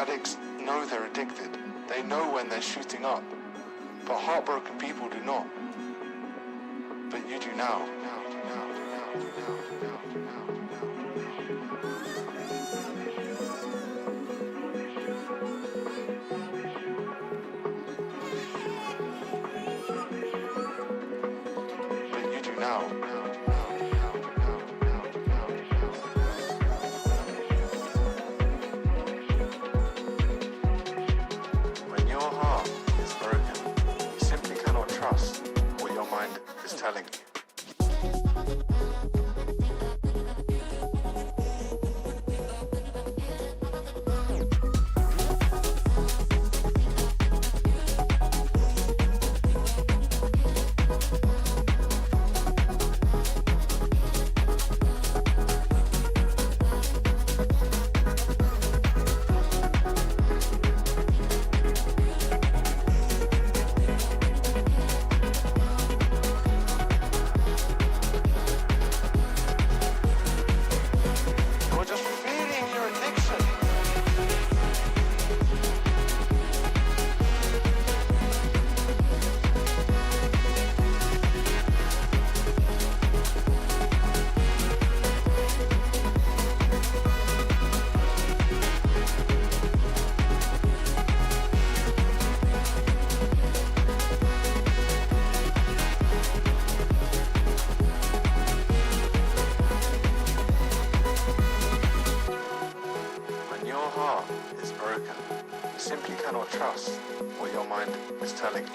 Addicts know they're addicted. They know when they're shooting up. But heartbroken people do not. But you do now. But you do now. When your heart is broken, you simply cannot trust what your mind is telling you. You're just feeding your addiction. When your heart is broken, you simply cannot trust what your mind is telling you.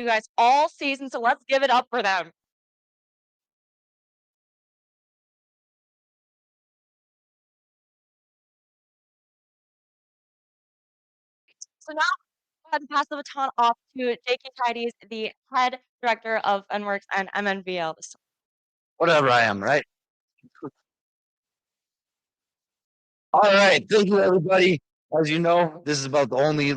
guys all season, so let's give it up for them. So now go ahead and pass the baton off to J.K. Tidies, the head director of NWorks and MNVL. Whatever I am, right? All right. Thank you, everybody. As you know, this is about the only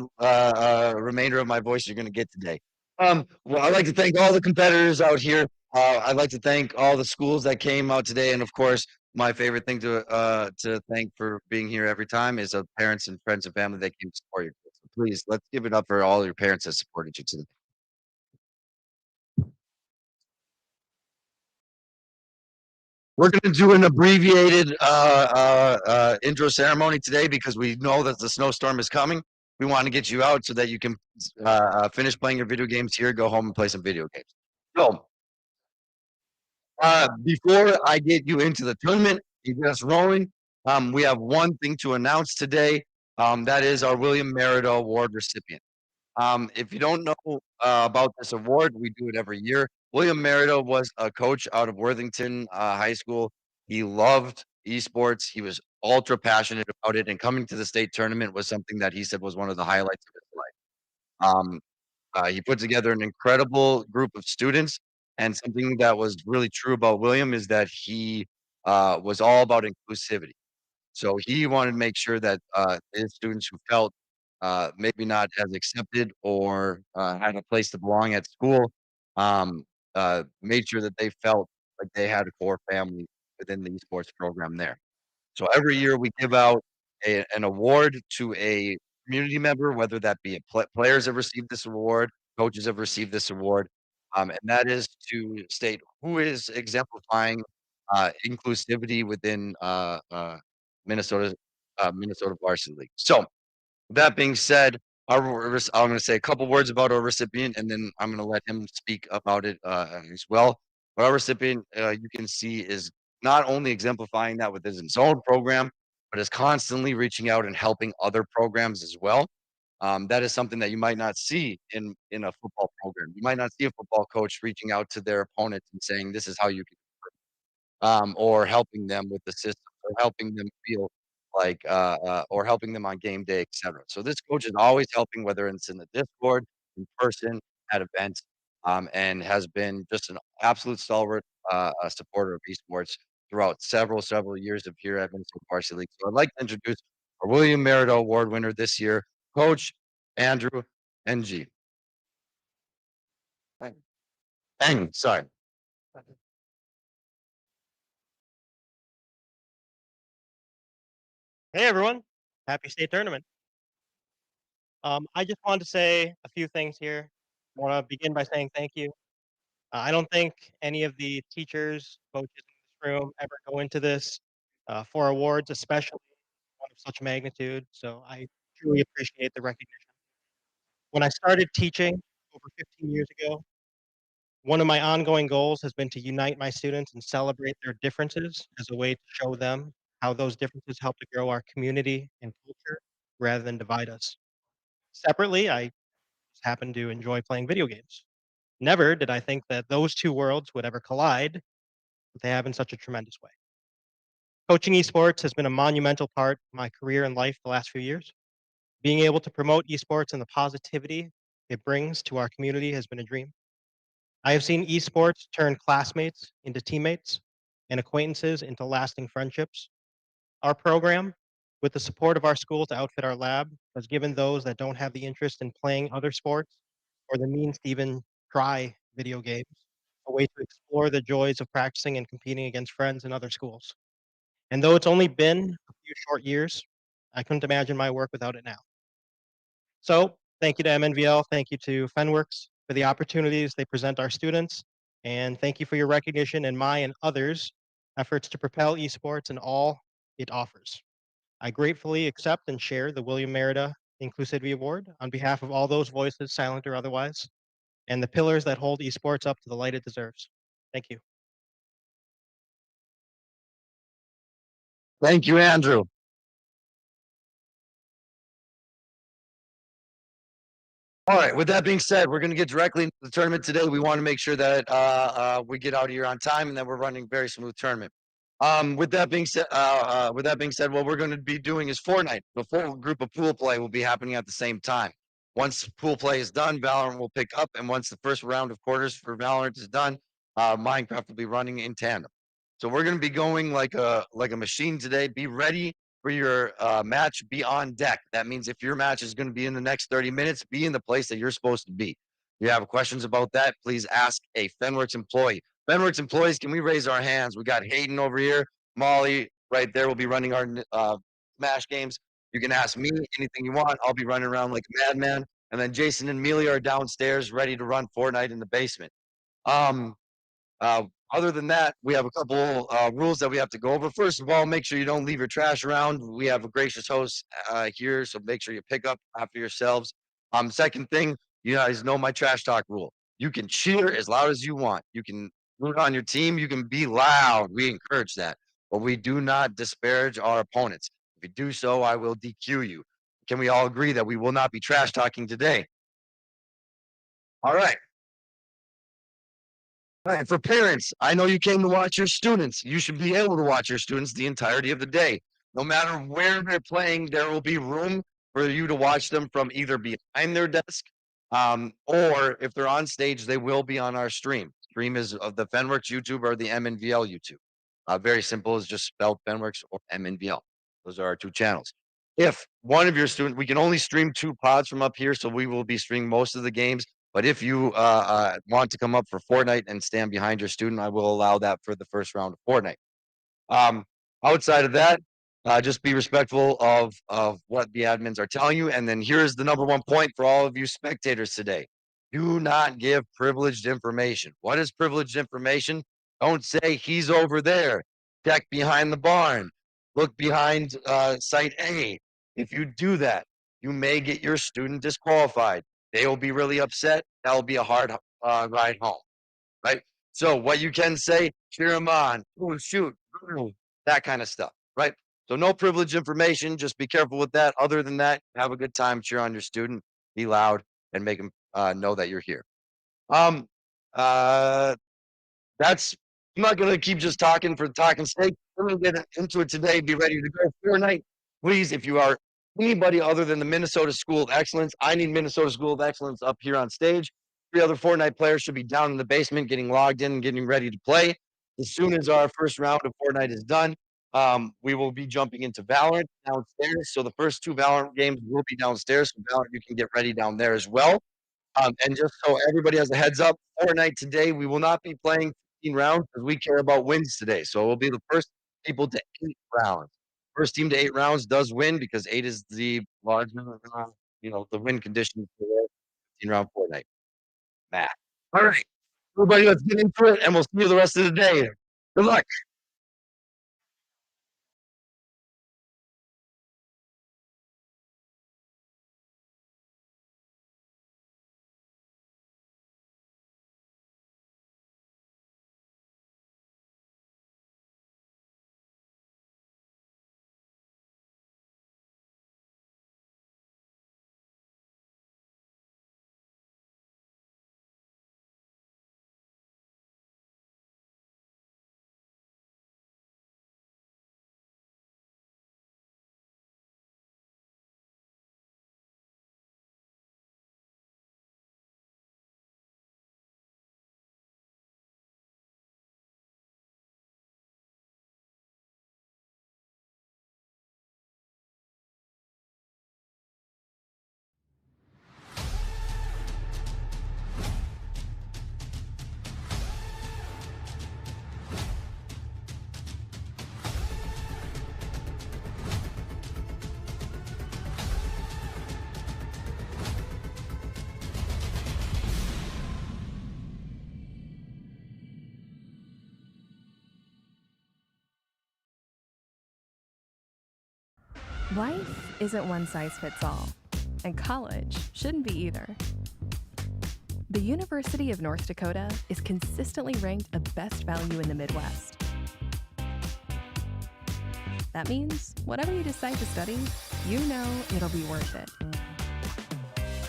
remainder of my voice you're going to get today. Well, I'd like to thank all the competitors out here. I'd like to thank all the schools that came out today, and of course, my favorite thing to thank for being here every time is the parents and friends and family that came to support you. So please, let's give it up for all your parents that supported you today. We're going to do an abbreviated intro ceremony today because we know that the snowstorm is coming. We want to get you out so that you can finish playing your video games here, go home and play some video games. So, before I get you into the tournament and get us rolling, we have one thing to announce today. That is our William Merida Award recipient. If you don't know about this award, we do it every year. William Merida was a coach out of Worthington High School. He loved esports. He was ultra passionate about it, and coming to the state tournament was something that he said was one of the highlights of his life. He put together an incredible group of students, and something that was really true about William is that he was all about inclusivity. So he wanted to make sure that his students who felt maybe not as accepted or had a place to belong at school made sure that they felt like they had a core family within the esports program there. So every year we give out an award to a community member, whether that be players have received this award, coaches have received this award, and that is to state who is exemplifying inclusivity within Minnesota Minnesota Varsity League. So that being said, I'm going to say a couple words about our recipient, and then I'm going to let him speak about it as well. But our recipient, you can see, is not only exemplifying that with his own program, but is constantly reaching out and helping other programs as well. That is something that you might not see in a football program. You might not see a football coach reaching out to their opponents and saying, "This is how you can," or helping them with the system, or helping them feel like, or helping them on game day, etc. So this coach is always helping, whether it's in the Discord, in person, at events, and has been just an absolute stalwart supporter of esports throughout several years of here at Minnesota Varsity League. So I'd like to introduce our William Merida Award winner this year, Coach Andrew NG. Sorry. Hey everyone, happy state tournament. I just wanted to say a few things here. I want to begin by saying thank you. I don't think any of the teachers, coaches in this room ever go into this for awards, especially one of such magnitude. So I truly appreciate the recognition. When I started teaching over 15 years ago, one of my ongoing goals has been to unite my students and celebrate their differences as a way to show them how those differences help to grow our community and culture rather than divide us. Separately, I just happen to enjoy playing video games. Never did I think that those two worlds would ever collide, but they have in such a tremendous way. Coaching esports has been a monumental part of my career and life the last few years. Being able to promote esports and the positivity it brings to our community has been a dream. I have seen esports turn classmates into teammates and acquaintances into lasting friendships. Our program, with the support of our school to outfit our lab, has given those that don't have the interest in playing other sports or the means to even try video games a way to explore the joys of practicing and competing against friends in other schools. And though it's only been a few short years, I couldn't imagine my work without it now. So, thank you to MNVL, thank you to Fenworks for the opportunities they present our students, and thank you for your recognition and my and others' efforts to propel esports and all it offers. I gratefully accept and share the William Merida Inclusivity Award on behalf of all those voices, silent or otherwise, and the pillars that hold esports up to the light it deserves. Thank you. Thank you, Andrew. 。 . 。 . 。 . 。 . 。 . 。 . 。 . 。 . 。 . . 。 . 。 . . . . . . . 。 . . . . . . . . 。 . . . . . . . 。 . All right. With that being said, we're going to get directly into the tournament today. We want to make sure that we get out of here on time and that we're running a very smooth tournament. With that being said, what we're going to be doing is Fortnite. The full group of pool play will be happening at the same time. Once pool play is done, Valorant will pick up, and once the first round of quarters for Valorant is done, Minecraft will be running in tandem. So we're going to be going like a machine today. Be ready for your match. Be on deck. That means if your match is going to be in the next 30 minutes, be in the place that you're supposed to be. If you have questions about that, please ask a Fenworks employee. Fenworks employees, can we raise our hands? We got Hayden over here, Molly right there. Will be running our Smash games. You can ask me anything you want. I'll be running around like a madman. And then Jason and Amelia are downstairs ready to run Fortnite in the basement. Um, uh, Other than that, we have a couple rules that we have to go over. First of all, make sure you don't leave your trash around. We have a gracious host here, so make sure you pick up after yourselves. Second thing, you guys know my trash talk rule. You can cheer as loud as you want. You can root on your team. You can be loud. We encourage that, but we do not disparage our opponents. If you do so, I will DQ you. Can we all agree that we will not be trash talking today? All right. All right, for parents, I know you came to watch your students. You should be able to watch your students the entirety of the day. No matter where they're playing, there will be room for you to watch them from either behind their desk, or if they're on stage, they will be on our stream. Stream is of the Fenworks YouTube or the MNVL YouTube. Very simple, is just spelled Fenworks or MNVL. Those are our two channels. If one of your students, we can only stream 2 pods from up here, so we will be streaming most of the games. But if you want to come up for Fortnite and stand behind your student, I will allow that for the first round of Fortnite. Outside of that, just be respectful of what the admins are telling you. And then here's the number 1 point for all of you spectators today. Do not give privileged information. What is privileged information? Don't say he's over there. Check behind the barn. Look behind site A. If you do that, you may get your student disqualified. They will be really upset. That'll be a hard ride home, right? So what you can say, cheer them on, oh, shoot, that kind of stuff, right? So no privileged information. Just be careful with that. Other than that, have a good time, cheer on your student, be loud, and make them know that you're here. That's, I'm not going to keep just talking for talking's sake. We're going to get into it today. Be ready to go Fortnite. Please, if you are anybody other than the Minnesota School of Excellence, I need Minnesota School of Excellence up here on stage. 3 other Fortnite players should be down in the basement, getting logged in and getting ready to play. As soon as our first round of Fortnite is done, we will be jumping into Valorant downstairs. So the first 2 Valorant games will be downstairs. So Valorant, you can get ready down there as well. And just so everybody has a heads up, Fortnite today, we will not be playing 15 rounds because we care about wins today. So it will be the first people to 8 rounds. First team to 8 rounds does win because 8 is the larger, the win condition for 15-round Fortnite. Matt. All right, everybody, let's get into it, and we'll see you the rest of the day. Good luck. Life isn't one size fits all, and college shouldn't be either. The University of North Dakota is consistently ranked a best value in the Midwest. That means whatever you decide to study, you know it'll be worth it.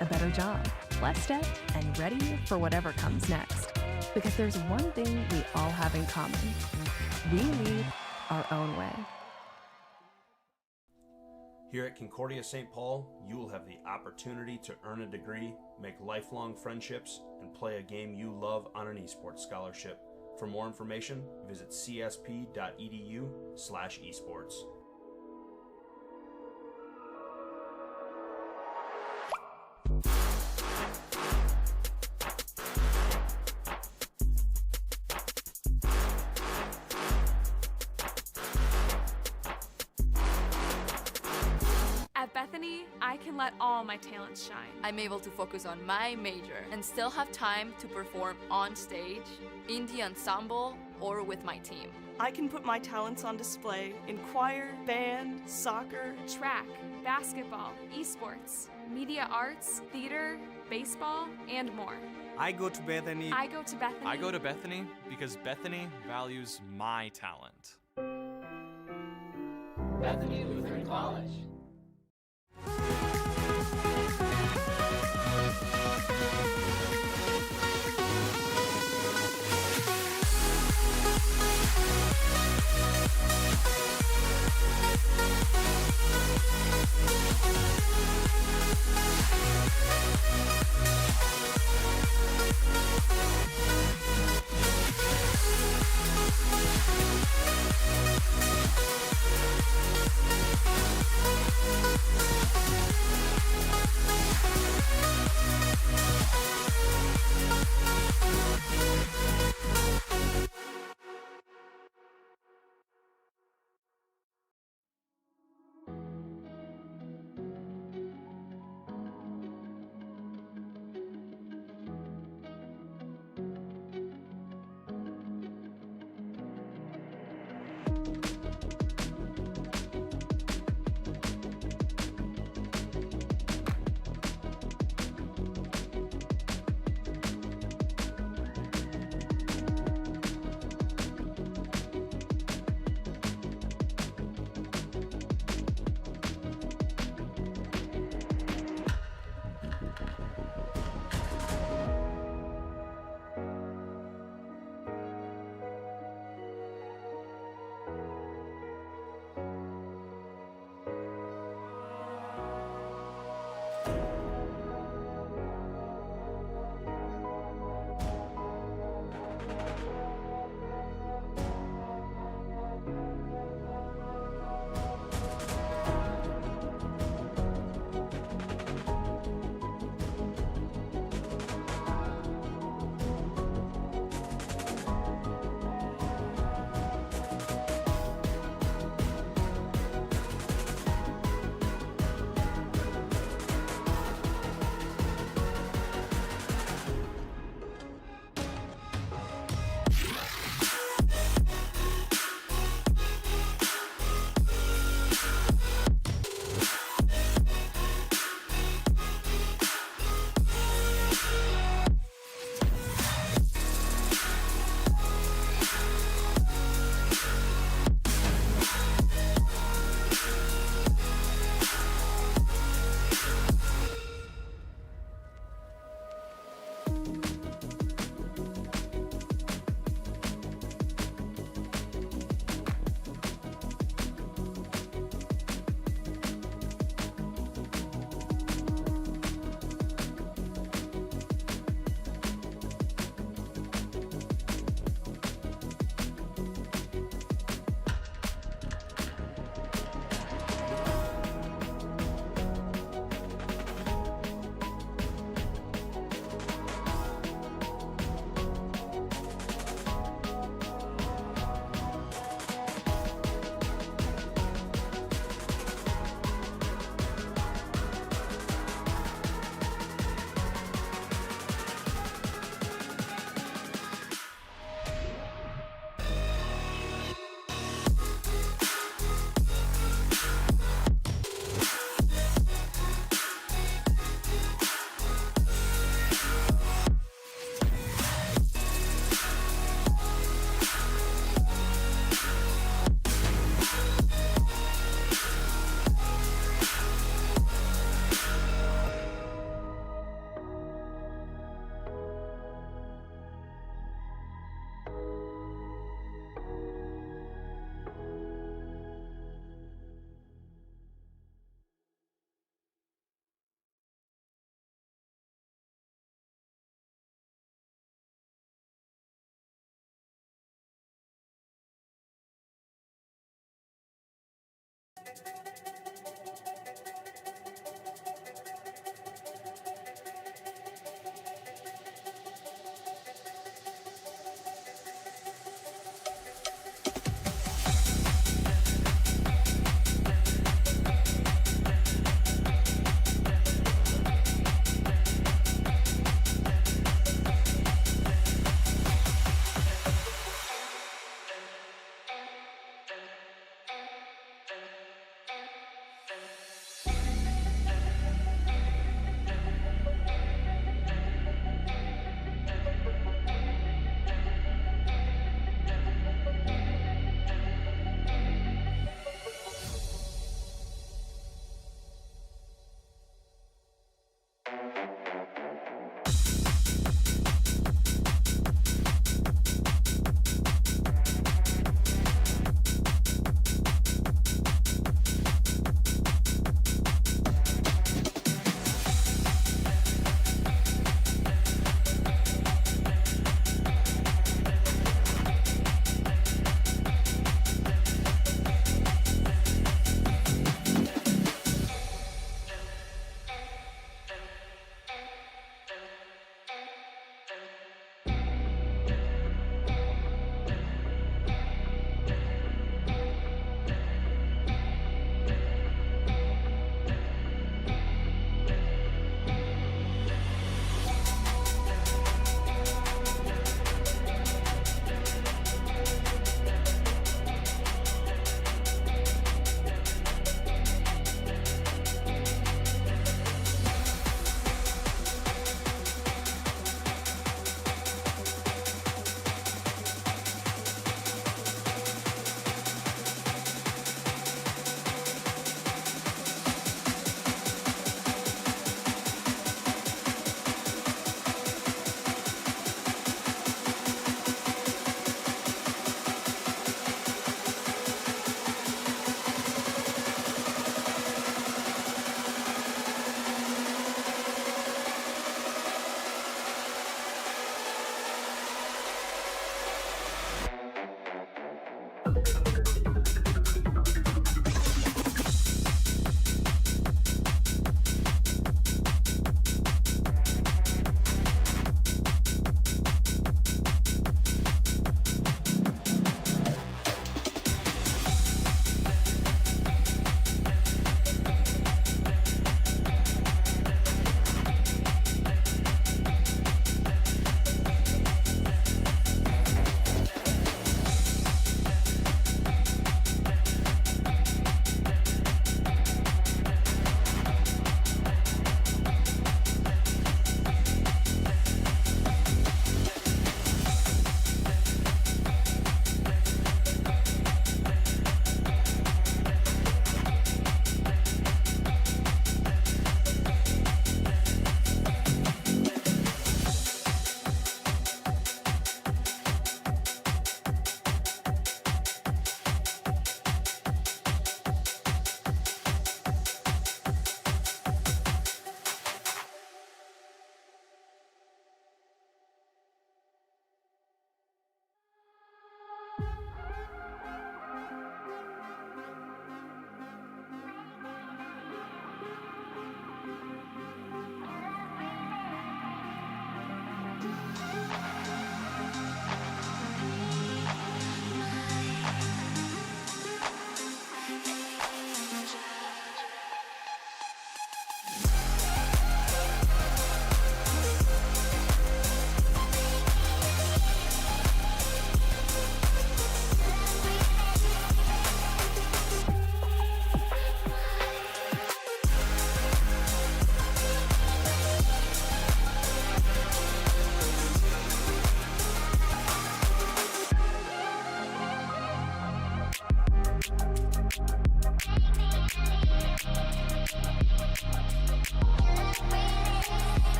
A better job, less debt, and ready for whatever comes next. Because there's one thing we all have in common. We lead our own way. Here at Concordia St. Paul, you will have the opportunity to earn a degree, make lifelong friendships, and play a game you love on an esports scholarship. For more information, visit csp.edu/esports. At Bethany, I can let all my talents shine. I'm able to focus on my major and still have time to perform on stage, in the ensemble, or with my team. I can put my talents on display in choir, band, soccer, Track, basketball, esports, media arts, theater, baseball, and more. I go to Bethany. I go to Bethany. I go to Bethany because Bethany values my talent. Bethany Lutheran College.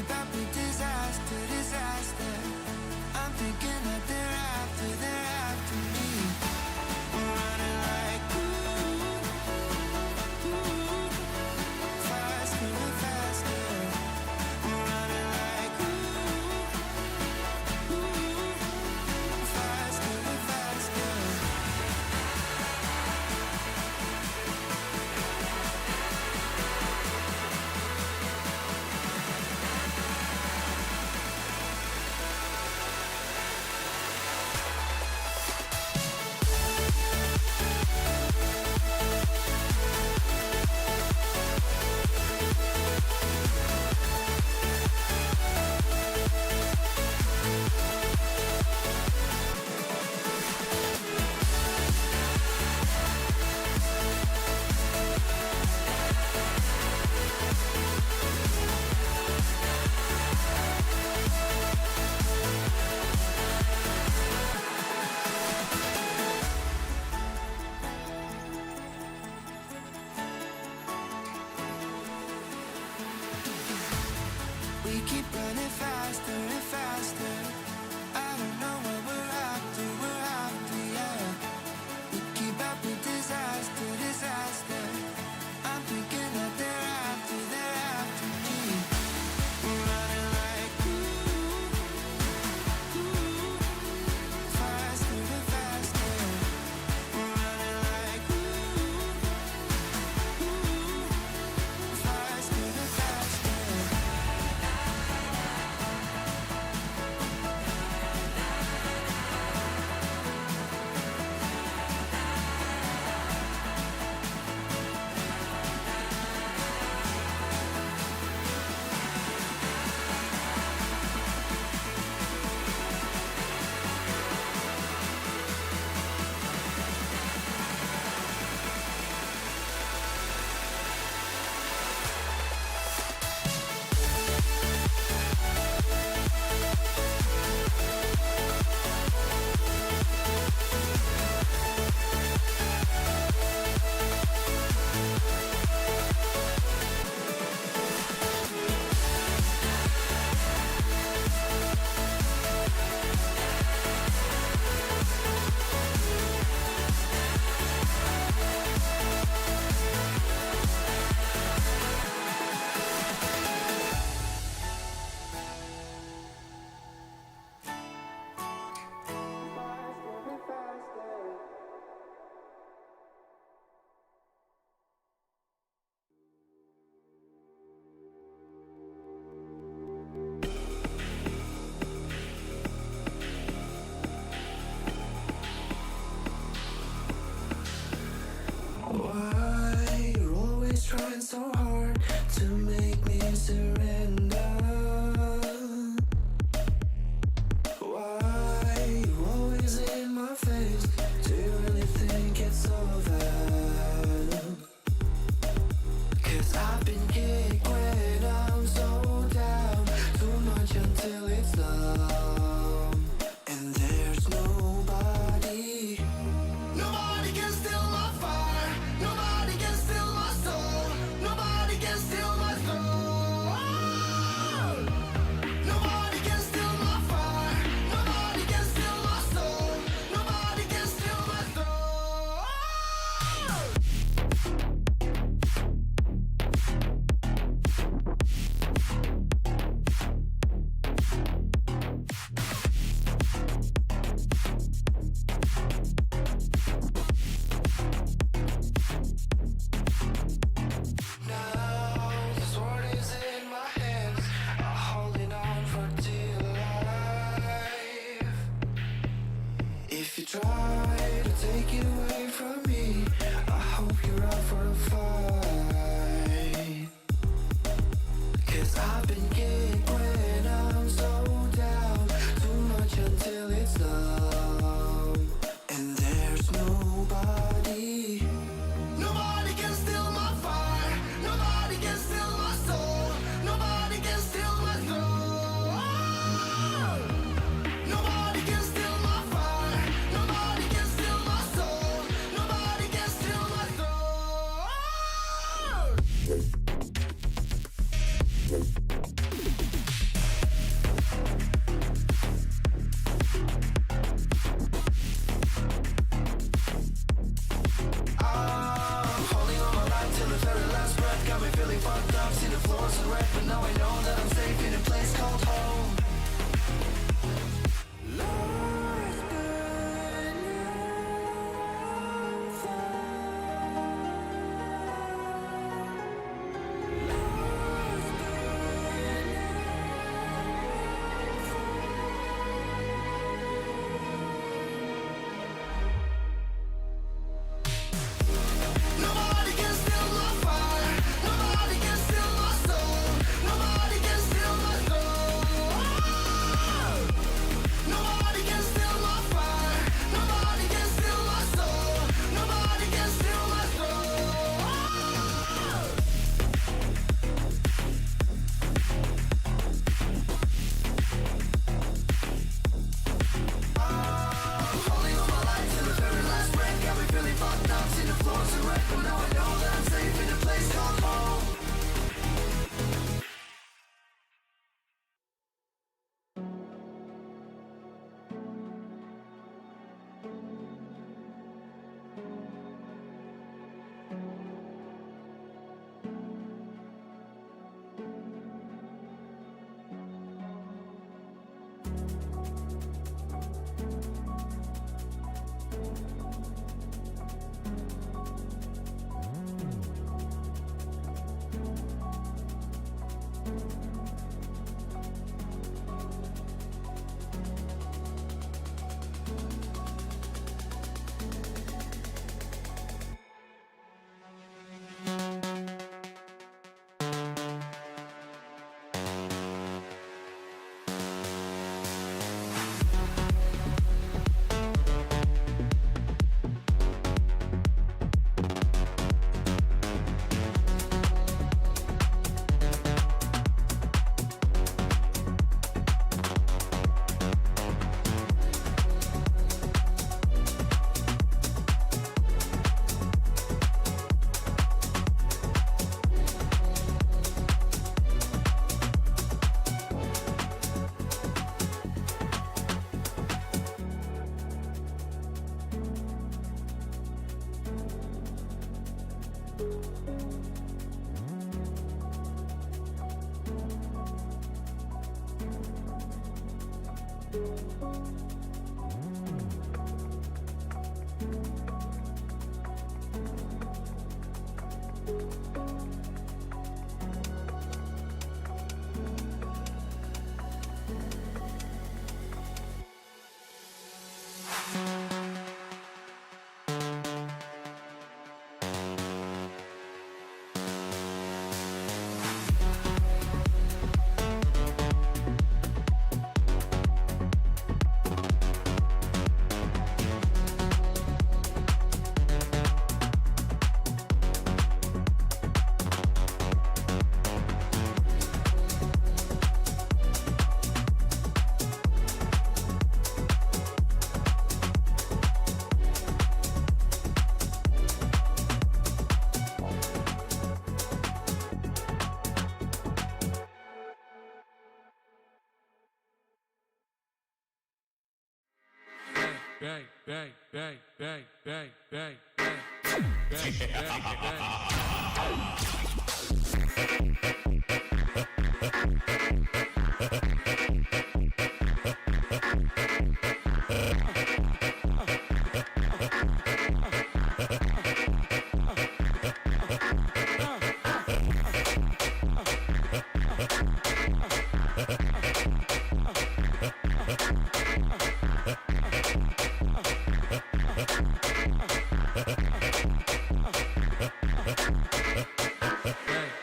keep up with disaster, disaster. I'm thinking that they're after me. We're running like faster and faster. We're running like faster and faster. We keep running faster and faster. I don't know what we're after, yeah. We keep up with disaster, disaster. I'm thinking that they're after me. We're running like faster and faster. We're running like faster and faster. Why you're always trying so hard to make me surrender? Why you always in my face? Do you really think it's over? 'Cause I've been kicked when I'm so down, too much until it's numb. And there's nobody can steal my fire. Nobody can steal my soul. Nobody can steal my soul. bang, bang, bang, bang, bang, bang, bang, bang, bang, bang.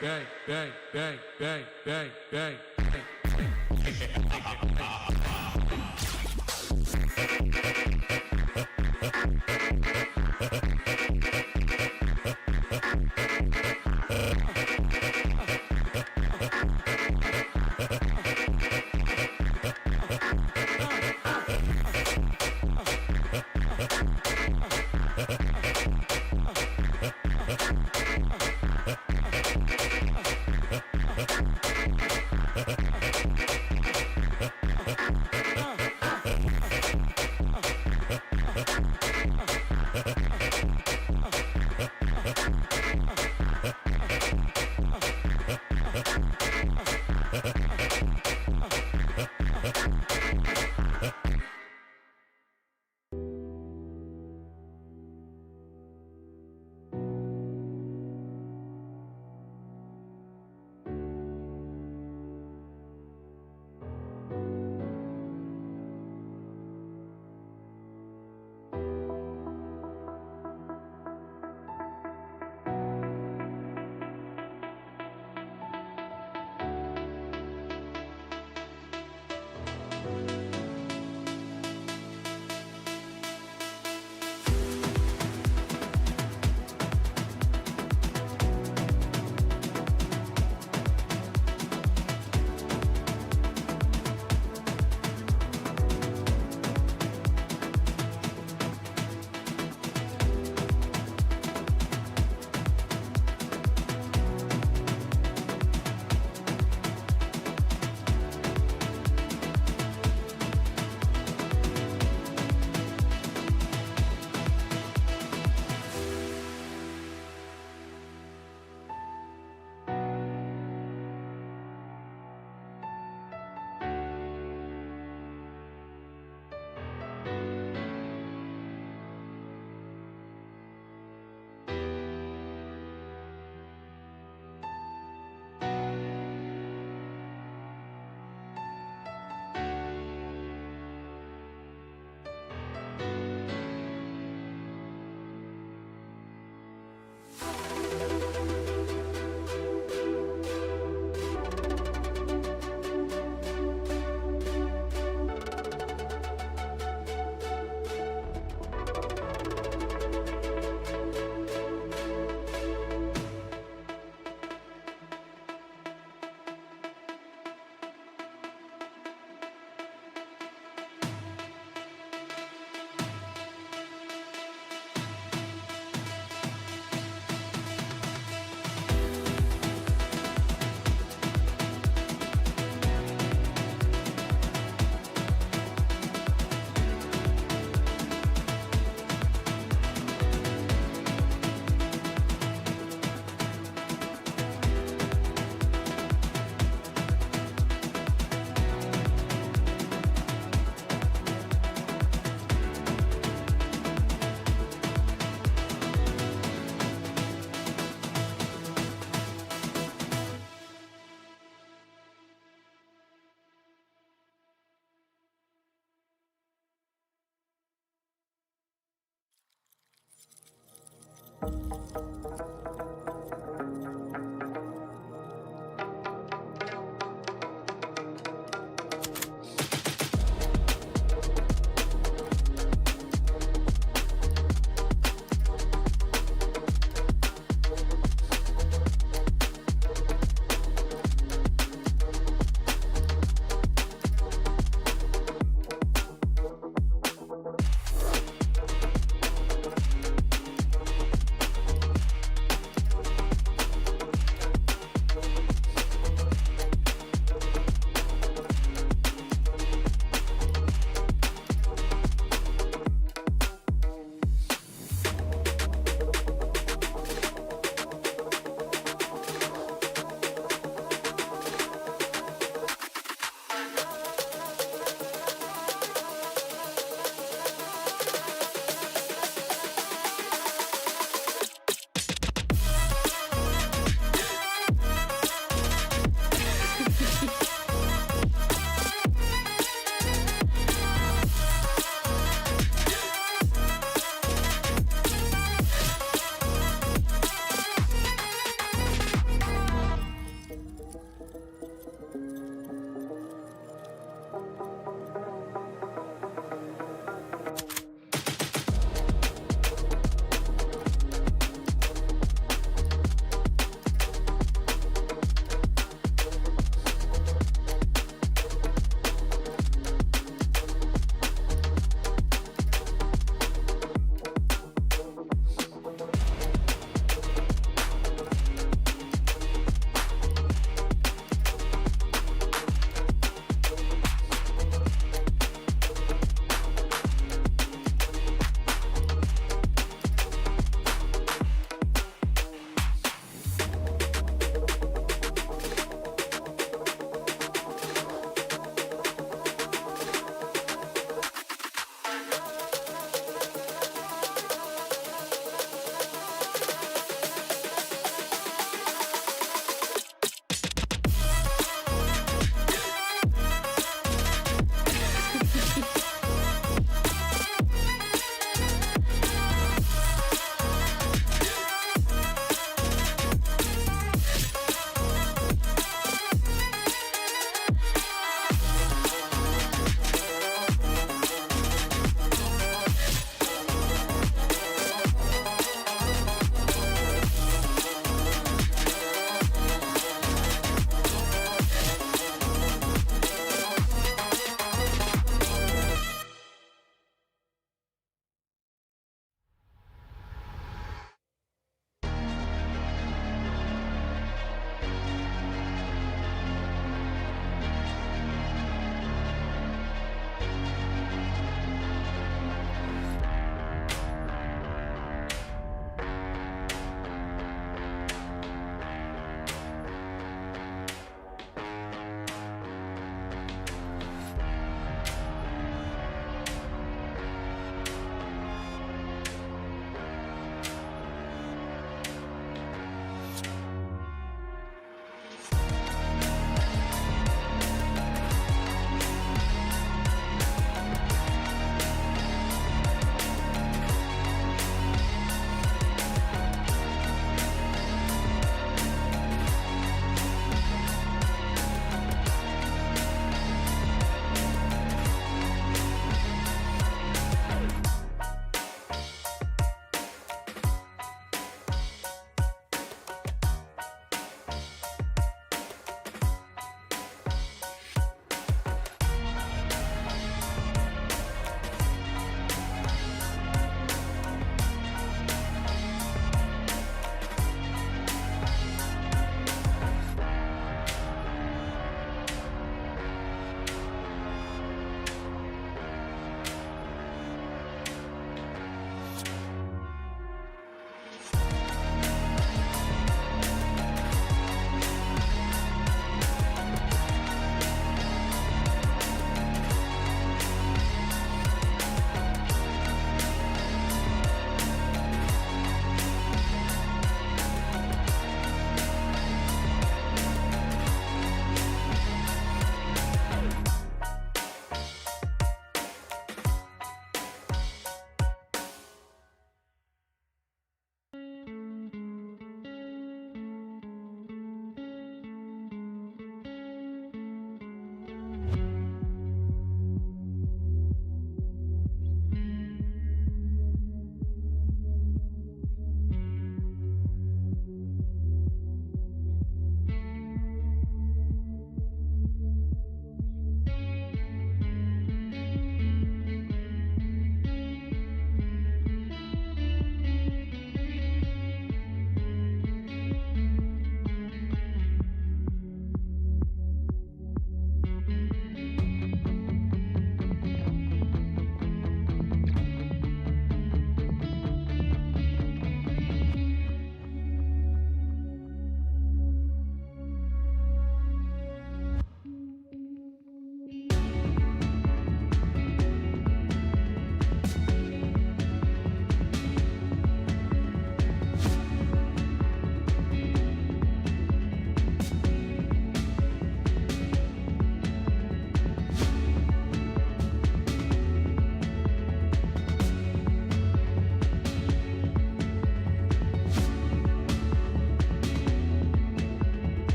Bang, bang, bang, bang, bang, bang, bang.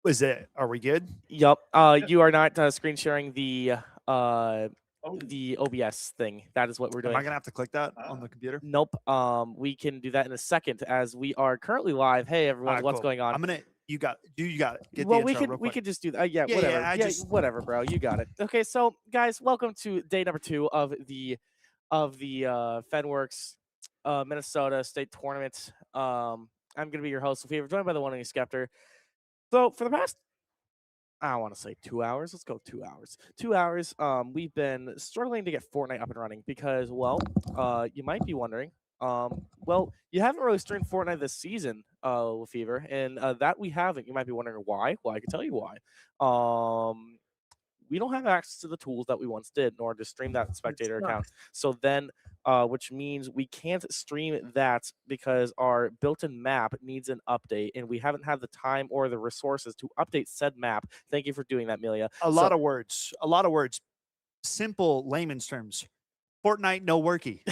is it? Are we good? Yup. You are not screen sharing the OBS thing. That is what we're doing. Am I gonna have to click that on the computer? Nope. We can do that in a second as we are currently live. Hey everyone, what's going on? I'm gonna. You got it. Get Well, the intro real we quick. could just do that. Yeah, Yeah, whatever. yeah, Whatever, bro. You got it. Okay, so guys, welcome to day number 2 of the Fenworks Minnesota State Tournament. I'm gonna be your host, Sophia, joined by the one and Skeptor. So for the past, I don't want to say 2 hours. Let's go 2 hours. 2 hours. We've been struggling to get Fortnite up and running because, well, you might be wondering. Well, you haven't really streamed Fortnite this season, Fever, and that we haven't. You might be wondering why. Well, I can tell you why. We don't have access to the tools that we once did in order to stream that spectator account. So then, which means we can't stream that because our built-in map needs an update, and we haven't had the time or the resources to update said map. Thank you for doing that, Melia. A lot of words. A lot of words. Simple layman's terms. Fortnite no worky.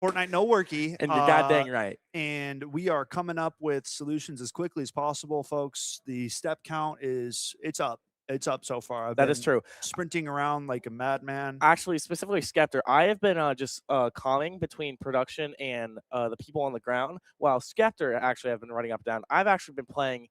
Fortnite no worky. And you're goddamn right. And we are coming up with solutions as quickly as possible, folks. The step count it's up. It's up so far. That is true. Sprinting around like a madman. Actually, specifically Skeptor, I have been just calming between production and the people on the ground, while Skeptor actually have been running up and down. I've actually been playing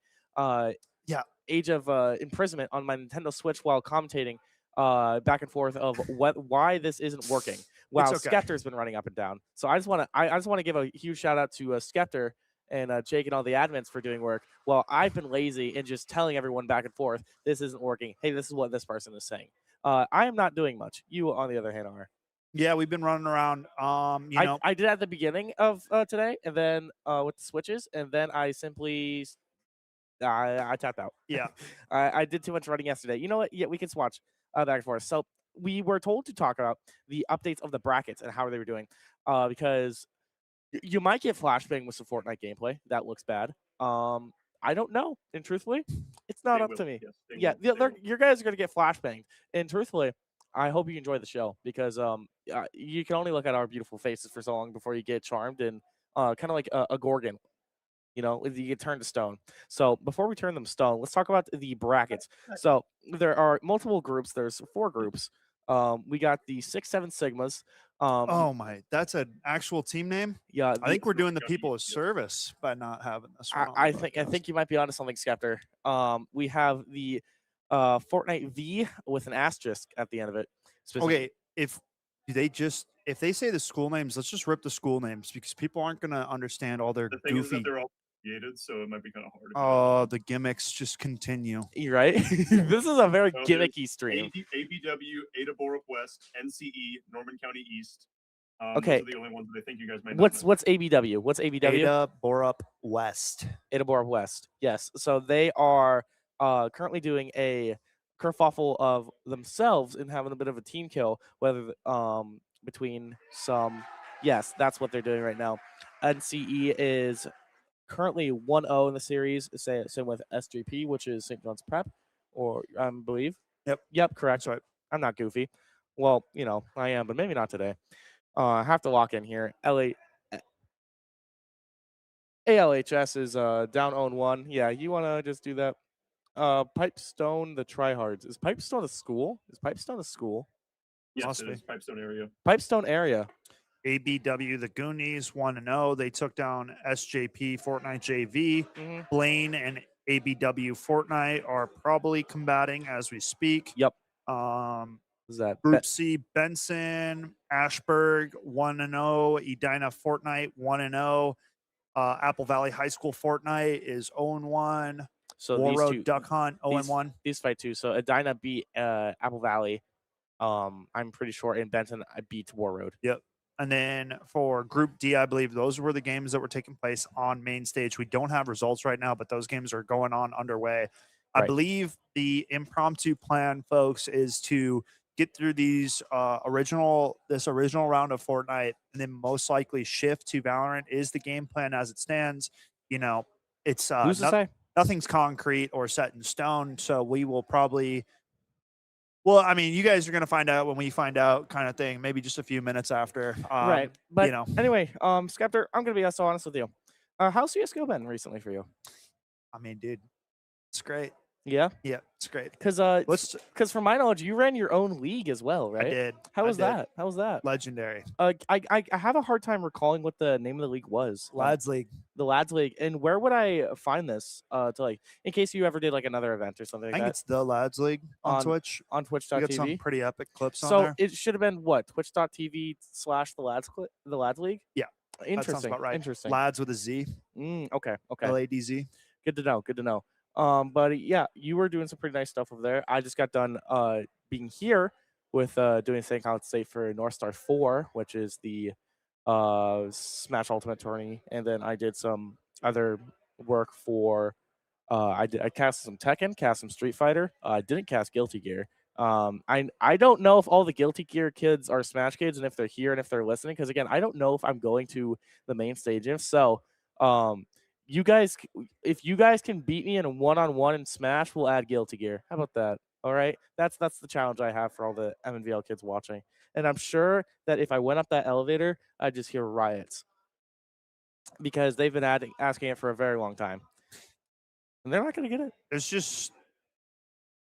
Age of Imprisonment on my Nintendo Switch while commentating back and forth of why this isn't working. While Skeptor's been running up and down. So I just want to give a huge shout out to Skeptor and Jake and all the admins for doing work. Well, I've been lazy and just telling everyone back and forth, this isn't working. Hey, this is what this person is saying. I am not doing much. You, on the other hand, are. Yeah, we've been running around. I did at the beginning of today, and then with the switches, and then I simply I tapped out. Yeah. I did too much running yesterday. You know what? Yeah, we can swatch back and forth. So we were told to talk about the updates of the brackets and how they were doing, because you might get flashbang with some Fortnite gameplay. That looks bad. I don't know. And truthfully, it's not up to me. Yes, your guys are going to get flashbanged. And truthfully, I hope you enjoy the show because you can only look at our beautiful faces for so long before you get charmed and kind of like a Gorgon. You know, you get turned to stone. So before we turn them stone, let's talk about the brackets. So there are multiple groups. There's 4 groups. We got the 6-7 Sigmas. Oh my, that's an actual team name. Yeah, I think we're doing the people a service by not having this one. I think you might be onto something, Skeptor. We have the Fortnite V with an asterisk at the end of it. Okay, if they say the school names, let's just rip the school names because people aren't gonna understand all their thing goofy. is that they're all created, so it might be kind of hard. Oh, the gimmicks just continue. You're right. This is a very gimmicky stream. ABW, Ada Borup West, NCE, Norman County East. Okay. Those are the only ones that I think you guys might. What's ABW? What's ABW? Ada Borup West. Ada Borup West. Yes. So they are currently doing a kerfuffle of themselves and having a bit of a team kill, whether between some. Yes, that's what they're doing right now. NCE is currently 1-0 in the series. Same with SJP, which is St. John's Prep, or I believe. Yep, correct. That's right. I'm not goofy. Well, I am, but maybe not today. I have to lock in here. ALHS is down 0-1. Yeah, you want to just do that. Pipestone, the Tryhards. Is Pipestone a school? Yes, it is Pipestone area. Pipestone area. ABW, the Goonies, 1-0. They took down SJP Fortnite JV. Blaine and ABW Fortnite are probably combating as we speak. Yep. Is that Group C? Benson, Ashburg, 1-0. Edina Fortnite, 1-0. Apple Valley High School Fortnite is 0-1. So War these Road two, Duck Hunt, 0-1. These fight too. So Edina beat Apple Valley. I'm pretty sure, and Benton beat War Road. Yep. And then for Group D, I believe those were the games that were taking place on main stage. We don't have results right now, but those games are going on underway. I believe the impromptu plan, folks, is to get through this original round of Fortnite, and then most likely shift to Valorant is the game plan as it stands. It's who's to say? Nothing's concrete or set in stone, so we will probably. Well, I mean, you guys are going to find out when we find out, kind of thing. Maybe just a few minutes after. Right. But anyway, Skeptor, I'm going to be so honest with you. How's CS:GO been recently for you? I mean, dude, It's great. Yeah? Yeah, it's great. Because from my knowledge, you ran your own league as well, right? I did. How I was did. that? How was that? Legendary. I have a hard time recalling what the name of the league was. Lads League. The Lads League. And where would I find this? To like, in case you ever did like another event or something I like think that. it's the Lads League on Twitch. On We got some Twitch.tv. pretty epic clips on So there. it should have been what? Twitch.tv/the Lads League? Yeah. Interesting. That sounds about right. Interesting. Lads with a Z. Okay. LADZ. Good to know. Good to know. But yeah, you were doing some pretty nice stuff over there. I just got done being here with doing St. College State for North Star 4, which is the Smash Ultimate tourney, and then I did some other work for I cast some Tekken, cast some Street Fighter. I didn't cast Guilty Gear. I don't know if all the Guilty Gear kids are Smash kids and if they're here and if they're listening, because again, I don't know if I'm going to the main stage. If so, you guys, if you guys can beat me in a one-on-one in Smash, we'll add Guilty Gear. How about that? All right, that's the challenge I have for all the MNVL kids watching, and I'm sure that if I went up that elevator, I'd just hear riots because they've been asking it for a very long time, and they're not going to get it. It's just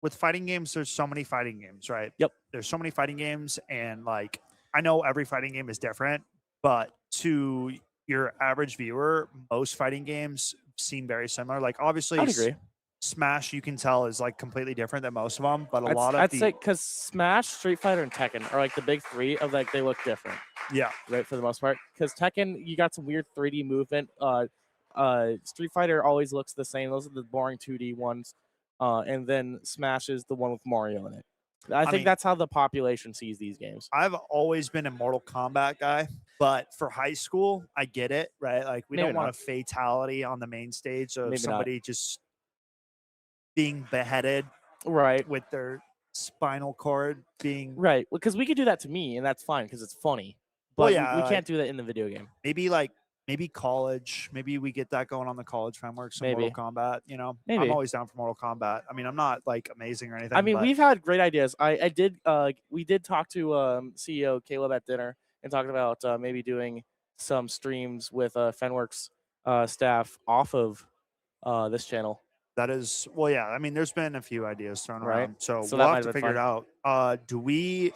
with fighting games, there's so many fighting games, right? Yep. There's so many fighting games, and like I know every fighting game is different, but to your average viewer, most fighting games seem very similar. Like obviously, I'd agree. Smash, you can tell, is like completely different than most of them, but I'd say because Smash, Street Fighter, and Tekken are like the big three of like they look different. Yeah. Right, for the most part. Because Tekken, you got some weird 3D movement. Street Fighter always looks the same. Those are the boring 2D ones. And then Smash is the one with Mario in it. I think mean, that's how the population sees these games. I've always been a Mortal Kombat guy, but for high school, I get it, right? Like we Maybe don't want not. a fatality on the main stage of Maybe not. somebody just being beheaded, right, with their spinal cord being right. Because we could do that to me, and that's fine because it's funny. But Well, yeah, we like- can't do that in the video game. Maybe college. Maybe we get that going on the college framework. Some Maybe. Mortal Kombat. You know, Maybe. I'm always down for Mortal Kombat. I mean, I'm not like amazing or anything. I mean, but we've had great ideas. We did talk to CEO Caleb at dinner and talked about maybe doing some streams with Fenworks staff off of this channel. that is well, yeah. I mean, there's been a few ideas thrown Right. around, so, So that we'll might have to have been figure it fun. out. Do we,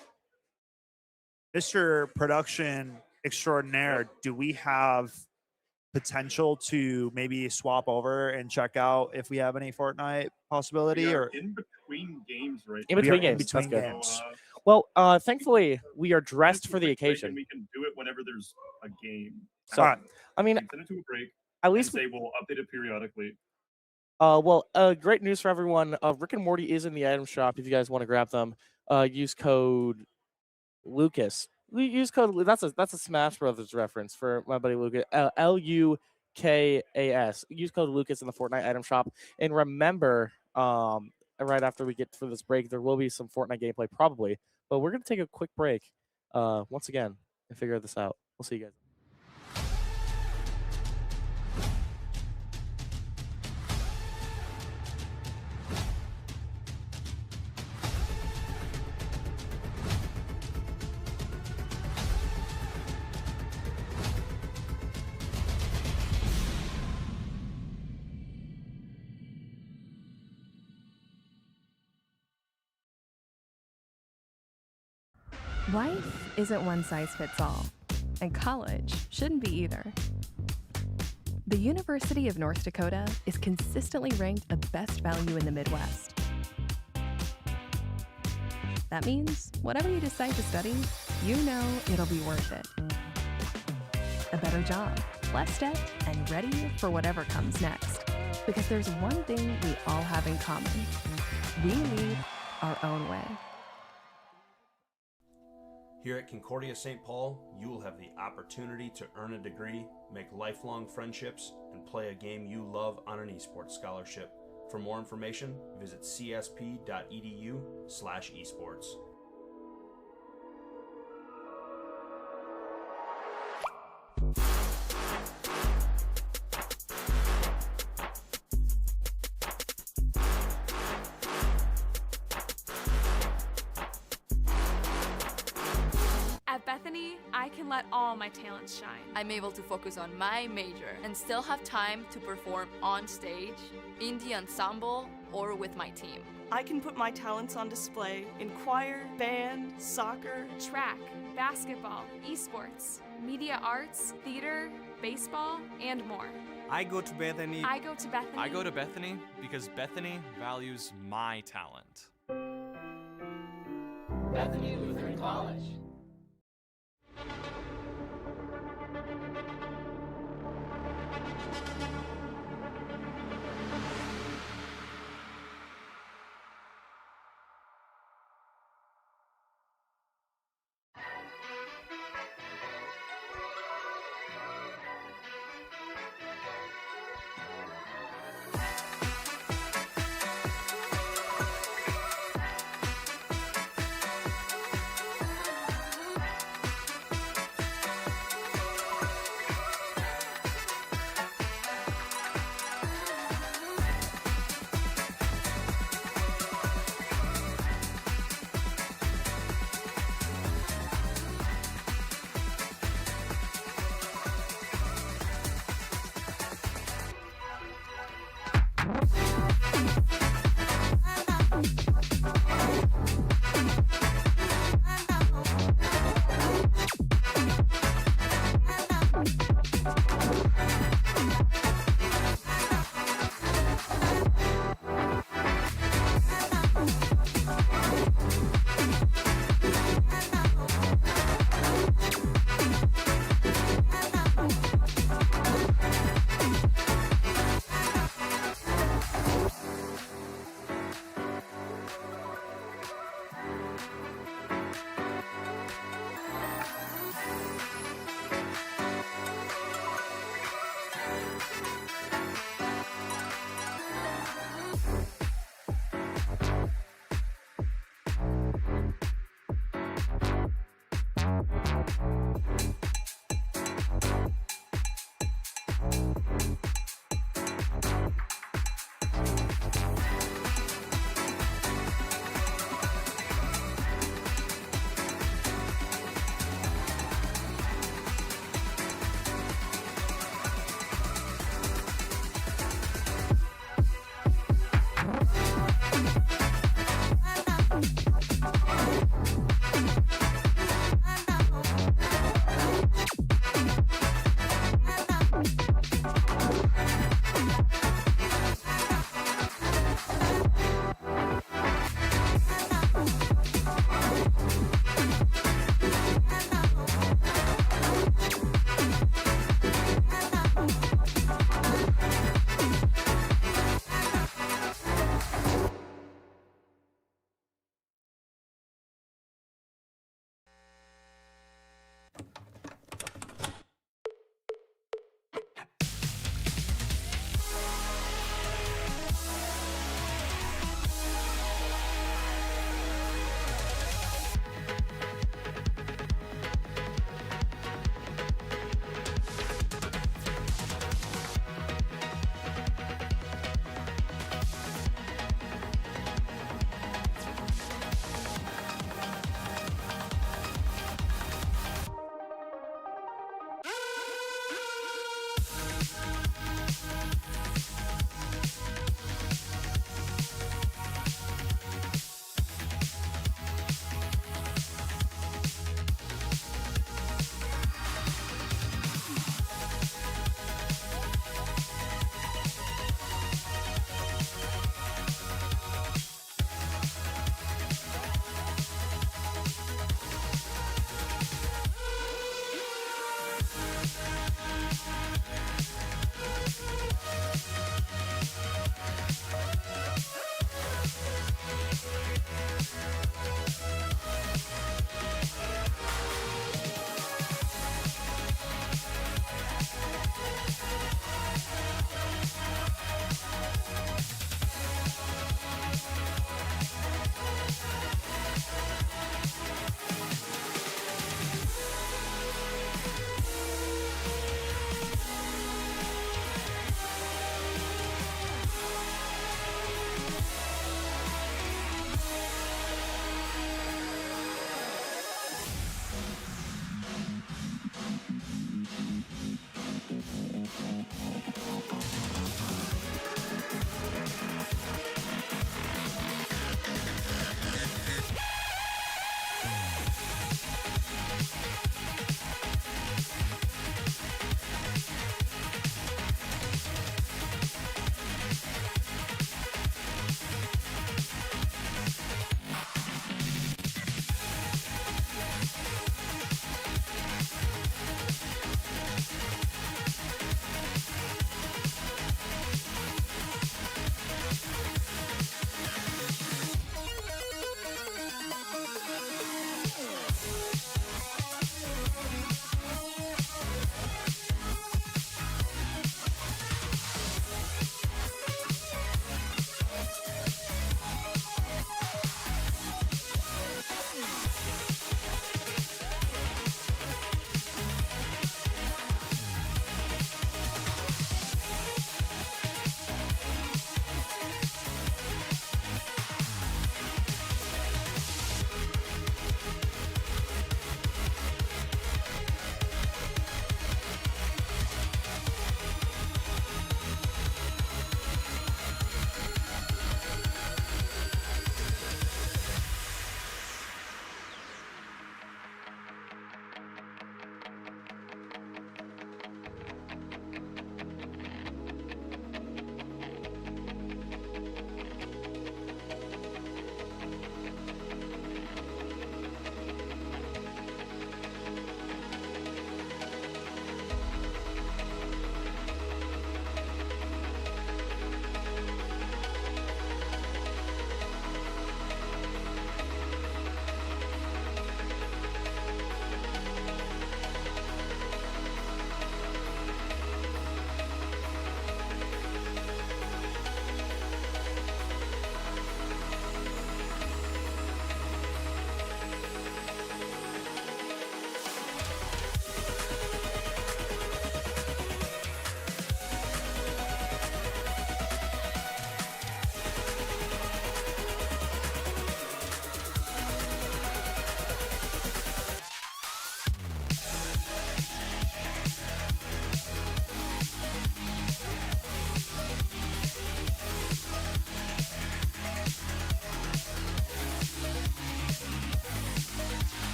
Mr. Production Extraordinaire? Do we have potential to maybe swap over and check out if we have any Fortnite possibility We are or in between games right In now. between we are in games. That's between good. games. Well, thankfully, we are dressed for the break, and occasion. we can do it whenever there's a game. So, Alright. I mean, We can send it to a break. at least and say we'll update it periodically. great news for everyone. Rick and Morty is in the item shop if you guys want to grab them. Use code Lucas. Use code. That's a Smash Brothers reference for my buddy Lucas. LUKAS. Use code Lucas in the Fortnite item shop. And remember, right after we get through this break, there will be some Fortnite gameplay probably. But we're gonna take a quick break. Once again, and figure this out. We'll see you guys. Life isn't one size fits all, and college shouldn't be either. The University of North Dakota is consistently ranked a best value in the Midwest. That means whatever you decide to study, you know it'll be worth it. A better job, less debt, and ready for whatever comes next. Because there's one thing we all have in common. We lead our own way. Here at Concordia St. Paul, you will have the opportunity to earn a degree, make lifelong friendships, and play a game you love on an esports scholarship. For more information, visit csp.edu/esports. At Bethany, I I can let all my talents shine. I'm able to focus on my major and still have time to perform on stage, in the ensemble, or with my team. I can put my talents on display in choir, band, soccer, track, basketball, esports, media arts, theater, baseball, and more. I go to Bethany. I go to Bethany. I go to Bethany because Bethany values my talent. Bethany Lutheran College.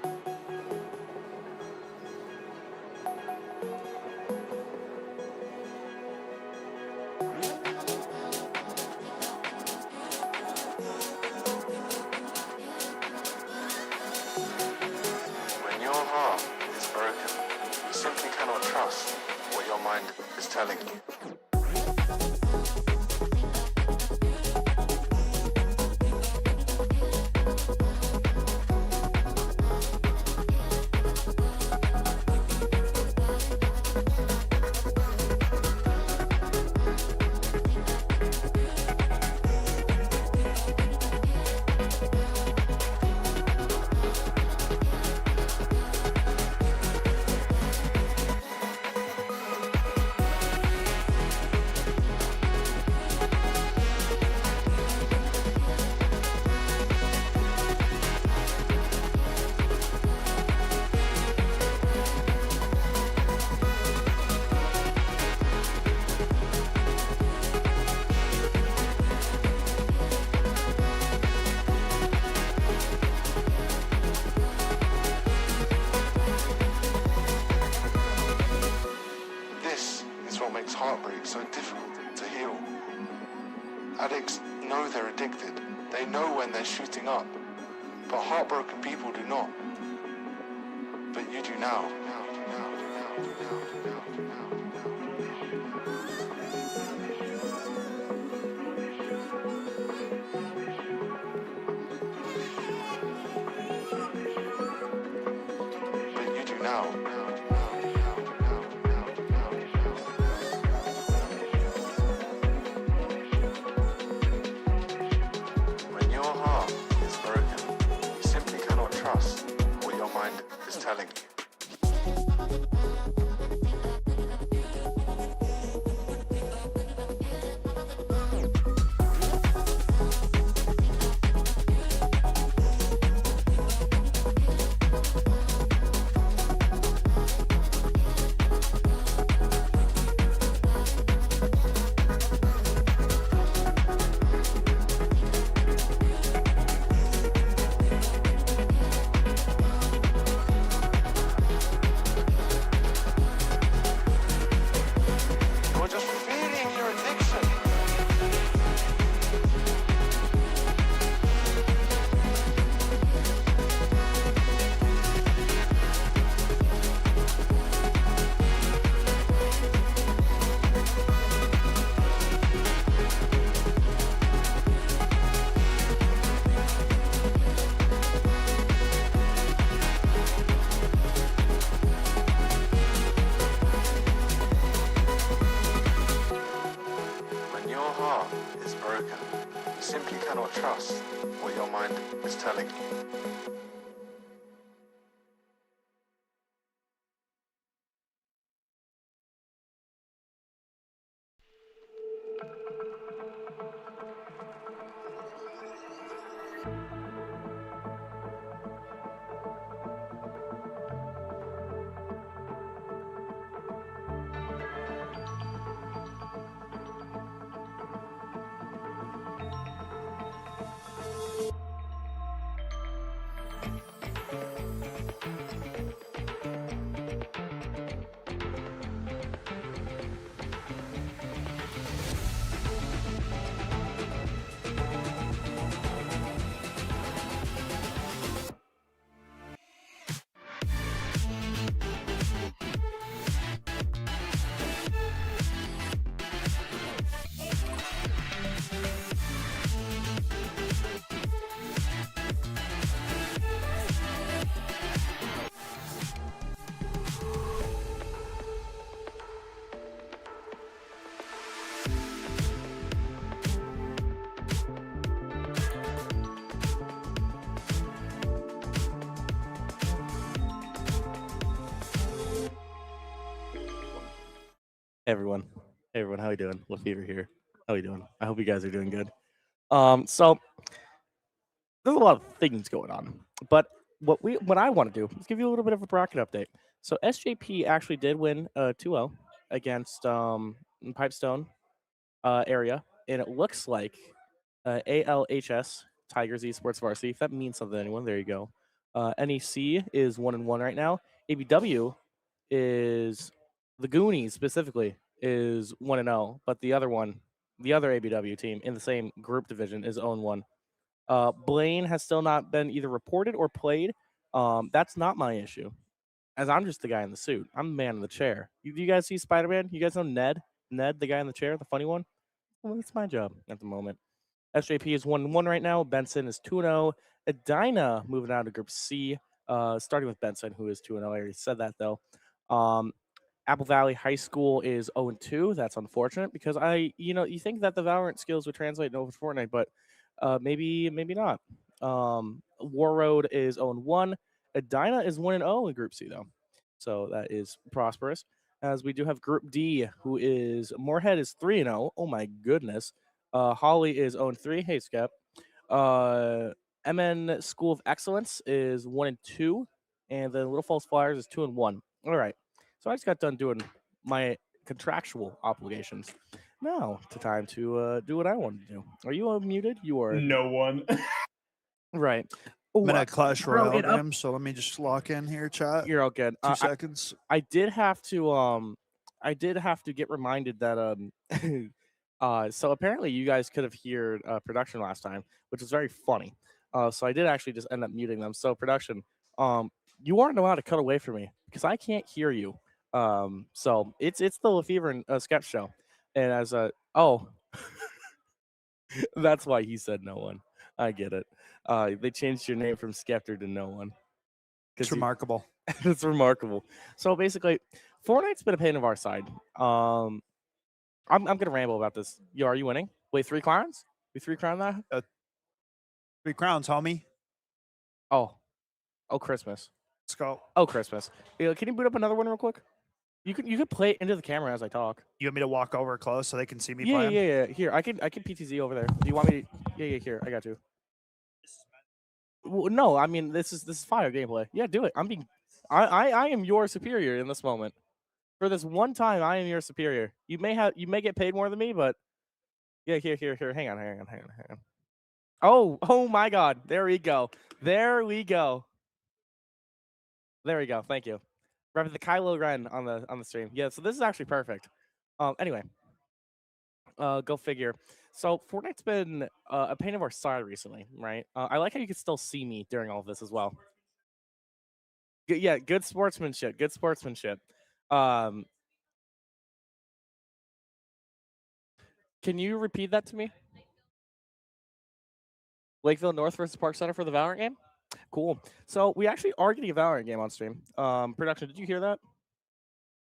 When your heart is broken, you simply cannot trust what your mind is telling you. This is what makes heartbreak so difficult to heal. Addicts know they're addicted. They know when they're shooting up. But heartbroken people do not. But you do now. But you do now. When your heart is broken, you simply cannot trust what your mind is telling you. You're just feeding your addiction. When your heart is broken, you simply cannot trust what your mind is telling you. Hey everyone, how you doing? LaFever here. How you doing? I hope you guys are doing good. So there's a lot of things going on, but what I want to do is give you a little bit of a bracket update. So SJP actually did win 2-0 against Pipestone area, and it looks like ALHS Tigers Esports Varsity. If that means something to anyone, there you go. NEC is 1-1 right now. ABW is the Goonies specifically is 1-0, but the other ABW team in the same group division is 0-1. Blaine has still not been either reported or played. That's not my issue, as I'm just the guy in the suit. I'm the man in the chair. You guys see Spider-Man? You guys know Ned? Ned, the guy in the chair, the funny one? Well, that's my job at the moment. SJP is 1-1 right now. Benson is 2-0. Edina moving out of Group C, starting with Benson, who is 2-0. I already said that, though. Apple Valley High School is 0-2. That's unfortunate because you think that the Valorant skills would translate over Fortnite, but maybe not. War Road is 0-1. Edina is 1-0 in Group C, though. So that is prosperous. As we do have Group D, who is Moorhead is 3-0. Oh my goodness. Holly is 0-3. Hey, Skep. MN School of Excellence is 1-2. And then Little Falls Flyers is 2-1. All right. So I just got done doing my contractual obligations. Now it's time to do what I want to do. Are you unmuted? You are. No one. Right. I'm in a Clash Bro, Royale it up- game, so let me just lock in here, chat. You're all good. 2 seconds. I did have to get reminded that so apparently you guys could have heard production last time, which was very funny. So I did actually just end up muting them. So production, you aren't allowed to cut away from me because I can't hear you. So it's the Lefevre and Sketch show, and as that's why he said no one. I get it. They changed your name from Skeptor to no one. It's remarkable. It's remarkable. So basically, Fortnite's been a pain of our side. I'm gonna ramble about this. Are you winning? Wait, 3 crowns? We 3 crown that? 3 crowns, homie. Oh, Christmas. Let's go. Oh, Christmas. Can you boot up another one real quick? You could play it into the camera as I talk. You want me to walk over close so they can see me Yeah, playing? yeah. Here, I can PTZ over there. Do you want me to? Yeah. Here, I got you. Well, no, I mean this is fire gameplay. Yeah, do it. I am your superior in this moment. For this one time, I am your superior. You may get paid more than me, but yeah, here. Hang on. Oh my God. There we go. Thank you. Repping the Kylo Ren on the stream. Yeah, so this is actually perfect. Anyway, go figure. So Fortnite's been a pain in our side recently, right? I like how you can still see me during all of this as well. Yeah, good sportsmanship. Can you repeat that to me? Lakeville North versus Park Center for the Valorant game? Cool. So we actually are getting a Valorant game on stream. Production, did you hear that?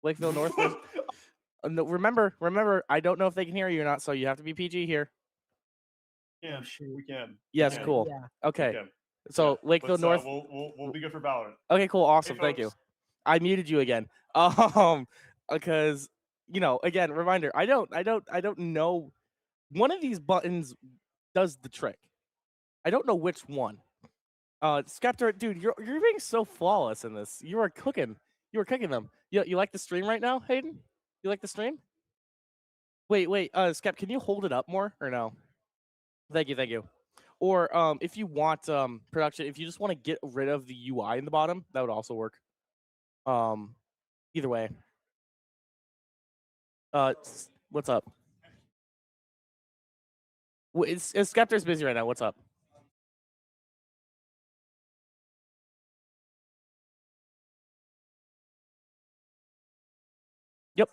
Lakeville North versus... no, remember, I don't know if they can hear you or not, so you have to be PG here. Yeah, sure, we can. Yes, cool. Yeah. Okay. We can. So Lakeville North... We'll be good for Valorant. Okay, cool, awesome, Hey, thank you. folks. I muted you again. Because, again, reminder, I don't know. One of these buttons does the trick. I don't know which one. Skeptor, dude, you're being so flawless in this. You are cooking them. You like the stream right now, Hayden? You like the stream? Wait, Skep, can you hold it up more or no? Thank you. Or if you want production, if you just want to get rid of the UI in the bottom, that would also work. Either way. What's up? Skeptor's busy right now. What's up? Yep.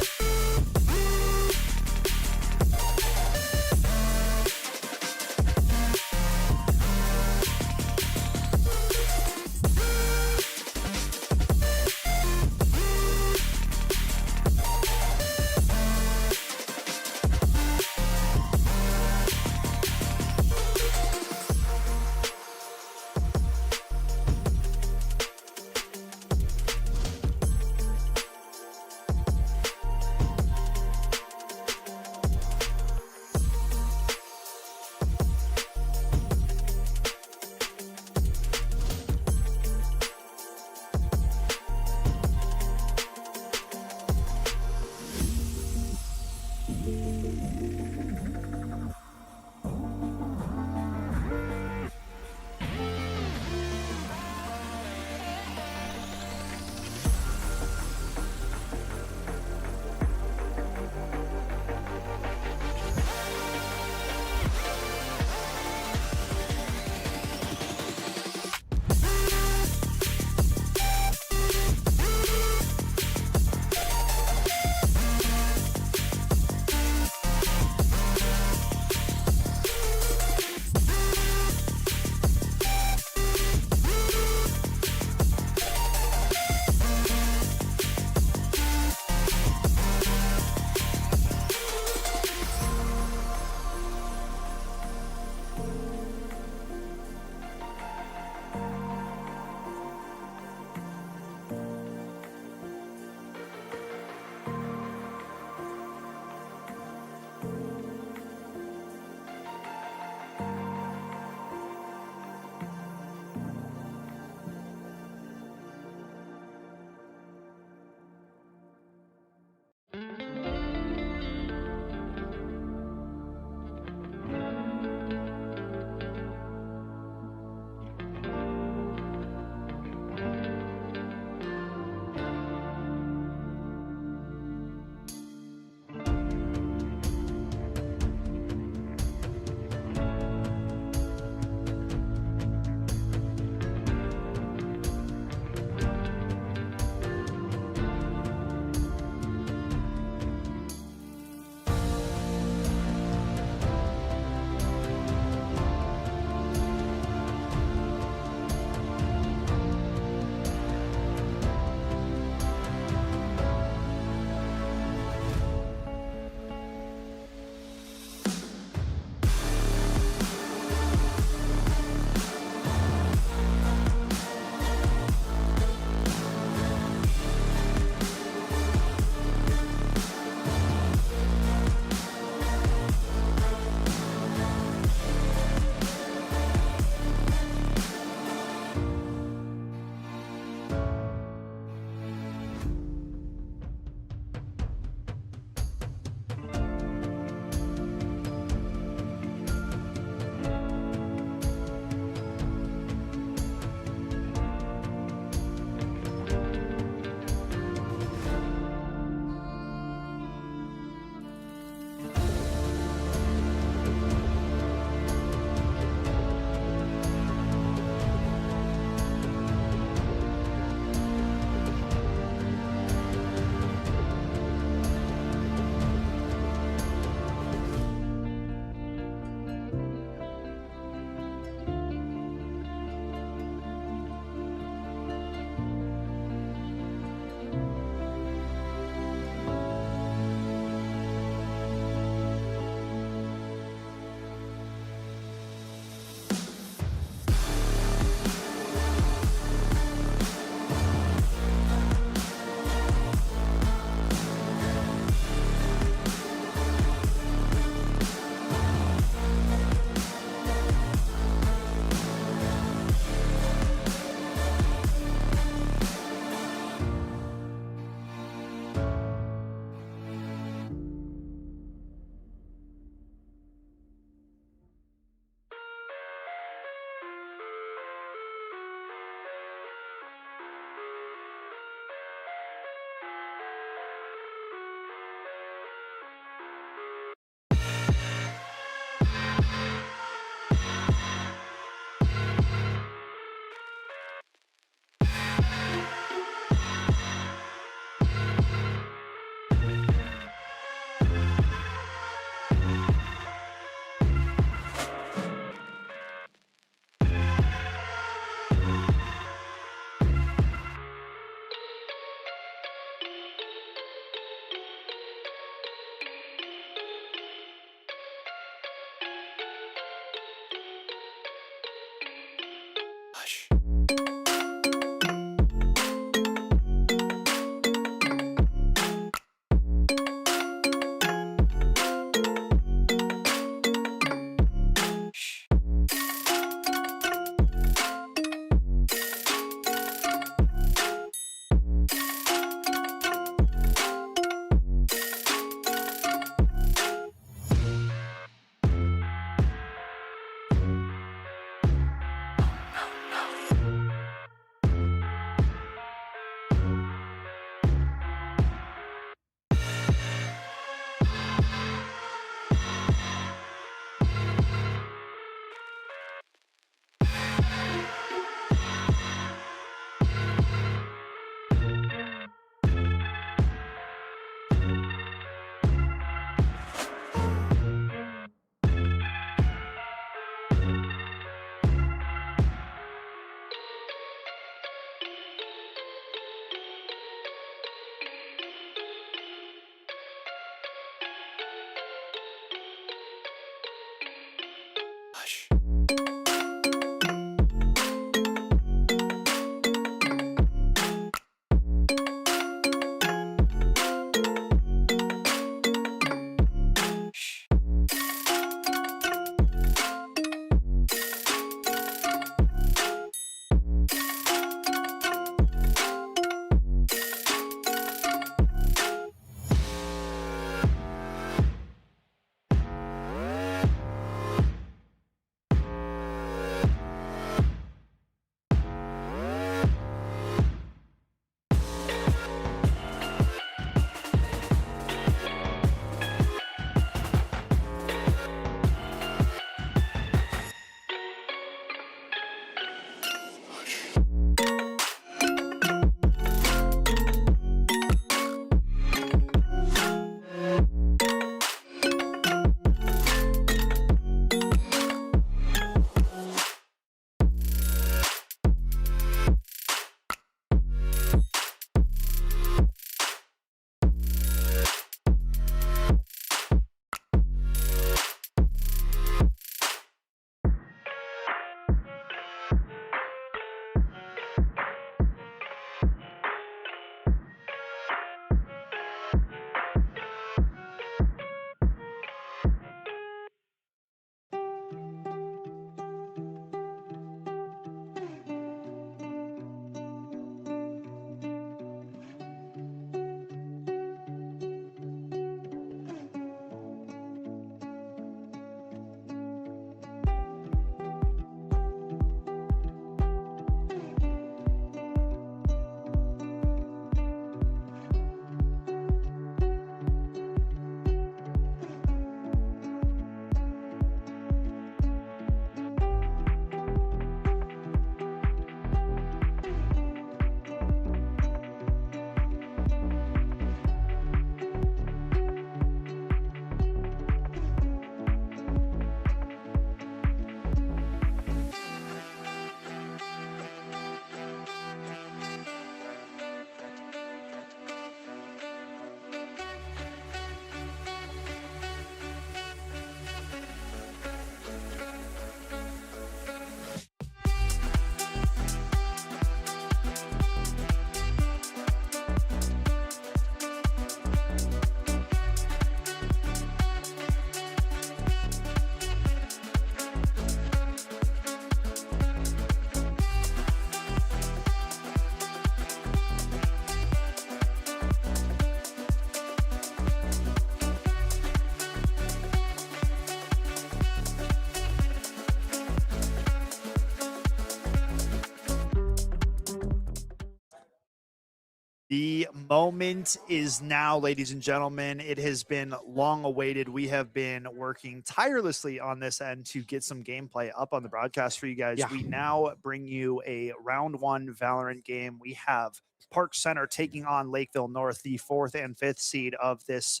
The moment is now, ladies and gentlemen. It has been long awaited. We have been working tirelessly on this end to get some gameplay up on the broadcast for you guys. Yeah. We now bring you a round 1 Valorant game. We have Park Center taking on Lakeville North, the 4th and 5th seed of this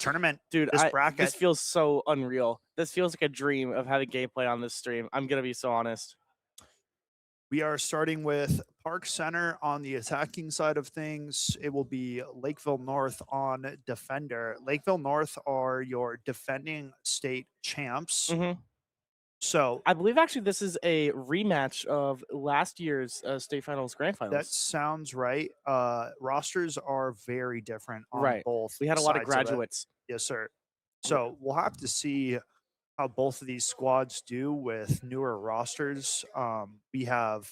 tournament. Dude, this bracket. this feels so unreal. This feels like a dream of having gameplay on this stream. I'm gonna be so honest. We are starting with Park Center on the attacking side of things. It will be Lakeville North on defender. Lakeville North are your defending state champs. So I believe actually this is a rematch of last year's state finals, grand finals. that sounds right. Rosters are very different on Right. both. We had a lot of sides it. graduates. Yes, sir. So we'll have to see how both of these squads do with newer rosters. We have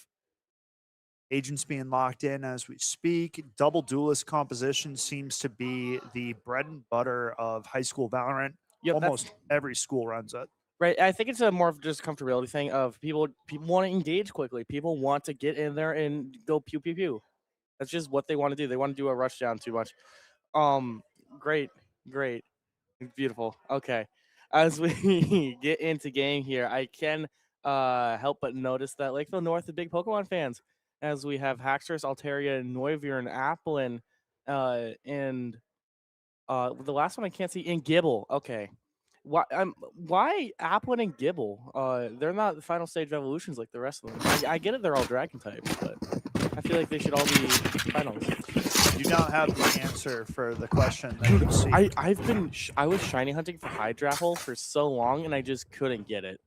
agents being locked in as we speak. Double duelist composition seems to be the bread and butter of high school Valorant. Yep, that's- Almost every school runs it. Right. I think it's a more of just comfortability thing of people want to engage quickly. People want to get in there and go pew pew pew. That's just what they want to do. They want to do a rush down too much. Great. Beautiful. Okay. As we get into game here, I can help but notice that Lakeville North is big Pokemon fans. As we have Haxorus, Altaria, Noivir, and Applin, and the last one I can't see, in Gibble. Okay. Why Applin and Gibble? They're not the final stage evolutions like the rest of them. I get it, they're all dragon types, but I feel like they should all be finals. You do not have the answer for the question that you see. I was shiny hunting for Hydrapple for so long, and I just couldn't get it.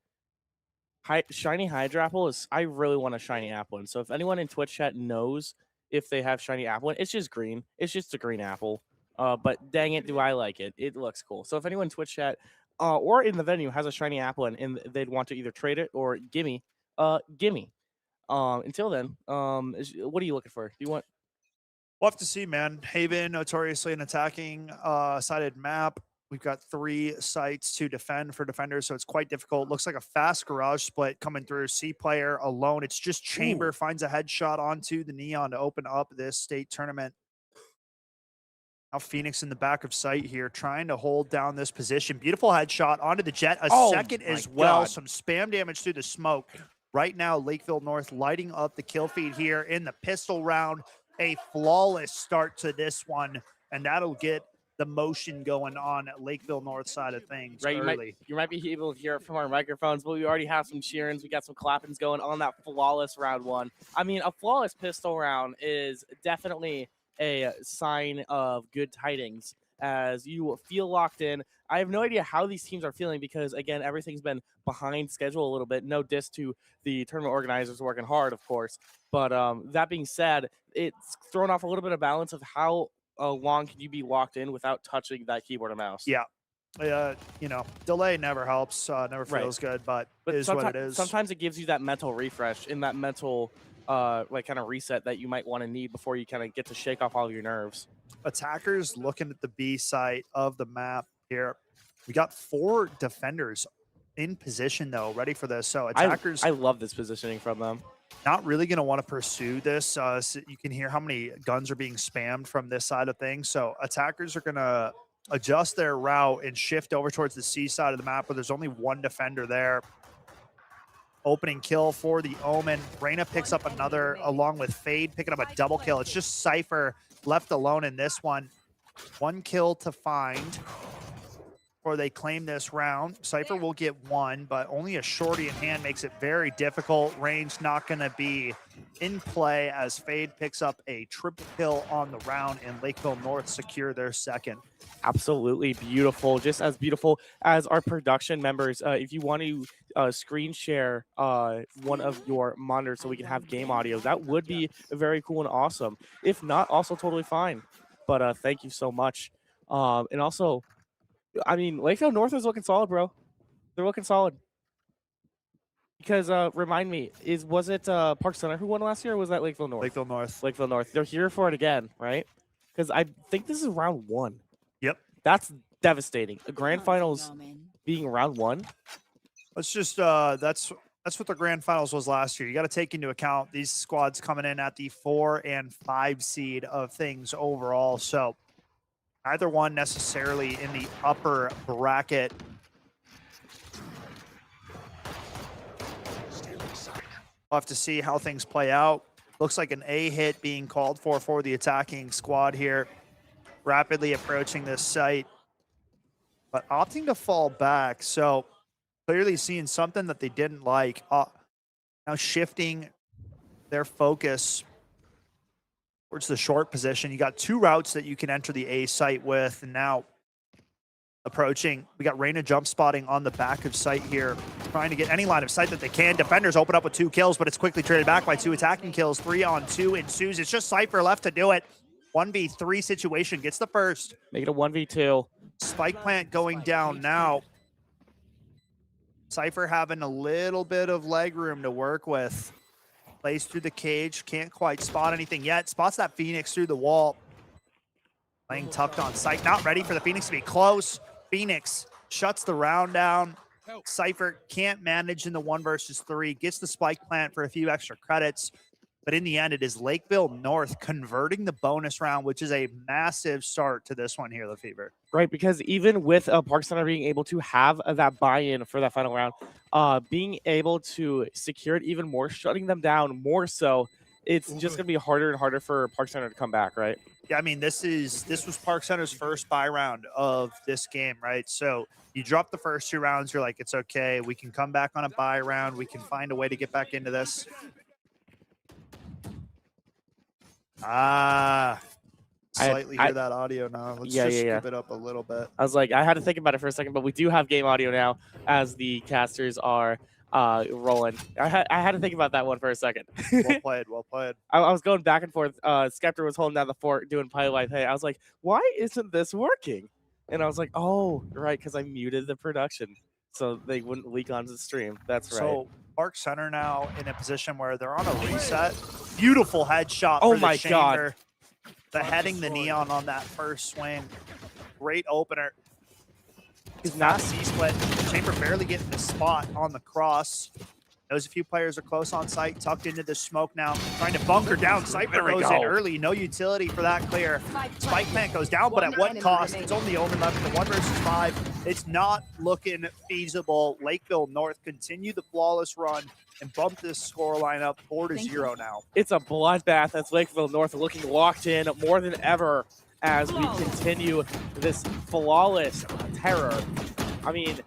Shiny Hydrapple is. I really want a shiny Applin. So if anyone in Twitch chat knows if they have shiny Applin, it's just green. It's just a green apple. But dang it, do I like it? It looks cool. So if anyone in Twitch chat or in the venue has a shiny Applin and they'd want to either trade it or gimme. Until then, what are you looking for? Do you want? We'll have to see, man. Haven, notoriously an attacking sided map. We've got 3 sites to defend for defenders, so it's quite difficult. Looks like a fast garage split coming through. C player alone. It's just Chamber finds a headshot onto the Neon to open up this state tournament. Now Phoenix in the back of sight here, trying to hold down this position. Beautiful headshot onto the Jet. A second as well. Some spam damage through the smoke. Right now, Lakeville North lighting up the kill feed here in the pistol round. A flawless start to this one, and that'll get the motion going on Lakeville North side of things early. You might be able to hear it from our microphones, but we already have some cheerings. We got some clappings going on that flawless round 1. I mean, a flawless pistol round is definitely a sign of good tidings as you feel locked in. I have no idea how these teams are feeling because, again, everything's been behind schedule a little bit. No diss to the tournament organizers working hard, of course. But that being said, it's thrown off a little bit of balance of how long can you be locked in without touching that keyboard and mouse. Yeah. You know, delay never helps, never feels good, but it is what it is. Sometimes it gives you that mental refresh and that mental like kind of reset that you might want to need before you kind of get to shake off all of your nerves. Attackers looking at the B side of the map here. We got 4 defenders in position though, ready for this. So attackers, I love this positioning from them. Not really going to want to pursue this. So you can hear how many guns are being spammed from this side of things. So attackers are going to adjust their route and shift over towards the C side of the map where there's only 1 defender there. Opening kill for the Omen. Reyna picks up another along with Fade, picking up a double kill. It's just Cypher left alone in this one. 1 kill to find before they claim this round. Cypher will get 1, but only a shorty in hand makes it very difficult. Range not going to be in play as Fade picks up a triple kill on the round and Lakeville North secure their 2nd. Absolutely beautiful, just as beautiful as our production members. If you want to screen share one of your monitors so we can have game audio, that would be very cool and awesome. If not, also totally fine. But thank you so much. And also, I mean, Lakeville North is looking solid, bro. They're looking solid. Because remind me, was it Park Center who won last year, or was that Lakeville North? Lakeville North. Lakeville North. They're here for it again, right? Because I think this is round 1. Yep. That's devastating. The grand finals being round 1. Let's just that's That's what the grand finals was last year. You got to take into account these squads coming in at the 4 and 5 seed of things overall. So neither one necessarily in the upper bracket. We'll have to see how things play out. Looks like an A hit being called for the attacking squad here. Rapidly approaching this site, but opting to fall back. So clearly seeing something that they didn't like. Now shifting their focus towards the short position. You got 2 routes that you can enter the A site with, and now approaching. We got Reyna jump spotting on the back of site here, trying to get any line of sight that they can. Defenders open up with 2 kills, but it's quickly traded back by 2 attacking kills. 3 on 2 ensues. It's just Cypher left to do it. 1v3 situation, gets the first. Make it a 1v2. Spike plant going down now. Cypher having a little bit of leg room to work with. Plays through the cage, can't quite spot anything yet. Spots that Phoenix through the wall. Playing tucked on site, not ready for the Phoenix to be close. Phoenix shuts the round down. Cypher can't manage in the 1 versus 3, gets the spike plant for a few extra credits. But in the end, it is Lakeville North converting the bonus round, which is a massive start to this one here, Lefevre. Right, because even with Park Center being able to have that buy-in for that final round, being able to secure it even more, shutting them down more so, it's just going to be harder and harder for Park Center to come back, right? Yeah, I mean, this was Park Center's first buy round of this game, right? So you drop the first 2 rounds, you're like, it's okay. We can come back on a buy round. We can find a way to get back into this. Slightly hear that audio now. Let's just scoop it up a little bit. I was like, I had to think about it for a second, but we do have game audio now as the casters are rolling. I had to think about that one for a second. Well played, well played. I was going back and forth. Skeptor was holding down the fort doing pilot hey. I was like, why isn't this working? And I was like, oh, right, because I muted the production so they wouldn't leak onto the stream. That's right. So Park Center now in a position where they're on a reset. Beautiful headshot. Oh for my the Chamber. God. Beheading the Neon on that first swing. Great opener. He's not C-split. Chamber barely getting the spot on the cross. Knows a few players are close on site, tucked into the smoke now, trying to bunker down. Cypher goes in early, no utility for that clear. Spike plant goes down, but at what cost? It's only Omen left in the 1 versus 5. It's not looking feasible. Lakeville North continue the flawless run and bump this score line up 4-0 now. It's a bloodbath as Lakeville North looking locked in more than ever as we continue this flawless terror. I mean,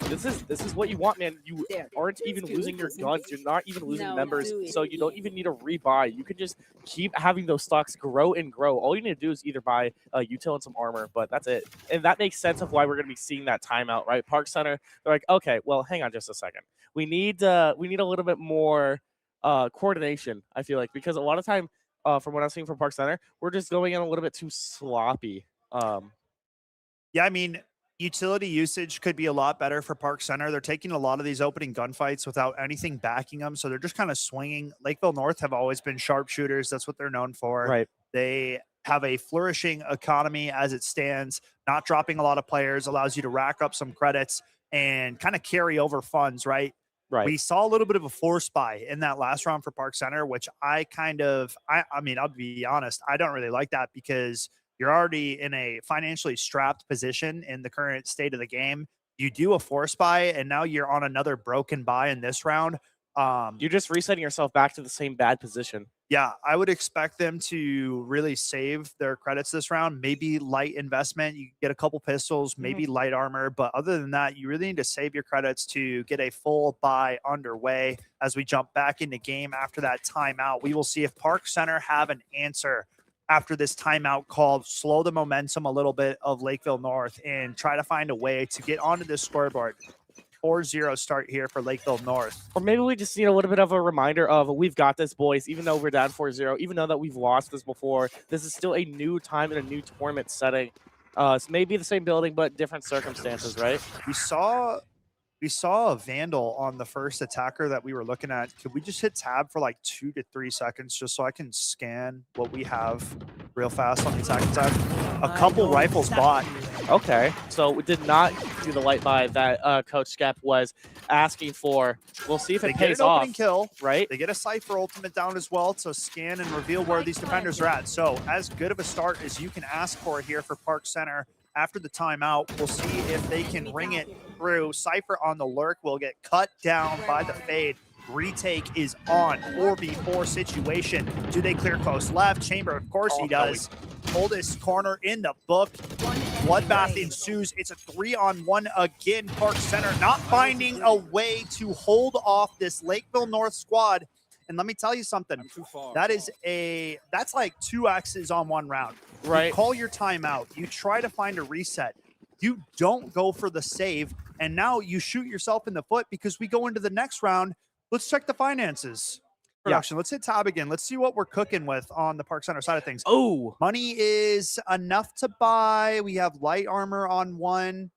this is what you want, man. You aren't even losing your guns. You're not even losing members, so you don't even need to rebuy. You can just keep having those stocks grow and grow. All you need to do is either buy util and some armor, but that's it. And that makes sense of why we're going to be seeing that timeout, right? Park Center, they're like, okay, well, hang on just a second. We need a little bit more coordination, I feel like, because a lot of time, from what I'm seeing from Park Center, we're just going in a little bit too sloppy. Yeah, I mean, utility usage could be a lot better for Park Center. They're taking a lot of these opening gunfights without anything backing them, so they're just kind of swinging. Lakeville North have always been sharpshooters. That's what they're known for. Right. They have a flourishing economy as it stands. Not dropping a lot of players allows you to rack up some credits and kind of carry over funds, right? Right. We saw a little bit of a force buy in that last round for Park Center, which I mean, I'll be honest, I don't really like that because you're already in a financially strapped position in the current state of the game. You do a force buy, and now you're on another broken buy in this round. You're just resetting yourself back to the same bad position. Yeah, I would expect them to really save their credits this round. Maybe light investment. You get a couple pistols, maybe light armor. But other than that, you really need to save your credits to get a full buy underway as we jump back into game after that timeout. We will see if Park Center have an answer after this timeout call, slow the momentum a little bit of Lakeville North and try to find a way to get onto this scoreboard. 4-0 start here for Lakeville North. Or maybe we just need a little bit of a reminder of we've got this, boys. Even though we're down 4-0, even though that we've lost this before, this is still a new time in a new tournament setting. So maybe the same building, but different circumstances, right? We saw a Vandal on the first attacker that we were looking at. Could we just hit tab for like 2 to 3 seconds just so I can scan what we have real fast on the attacking side? A couple rifles bought. Okay, so we did not do the light buy that Coach Skep was asking for. We'll see if They it get pays an opening off. kill, right? They get a Cypher ultimate down as well to scan and reveal where these defenders are at. So as good of a start as you can ask for here for Park Center after the timeout. We'll see if they can ring it through. Cypher on the lurk will get cut down by the fade. Retake is on. 4v4 situation. Do they clear coast left? Chamber, of course he does. Oldest corner in the book. Bloodbath ensues. It's a 3-on-1 again. Park Center not finding a way to hold off this Lakeville North squad. And let me tell you something. That's like 2 X's on 1 round. Right. You call your timeout. You try to find a reset. You don't go for the save. And now you shoot yourself in the foot because we go into the next round. Let's check the finances. Production. Let's hit tab again. Let's see what we're cooking with on the Park Center side of things. Oh, money is enough to buy. We have light armor on 1.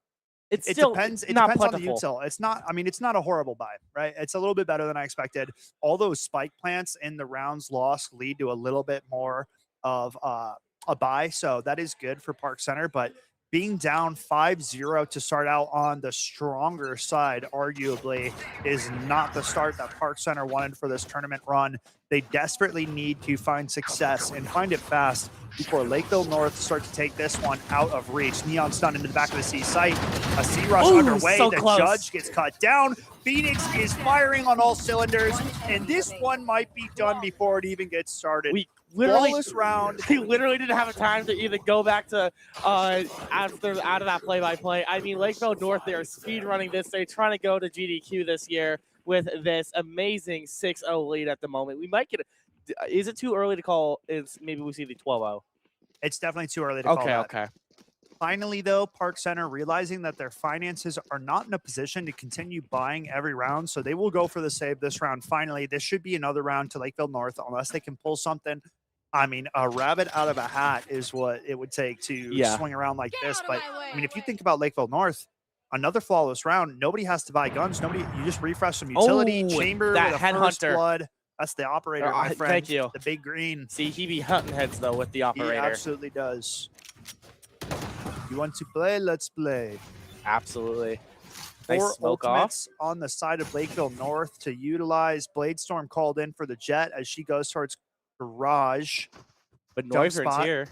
It depends. It not depends on the plentiful. util. It's not. I mean, it's not a horrible buy, right? It's a little bit better than I expected. All those spike plants in the rounds lost lead to a little bit more of a buy, so that is good for Park Center. But being down 5-0 to start out on the stronger side, arguably, is not the start that Park Center wanted for this tournament run. They desperately need to find success and find it fast before Lakeville North start to take this one out of reach. Neon stun into the back of the C site. A C rush underway. So the close. Judge gets cut down. Phoenix is firing on all cylinders, and this one might be done before it even gets started. Flawless round. He literally didn't have time to even go back to out of that play-by-play. I mean, Lakeville North, they are speed running this. They're trying to go to GDQ this year with this amazing 6-0 lead at the moment. We might get is it too early to call? Maybe we see the 12-0. It's definitely too early to call that. Okay. Finally, though, Park Center realizing that their finances are not in a position to continue buying every round, so they will go for the save this round. Finally, this should be another round to Lakeville North unless they can pull something. I mean, a rabbit out of a hat is what it would take to swing around like this. But, I mean, if you think about Lakeville North, another flawless round, nobody has to buy guns. You just refresh some utility. Chamber that with a head first hunter. blood. That's the operator, my friend. Thank you. The big green. See, he be hunting heads, though, with the operator. He absolutely does. You want to play? Let's play. Absolutely. Four Nice smoke off. ultimates on the side of Lakeville North to utilize. Bladestorm called in for the Jet as she goes towards Garage. But Dump Neuvern's spot. here.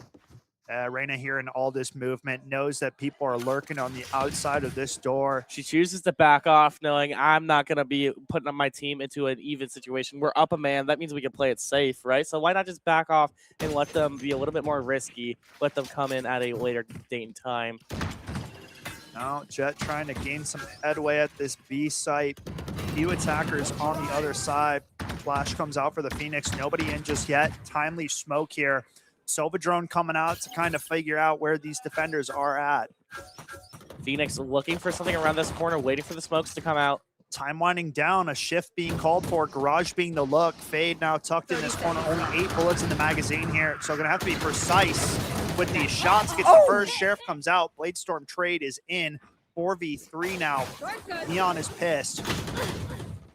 Reyna here in all this movement knows that people are lurking on the outside of this door. She chooses to back off, knowing I'm not going to be putting up my team into an even situation. We're up a man. That means we can play it safe, right? So why not just back off and let them be a little bit more risky, let them come in at a later date and time. Now, Jet trying to gain some headway at this B site. Few attackers on the other side. Flash comes out for the Phoenix. Nobody in just yet. Timely smoke here. Sova drone coming out to kind of figure out where these defenders are at. Phoenix looking for something around this corner, waiting for the smokes to come out. Time winding down, a shift being called for. Garage being the look. Fade now tucked in this corner. Only 8 bullets in the magazine here. So going to have to be precise with these shots. Gets the first. Sheriff comes out. Bladestorm trade is in. 4v3 now. Neon is pissed.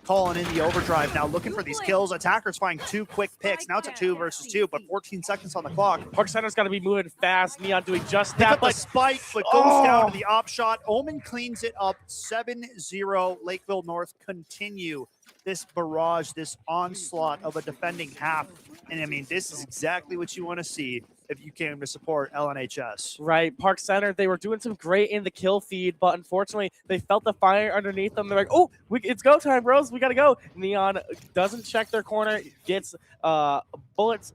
Calling in the overdrive now, looking for these kills. Attackers find 2 quick picks. Now it's a 2 versus 2, but 14 seconds on the clock. Park Center's got to be moving fast. Neon doing just Pick that. up the spike, but goes down to the op shot. Omen cleans it up. 7-0. Lakeville North continue this barrage, this onslaught of a defending half. And I mean, this is exactly what you want to see if you came to support LNHS. Right, Park Center, they were doing some great in the kill feed, but unfortunately, they felt the fire underneath them. They're like, oh, it's go time, bros. We got to go. Neon doesn't check their corner, gets bullets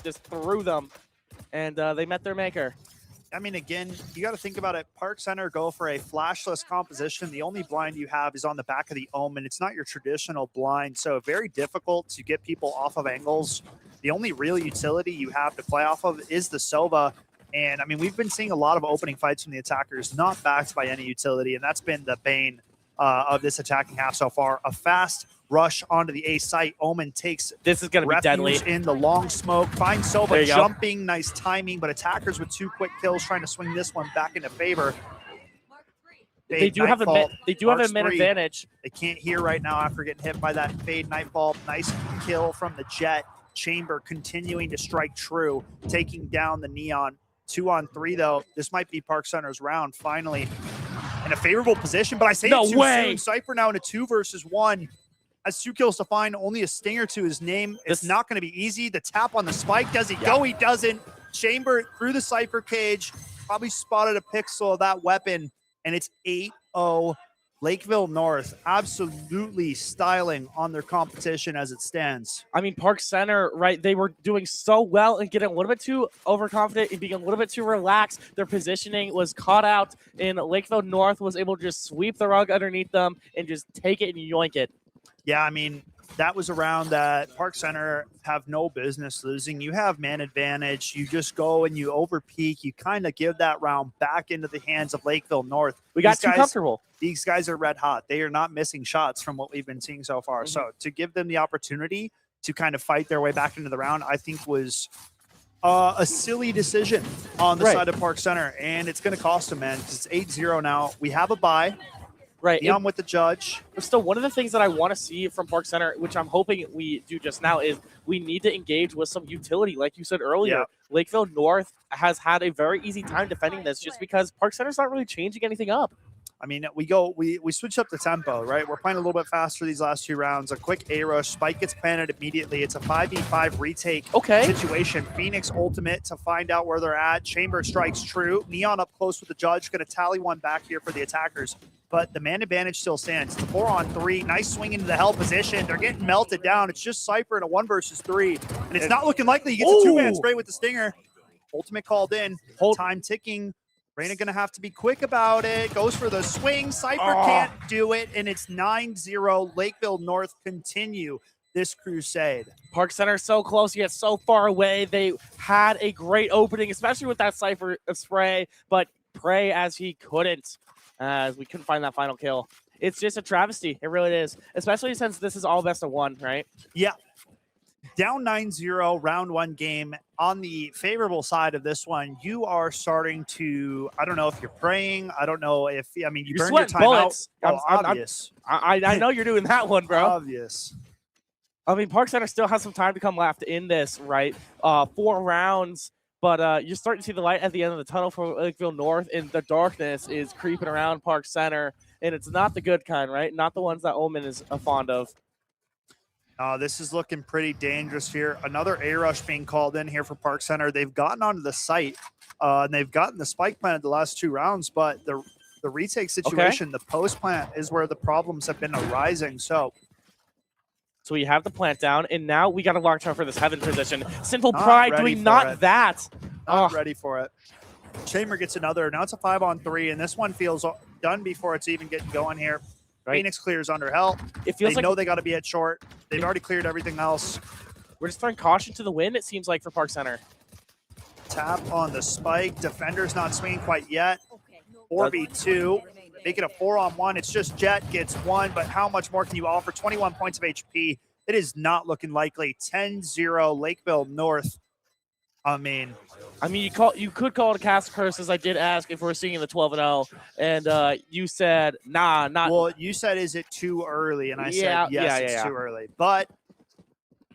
just through them, and they met their maker. I mean, again, you got to think about it. Park Center go for a flashless composition. The only blind you have is on the back of the Omen. It's not your traditional blind, so very difficult to get people off of angles. The only real utility you have to play off of is the Sova. And, I mean, we've been seeing a lot of opening fights from the attackers, not backed by any utility, and that's been the bane of this attacking half so far. A fast rush onto the A site. Omen takes this is going to be deadly in the long smoke. Finds There Sova you go. jumping, nice timing, but attackers with 2 quick kills trying to swing this one back into favor. They do have a min advantage. They can't hear right now after getting hit by that Fade Nightfall. Nice kill from the Jet. Chamber continuing to strike true, taking down the Neon. 2-on-3 though. This might be Park Center's round finally in a favorable position, but I say No it too way. soon. Cypher now in a 2 versus 1. Has 2 kills to find, only a stinger to his name. It's not going to be easy. The tap on the spike. Does he go? He doesn't. Chamber through the Cypher cage. Probably spotted a pixel of that weapon, and it's 8-0. Lakeville North absolutely styling on their competition as it stands. I mean, Park Center, right? They were doing so well and getting a little bit too overconfident and being a little bit too relaxed. Their positioning was caught out, and Lakeville North was able to just sweep the rug underneath them and just take it and yoink it. Yeah, I mean, that was a round that Park Center have no business losing. You have man advantage. You just go and you overpeak. You kind of give that round back into the hands of Lakeville North. We got too comfortable. These guys are red hot. They are not missing shots from what we've been seeing so far. So to give them the opportunity to kind of fight their way back into the round, I think was a silly decision on the side of Park Center. And it's going to cost them, man, because it's 8-0 now. We have a bye. Right. Neon with the judge. Still, one of the things that I want to see from Park Center, which I'm hoping we do just now, is we need to engage with some utility. Like you said earlier, Lakeville North has had a very easy time defending this just because Park Center's not really changing anything up. I mean, we switch up the tempo, right? We're playing a little bit faster these last 2 rounds. A quick A rush, spike gets planted immediately. It's a 5v5 retake situation. Phoenix ultimate to find out where they're at. Chamber strikes true. Neon up close with the judge, going to tally one back here for the attackers. But the man advantage still stands. It's a 4-on-3. Nice swing into the hell position. They're getting melted down. It's just Cypher in a 1 versus 3. And it's not looking likely. He gets a 2-man spray with the stinger. Ultimate called in. Time ticking. Reyna going to have to be quick about it. Goes for the swing. Cypher can't do it. And it's 9-0. Lakeville North continue this crusade. Park Center so close, yet so far away. They had a great opening, especially with that Cypher spray, but pray as he couldn't, as we couldn't find that final kill. It's just a travesty. It really is, especially since this is all best of 1, right? Yeah. Down 9-0, round 1 game. On the favorable side of this one, you are starting to, I don't know if you're praying. I don't know if, I mean, you burn your time bullets. out. Obvious. I know you're doing that one, bro. Obvious. I mean, Park Center still has some time to come left in this, right? 4 rounds, but you're starting to see the light at the end of the tunnel for Lakeville North, and the darkness is creeping around Park Center, and it's not the good kind, right? Not the ones that Omen is fond of. This is looking pretty dangerous here. Another A-rush being called in here for Park Center. They've gotten onto the site, and they've gotten the spike planted the last 2 rounds, but the retake situation, the post plant is where the problems have been arising. So we have the plant down, and now we got to lock down for this heaven position. Simple Pride doing not that. Not ready for it. Chamber gets another. Now it's a 5-on-3, and this one feels done before it's even getting going here. Right. Phoenix clears under help. It feels they know they got to be at short. They've already cleared everything else. We're just throwing caution to the wind, it seems like, for Park Center. Tap on the spike. Defender's not swinging quite yet. 4v2. Make it a 4-on-1. It's just Jet gets 1, but how much more can you offer? 21 points of HP. It is not looking likely. 10-0 Lakeville North. I mean, you could call it a cast curse, as I did ask if we're seeing the 12-0, and you said nah, not. Well, you said is it too early, and I said yes, it's too early. But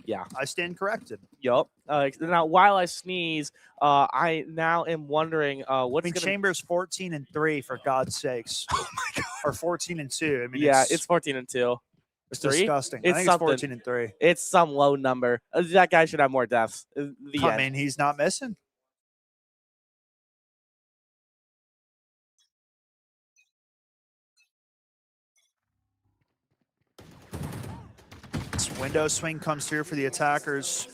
yeah, I stand corrected. Yup. Now, while I sneeze, I now am wondering what's Chambers 14-3 for God's sakes. Oh my God. Or 14-2. I mean, it's 14-2. It's disgusting. I think it's 14-3. It's some low number. That guy should have more deaths. I mean, he's not missing. This window swing comes through for the attackers.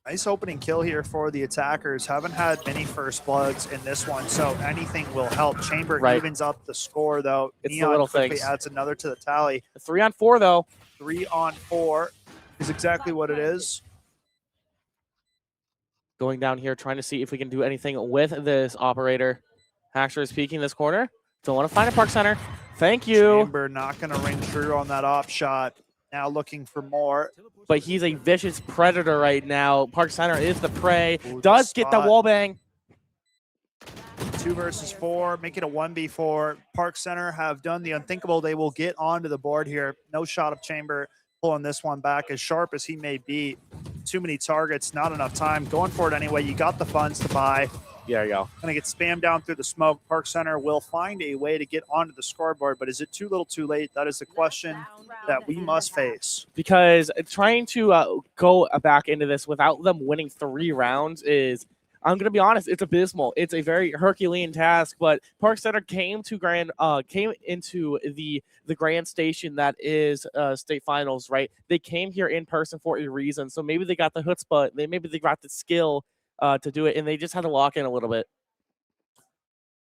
Nice opening kill here for the attackers. Haven't had many first bloods in this one, so anything will help. Chamber evens up the score, though. It's Neon the little quickly things. adds another to the tally. 3-on-4, though. 3-on-4 is exactly what it is. Going down here, trying to see if we can do anything with this operator. Haxter is peeking this corner. Don't want to find a Park Center. Thank you. Chamber not going to ring true on that op shot. Now looking for more. But he's a vicious predator right now. Park Center is the prey. Does get the wall bang. 2 versus 4. Make it a 1v4. Park Center have done the unthinkable. They will get onto the board here. No shot of Chamber. pulling this one back as sharp as he may be. Too many targets, not enough time. Going for it anyway. You got the funds to buy. There you go. Gonna get spammed down through the smoke. Park Center will find a way to get onto the scoreboard, but is it too little too late? That is the question that we must face. Because trying to go back into this without them winning 3 rounds is, I'm going to be honest, it's abysmal. It's a very Herculean task, but Park Center came into the grand station that is state finals, right? They came here in person for a reason, so maybe they got the chutzpah, maybe they got the skill to do it, and they just had to lock in a little bit.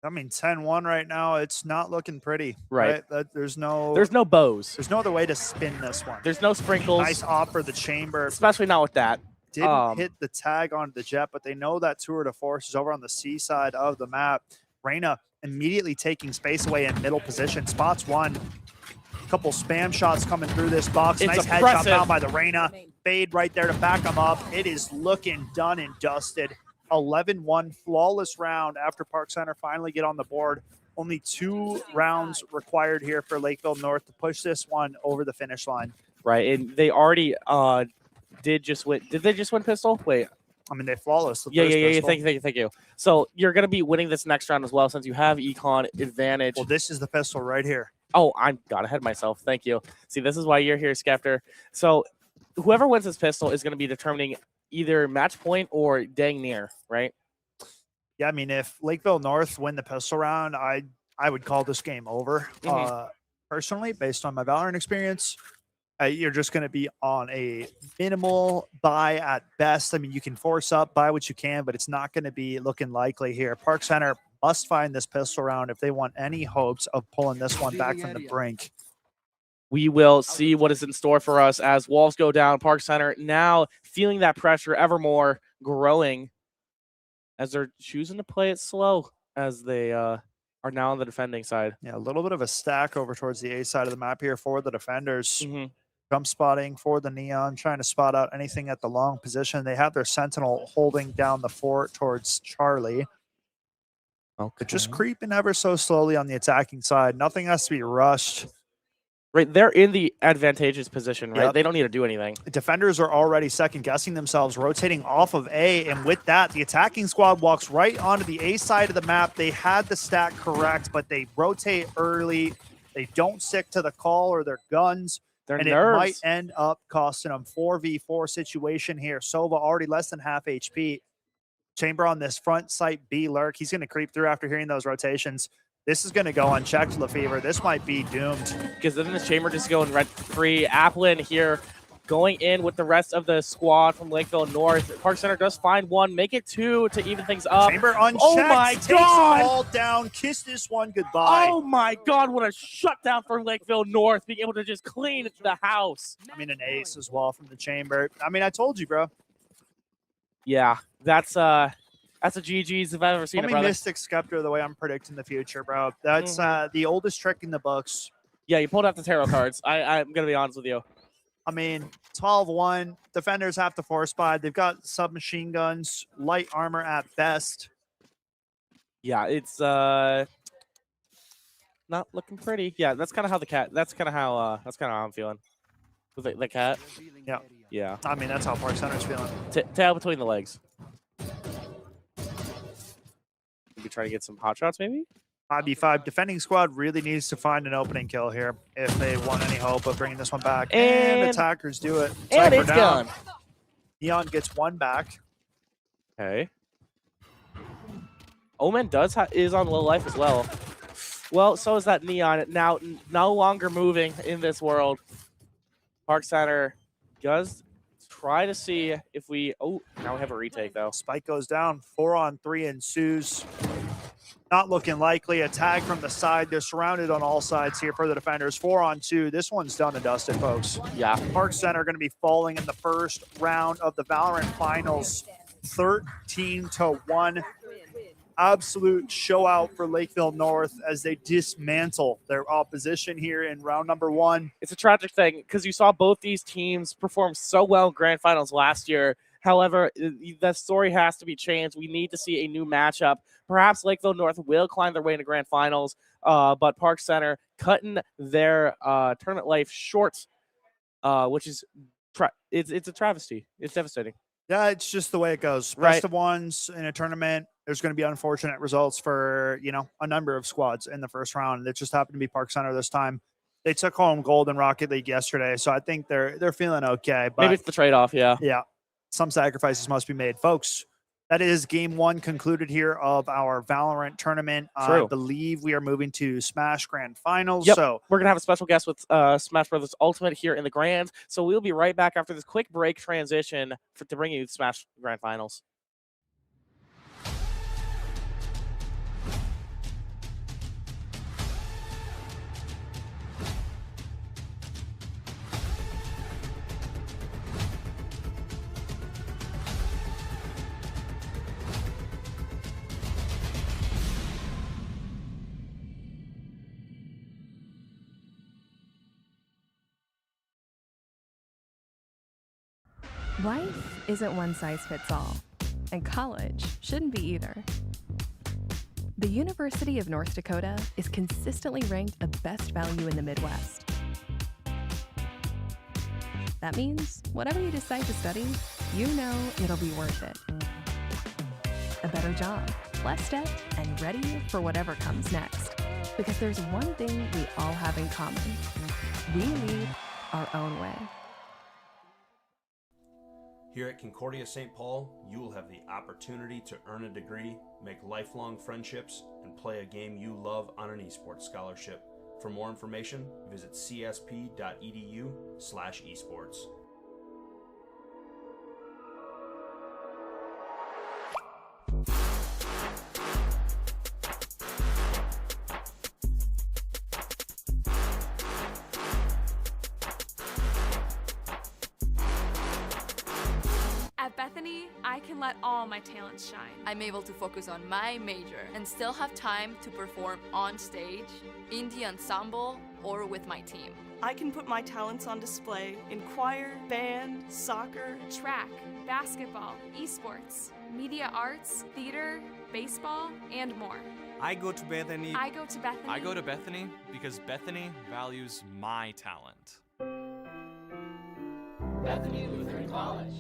I mean, 10-1 right now. It's not looking pretty. Right. There's no bows. There's no other way to spin this one. There's no sprinkles. Nice op for the chamber. Especially not with that. Didn't hit the tag onto the jet, but they know that tour de force is over on the C side of the map. Reyna immediately taking space away in middle position. Spots one. Couple spam shots coming through this box. It's nice impressive. headshot found by the Reyna. Fade right there to back him up. It is looking done and dusted. 11-1 flawless round after Park Center finally get on the board. Only 2 rounds required here for Lakeville North to push this one over the finish line. Right, and they already did just win. Did they just win pistol? Wait. I mean, they flawless. The Yeah. pistol. Thank you. So you're going to be winning this next round as well since you have econ advantage. Well, this is the pistol right here. Oh, I got ahead of myself. Thank you. See, this is why you're here, Skeptor. So whoever wins this pistol is going to be determining either match point or dang near, right? Yeah, I mean, if Lakeville North win the pistol round, I would call this game over. Personally, based on my Valorant experience, you're just going to be on a minimal buy at best. I mean, you can force up, buy what you can, but it's not going to be looking likely here. Park Center must find this pistol round if they want any hopes of pulling this one back from the brink. We will see what is in store for us as walls go down. Park Center now feeling that pressure ever more growing as they're choosing to play it slow as they are now on the defending side. Yeah, a little bit of a stack over towards the A side of the map here for the defenders. Jump spotting for the Neon, trying to spot out anything at the long position. They have their Sentinel holding down the fort towards Charlie. Okay. But just creeping ever so slowly on the attacking side. Nothing has to be rushed. Right, they're in the advantageous position, right? Yep. They don't need to do anything. Defenders are already second-guessing themselves, rotating off of A, and with that, the attacking squad walks right onto the A side of the map. They had the stack correct, but they rotate early. They don't stick to the call or their guns, Their and nerves. it might end up costing them 4v4 situation here. Sova already less than half HP. Chamber on this front site B lurk. He's going to creep through after hearing those rotations. This is going to go unchecked, Lefevre. This might be doomed. Because then the chamber just going rent-free. Applin here going in with the rest of the squad from Lakeville North. Park Center does find one, make it 2 to even things up. Chamber unchecked. Oh my takes God! all down. Kiss this one goodbye. Oh my God, what a shutdown for Lakeville North, being able to just clean the house. I mean, an ace as well from the chamber. I mean, I told you, bro. Yeah, that's a GG's if I've ever seen Let it, me brother. Mystic Scepter the way I'm predicting the future, bro. That's the oldest trick in the books. Yeah, you pulled out the tarot cards. I'm going to be honest with you. I mean, 12-1. Defenders have to force buy. They've got submachine guns, light armor at best. Yeah, it's not looking pretty. Yeah, that's kind of how that's kind of how I'm feeling. With the cat. Yeah. Yeah. I mean, that's how Park Center's feeling. Tail between the legs. Maybe try to get some hot shots, maybe? 5v5. Defending squad really needs to find an opening kill here if they want any hope of bringing this one back. And attackers do it. And Cypher it's down. gone. Neon gets one back. Okay. Omen is on low life as well. Well, so is that Neon. Now, no longer moving in this world. Park Center does try to see if we... Oh, now we have a retake, though. Spike goes down. 4-on-3 ensues. Not looking likely. A tag from the side. They're surrounded on all sides here for the defenders. 4-on-2. This one's done and dusted, folks. Yeah. Park Center going to be falling in the first round of the Valorant Finals. 13-1. Absolute show out for Lakeville North as they dismantle their opposition here in round number 1. It's a tragic thing because you saw both these teams perform so well in grand finals last year. However, the story has to be changed. We need to see a new matchup. Perhaps Lakeville North will climb their way into grand finals, but Park Center cutting their tournament life short which is it's a travesty. It's devastating. Yeah, it's just the way it goes. Right. Best of ones in a tournament. There's going to be unfortunate results for a number of squads in the first round. It just happened to be Park Center this time. They took home gold in Rocket League yesterday, so I think they're feeling okay. But Maybe it's the trade-off. Yeah. yeah, some sacrifices must be made, folks. That is game one concluded here of our Valorant tournament. I True. believe we are moving to Smash Grand Finals. Yep. So We're gonna have a special guest with Smash Brothers Ultimate here in the Grand. So we'll be right back after this quick break transition to bring you the Smash Grand Finals. Life isn't one size fits all, and college shouldn't be either. The University of North Dakota is consistently ranked a best value in the Midwest. That means whatever you decide to study, you know it'll be worth it. A better job, less debt, and ready for whatever comes next. Because there's one thing we all have in common. We lead our own way. Here at Concordia St. Paul, you will have the opportunity to earn a degree, make lifelong friendships, and play a game you love on an esports scholarship. For more information, visit csp.edu/esports. At Bethany, I can let all my talents shine. I'm able to focus on my major and still have time to perform on stage, in the ensemble, or with my team. I can put my talents on display in choir, band, soccer, track, basketball, esports, media arts, theater, baseball, and more. I go to Bethany. I go to Bethany. I go to Bethany because Bethany values my talent. Bethany Lutheran College.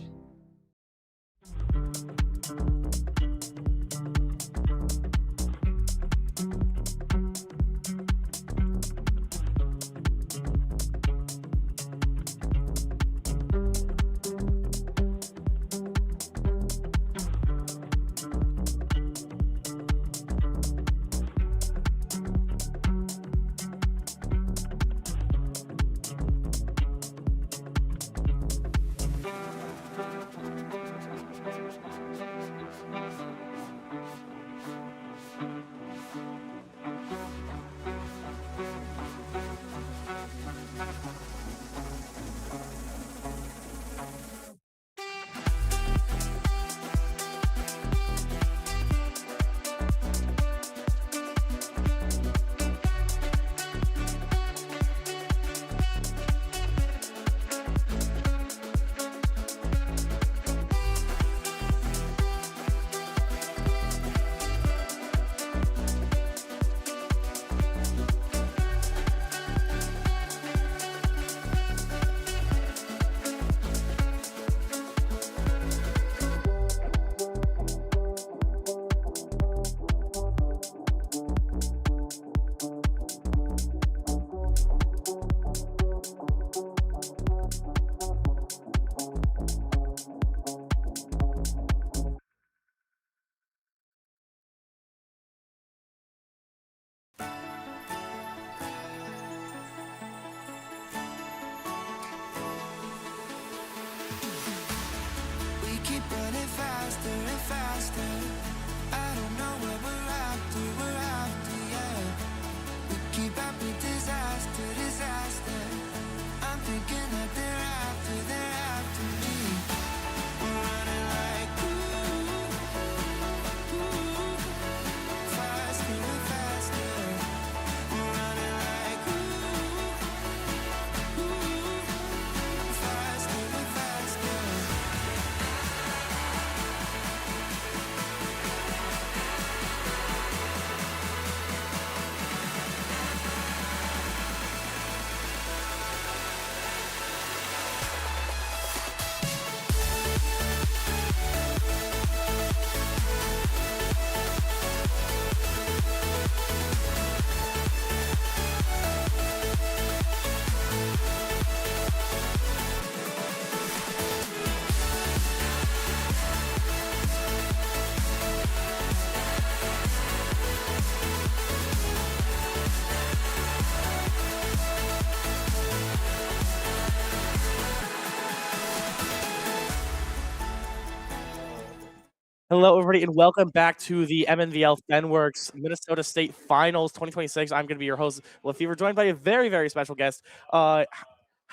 Hello, everybody, and welcome back to the MNVL Fenworks Minnesota State Finals 2026. I'm going to be your host, LaFever, joined by a very, very special guest. How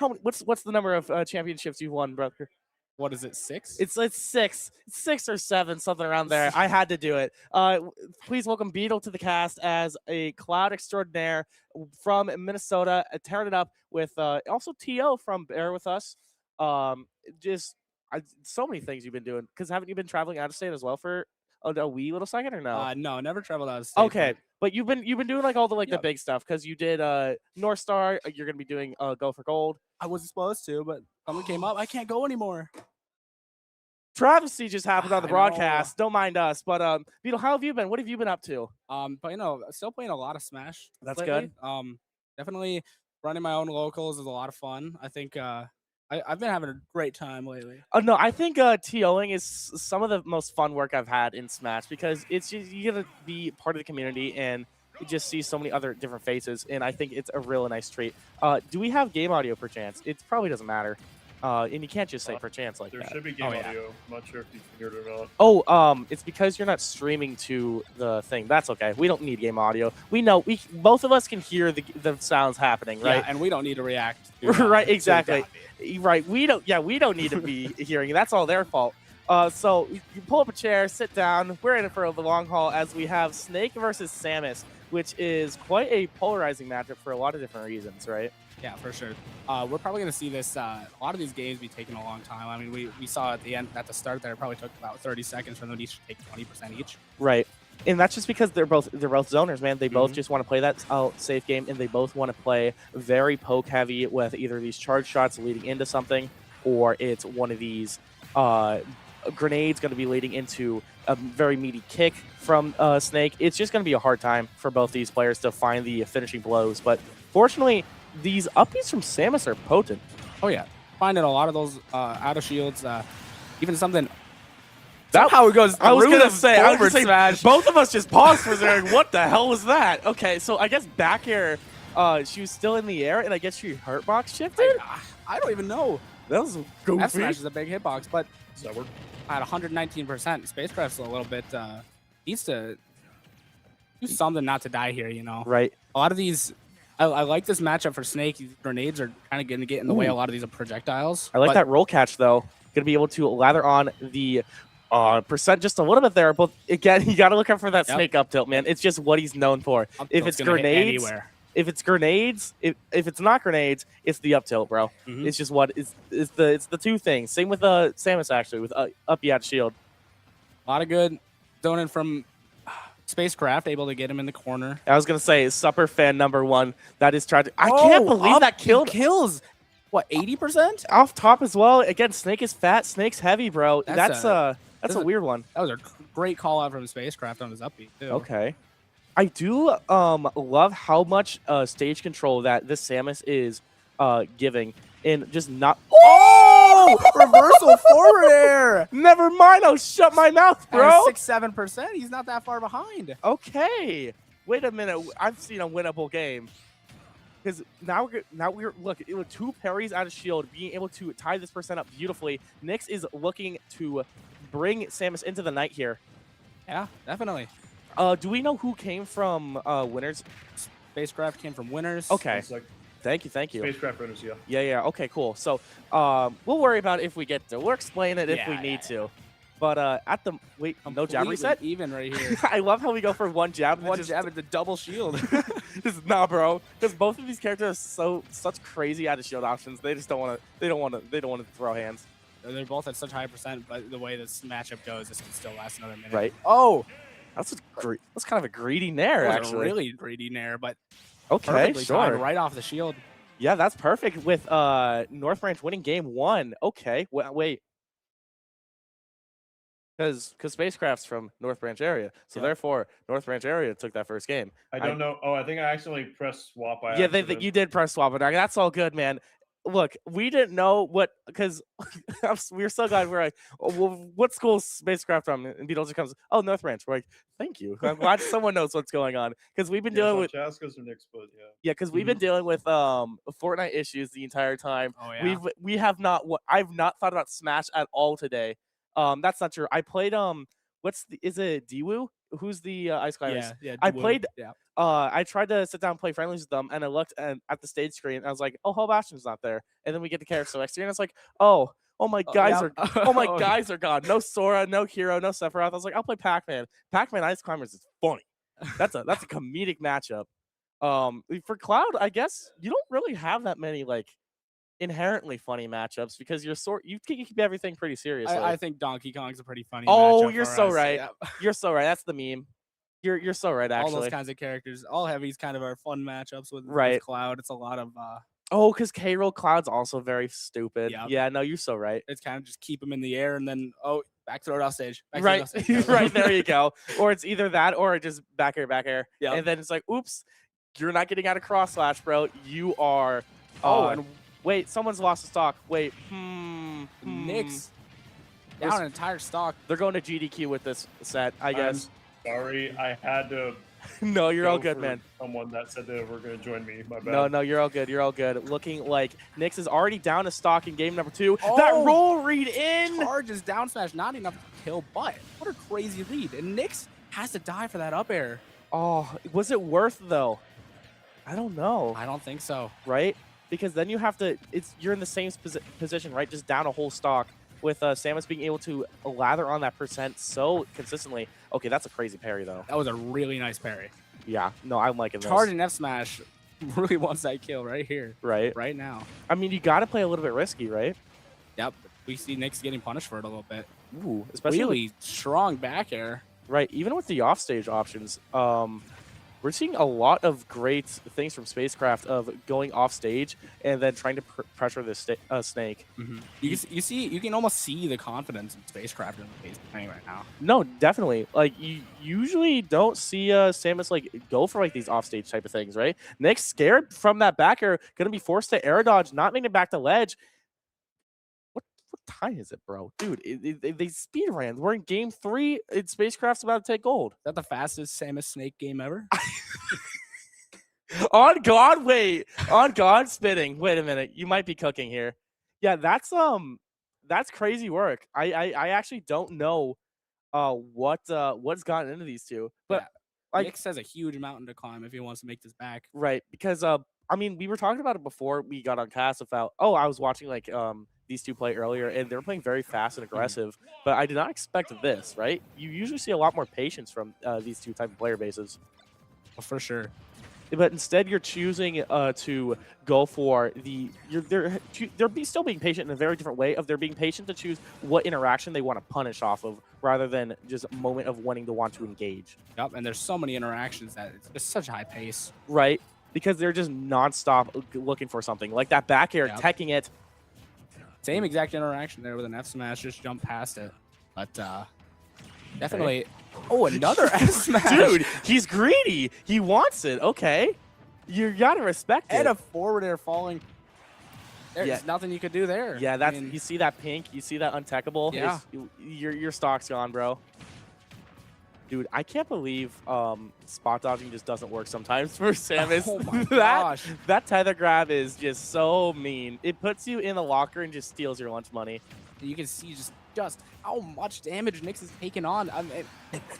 many, what's the number of championships you've won, brother? What is it, 6? It's 6. It's 6 or 7, something around there. I had to do it. Please welcome Beetle to the cast as a cloud extraordinaire from Minnesota, tearing it up with also T.O. from Bear With Us. So many things you've been doing. Because haven't you been traveling out of state as well for a wee little second, or no? No, never traveled out of state. Okay, but you've been doing like all the the big stuff, because you did North Star. You're gonna be doing Go for Gold. I wasn't supposed to, but something came up. I can't go anymore. Travesty just happened on the I broadcast. Don't mind us. But Beetle, how have you been? What have you been up to? But still playing a lot of Smash. That's lately. good. Definitely running my own locals is a lot of fun. I think I've been having a great time lately. No, I think TOing is some of the most fun work I've had in Smash, because it's just, you get to be part of the community and you just see so many other different faces, and I think it's a real nice treat. Do we have game audio per chance? It probably doesn't matter. And you can't just say per chance like There that. should be game audio. I'm not sure if you can hear it or not. Oh, it's because you're not streaming to the thing. That's okay. We don't need game audio. We know both of us can hear the sounds happening, right? Yeah, and we don't need to react. To, right, exactly. Right. We don't need to be hearing. That's all their fault. So you pull up a chair, sit down. We're in it for the long haul as we have Snake versus Samus, which is quite a polarizing matchup for a lot of different reasons, right? Yeah, for sure. We're probably going to see this. A lot of these games be taking a long time. I mean, we saw at the start that it probably took about 30 seconds for them each to take 20% each. Right. And that's just because they're both zoners, man. They both just want to play that safe game, and they both want to play very poke heavy with either these charge shots leading into something, or it's one of these grenades going to be leading into a very meaty kick from Snake. It's just going to be a hard time for both these players to find the finishing blows. But fortunately, these upbeats from Samus are potent. Oh yeah, finding a lot of those out of shields, even something. That's how it goes. I was gonna say, smash. Both of us just paused for a second. What the hell was that? Okay, so I guess back air, she was still in the air, and I guess she hurtbox shifted. I don't even know. That was goofy. F smash is a big hitbox, but at 119%, Spacecraft's a little bit needs to do something not to die here. You know, right? A lot of these. I like this matchup for Snake. These grenades are kind of going to get in the way. A lot of these are projectiles. I like that roll catch, though. Going to be able to lather on the percent just a little bit there. But again, you got to look out for that Snake up tilt, man. It's just what he's known for. If it's grenades, if it's not grenades, it's the up tilt, bro. It's just it's the two things. Same with Samus, actually, with up out shield. A lot of good zoning from Spacecraft, able to get him in the corner. I was gonna say, Supper fan #1. That is tragic. I can't believe that kills. What, 80% off top as well? Again, Snake is fat, Snake's heavy, bro. That's a weird one. That was a great call out from Spacecraft on his upbeat too. Okay, I do love how much stage control that this Samus is giving, and just not. Oh, reversal forward air. Never mind. I'll shut my mouth, bro. 6-7%. He's not that far behind. Okay. Wait a minute. I've seen a winnable game. Because now we're look, it was 2 parries out of shield, being able to tie this percent up beautifully. Nyx is looking to bring Samus into the night here. Yeah, definitely. Do we know who came from winners? Spacecraft came from winners. Okay. Thank you. Spacecraft winners, yeah. Yeah. Okay, cool. So we'll worry about it if we get to. We'll explain it if we need to. But at the no jab reset. Even right here. I love how we go for one jab. Jab at the double shield. Just nah, bro. Because both of these characters are such crazy out of shield options. They just don't want to. They don't want to throw hands. They're both at such high percent, but the way this matchup goes, this can still last another minute. Right. Oh, that's kind of a greedy nair, actually. A really greedy nair, but okay, sure. Right off the shield. Yeah, that's perfect with North Branch winning game 1. Okay, wait. Because Spacecraft's from North Branch area, so therefore North Branch area took that first game. I don't know. Oh, I think I accidentally pressed swap. You did press swap, but that's all good, man. Look, we didn't know what, because we were so glad. We're like, oh, well, what school is Spacecraft from? And Beetle just comes, oh, North Branch. We're like, thank you. I'm glad someone knows what's going on, because we've been dealing with Chaska's or Nyx, but because we've been dealing with Fortnite issues the entire time. Oh yeah. I've not thought about Smash at all today. That's not true. I played is it Diwu? Who's the ice climbers? Yeah, I Daewoo, played. yeah. I tried to sit down and play friendlies with them, and I looked at the stage screen, and I was like, "Oh, Ho Bastion's not there." And then we get to character next year, and it's like, "Oh, my guys yep. are guys are gone. No Sora, no Hero, no Sephiroth." I was like, "I'll play Pac-Man." Pac-Man Ice Climbers is funny. That's a comedic matchup. For Cloud, I guess you don't really have that many like inherently funny matchups because you keep everything pretty seriously. I think Donkey Kong's a pretty funny Oh, matchup you're for so us. right. Yeah. You're so right. That's the meme. You're so right. Actually, All those kinds of characters, all heavies, kind of are fun matchups with Right. Cloud. It's a lot of Oh, because K-Roll Cloud's also very stupid. Yep. Yeah, no, you're so right. it's kind of just keep them in the air and then back throw it off stage. Right, right, there you go. Or it's either that or just back air. Yep. And then it's like, oops, you're not getting out of cross slash, bro. You are. And Wait, someone's lost a stock. Wait, Nyx down an entire stock. They're going to GDQ with this set, I guess. Sorry, I had to. No, you're go all good, for man. Someone that said they were going to join me. My bad. No, you're all good. You're all good. Looking like Nyx is already down a stock in game number 2. That roll read in. Charges down smash, not enough to kill, but what a crazy lead. And Nyx has to die for that up air. Oh, was it worth though? I don't know. I don't think so. Right? Because then you have to. You're in the same position, right? Just down a whole stock. With Samus being able to lather on that percent so consistently. Okay, that's a crazy parry, though. That was a really nice parry. Yeah, no, I'm liking this. Charging F smash really wants that kill right here. Right now. I mean, you got to play a little bit risky, right? Yep. We see Nyx getting punished for it a little bit. Ooh, especially really strong back air. Right, even with the offstage options, we're seeing a lot of great things from Spacecraft of going off stage and then trying to pressure this snake. Mm-hmm. You can almost see the confidence in Spacecraft in the case playing right now. No, definitely. Like you usually don't see Samus like go for like these offstage type of things, right? Nyx scared from that back air, gonna be forced to air dodge, not making it back to ledge. What time is it, bro? Dude, they speed ran. We're in game 3. Spacecraft's about to take gold. Is that the fastest Samus Snake game ever? On God spitting. Wait a minute, you might be cooking here. Yeah, that's crazy work. I actually don't know what's gotten into these two, but yeah. Nyx has a huge mountain to climb if he wants to make this back. Right, because I mean, we were talking about it before we got on cast about. Oh, I was watching like these two play earlier, and they were playing very fast and aggressive. But I did not expect this. Right, you usually see a lot more patience from these two type of player bases. Oh, for sure. But instead, you're choosing to go for they're still being patient in a very different way. They're being patient to choose what interaction they want to punish off of, rather than just a moment of wanting to want to engage. Yep, and there's so many interactions that it's such a high pace. Right, because they're just nonstop looking for something like that back air, teching it. Same exact interaction there with an F smash, just jump past it. But definitely. Okay. Oh, another F smash. Dude, he's greedy. He wants it. Okay. You got to respect it. And a forward air falling. There's nothing you could do there. Yeah, that's you see that pink, you see that untechable. Yeah. Your stock's gone, bro. Dude, I can't believe spot dodging just doesn't work sometimes for Samus. Oh my gosh. That tether grab is just so mean. It puts you in the locker and just steals your lunch money. You can see just how much damage Nyx is taking on. I mean,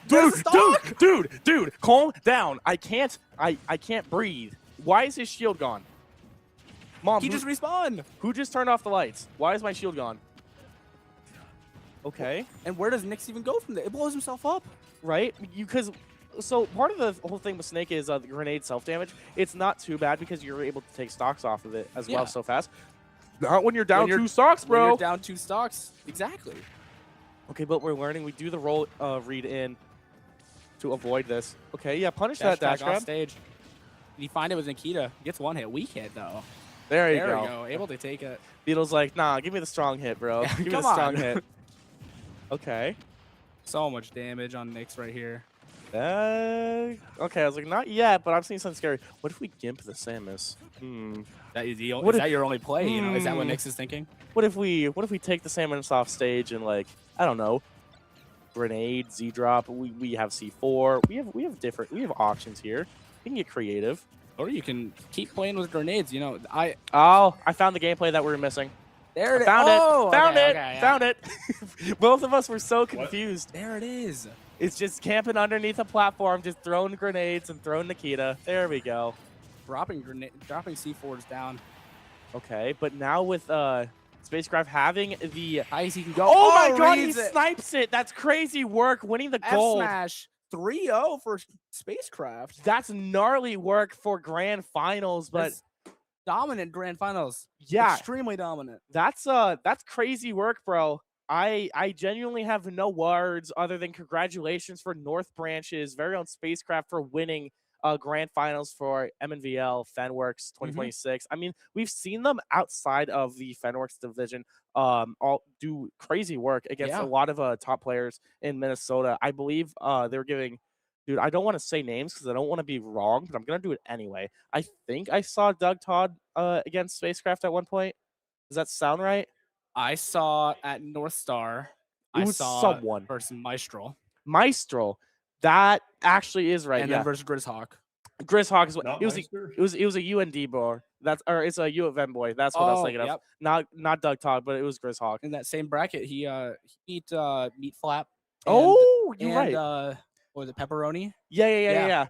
dude, calm down. I can't breathe. Why is his shield gone? Mom, he just respawned. Who just turned off the lights? Why is my shield gone? Okay. And where does Nyx even go from there? It blows himself up. Right? So part of the whole thing with Snake is the grenade self-damage. It's not too bad because you're able to take stocks off of it as well so fast. Not when you're down 2 stocks, bro. When you're down 2 stocks. Exactly. Okay, but we're learning. We do the roll read in to avoid this. Okay, yeah, punish that dash grab. Off stage. Did you find it was Nikita? Gets one hit. Weak hit, though. There you go. We go. Able to take it. Beetle's like, nah, give me the strong hit, bro. Yeah, give me the strong hit. Okay. So much damage on Nyx right here. Okay, I was like, not yet, but I'm seeing something scary. What if we gimp the Samus? Is that your only play? You know, is that what Nyx is thinking? What if we take the Samus off stage and like, I don't know, grenade, Z drop. We have C4. We have options here. We can get creative. Or you can keep playing with grenades. You know, I found the gameplay that we were missing. There it is. Found Oh, it. Found okay, it. okay, yeah. Found it. Both of us were so confused. There it is. It's just camping underneath a platform, just throwing grenades and throwing Nikita. There we go. Dropping C4s down. Okay, but now with Spacecraft having the highest he can go. Oh my god, he reads it. snipes it. That's crazy work, winning the gold. F-smash 3-0 for Spacecraft. That's gnarly work for grand finals, but That's dominant grand finals. yeah, Extremely dominant. that's crazy work, bro. I genuinely have no words other than congratulations for North Branch's very own Spacecraft for winning grand finals for MNVL Fenworks 2026. I mean, we've seen them outside of the Fenworks division all do crazy work against a lot of top players in Minnesota. I believe they were giving, dude, I don't want to say names because I don't want to be wrong, but I'm gonna do it anyway. I think I saw Doug Todd against Spacecraft at one point. Does that sound right? I saw at North Star. It I was saw someone versus Maestro. Maestro. That actually is right. And yeah. then versus Grizzhawk. Grizzhawk is what Not it was. Meister? It was a UND boy. It's a U of M boy. That's what I was thinking of. Not Doug Todd, but it was Grizzhawk. In that same bracket, he beat Meat Flap. Oh, you're and, right. Or the Pepperoni. Yeah.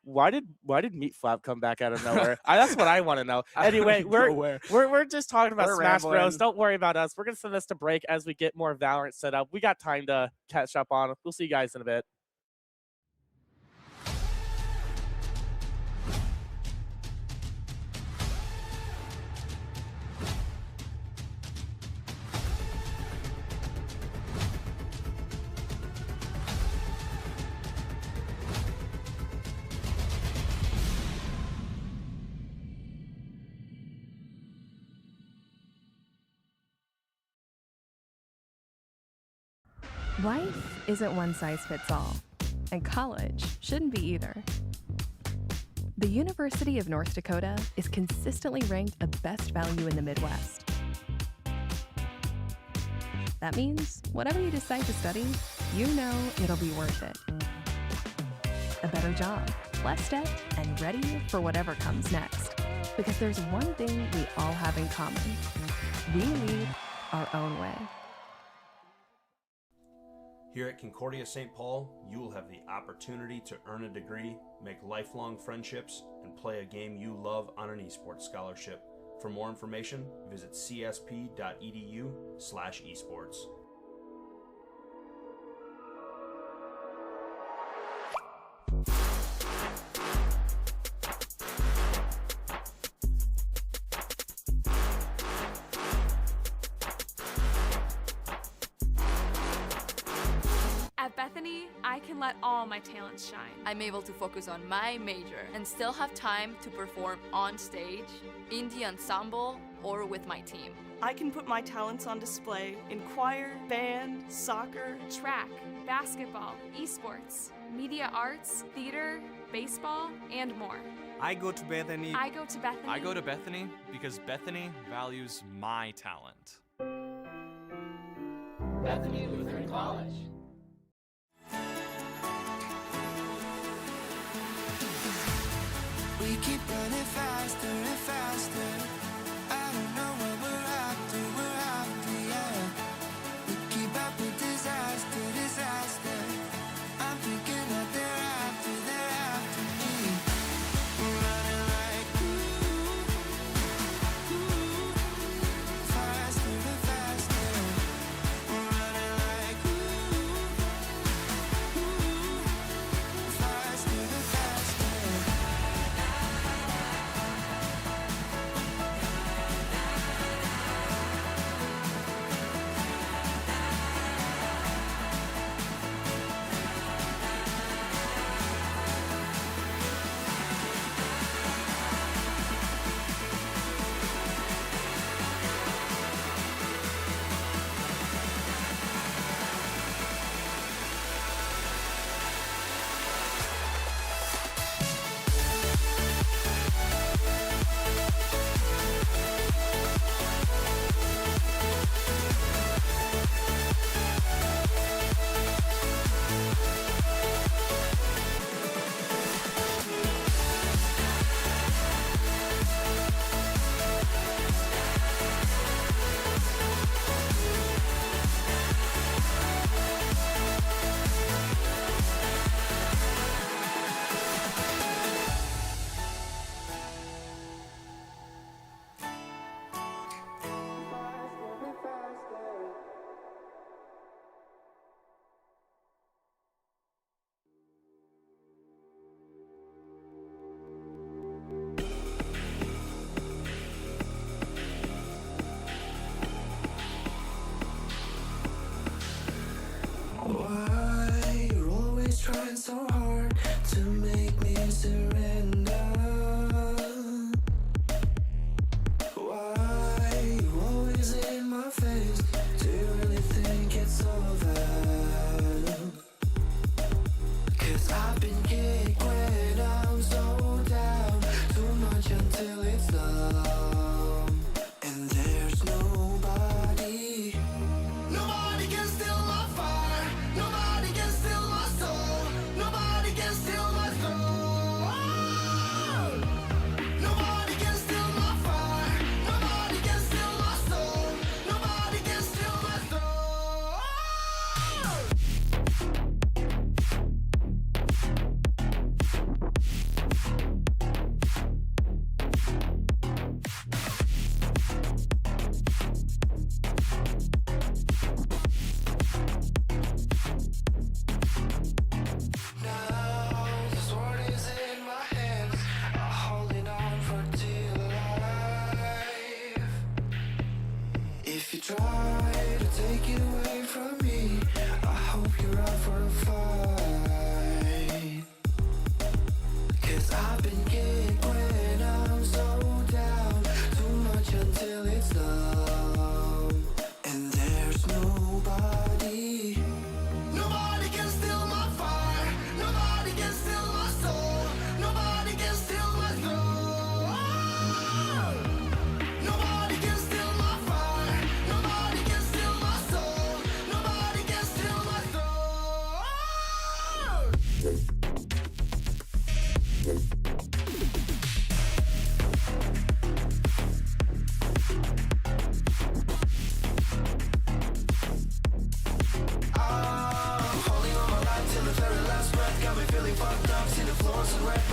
Why did Meat Flap come back out of nowhere? That's what I want to know. Anyway, we're just talking about We're Smash rambling. Bros. Don't worry about us. We're gonna send this to break as we get more Valorant set up. We got time to catch up on. We'll see you guys in a bit. Life isn't one size fits all, and college shouldn't be either. The University of North Dakota is consistently ranked a best value in the Midwest. That means whatever you decide to study, you know it'll be worth it. A better job, less debt, and ready for whatever comes next. Because there's one thing we all have in common. We lead our own way. Here at Concordia St. Paul, you will have the opportunity to earn a degree, make lifelong friendships, and play a game you love on an esports scholarship. For more information, visit csp.edu/esports. At Bethany, I can let all my talents shine. I'm able to focus on my major and still have time to perform on stage, in the ensemble, or with my team. I can put my talents on display in choir, band, soccer, track, basketball, esports, media arts, theater, baseball, and more. I go to Bethany. I go to Bethany. I go to Bethany because Bethany values my talent. Bethany Lutheran College. We keep running faster and faster. I don't know what we're after, yeah. We keep up with disaster. I'm thinking that they're after me. We're running like faster and faster. We're running like faster and faster.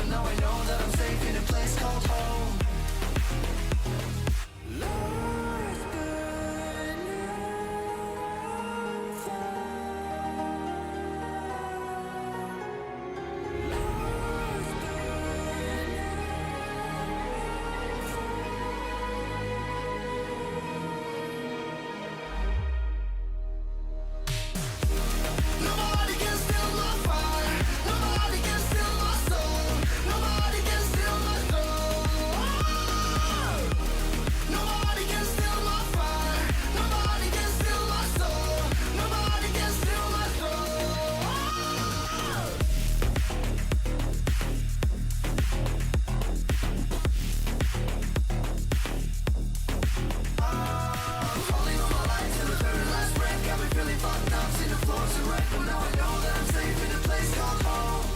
but now I know that I'm safe in a place called home. Lost Nobody can steal my fire. Nobody can steal my soul. Nobody can steal my soul. Nobody can steal my fire. Nobody can steal my soul. Nobody can steal my soul. Holding on my life till the very last breath. Got me feeling fucked up, seen the floors are wrecked, but now I know that I'm safe in a place called home.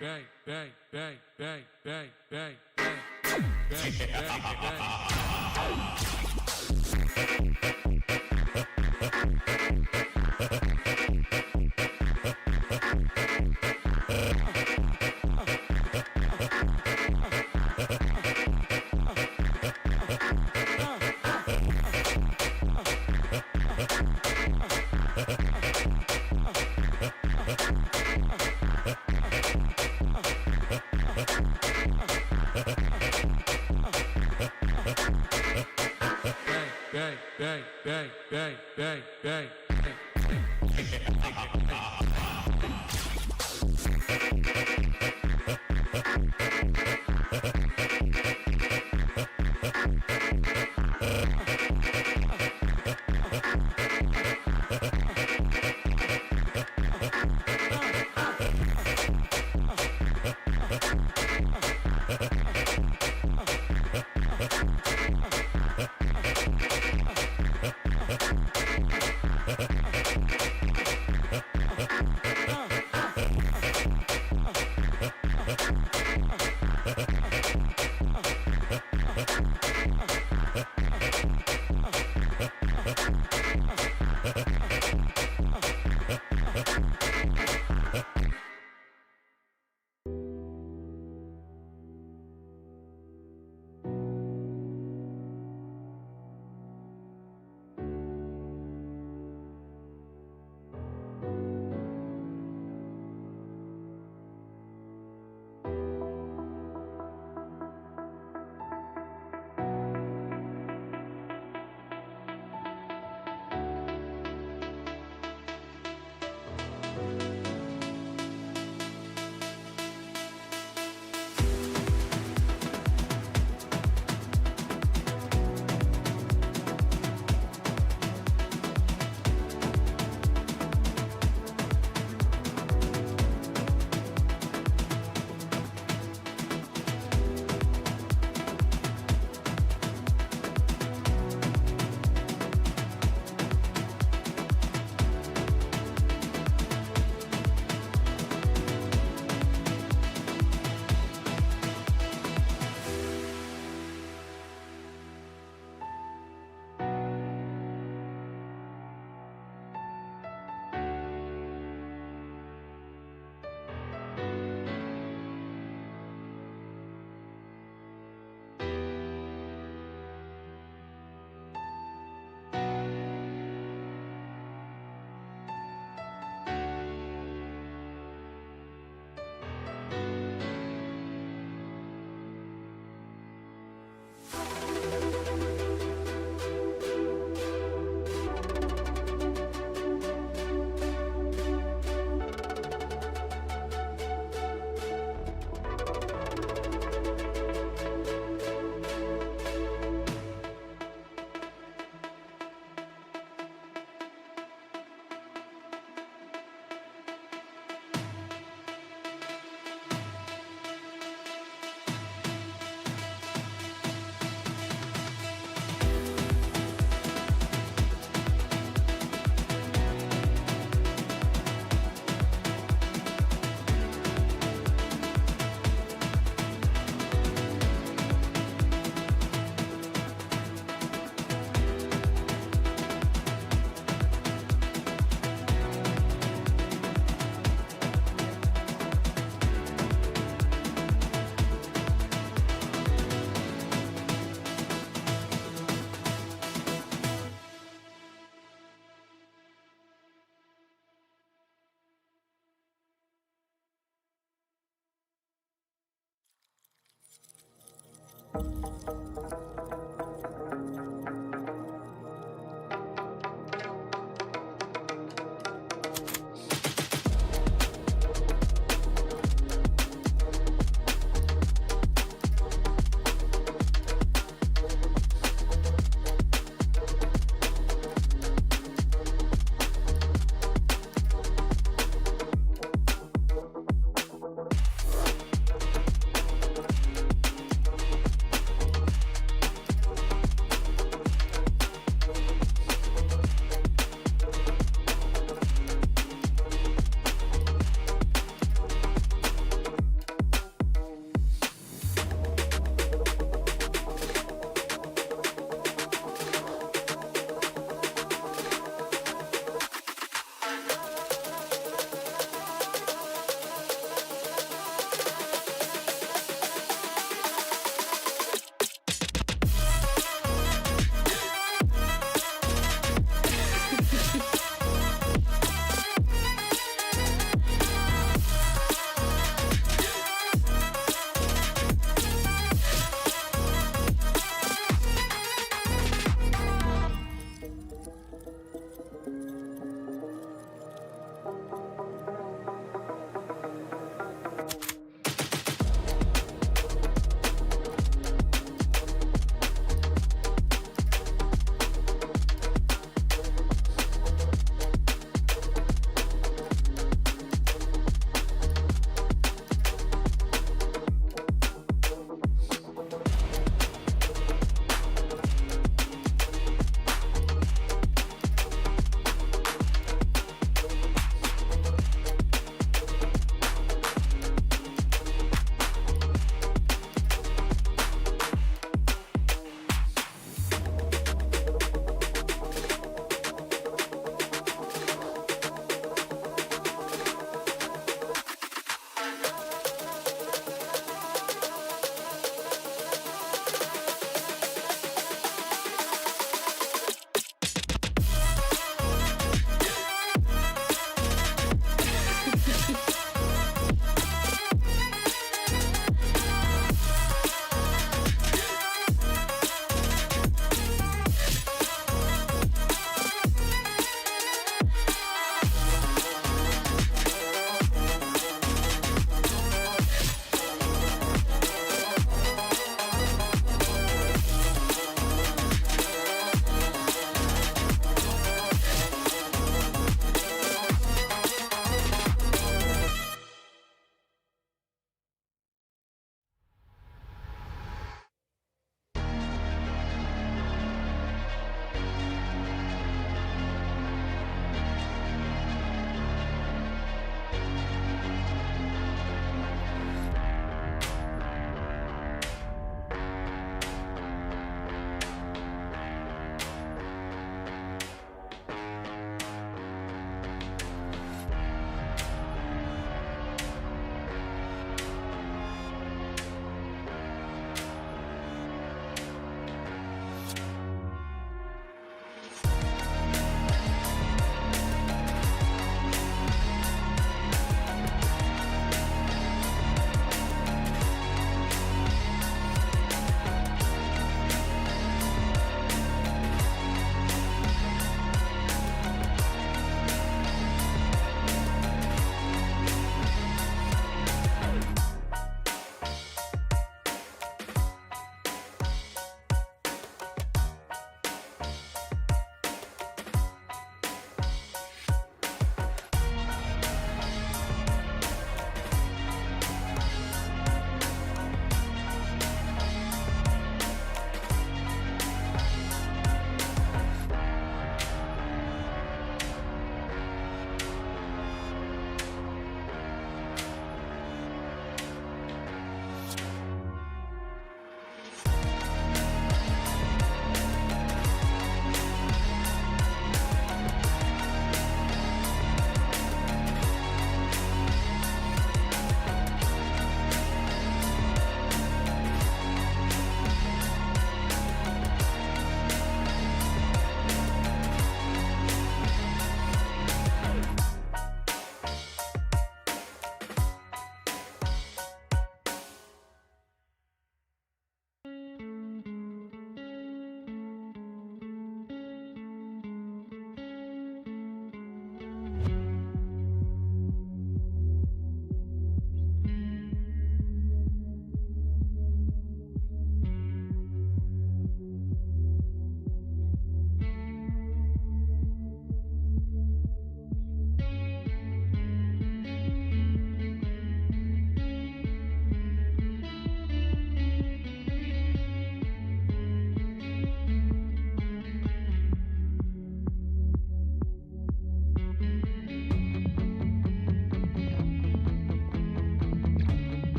bang, bang, bang, bang, bang, bang, bang, bang, bang, bang, bang, bang, bang, bang, bang, bang.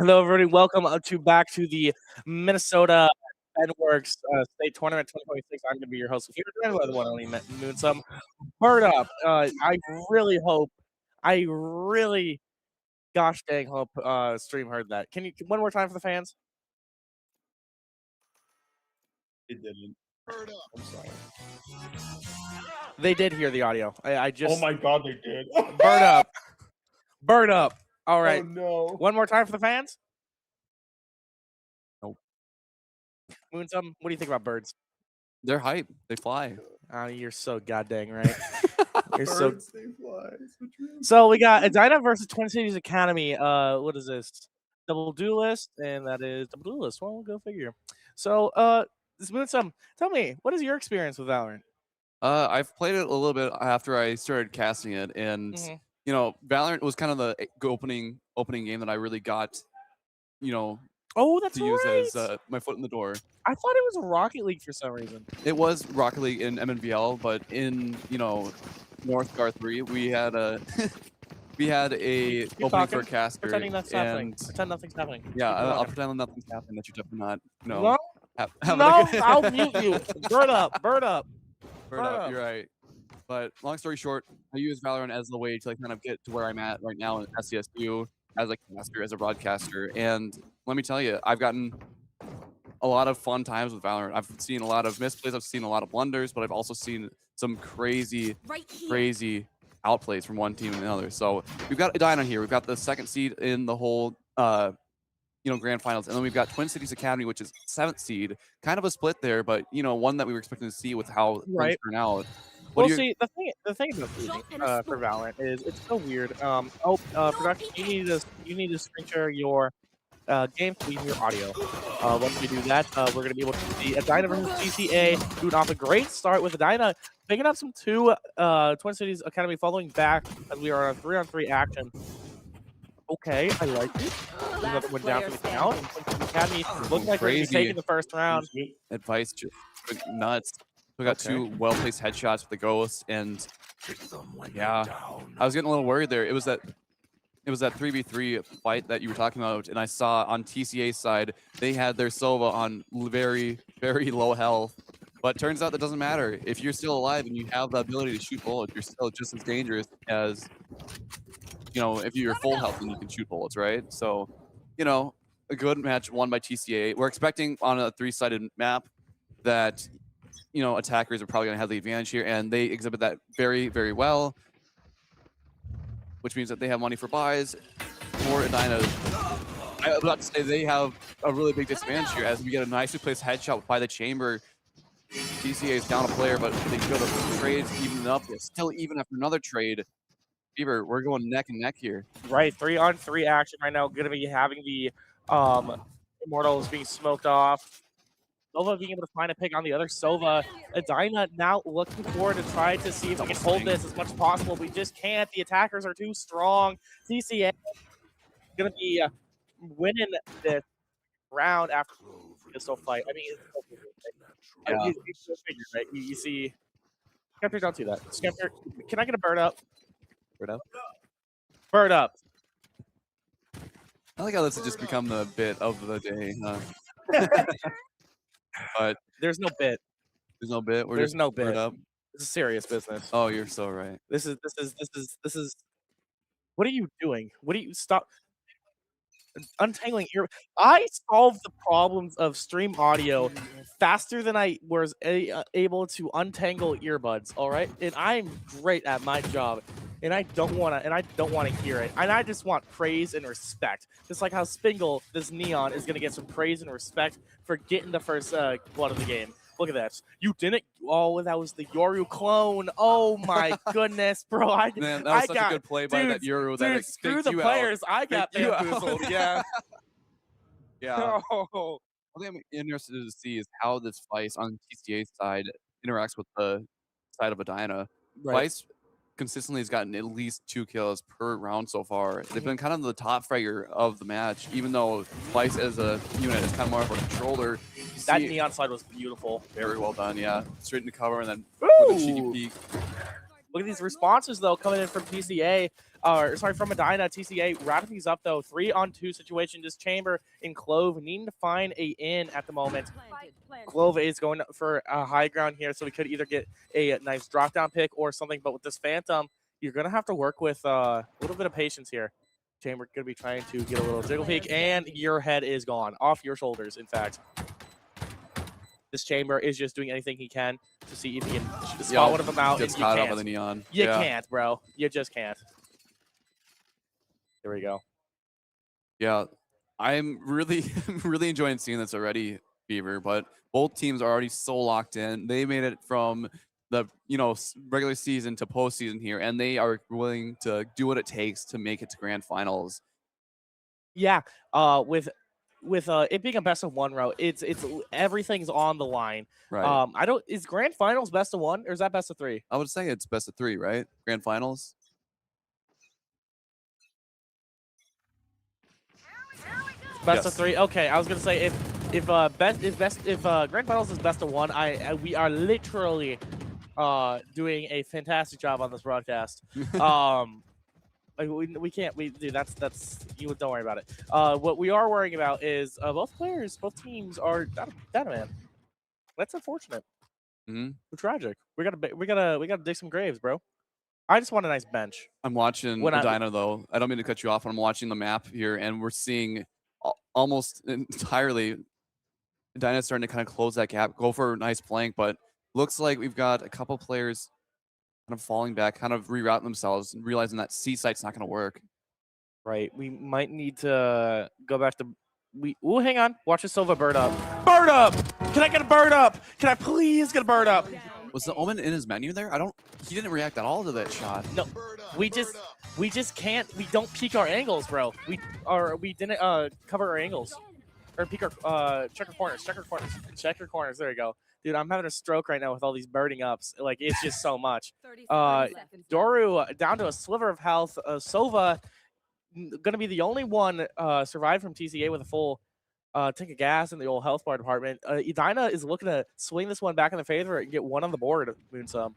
Hello, everybody. Welcome back to the Minnesota NWorks State Tournament 2026. I'm going to be your host here today with the one only Moonsum. Bird up. I really, gosh dang hope stream heard that. Can you one more time for the fans? It didn't. Bird up. I'm sorry. They did hear the audio. I just. Oh my god, they did. Bird up. Bird up. All right. Oh no. One more time for the fans. Nope. Moonsum, what do you think about birds? They're hype. They fly. Oh, you're so goddamn right. You're so. Birds, they fly. So true. So we got Edina versus Twin Cities Academy. What is this? Double duelist, and that is double duelist. Well, go figure. So, this Moonsum, tell me, what is your experience with Valorant? I've played it a little bit after I started casting it, and you know, Valorant was kind of the opening game that I really got, you know, Oh, that's to use right. as my foot in the door. I thought it was Rocket League for some reason. It was Rocket League in MNVL, but in, you know, North Gar 3, we had a we had a You're opening talking, for a caster. pretending that's happening. And Pretend nothing's happening. yeah, Keep I'll talking. pretend nothing's happening. That you're definitely not. No, having no, a good- I'll mute you. Bird up, bird up. Bird up, you're right. But long story short, I use Valorant as the way to like kind of get to where I'm at right now in SCSU as a caster, as a broadcaster. And let me tell you, I've gotten a lot of fun times with Valorant. I've seen a lot of misplays, I've seen a lot of blunders, but I've also seen some crazy outplays from one team and another. So we've got Edina here. We've got the second seed in the whole you know, grand finals, and then we've got Twin Cities Academy, which is 7th seed. Kind of a split there, but you know, one that we were expecting to see with how things turn out. Well, see, the thing about shooting, for Valorant is it's so weird. Production, you need to screen share your game so we can hear audio. Once we do that, we're gonna be able to see Edina versus GCA doing off a great start with Edina picking up some Twin Cities Academy following back as we are on a 3-on-3 action. Okay, I like it. Another one down for the count. And Twin Cities Academy looks like they're taking the first round. Advice just went nuts. We got two well-placed headshots with the ghost, and yeah, I was getting a little worried there. It was that 3v3 fight that you were talking about, and I saw on TCA's side they had their Sova on very, very low health. But turns out that doesn't matter. If you're still alive and you have the ability to shoot bullets, you're still just as dangerous as, you know, if you're full health and you can shoot bullets, right? So, you know, a good match won by TCA. We're expecting on a 3-sided map that, you know, attackers are probably going to have the advantage here, and they exhibit that very, very well, which means that they have money for buys for Edina. I was about to say they have a really big disadvantage here as we get a nicely placed headshot by the chamber. TCA is down a player, but they go to trades even up. It's still even after another trade. Beaver, we're going neck and neck here. Right, 3-on-3 action right now. Going to be having the Immortals being smoked off. Sova being able to find a pick on the other Sova. Edina now looking forward to try to see if we can hold this as much as possible. We just can't. The attackers are too strong. TCA going to be winning this round after pistol fight. I mean, it's so figured, right? You see, Skepter, don't do that. Skepter, can I get a bird up? Bird up? Bird up. I like how this has just become the bit of the day, huh? But there's no bit. There's no bit. There's no bit. Bird up. This is serious business. Oh, you're so right. This is. What are you doing? What do you stop? Untangling ear. I solved the problems of stream audio faster than I was able to untangle earbuds. All right, and I'm great at my job, and I don't want to hear it. And I just want praise and respect, just like how Spingle, this Neon, is gonna get some praise and respect for getting the first blood of the game. Look at that. You didn't. Oh, that was the Yoru clone. Oh my goodness, bro. Man, that was such a good play by that Yoru. Dude, screw the players. I got bamboozled. Yeah. Yeah. Oh. One thing I'm interested to see is how this Vice on TCA's side interacts with the side of Edina. Right. Vice consistently has gotten at least 2 kills per round so far. They've been kind of the top fragger of the match, even though Vice as a unit is kind of more of a controller. That Neon side was beautiful. Very well done, yeah. Straight into cover and then Ooh. with a cheeky peek. Look at these responses, though, coming in from TCA. Sorry, from Medina. TCA wrapping these up, though. 3-on-2 situation. Just Chamber and Clove needing to find a in at the moment. Clove is going for a high ground here, so we could either get a nice drop-down pick or something. But with this Phantom, you're going to have to work with a little bit of patience here. Chamber going to be trying to get a little jiggle peek, and your head is gone. Off your shoulders, in fact. This Chamber is just doing anything he can to see if he can spot one of them out. Gets And you caught up can't. by the neon. You Yeah. can't, bro. You just can't. There we go. Yeah, I'm really, really enjoying seeing this already, Beaver. But both teams are already so locked in. They made it from the regular season to postseason here, and they are willing to do what it takes to make it to grand finals. Yeah. With it being a best of one row, it's everything's on the line. Right. Is grand finals best of one or is that best of three? I would say it's best of three, right? Grand finals. Best of three. Okay, I was gonna say if grand finals is best of one, we are literally doing a fantastic job on this broadcast. We can't. Dude, that's you. Don't worry about it. What we are worrying about is both teams are data man. That's unfortunate. Mm-hmm. We're tragic. We gotta dig some graves, bro. I just want a nice bench. I'm watching Medina though. I don't mean to cut you off, but I'm watching the map here, and we're seeing almost entirely Medina starting to kind of close that gap, go for a nice flank, but looks like we've got a couple players kind of falling back, kind of rerouting themselves, and realizing that C site's not going to work. Right. We might need to go back to. Hang on. Watch the Silva bird up. Bird up! Can I get a bird up? Can I please get a bird up? Was the Omen in his menu there? He didn't react at all to that shot. No, we just can't. We don't peek our angles, bro. We didn't cover our angles or peek our check your corners. There you go. Dude, I'm having a stroke right now with all these birding ups. Like, it's just so much. Doru down to a sliver of health. Sova going to be the only one survived from TCA with a full tank of gas in the old health bar department. Edina is looking to swing this one back in the favor and get one on the board. Moonsum.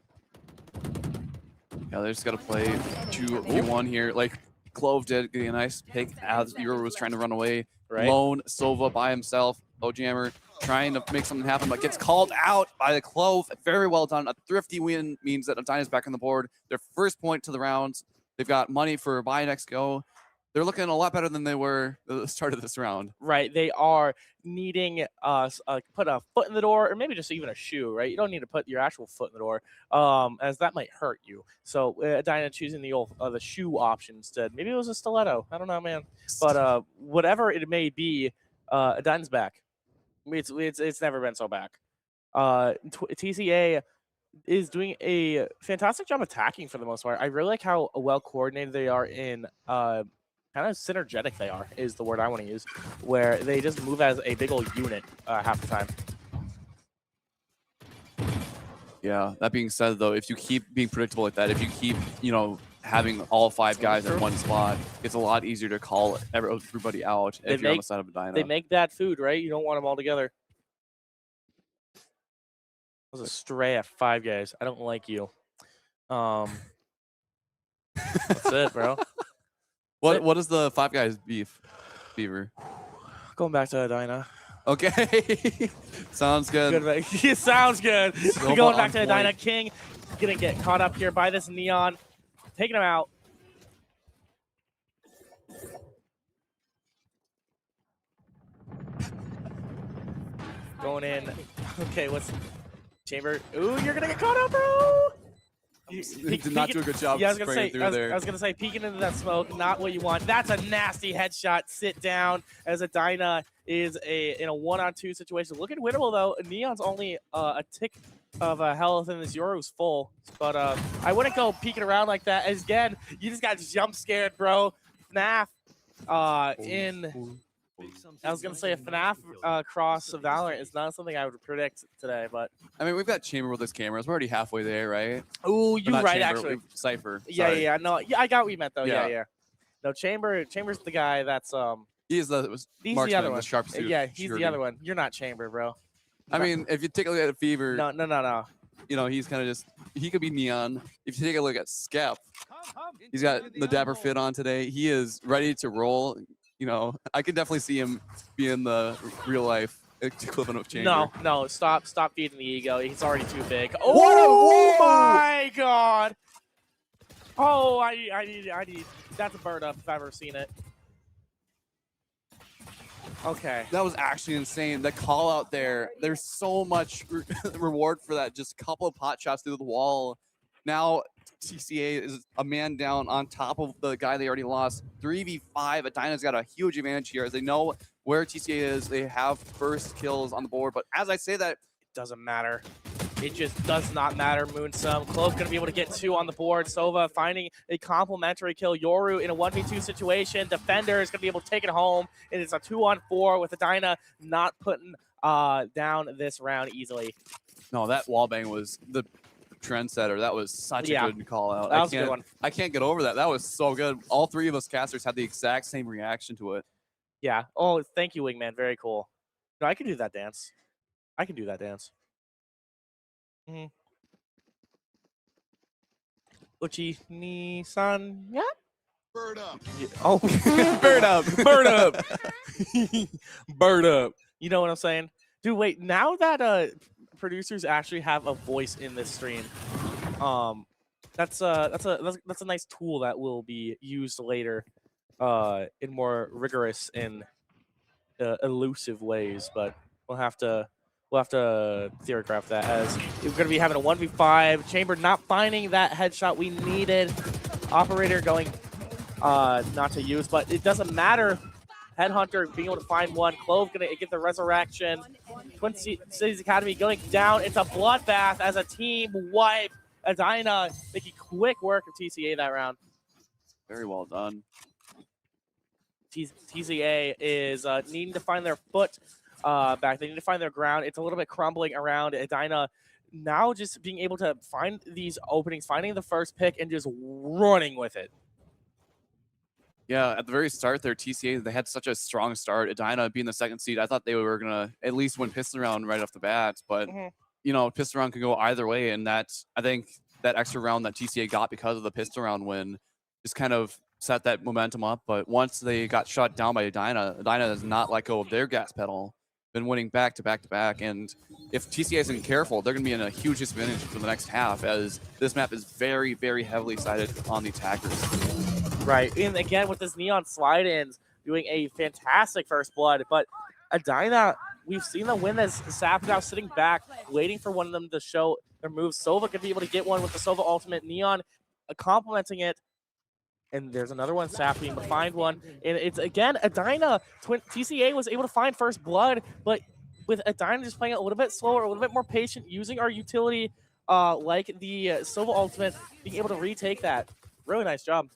Yeah, they just got to play 2v1 here. Like Clove did, getting a nice pick as Euro was trying to run away. Right. Lone Sova by himself. Jammer trying to make something happen, but gets called out by the Clove. Very well done. A thrifty win means that Edina's back on the board. Their first point to the rounds. They've got money for buy next go. They're looking a lot better than they were at the start of this round. Right. They are needing put a foot in the door, or maybe just even a shoe, right? You don't need to put your actual foot in the door, as that might hurt you. So Edina choosing the shoe option instead. Maybe it was a stiletto. I don't know, man. But whatever it may be, Edina's back. It's never been so back. TCA is doing a fantastic job attacking for the most part. I really like how well coordinated they are in kind of synergetic they are is the word I want to use, where they just move as a big old unit half the time. Yeah, that being said, though, if you keep being predictable like that, if you keep, having all 5 guys in one spot, it's a lot easier to call everybody out if you're on the side of Edina. They make that food, right? You don't want them all together. That was a stray at 5 guys. I don't like you. That's it, bro. What is the 5 guys beef, Beaver? Going back to Edina. Okay. Sounds good. Sounds good. Silva Going back to on Edina. point. King gonna get caught up here by this neon. Taking him out. Going in. Okay, what's Chamber? Ooh, you're gonna get caught up, bro. Did not do a good job. Yeah, I was gonna say. There. I was gonna say, peeking into that smoke, not what you want. That's a nasty headshot. Sit down as Edina is in a 1-on-2 situation. Looking winnable though. Neon's only a tick of health and this Yoru's full. But I wouldn't go peeking around like that. As again, you just got jump scared, bro. FNAF I was gonna say a FNAF cross of Valorant is not something I would predict today, but I mean, we've got Chamber with his cameras. We're already halfway there, right? Ooh, you're right, Chamber, actually. Cypher. Yeah. No, yeah, I got what you meant though. Yeah. Yeah. No, Chamber's the guy that's He's the the other one. the sharpest. Yeah, he's the other one. You're not Chamber, bro. I mean, if you take a look at Fever. No. he's kind of just, he could be Neon. If you take a look at Skep, he's got the dapper fit on today. He is ready to roll. I could definitely see him being the real life equivalent of Chamber. No, stop feeding the ego. He's already too big. Oh my god! Oh, I need. That's a bird up if I've ever seen it. Okay. That was actually insane. The call out there. There's so much reward for that. Just a couple of pot shots through the wall. Now TCA is a man down on top of the guy they already lost. 3v5. Adina's got a huge advantage here as they know where TCA is. They have first kills on the board. But as I say that, it doesn't matter. It just does not matter, Moonsum. Clove going to be able to get 2 on the board. Sova finding a complimentary kill. Yoru in a 1v2 situation. Defender is going to be able to take it home. And it's a 2-on-4 with Adina not putting down this round easily. No, that wallbang was the trendsetter. That was such a good call out. That was a good one. I can't get over that. That was so good. All 3 of us casters had the exact same reaction to it. Yeah. Oh, thank you, Wingman. Very cool. No, I can do that dance. Uchi Nissan, yeah. Bird up. Yeah. Oh, bird up. Bird up. You know what I'm saying, dude? Wait, now that producers actually have a voice in this stream, that's a nice tool that will be used later, in more rigorous and elusive ways. But we'll have to theorycraft that, as we're going to be having a 1v5. Chamber not finding that headshot we needed. Operator going not to use, but it doesn't matter. Headhunter being able to find one. Clove going to get the resurrection. Twin Cities Academy going down. It's a bloodbath as a team wipe. Adina making quick work of TCA that round. Very well done. TCA is needing to find their foot back. They need to find their ground. It's a little bit crumbling around. Adina now just being able to find these openings, finding the first pick, and just running with it. Yeah, at the very start there, TCA, they had such a strong start. Adina being the second seed, I thought they were going to at least win Piston Round right off the bat. But, Piston Round can go either way. And I think that extra round that TCA got because of the Piston Round win just kind of set that momentum up. But once they got shut down by Adina does not let go of their gas pedal. Been winning back to back to back, and if TCA isn't careful, they're going to be in a huge disadvantage for the next half, as this map is very, very heavily sided on the attackers. Right, and again with this Neon slide-ins, doing a fantastic first blood, but Adina, we've seen them win this. Sap now sitting back, waiting for one of them to show their moves. Sova could be able to get one with the Sova ultimate. Neon complementing it. And there's another one, Sap being able to find one. And it's, again, Adina. TCA was able to find first blood, but with Adina just playing it a little bit slower, a little bit more patient, using our utility like the Sova ultimate, being able to retake that. Really nice job.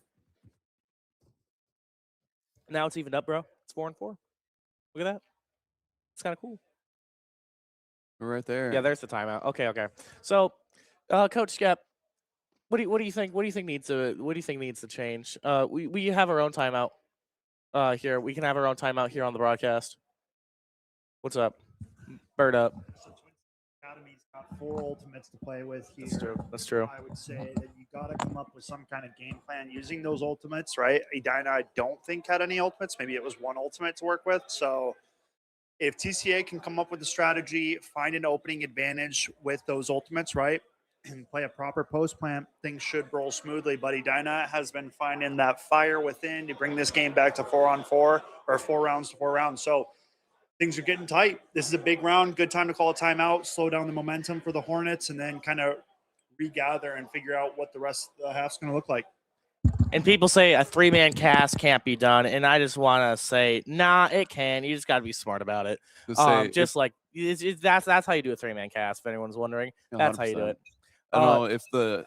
Now it's evened up, bro. It's 4-4. Look at that. It's kind of cool. We're right there. Yeah, there's the timeout. Okay. So, Coach Skep, what do you think? What do you think needs to change? We have our own timeout here. We can have our own timeout here on the broadcast. What's up? Bird up. Academy's got 4 ultimates to play with here. That's true. I would say that you got to come up with some kind of game plan using those ultimates, right? Adina, I don't think had any ultimates. Maybe it was 1 ultimate to work with. So if TCA can come up with a strategy, find an opening advantage with those ultimates, right, and play a proper post plan, things should roll smoothly. But Adina has been finding that fire within to bring this game back to 4-on-4 or 4 rounds to 4 rounds. So things are getting tight. This is a big round. Good time to call a timeout, slow down the momentum for the Hornets, and then kind of regather and figure out what the rest of the half's going to look like. And people say a 3-man cast can't be done, and I just want to say, nah, it can. You just got to be smart about it. That's how you do a 3-man cast. If anyone's wondering, that's 100%. How you do it. I don't know if the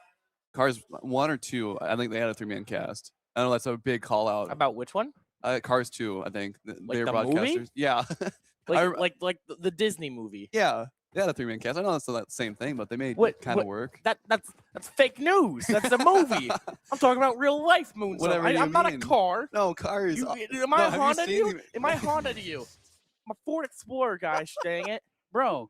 Cars 1 or 2. I think they had a 3-man cast. I know that's a big call out. About which one? Cars 2, I think. Like they were the broadcasters. movie? Yeah. like the Disney movie. Yeah. They had a 3-man cast. I know that's not the same thing, but they made it kind of work. That's fake news. That's a movie. I'm talking about real life, Moonstone. I'm not a car. No, Cars. Am I a Honda to you? Am I Honda to you? I'm a Ford Explorer, guys. Dang it, bro.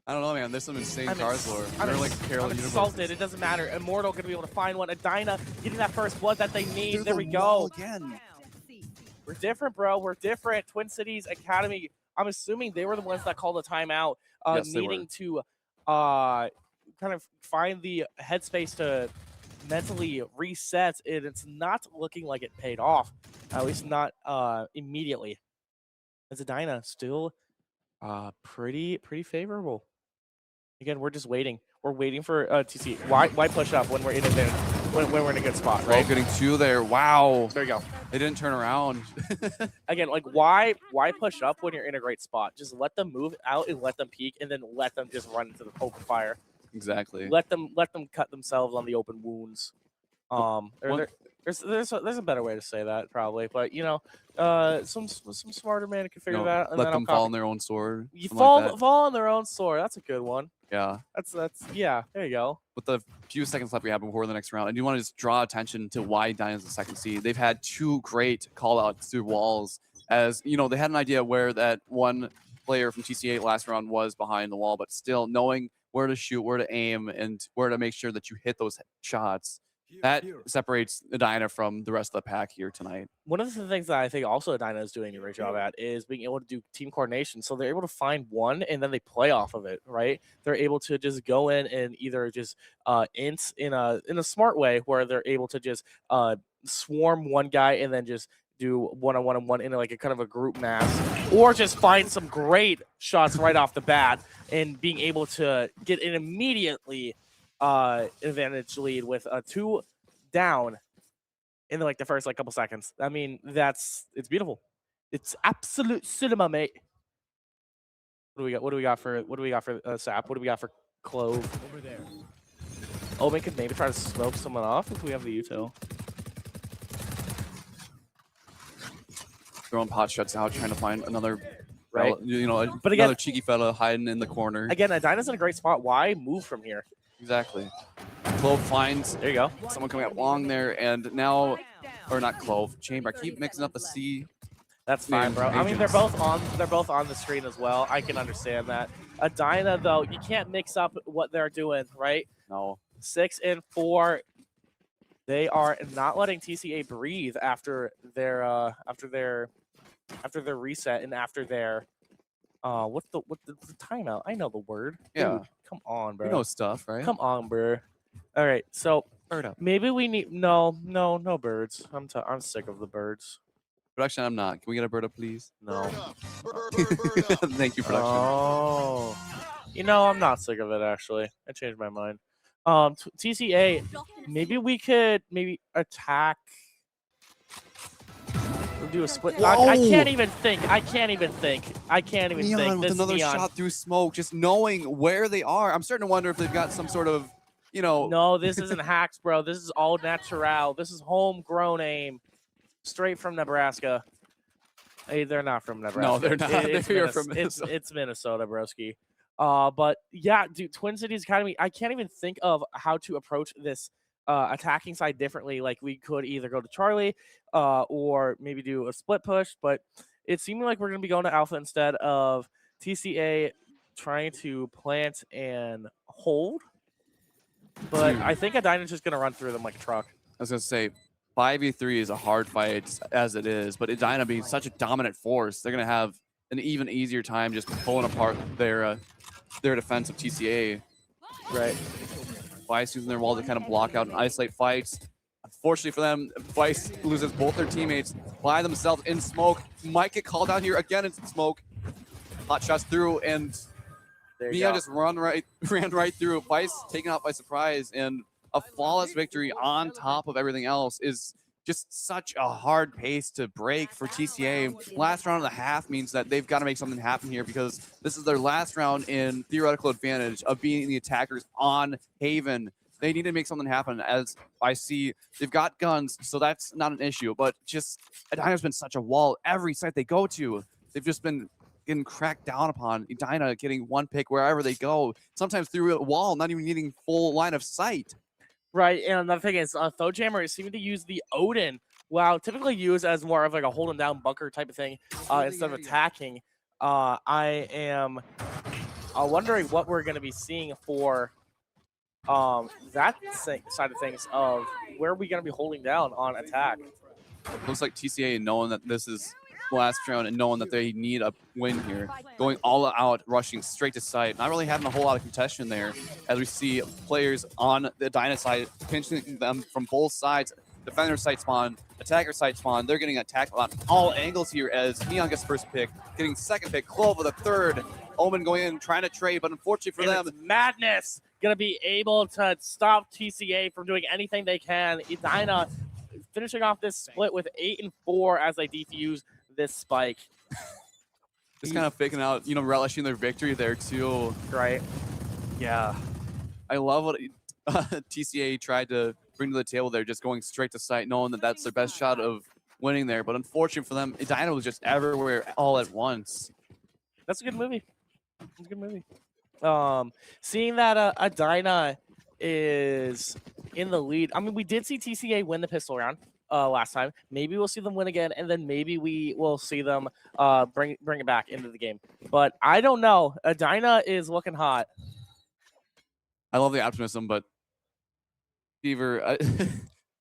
I don't know, man. There's some insane I'm cars lore. I'm They're like parallel insulted. universes. It doesn't matter. Immortal gonna be able to find one. Adina getting that first blood that they need. Through There the we wall go. again. We're different, bro. We're different. Twin Cities Academy. I'm assuming they were the ones that called the timeout, Yes, they were. needing to kind of find the headspace to mentally reset. And it's not looking like it paid off, at least not immediately. As Adina still pretty favorable. Again, we're just waiting. We're waiting for TC. Why push up when we're in a when we're in a good spot, right? Getting 2 there. Wow. There you go. They didn't turn around. Again, like why push up when you're in a great spot? Just let them move out and let them peek, and then let them just run into the open fire. Exactly. Let them cut themselves on the open wounds. There's a better way to say that probably, but you know, some smarter man can figure that out. And let then them fall on their own sword. You something like that. fall on their own sword. That's a good one. Yeah. That's yeah. There you go. With the few seconds left we have before the next round, I do want to just draw attention to why Dyna's the second seed. They've had 2 great call-outs through walls. As you know, they had an idea where that one player from TCA last round was behind the wall, but still knowing where to shoot, where to aim, and where to make sure that you hit those shots. That separates Dyna from the rest of the pack here tonight. One of the things that I think also Dyna is doing a great job at is being able to do team coordination. So they're able to find one and then they play off of it, right? They're able to just go in and either just int in a smart way where they're able to just swarm one guy and then just do one-on-one in like a kind of a group mass, or just find some great shots right off the bat and being able to get an immediately advantage lead with 2 down in like the first like couple seconds. I mean, it's beautiful. It's absolute cinema, mate. What do we got for Sap? What do we got for Clove? Over there. Omen could maybe try to smoke someone off if we have the util. Throwing pot shots out, trying to find another, right? You know, but again, another cheeky fella hiding in the corner. Again, Adina's in a great spot. Why move from here? Exactly. Clove finds there you go. Someone coming up long there, and now, or not Clove, Chamber. I keep mixing up the C. That's fine, bro. I mean, they're both on the screen as well. I can understand that. Adina, though, you can't mix up what they're doing, right? No. 6 and 4. They are not letting TCA breathe after their reset and after their what's the timeout? I know the word. Yeah. Dude, come on, bro. You know stuff, right? Come on, bro. All right, so bird up. Maybe we need no birds. I'm sick of the birds. Production, I'm not. Can we get a bird up, please? No. Thank you, production. Oh. You know, I'm not sick of it, actually. I changed my mind. TCA, maybe we could attack. We'll do a split. I can't even think. Neon with another shot through smoke, just knowing where they are. I'm starting to wonder if they've got some sort of, you know. No, this isn't hacks, bro. This is all natural. This is homegrown aim. Straight from Nebraska. Hey, they're not from Nebraska. No, they're not. They're from Minnesota. It's Minnesota, broski. But yeah, dude, Twin Cities Academy, I can't even think of how to approach this attacking side differently. Like, we could either go to Charlie or maybe do a split push, but it seemed like we're going to be going to Alpha instead of TCA trying to plant and hold. But I think Adina's just going to run through them like a truck. I was going to say, 5v3 is a hard fight as it is, but Adina being such a dominant force, they're going to have an even easier time just pulling apart their defense of TCA. Right. Vice using their wall to kind of block out and isolate fights. Unfortunately for them, Vice loses both their teammates by themselves in smoke. Might get called out here again in smoke. Hot shots through, and Mia just ran right through. Vice taken out by surprise, and a flawless victory on top of everything else is just such a hard pace to break for TCA. Last round and a half means that they've got to make something happen here, because this is their last round in theoretical advantage of being the attackers on Haven. They need to make something happen. As I see, they've got guns, so that's not an issue, but just Adina's been such a wall every site they go to. They've just been getting cracked down upon. Adina getting one pick wherever they go, sometimes through a wall, not even needing full line of sight. Right, and another thing is, Thojammer is seeming to use the Odin, while typically used as more of like a holding down bunker type of thing, instead of attacking. I am wondering what we're going to be seeing for that side of things of where are we going to be holding down on attack. Looks like TCA knowing that this is last round and knowing that they need a win here, going all out, rushing straight to site, not really having a whole lot of contention there, as we see players on the Dyna side pinching them from both sides. Defender site spawn, attacker site spawn. They're getting attacked on all angles here as Neon gets first pick, getting second pick, Clova the third. Omen going in, trying to trade, but unfortunately for them, it's Madness going to be able to stop TCA from doing anything they can. Dyna finishing off this split with 8 and 4 as they defuse this spike. Just kind of faking out, relishing their victory there too. Right. Yeah. I love what TCA tried to bring to the table there, just going straight to site, knowing that that's their best shot of winning there. But unfortunately for them, Dyna was just everywhere all at once. That's a good movie. It's a good movie. Seeing that Dyna is in the lead. I mean, we did see TCA win the pistol round last time. Maybe we'll see them win again, and then maybe we will see them bring it back into the game. But I don't know. Dyna is looking hot. I love the optimism, but Fever,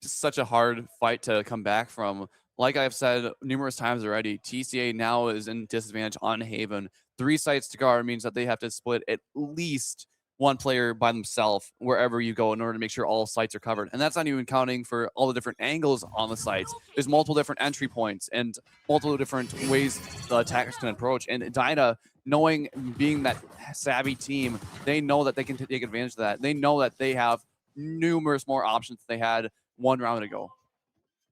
just such a hard fight to come back from. Like I've said numerous times already, TCA now is in disadvantage on Haven. 3 sites to guard means that they have to split at least one player by themselves wherever you go in order to make sure all sites are covered. And that's not even counting for all the different angles on the sites. There's multiple different entry points and multiple different ways the attackers can approach. And Dyna, knowing, being that savvy team, they know that they can take advantage of that. They know that they have numerous more options than they had one round ago.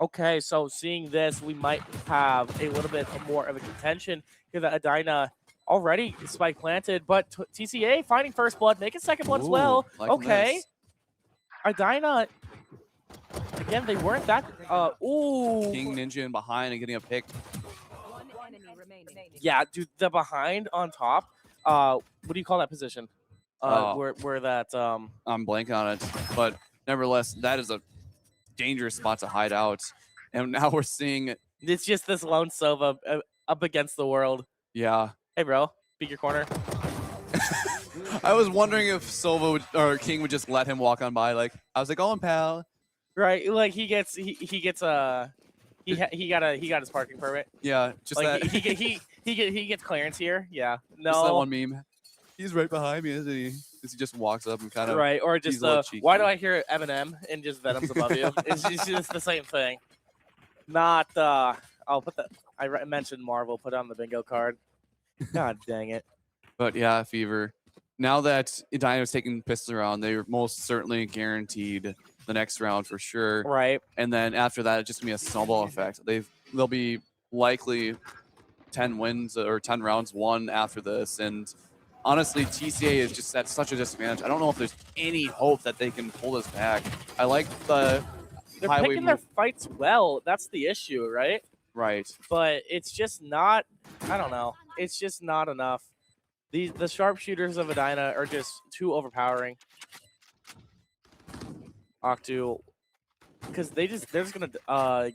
Okay, so seeing this, we might have a little bit more of a contention here that Dyna already spike planted, but TCA finding first blood, making second blood as well. Okay. Dyna, again, they weren't that, ooh. King Ninja in behind and getting a pick. Yeah, dude, the behind on top, what do you call that position? Where that, I'm blanking on it, but nevertheless, that is a dangerous spot to hide out. And now we're seeing it's just this lone Sova up against the world. Yeah. Hey, bro, beat your corner. I was wondering if Sova or King would just let him walk on by. Like, how's it going, pal? Right, like he got his parking permit. Yeah, just like that. he gets clearance here. Yeah, no. Just that one meme. He's right behind me, isn't he? Because he just walks up and kind of right, or just why do I hear Eminem and just Venom's above you? It's just the same thing. Not I'll put that. I mentioned Marvel. Put on the bingo card. God dang it. But yeah, Fever. Now that Dyna's taking pistol around, they're most certainly guaranteed the next round for sure. Right. And then after that, it's just gonna be a snowball effect. They'll be likely 10 wins or 10 rounds won after this. And honestly, TCA is just at such a disadvantage. I don't know if there's any hope that they can pull this back. I like the they're picking their fights well. That's the issue, right? Right. But it's just not. I don't know. It's just not enough. The sharpshooters of Dyna are just too overpowering. Octu, because they're just gonna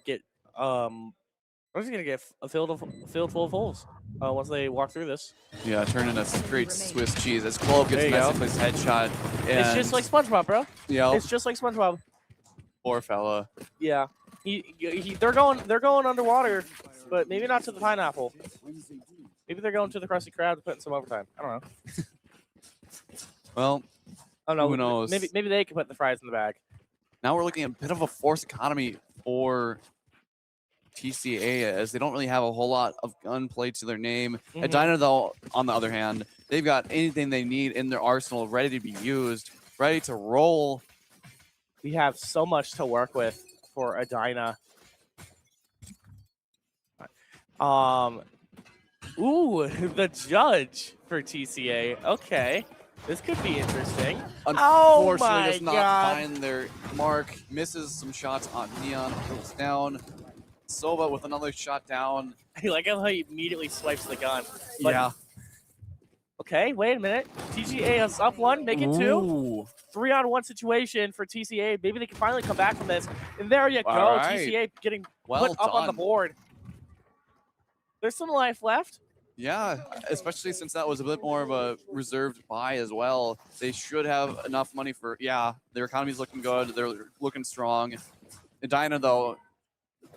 get they're just gonna get a field full of holes once they walk through this. Yeah, turn into straight Swiss cheese as Clove gets Messi headshot. It's just like SpongeBob, bro. Yeah. It's just like SpongeBob. Poor fella. Yeah. They're going underwater, but maybe not to the pineapple. Maybe they're going to the Krusty Krab to put in some overtime. I don't know. Well, I don't know. Who knows? Maybe they can put the fries in the bag. Now we're looking at a bit of a forced economy for TCA as they don't really have a whole lot of gunplay to their name. At Dyna, though, on the other hand, they've got anything they need in their arsenal ready to be used, ready to roll. We have so much to work with for Dyna. Ooh, the judge for TCA. Okay. This could be interesting. Unfortunately, does not find their mark. Misses some shots on Neon. Pulls down. Sova with another shot down. I like how he immediately swipes the gun. But, yeah. Okay, wait a minute. TCA is up one, make it two. 3-on-1 situation for TCA. Maybe they can finally come back from this. And there you go. Right. TCA getting well put up on the board. There's some life left. Yeah, especially since that was a bit more of a reserved buy as well. They should have enough money for, yeah, their economy's looking good. They're looking strong. Edina, though,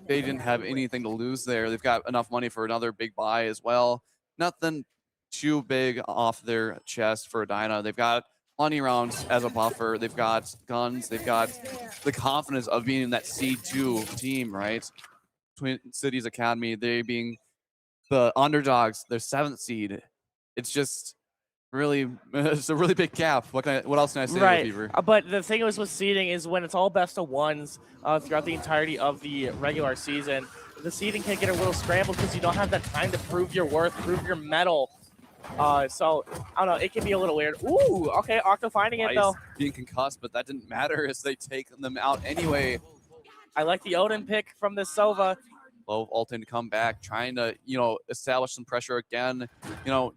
they didn't have anything to lose there. They've got enough money for another big buy as well. Nothing too big off their chest for Edina. They've got plenty rounds as a buffer. They've got guns. They've got the confidence of being in that C2 team, right? Twin Cities Academy, they being the underdogs, their 7th seed. It's just really, it's a really big gap. What else can I say, Right. Fever? But the thing is with seeding is when it's all best of ones throughout the entirety of the regular season, the seeding can get a little scrambled because you don't have that time to prove your worth, prove your mettle. So, I don't know, it can be a little weird. Ooh, okay, Octo finding it, though. Being concussed, but that didn't matter as they take them out anyway. I like the Odin pick from the Sova. Low Alton to come back, trying to, establish some pressure again.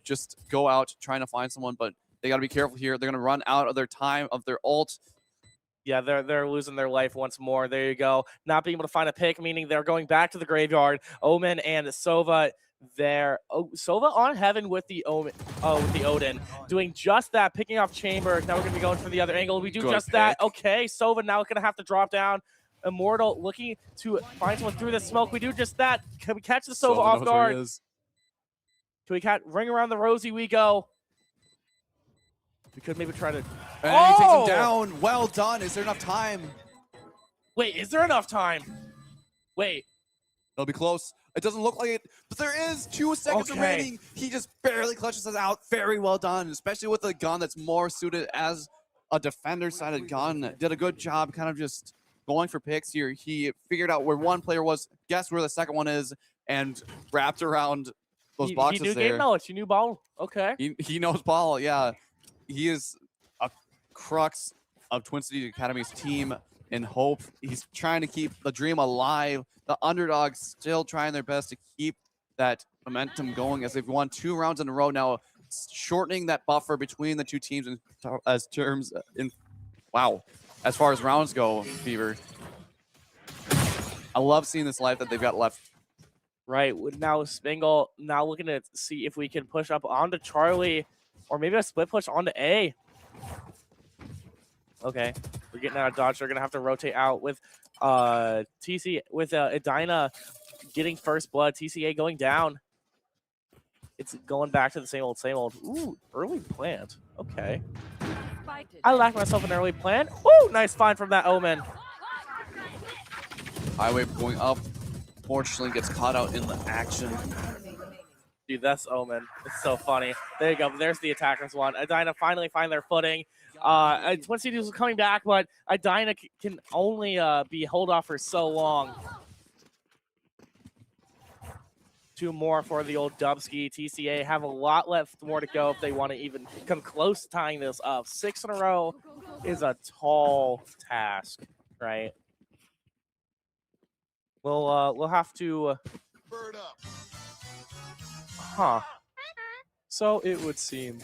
Just go out, trying to find someone, but they got to be careful here. They're going to run out of their time, of their ult. Yeah, they're losing their life once more. There you go. Not being able to find a pick, meaning they're going back to the graveyard. Omen and Sova there. Oh, Sova on heaven with the Omen. Oh, with the Odin, doing just that, picking off Chamber. Now we're gonna be going for the other angle. We do Good just pick. that. Okay, Sova now gonna have to drop down. Immortal looking to find someone through the smoke. We do just that. Can we catch the Sova off guard? Can we ring around the rosy? We go. We could maybe try to. And he takes him down. Well done. Is there enough time? Wait, is there enough time? Wait. It'll be close. It doesn't look like it, but there is 2 seconds remaining. He just barely clutches us out. Very well done, especially with a gun that's more suited as a defender-sided gun. Did a good job kind of just going for picks here. He figured out where one player was, guessed where the second one is, and wrapped around those boxes there. He knew there. game knowledge. He knew ball. Okay. He knows ball, yeah. He is a crux of Twin Cities Academy's team and hope. He's trying to keep the dream alive. The underdogs still trying their best to keep that momentum going as they've won 2 rounds in a row now, shortening that buffer between the two teams as far as rounds go, Fever. I love seeing this life that they've got left. Right, now Spingle now looking to see if we can push up onto Charlie or maybe a split push onto A. Okay, we're getting out of dodge. They're gonna have to rotate out with Edina getting first blood. TCA going down. It's going back to the same old, same old. Ooh, early plant. Okay. I lacked myself an early plant. Woo, nice find from that Omen. Highway going up. Fortunately gets caught out in the action. Dude, that's Omen. It's so funny. There you go. There's the attackers one. Edina finally find their footing. Twin Cities was coming back, but Edina can only be hold off for so long. 2 more for the old Dubsky. TCA have a lot left more to go if they want to even come close to tying this up. 6 in a row is a tall task, right? We'll have to. Huh. So it would seem.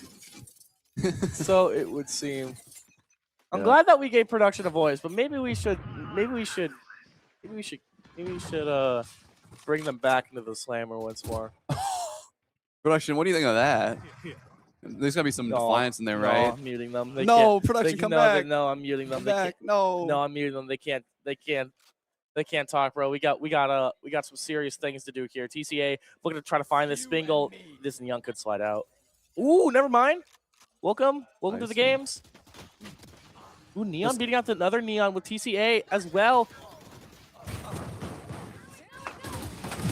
I'm glad that we gave production a voice, but maybe we should bring them back into the slammer once more. Production, what do you think of that? There's gotta be some defiance in there, no, right? I'm muting them. Production, come back. No, I'm muting them. No, I'm muting them. They can't talk, bro. We got some serious things to do here. TCA looking to try to find this Spingle. This Neon could slide out. Ooh, never mind. Welcome to the games. Ooh, Neon beating out another Neon with TCA as well.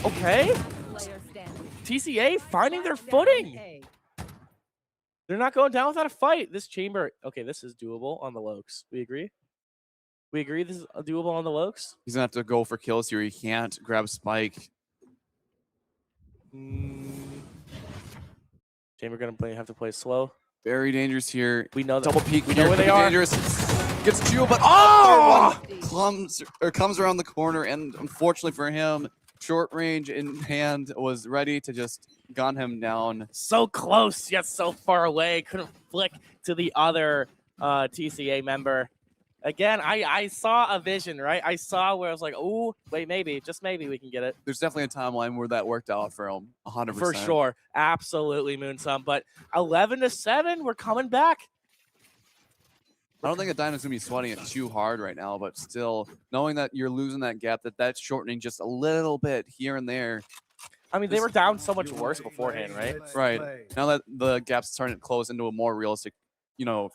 Okay. TCA finding their footing. They're not going down without a fight. This chamber, okay, this is doable on the Lokes. We agree? We agree this is doable on the Lokes? He's gonna have to go for kills here. He can't grab Spike. Chamber gonna have to play slow. Very dangerous here. We know that. Double peek. We know where they are. Dangerous. Gets Jewel, but comes around the corner, and unfortunately for him, short range in hand was ready to just gun him down. So close, yet so far away. Couldn't flick to the other TCA member. Again, I saw a vision, right? I saw where I was like, oh, wait, maybe, just maybe we can get it. There's definitely a timeline where that worked out for him, 100%. For sure. Absolutely, Moonsum. But 11-7, we're coming back. I don't think Adina's going to be sweating it too hard right now, but still, knowing that you're losing that gap, that's shortening just a little bit here and there. I mean, they were down so much worse beforehand, right? Right. Now that the gap's starting to close into a more realistic,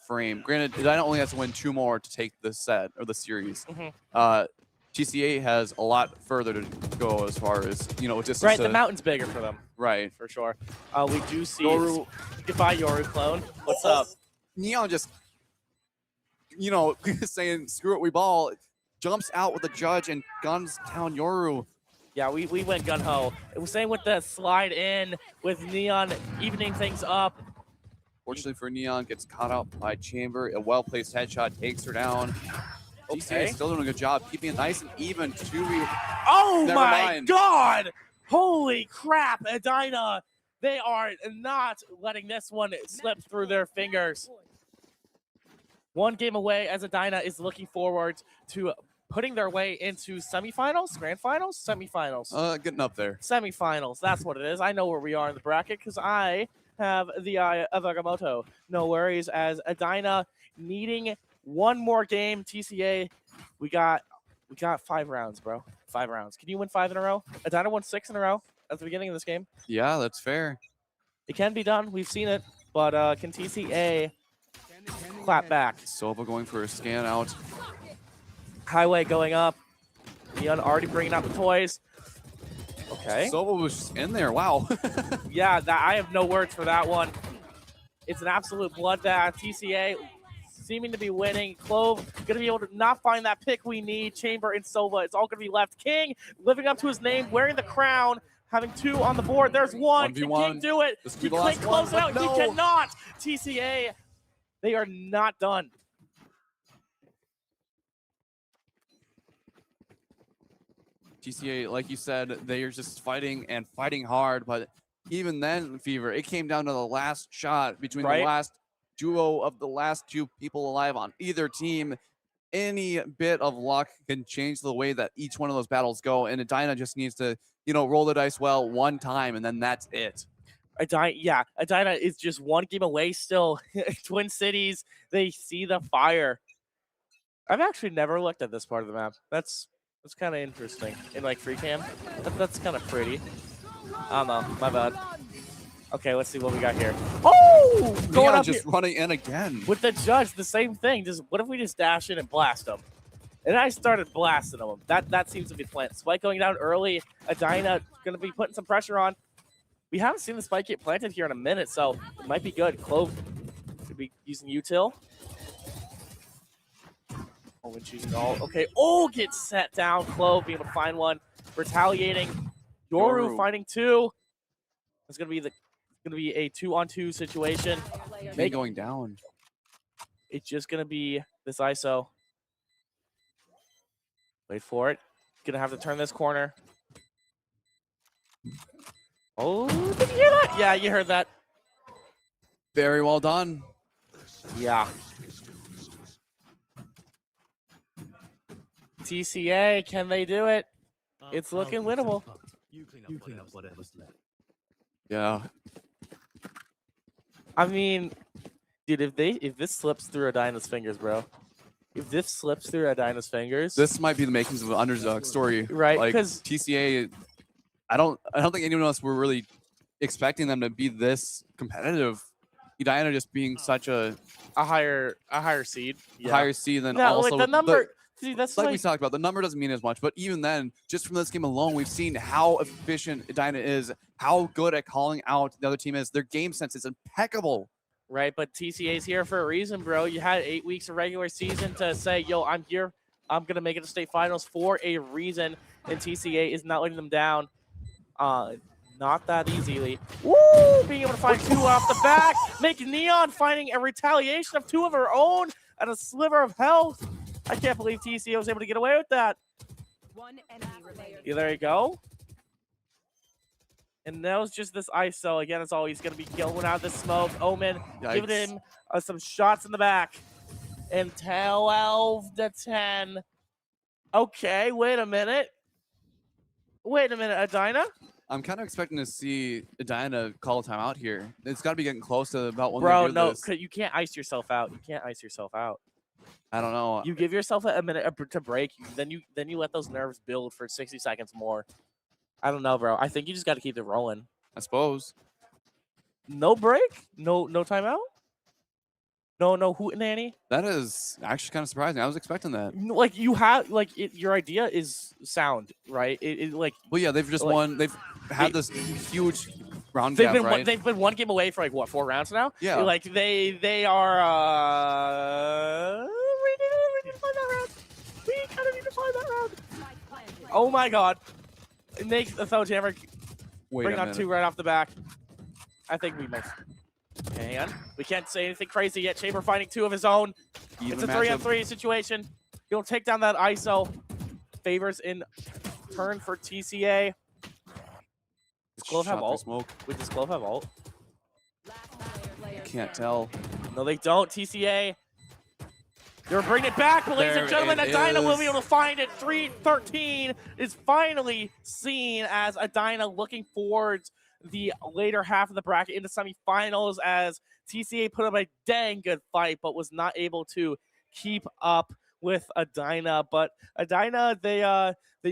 frame. Granted, Adina only has to win 2 more to take the set or the series. TCA has a lot further to go as far as, distance. Right, the mountain's bigger for them. Right. For sure. We do see Yoru. Goodbye, Yoru clone. What's up? Neon just, saying, screw it, we ball. Jumps out with the judge and guns down Yoru. Yeah, we went gun-ho. It was saying with the slide in, with Neon evening things up. Fortunately for Neon, gets caught out by Chamber. A well-placed headshot takes her down. DCA is still doing a good job, keeping it nice and even. Oh Never my mind. God! Holy crap, Adina! They are not letting this one slip through their fingers. 1 game away as Adina is looking forward to putting their way into semifinals, grand finals, semifinals. Getting up there. Semifinals, that's what it is. I know where we are in the bracket because I have the eye of Agamotto. No worries, as Adina needing 1 more game. TCA, we got 5 rounds, bro. 5 rounds. Can you win 5 in a row? Adina won 6 in a row at the beginning of this game. Yeah, that's fair. It can be done. We've seen it. But can TCA clap back? Sova going for a scan out. Highway going up. Neon already bringing out the toys. Okay. Sova was just in there. Wow. Yeah, I have no words for that one. It's an absolute bloodbath. TCA seeming to be winning. Clove going to be able to not find that pick we need. Chamber and Sova, it's all going to be left. King living up to his name, wearing the crown, having 2 on the board. There's 1. Can King do it? He can't close it out. No. He cannot. TCA, they are not done. TCA, like you said, they are just fighting and fighting hard, but even then, Fever, it came down to the last shot between the last duo of the last 2 people alive on either team. Any bit of luck can change the way that each one of those battles go, and Adina just needs to, roll the dice well 1 time, and then that's it. Adina is just 1 game away still. Twin Cities, they see the fire. I've actually never looked at this part of the map. That's kind of interesting. In like free cam, that's kind of pretty. I don't know, my bad. Okay, let's see what we got here. Oh, going up just here. Running in again With the judge, the same thing. What if we just dash in and blast them? And I started blasting them. That seems to be the plan. Spike going down early. Adina going to be putting some pressure on. We haven't seen the spike get planted here in a minute, so it might be good. Clove could be using util. Oh, and choosing all. Okay. Oh, gets set down. Clove being able to find one. Retaliating. Yoru finding 2. It's gonna be a 2-on-2 situation. Going down. It's just gonna be this ISO. Wait for it. Gonna have to turn this corner. Oh, did you hear that? Yeah, you heard that. Very well done. Yeah. TCA, can they do it? It's looking winnable. You clean up whatever's left. Yeah. I mean, dude, if this slips through Adina's fingers, bro. If this slips through Adina's fingers, This might be the makings of an underdog story. Right, Like 'cause- TCA, I don't think anyone else were really expecting them to be this competitive. Edina just being such a higher seed. Yeah. higher seed than No, also the number. See, that's like we talked about, the number doesn't mean as much, but even then, just from this game alone, we've seen how efficient Edina is, how good at calling out the other team is. Their game sense is impeccable. Right, but TCA's here for a reason, bro. You had 8 weeks of regular season to say, yo, I'm here. I'm going to make it to state finals for a reason, and TCA is not letting them down. Not that easily. Woo! Being able to find 2 off the back, making Neon finding a retaliation of 2 of her own at a sliver of health. I can't believe TCA was able to get away with that. Yeah, there you go. And that was just this ISO. Again, as always, going to be going out of the smoke. Omen giving him some shots in the back. and 12-10. Okay, wait a minute. Adina? I'm kind of expecting to see Diana call a timeout here. It's got to be getting close to about when Bro, they do no, this. you can't ice yourself out. I don't know. You give yourself a minute to break, then you let those nerves build for 60 seconds more. I don't know, bro. I think you just got to keep it rolling. I suppose. No break? No timeout? No hootenanny? That is actually kind of surprising. I was expecting that. Like you have your idea is sound, right? Like. Well, yeah, they've just won. They've had this huge round They've gap, been right? they've been one game away for like what 4 rounds now. Yeah. Like they are. We need to find that round. We kind of need to find that round. Oh my god! It makes the Throw Jammer bring on 2 right off the back. I think we missed. Okay, hang on. We can't say anything crazy yet. Chamber finding 2 of his own. It's a 3-on-3 situation. He'll take down that ISO. Favors in turn for TCA. Does Clove have ult? Wait, does Clove have ult? Can't tell. No, they don't. TCA. They're bringing it back, but ladies and gentlemen, Adina will be able to find it. 3-13 is finally seen as Adina looking towards the later half of the bracket into semifinals as TCA put up a dang good fight, but was not able to keep up with Adina. But Adina, they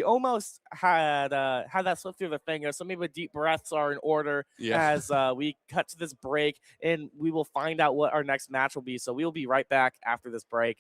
almost had that slip through their fingers. So maybe deep breaths are in order as we cut to this break, and we will find out what our next match will be. So we will be right back after this break.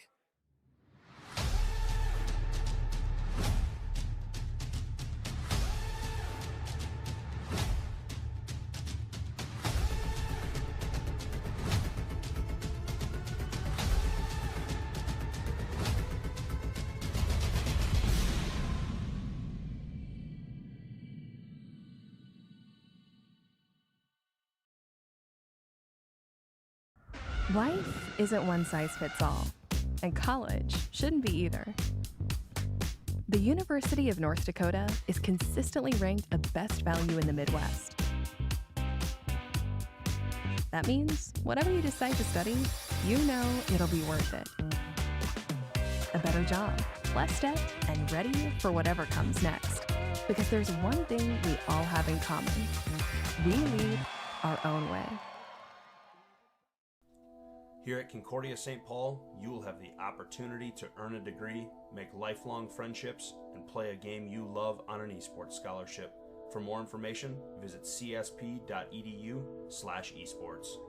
Life isn't one size fits all, and college shouldn't be either. The University of North Dakota is consistently ranked a best value in the Midwest. That means whatever you decide to study, you know it'll be worth it. A better job, less debt, and ready for whatever comes next. Because there's one thing we all have in common. We lead our own way. Here at Concordia St. Paul, you will have the opportunity to earn a degree, make lifelong friendships, and play a game you love on an esports scholarship. For more information, visit csp.edu/esports.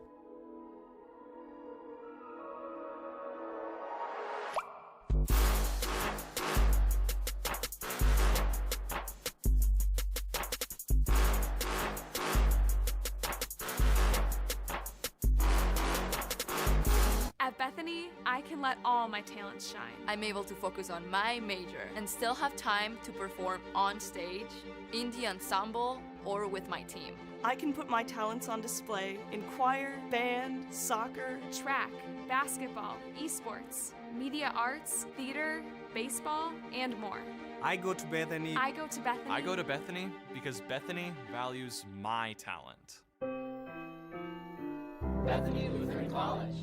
At Bethany, I can let all my talents shine. I'm able to focus on my major and still have time to perform on stage, in the ensemble, or with my team. I can put my talents on display in choir, band, soccer, track, basketball, esports, media arts, theater, baseball, and more. I go to Bethany. I go to Bethany. I go to Bethany because Bethany values my talent. Bethany Lutheran College.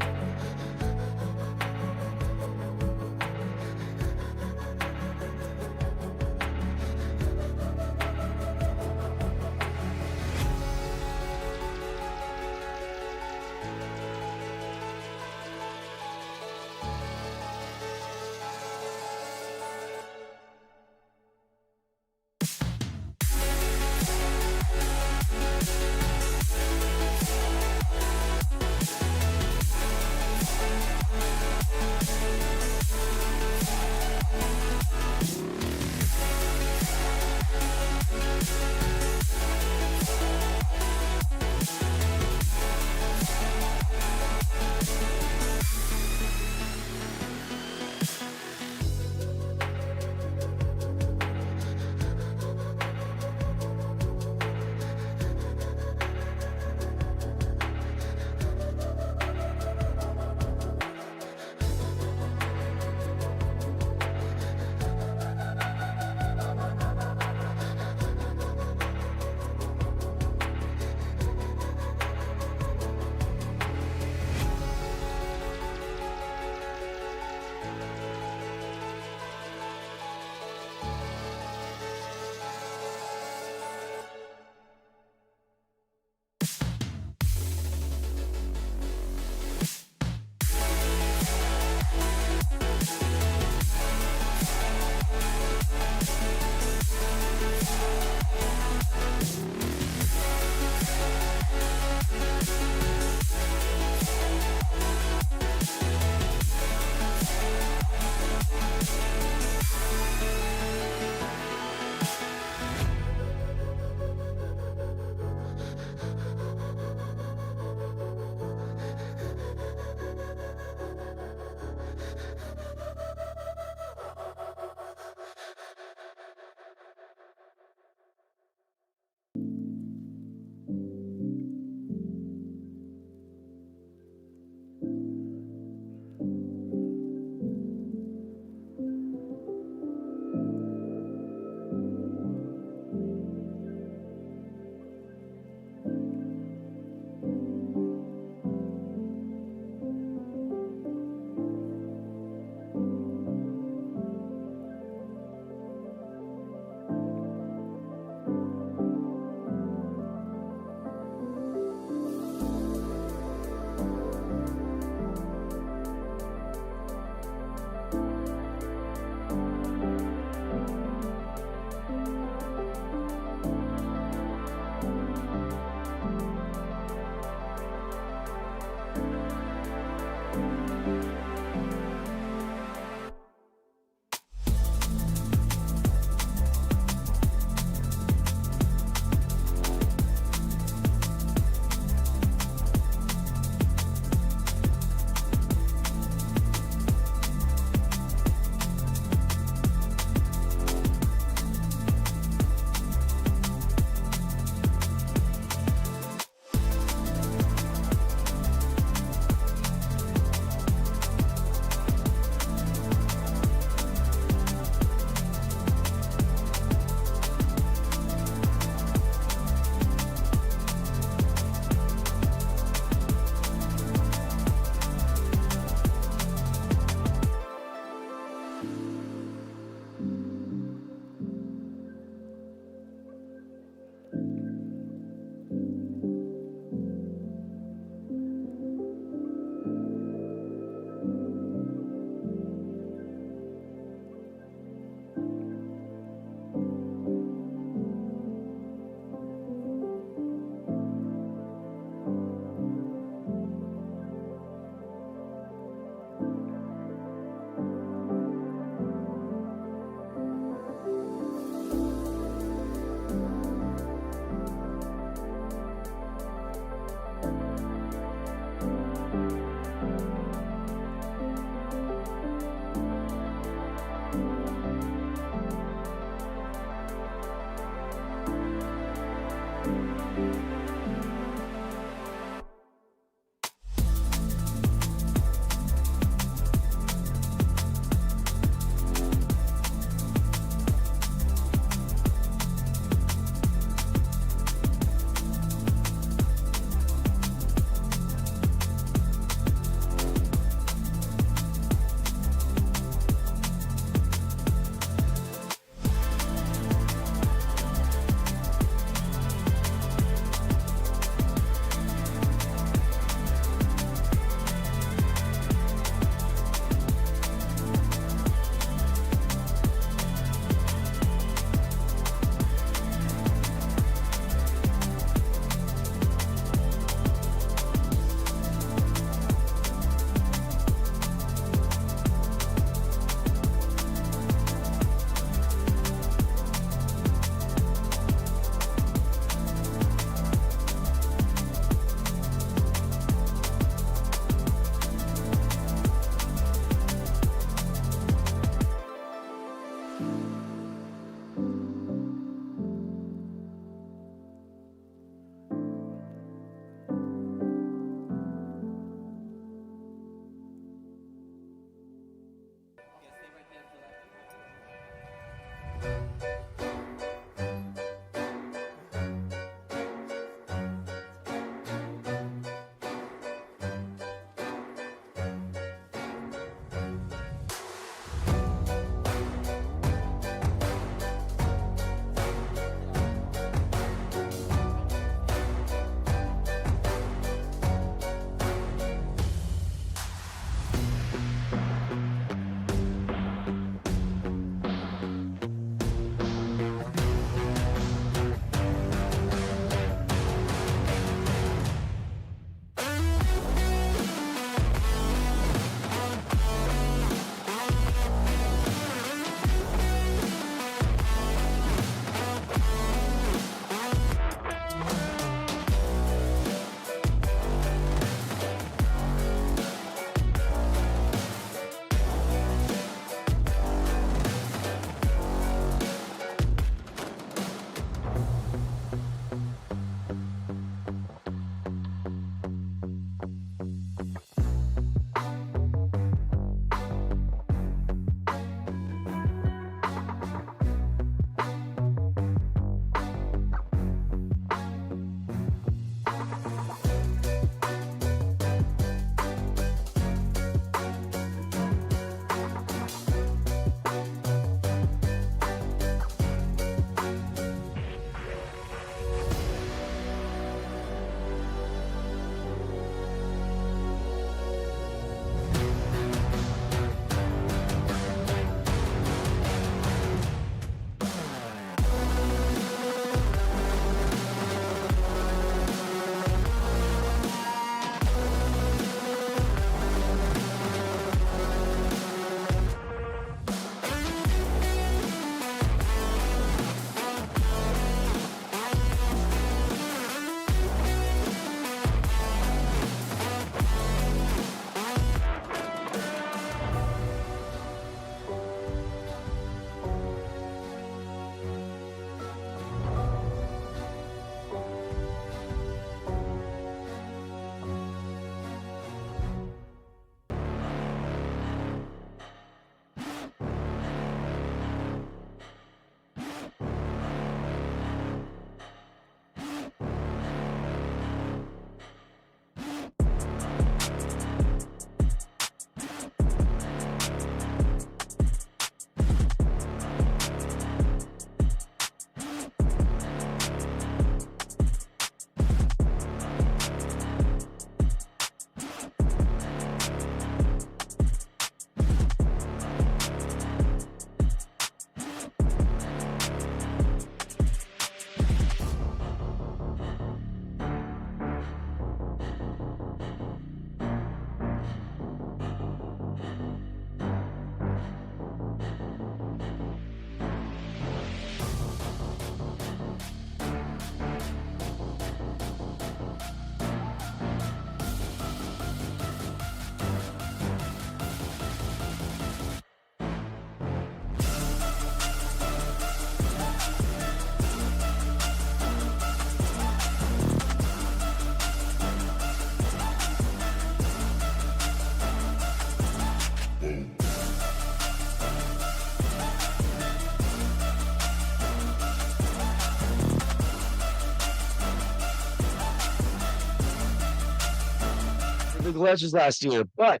big legends last year. But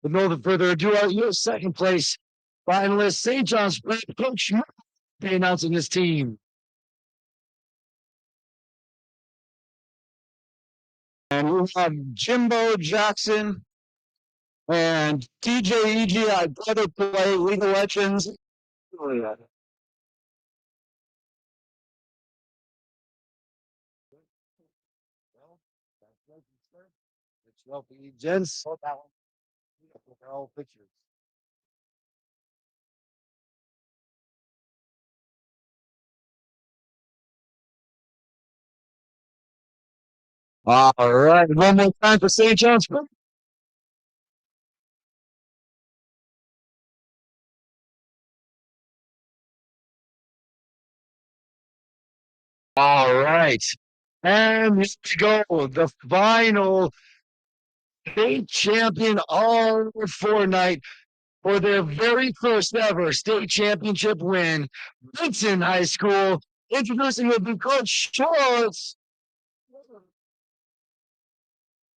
with no further ado, our U.S. second place finalist, St. John's Prep, Coach Schmidt, be announcing his team. And we have Jimbo Jackson and DJ EG, our brother play League of Legends. Oh, yeah. Gents, that one. They're all pictures. All right, one more time for St. John's. All right, and here we go. The final state champion all Fortnite for their very first ever state championship win. Benson High School, introducing will be Coach Schwartz.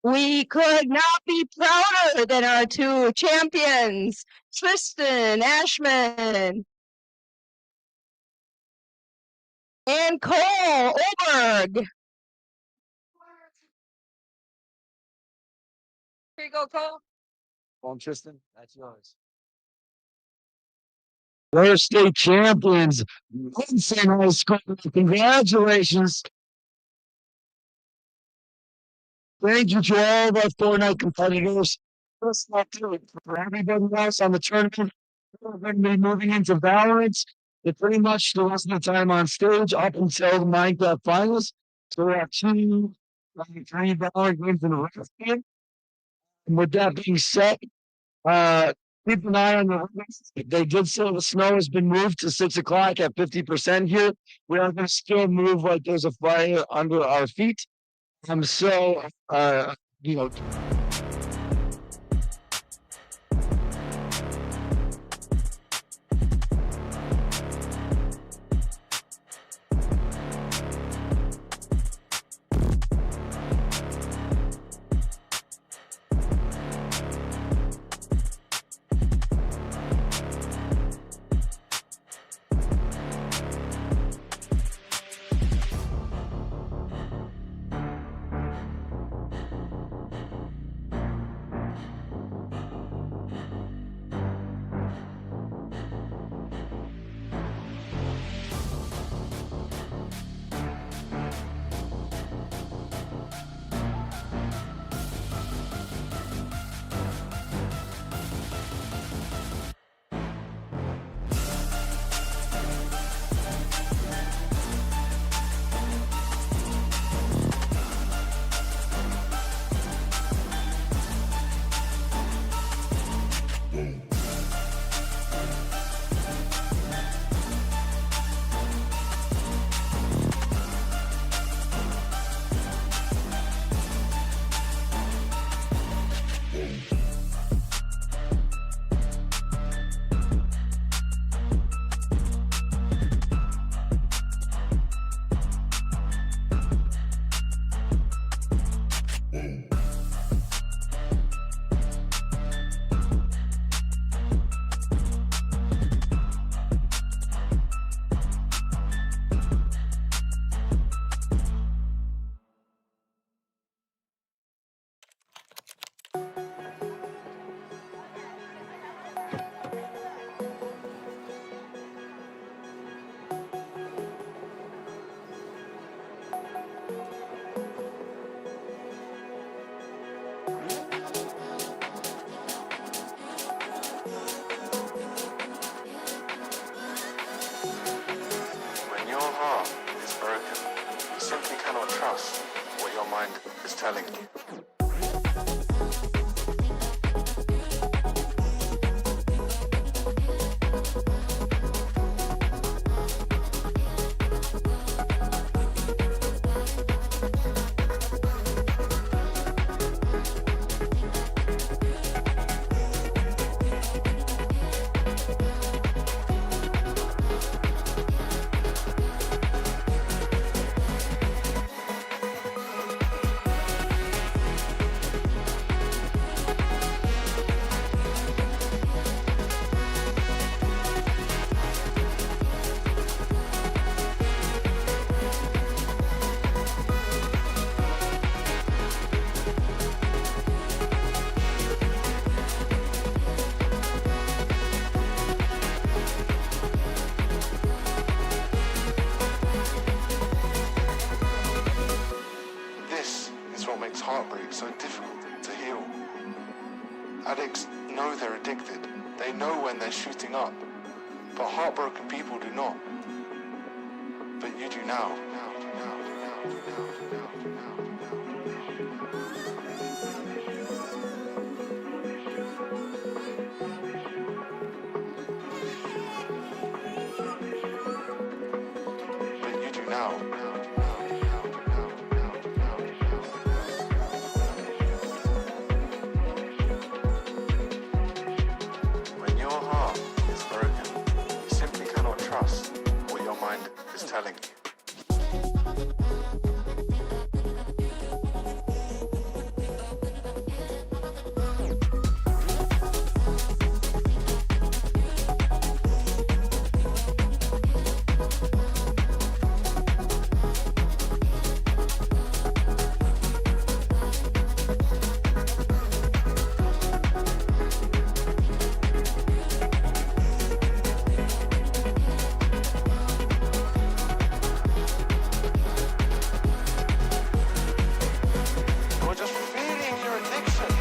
We could not be prouder than our two champions, Tristan Ashman and Cole Oberg. Here you go, Cole. Well, Tristan, that's yours. We're state champions, Benson High School. Congratulations. Thank you to all of our Fortnite competitors. Just like to for everybody else on the tournament, we're going to be moving into Valorant. It's pretty much the rest of the time on stage up until the Minecraft finals. So we have 2, 3 Valorant games in the rest game. And with that being said, keep an eye on the race. They did say the snow has been moved to 6 o'clock at 50% here. We are going to still move like there's a fire under our feet. So, you know. When your heart is broken, you simply cannot trust what your mind is telling you. makes heartbreak so difficult to heal. Addicts know they're addicted. They know when they're shooting up. But heartbroken people do not. But you do now. But you do now. When your heart is broken, you simply cannot trust what your mind is telling you. You're just feeding your addiction.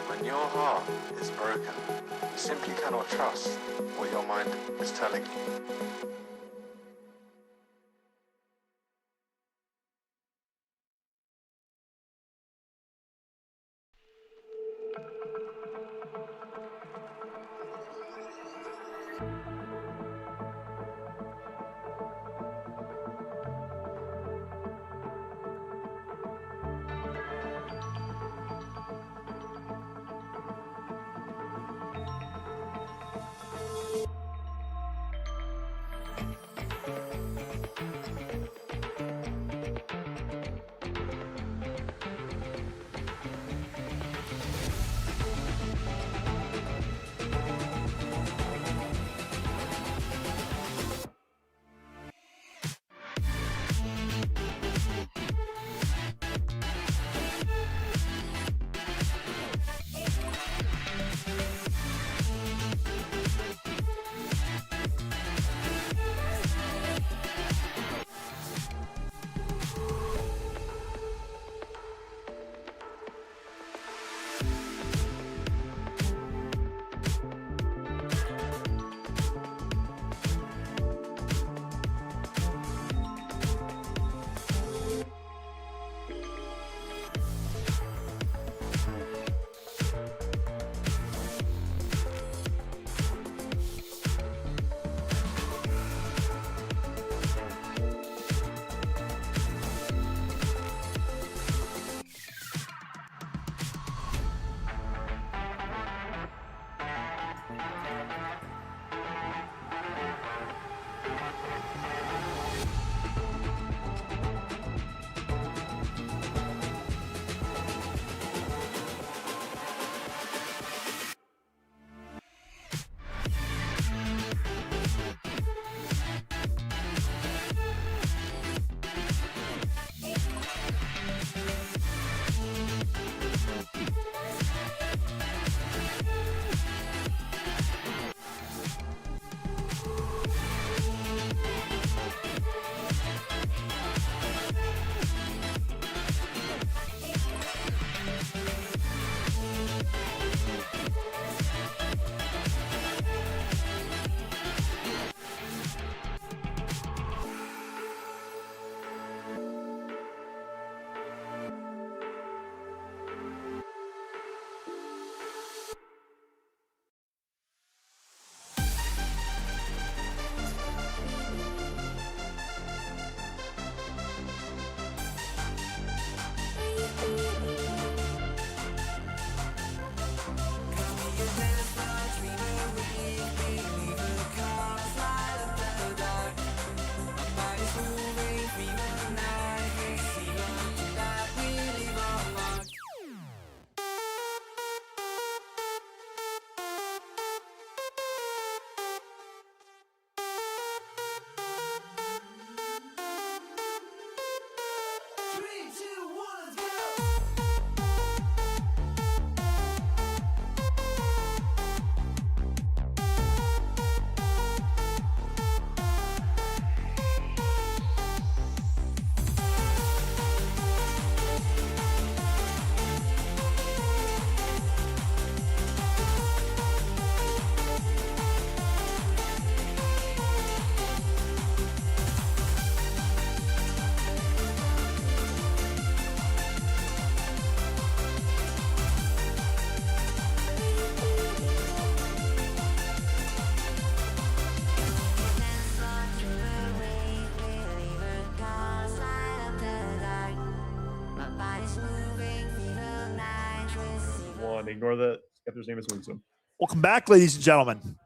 When your heart is broken, you simply cannot trust what your mind is telling you. One. Ignore the Skeptor's name is Moonstone. Welcome back, ladies and gentlemen.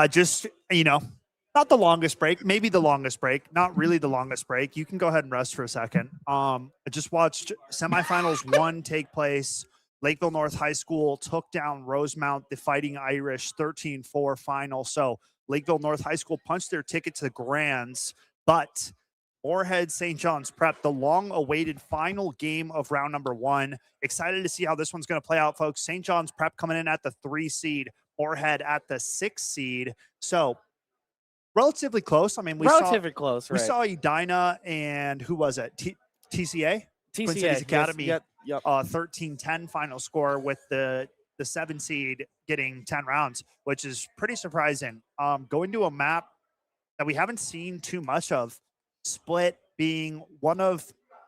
Just, not the longest break, maybe the longest break, not really the longest break. You can go ahead and rest for a second. I just watched semifinals 1 take place. Lakeville North High School took down Rosemount, the Fighting Irish, 13-4 final. So Lakeville North High School punched their ticket to the Grands, but Moorhead St. John's Prep, the long-awaited final game of round number 1. Excited to see how this one's going to play out, folks. St. John's Prep coming in at the 3 seed, Moorhead at the 6 seed. So relatively close. I mean, we saw Edina and who was it? TCA? Twin Cities Academy. Yep. 13-10 final score with the 7 seed getting 10 rounds, which is pretty surprising. Going to a map that we haven't seen too much of, Split being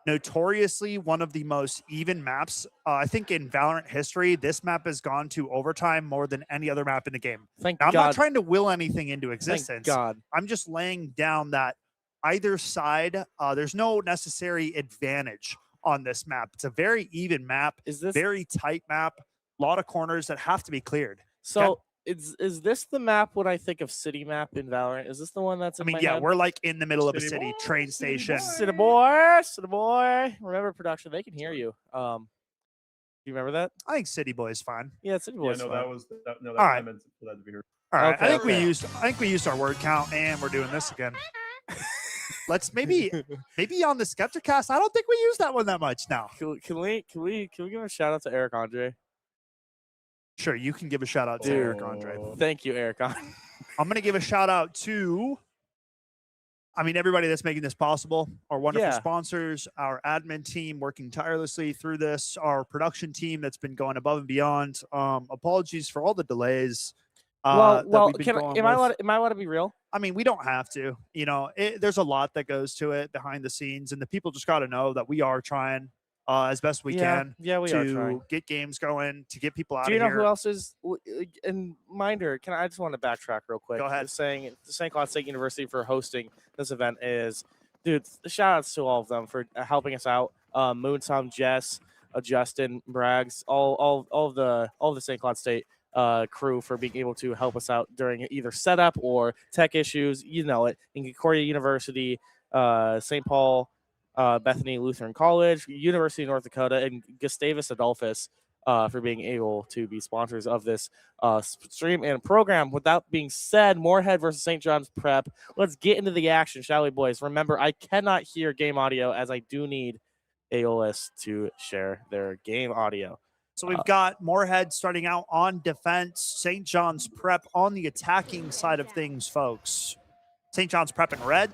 notoriously one of the most even maps. I think in Valorant history, this map has gone to overtime more than any other map in the game. Thank now, I'm God. not trying to will anything into existence. Thank God. I'm just laying down that either side, there's no necessary advantage on this map. It's a very even map. Is this very tight map? A lot of corners that have to be cleared. So is this the map when I think of city map in Valorant? Is this the one that's in my head? We're like in the middle of a city train station. City boy. Remember production, they can hear you. Do you remember that? I think City Boy is fine. Yeah, City Boy. Yeah, no, that was that. No, All that right. I meant for that to be heard. All right. Okay, I think okay. we used our word count and we're doing this again. Let's maybe on the Skepticast. I don't think we use that one that much now. Can we give a shout out to Eric Andre? Sure, you can give a shout out to Eric Andre. Thank you, Eric. I'm going to give a shout out to, everybody that's making this possible, our wonderful sponsors, our admin team working tirelessly through this, our production team that's been going above and beyond. Apologies for all the delays. Am I allowed to be real? We don't have to. There's a lot that goes to it behind the scenes, and the people just got to know that we are trying as best we can are trying. to get games going, to get people out Do you of know here. who else is? And Minder, I just want to backtrack real quick. Go ahead. Saying the St. Cloud State University for hosting this event is, dude, shout outs to all of them for helping us out. Moonsong, Jess, Justin, Braggs, all of the St. Cloud State crew for being able to help us out during either setup or tech issues. You know it. In Concordia University, St. Paul, Bethany Lutheran College, University of North Dakota, and Gustavus Adolphus for being able to be sponsors of this stream and program. With that being said, Moorhead versus St. John's Prep. Let's get into the action, shall we, boys? Remember, I cannot hear game audio as I do need AOS to share their game audio. So we've got Moorhead starting out on defense, St. John's Prep on the attacking side of things, folks. St. John's Prep in red,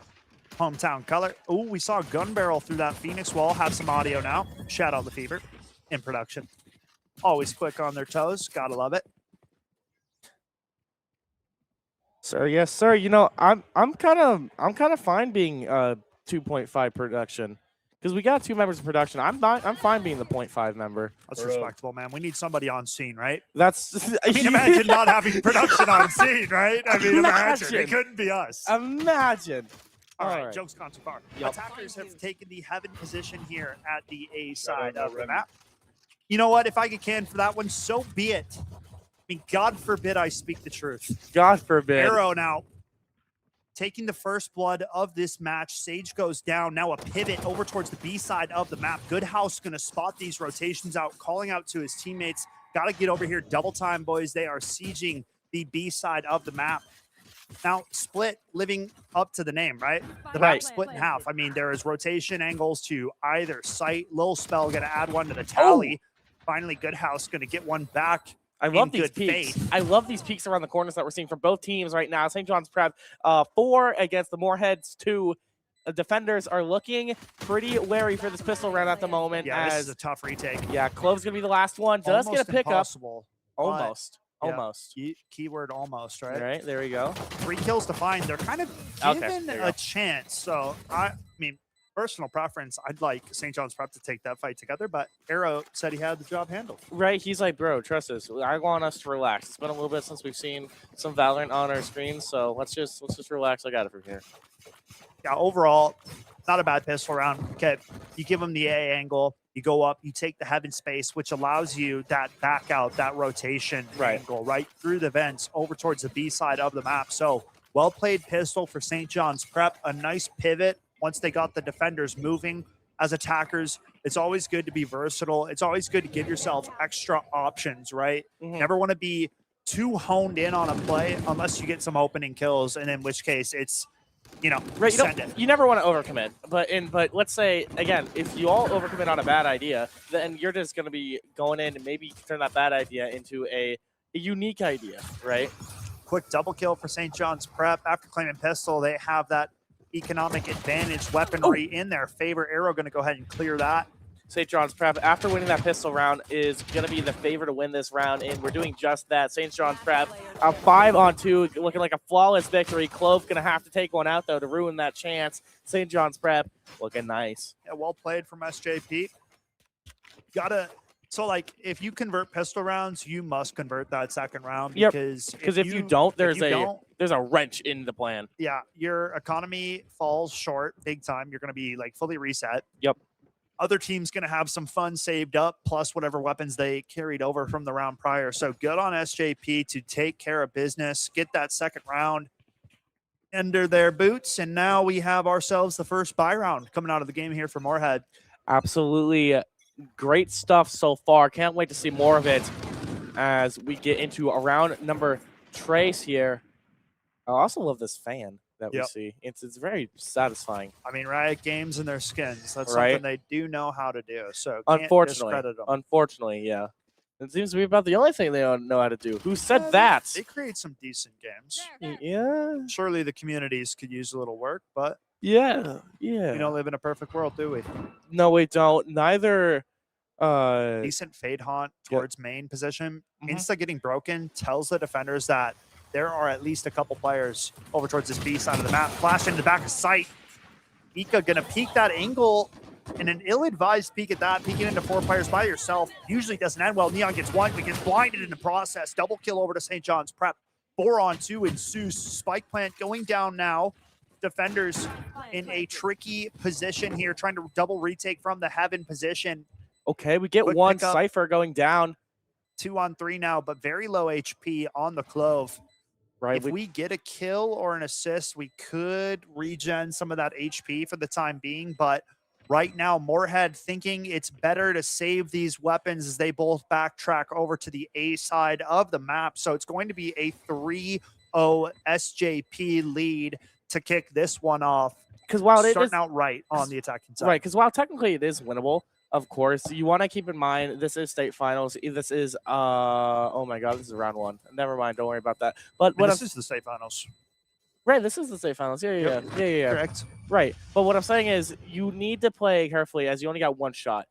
hometown color. Oh, we saw a gun barrel through that Phoenix wall. Have some audio now. Shout out the Fever in production. Always quick on their toes. Gotta love it. Sir, yes, sir. I'm kind of fine being 2.5 production. Because we got 2 members of production. I'm fine being the 0.5 member. That's respectable, man. We need somebody on scene, right? That's imagine not having production on scene, right? Imagine. It couldn't be us. Imagine. All right, jokes gone too far. Yep. Attackers have taken the heaven position here at the A side of the map. You know what? If I get canned for that one, so be it. God forbid I speak the truth. God forbid. Arrow now taking the first blood of this match. Sage goes down. Now a pivot over towards the B side of the map. Goodhouse going to spot these rotations out, calling out to his teammates. Got to get over here. Double time, boys. They are sieging the B side of the map. Now, Split living up to the name, right? The map split in half. There is rotation angles to either site. Lil Spell going to add one to the tally. Finally, Goodhouse going to get one back. I love these peaks. I love these peaks around the corners that we're seeing from both teams right now. St. John's Prep 4 against the Moorheads 2. Defenders are looking pretty wary for this pistol round at the moment. Yeah, this is a tough retake. Yeah, Clove's going to be the last one. Does almost get a pickup. Impossible, almost. Yeah, almost. Keyword almost, right? All right, there we go. 3 kills to find. They're kind of given a chance. So, personal preference, I'd like St. John's Prep to take that fight together, but Arrow said he had the job handled. Right, he's like, bro, trust us. I want us to relax. It's been a little bit since we've seen some Valorant on our screens, so let's just relax. I got it from here. Yeah, overall, not a bad pistol round. Okay, you give him the A angle, You go up, you take the heaven space, which allows you that back out, that rotation angle right through the vents over towards the B side of the map. So well played pistol for St. John's Prep. A nice pivot once they got the defenders moving as attackers. It's always good to be versatile. It's always good to give yourself extra options, right? Never want to be too honed in on a play unless you get some opening kills, and in which case it's, you know, right, send it. You never want to overcommit. But let's say, again, if you all overcommit on a bad idea, then you're just going to be going in and maybe turn that bad idea into a unique idea, right? Quick double kill for St. John's Prep. After claiming pistol, they have that economic advantage weaponry in their favor. Arrow going to go ahead and clear that. St. John's Prep, after winning that pistol round, is going to be the favorite to win this round, and we're doing just that. St. John's Prep, a 5-on-2, looking like a flawless victory. Clove going to have to take one out, though, to ruin that chance. St. John's Prep looking nice. Yeah, well played from SJP. So, like, if you convert pistol rounds, you must convert that second round, because if you don't, there's a wrench in the plan. Yeah, your economy falls short big time. You're going to be, like, fully reset. Yep. Other team's going to have some fun saved up, plus whatever weapons they carried over from the round prior. So good on SJP to take care of business, get that second round under their boots, and now we have ourselves the first buy round coming out of the game here for Moorhead. Absolutely great stuff so far. Can't wait to see more of it as we get into a round number trace here. I also love this fan that we see. It's very satisfying. I mean, Riot Games and their skins. That's something they do know how to do. So can't discredit them. Unfortunately, yeah. It seems to be about the only thing they don't know how to do. Who said that? They create some decent games. Yeah. Surely the communities could use a little work, but yeah. We don't live in a perfect world, do we? No, we don't. Neither. Decent fade haunt towards main position. Insta getting broken tells the defenders that there are at least a couple players over towards this B side of the map. Flash into the back of sight. Ika gonna peek that angle, and an ill-advised peek at that, peeking into 4 players by yourself usually doesn't end well. Neon gets one, but gets blinded in the process. Double kill over to St. John's Prep. 4-on-2 ensues. Spike plant going down now. Defenders in a tricky position here, trying to double retake from the heaven position. Okay, we get Quick one pickup. Cypher going down. 2-on-3 now, but very low HP on the Clove. Right. If we get a kill or an assist, we could regen some of that HP for the time being. But right now, Moorhead thinking it's better to save these weapons as they both backtrack over to the A side of the map. So it's going to be a 3-0 SJP lead to kick this one off. Because while it starting is out right on the attacking side. right, because while technically it is winnable, of course, you want to keep in mind this is state finals. This is oh my god, this is round 1. Never mind, don't worry about that. But what this is the state finals. Right, this is the state finals. Yeah. Correct. Right, but what I'm saying is you need to play carefully as you only got one shot.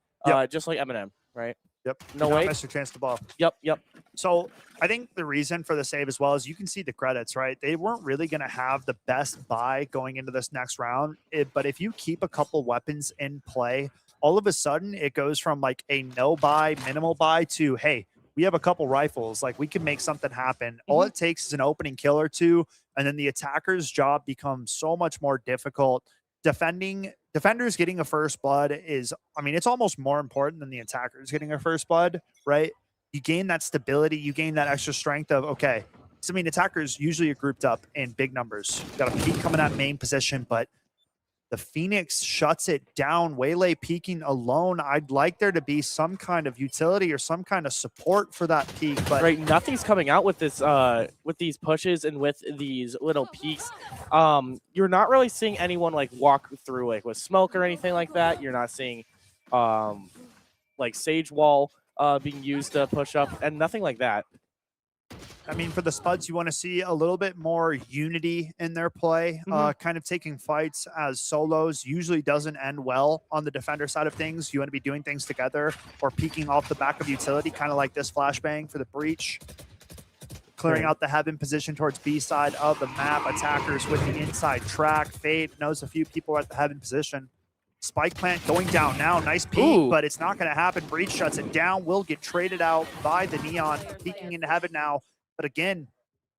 Just like Eminem, right? Yep. No way. Miss your chance to ball. Yep. So I think the reason for the save as well is you can see the credits, right? They weren't really going to have the best buy going into this next round. But if you keep a couple weapons in play, all of a sudden it goes from like a no buy, minimal buy to, hey, we have a couple rifles. Like we can make something happen. All it takes is an opening kill or two. And then the attacker's job becomes so much more difficult. Defenders getting a first blood is, I mean, it's almost more important than the attackers getting a first blood, right? You gain that stability, you gain that extra strength of, okay, so I mean, attackers usually are grouped up in big numbers. Got a peek coming at main position, but the Phoenix shuts it down. Waylay peeking alone. I'd like there to be some kind of utility or some kind of support for that peak, but right, nothing's coming out with this with these pushes and with these little peaks. You're not really seeing anyone like walk through like with smoke or anything like that. You're not seeing like Sage Wall being used to push up and nothing like that. I mean, for the Spuds, you want to see a little bit more unity in their play. Kind of taking fights as solos usually doesn't end well on the defender side of things. You want to be doing things together or peeking off the back of utility, kind of like this flashbang for the breach. Clearing out the heaven position towards B side of the map. Attackers with the inside track. Fade knows a few people at the heaven position. Spike plant going down now. Nice peek, but it's not going to happen. Breach shuts it down. Will get traded out by the Neon. Peeking into heaven now. But again,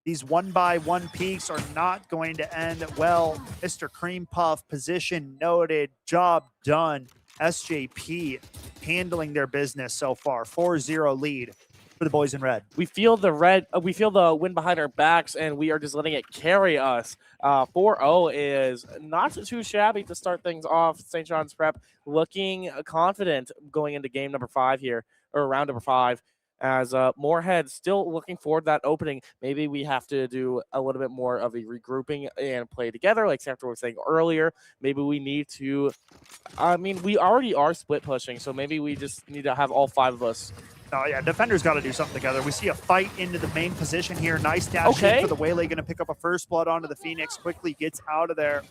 these 1-by-1 peaks are not going to end well. Mr. Cream Puff, position noted, job done. SJP handling their business so far. 4-0 lead for the boys in red. We feel the wind behind our backs, and we are just letting it carry us. 4-0 is not too shabby to start things off. St. John's Prep looking confident going into game number 5 here, or round number 5. As Moorhead still looking forward to that opening. Maybe we have to do a little bit more of a regrouping and play together, like Sandra was saying earlier. Maybe we need to, we already are split pushing, so maybe we just need to have all 5 of us. Oh, yeah, defenders got to do something together. We see a fight into the main position here. Nice dash in for the Waylay, going to pick up a first blood onto the Phoenix. Quickly gets out of there.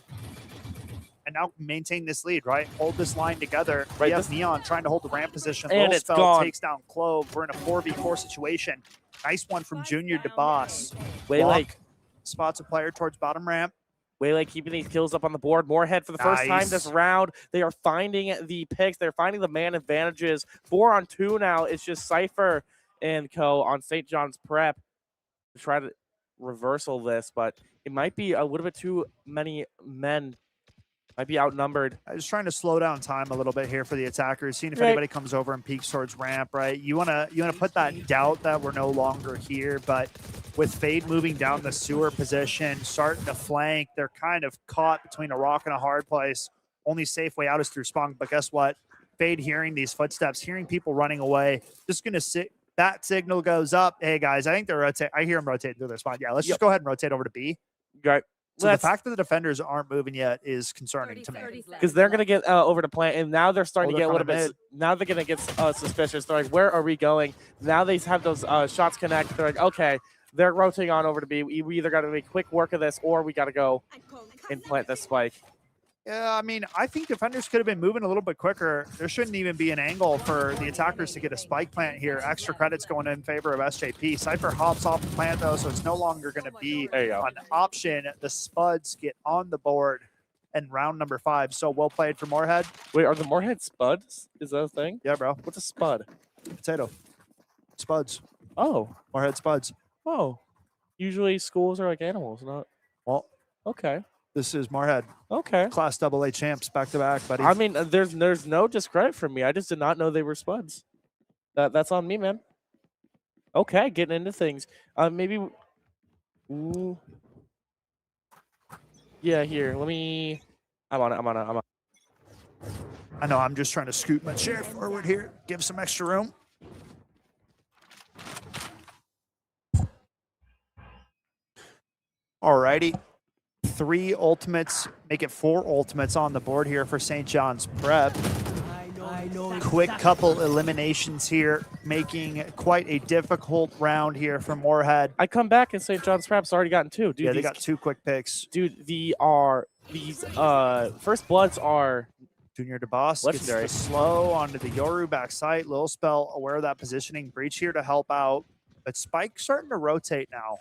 And now maintain this lead, right? Hold this line together. Right, we have Neon trying to hold the ramp position. And it's gone. Takes down Clove. We're in a 4v4 situation. Nice one from Junior DeBoss. Waylay spots a player towards bottom ramp. Waylay keeping these kills up on the board. Moorhead for the first time this round. They are finding the picks. They're finding the man advantages. 4-on-2 now. It's just Cypher and co on St. John's Prep to try to reversal this, but it might be a little bit too many men. Might be outnumbered. I was trying to slow down time a little bit here for the attackers, seeing if anybody comes over and peeks towards ramp, right? You wanna put that doubt that we're no longer here, but with Fade moving down the sewer position, starting to flank, they're kind of caught between a rock and a hard place. Only safe way out is through Spunk, but guess what? Fade hearing these footsteps, hearing people running away, just gonna sit. That signal goes up. Hey guys, I think they're rotating. I hear them rotating through their spot. Yeah, let's just go ahead and rotate over to B. Right. So the fact that the defenders aren't moving yet is concerning to me. Because they're going to get over to plant, and now they're starting to get a little bit. Now they're going to get suspicious. They're like, where are we going? Now they have those shots connect. They're like, okay, they're rotating on over to B. We either got to make quick work of this, or we got to go and plant this spike. Yeah, I mean, I think defenders could have been moving a little bit quicker. There shouldn't even be an angle for the attackers to get a spike plant here. Extra credits going in favor of SJP. Cypher hops off the plant, though, so it's no longer going to be an option. The Spuds get on the board in round number 5. So well played for Moorhead. Wait, are the Moorhead Spuds? Is that a thing? Yeah, bro. What's a Spud? Potato. Spuds. Oh. Moorhead Spuds. Oh. Usually schools are like animals, not... Well. Okay. This is Moorhead. Okay. Class AA champs back-to-back, buddy. I mean, there's no discredit from me. I just did not know they were Spuds. That's on me, man. Okay, getting into things. Maybe... Ooh. Yeah, here. Let me... I'm on it. I know, I'm just trying to scoot my chair forward here. Give some extra room. Alrighty. 3 ultimates, make it 4 ultimates on the board here for St. John's Prep. Quick couple eliminations here, making quite a difficult round here for Moorhead. I come back and St. John's Prep's already gotten 2. Dude, yeah, they got 2 quick picks. Dude, these first bloods are Junior DeBoss legendary. Gets the slow onto the Yoru backside. Lil Spell aware of that positioning. Breach here to help out, but Spike starting to rotate now.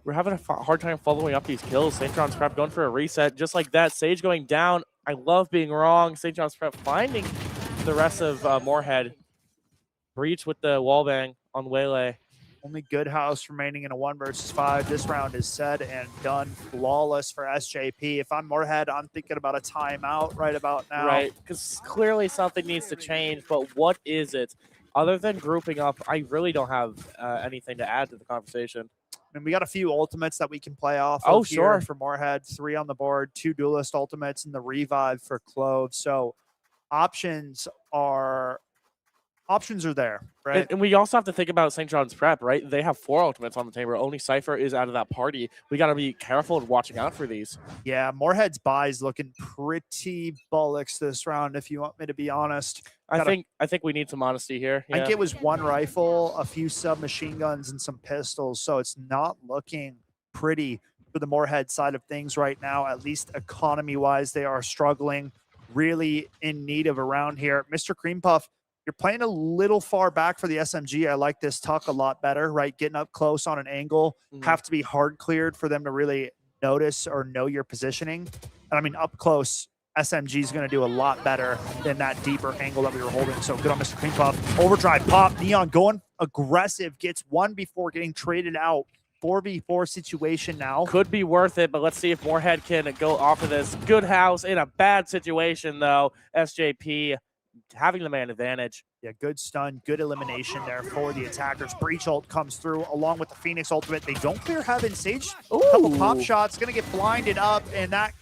We're having a hard time following up these kills. St. John's Prep going for a reset. Just like that, Sage going down. I love being wrong. St. John's Prep finding the rest of Moorhead. Breach with the wallbang on Waylay. Only good house remaining in a 1 versus 5. This round is said and done. Flawless for SJP. If I'm Moorhead, I'm thinking about a timeout right about now. Right, because clearly something needs to change, but what is it? Other than grouping up, I really don't have anything to add to the conversation. And we got a few ultimates that we can play off of here sure. for Moorhead. 3 on the board, 2 duelist ultimates, and the revive for Clove. So options are there, right? And we also have to think about St. John's Prep, right? They have 4 ultimates on the table. Only Cypher is out of that party. We got to be careful and watching out for these. Yeah, Moorhead's buys looking pretty bullocks this round, if you want me to be honest. I think we need some honesty here. Yeah. I think it was 1 rifle, a few submachine guns, and some pistols, so it's not looking pretty for the Moorhead side of things right now. At least economy-wise, they are struggling, really in need of a round here. Mr. Cream Puff, you're playing a little far back for the SMG. I like this tuck a lot better, right? Getting up close on an angle, have to be hard cleared for them to really notice or know your positioning. And I mean, up close, SMG is going to do a lot better than that deeper angle that we were holding. So good on Mr. Cream Puff. Overdrive pop. Neon going aggressive. Gets 1 before getting traded out. 4v4 situation now. Could be worth it, but let's see if Moorhead can go off of this. Good house in a bad situation, though. SJP having the man advantage. Yeah, good stun, good elimination there for the attackers. Breach ult comes through along with the Phoenix ultimate. They don't clear Heaven. Sage, a couple pop shots, going to get blinded up, and that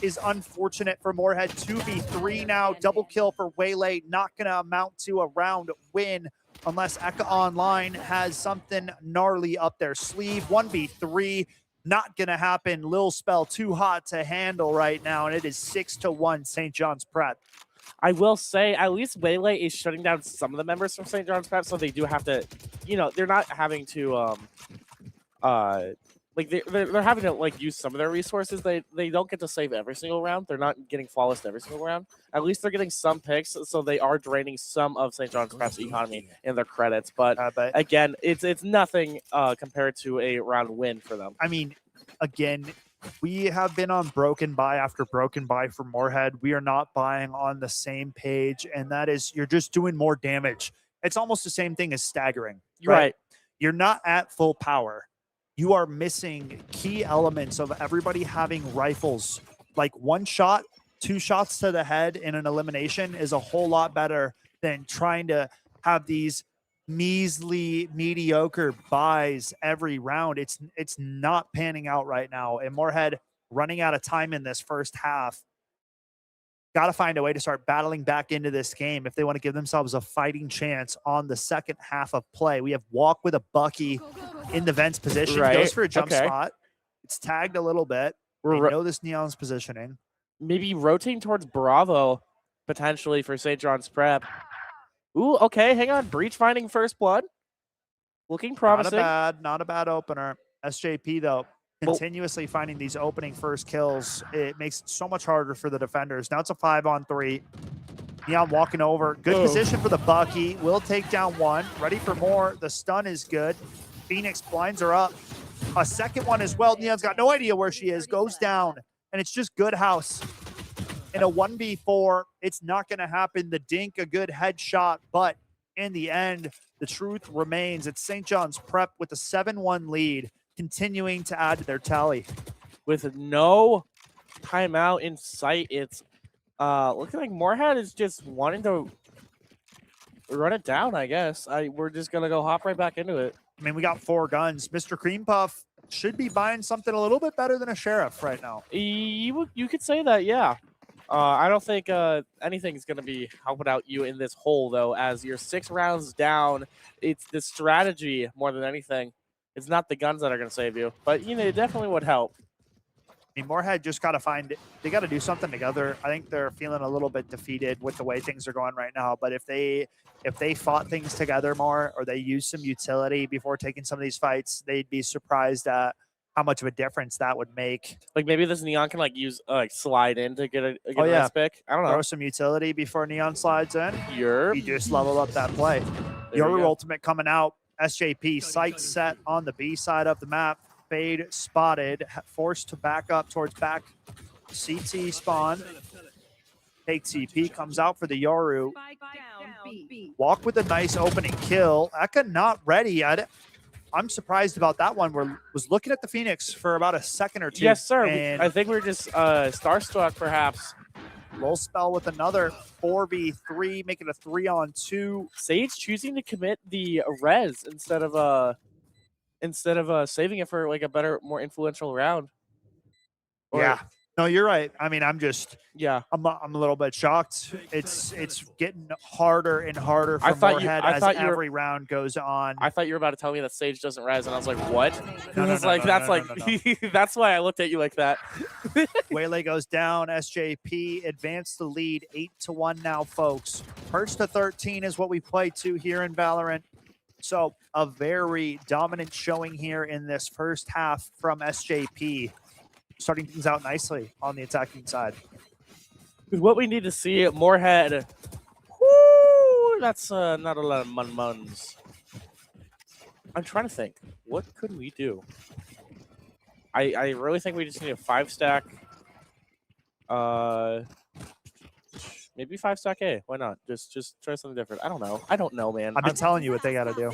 is unfortunate for Moorhead. 2v3 now, double kill for Waylay, not going to amount to a round win unless Eka Online has something gnarly up their sleeve. 1v3, not going to happen. Lil Spell too hot to handle right now, and it is 6-1 St. John's Prep. I will say, at least Waylay is shutting down some of the members from St. John's Prep, so they do have to, you know, they're not having to, like they're having to like use some of their resources. They don't get to save every single round. They're not getting flawless every single round. At least they're getting some picks, so they are draining some of St. John's Prep's economy in their credits. But again, it's nothing compared to a round win for them. I mean, again, we have been on broken buy after broken buy for Moorhead. We are not buying on the same page, and that is you're just doing more damage. It's almost the same thing as staggering, right? You're not at full power. You are missing key elements of everybody having rifles. Like 1 shot, 2 shots to the head in an elimination is a whole lot better than trying to have these measly, mediocre buys every round. It's not panning out right now. And Moorhead running out of time in this first half. Got to find a way to start battling back into this game if they want to give themselves a fighting chance on the second half of play. We have Walk with a Bucky in the Vents position. Goes for a jump spot. It's tagged a little bit. We know this Neon's positioning. Maybe rotating towards Bravo, potentially, for St. John's Prep. Ooh, okay, hang on. Breach finding first blood. Looking promising. Not a bad opener. SJP, though, continuously finding these opening first kills. It makes it so much harder for the defenders. Now it's a 5-on-3. Neon walking over. Good position for the Bucky. Will take down one. Ready for more. The stun is good. Phoenix blinds her up. A second one as well. Neon's got no idea where she is. Goes down. And it's just good house. In a 1v4, it's not going to happen. The dink, a good headshot. But in the end, the truth remains. It's St. John's Prep with a 7-1 lead, continuing to add to their tally. With no timeout in sight, it's looking like Moorhead is just wanting to run it down, I guess. We're just going to go hop right back into it. I mean, we got 4 guns. Mr. Cream Puff should be buying something a little bit better than a Sheriff right now. You could say that, yeah. I don't think anything's going to be helping out you in this hole, though, as you're 6 rounds down. It's the strategy more than anything. It's not the guns that are going to save you, but, you know, it definitely would help. I mean, Moorhead just got to they got to do something together. I think they're feeling a little bit defeated with the way things are going right now. But if they fought things together more, or they used some utility before taking some of these fights, they'd be surprised at how much of a difference that would make. Like maybe this Neon can like use slide in to get a nice pick. I don't know. Throw some utility before Neon slides in. You just level up that play. There Your ultimate coming out. SJP sight set on the B side of the map. Fade spotted, forced to back up towards back CT spawn. Take TP, comes out for the Yoru. Walk with a nice opening kill. Eka not ready. I'm surprised about that one. Was looking at the Phoenix for about a second or two. Yes, sir. I think we're just starstruck, perhaps. Low spell with another 4v3, making a 3-on-2. Sage choosing to commit the res instead of saving it for like a better, more influential round. Yeah. No, you're right. I mean, I'm a little bit shocked. It's getting harder and harder for Moorhead as every round goes on. I thought you were about to tell me that Sage doesn't res, and I was like, what? No, That's why I looked at you like that. Waylay goes down. SJP advanced the lead 8-1 now, folks. First to 13 is what we play to here in Valorant. So a very dominant showing here in this first half from SJP. Starting things out nicely on the attacking side. What we need to see, Moorhead. Woo, that's not a lot of muns. I'm trying to think. What could we do? I really think we just need a 5-stack. Maybe 5-stack A. Why not? Just try something different. I don't know, man. I've been telling you what they got to do.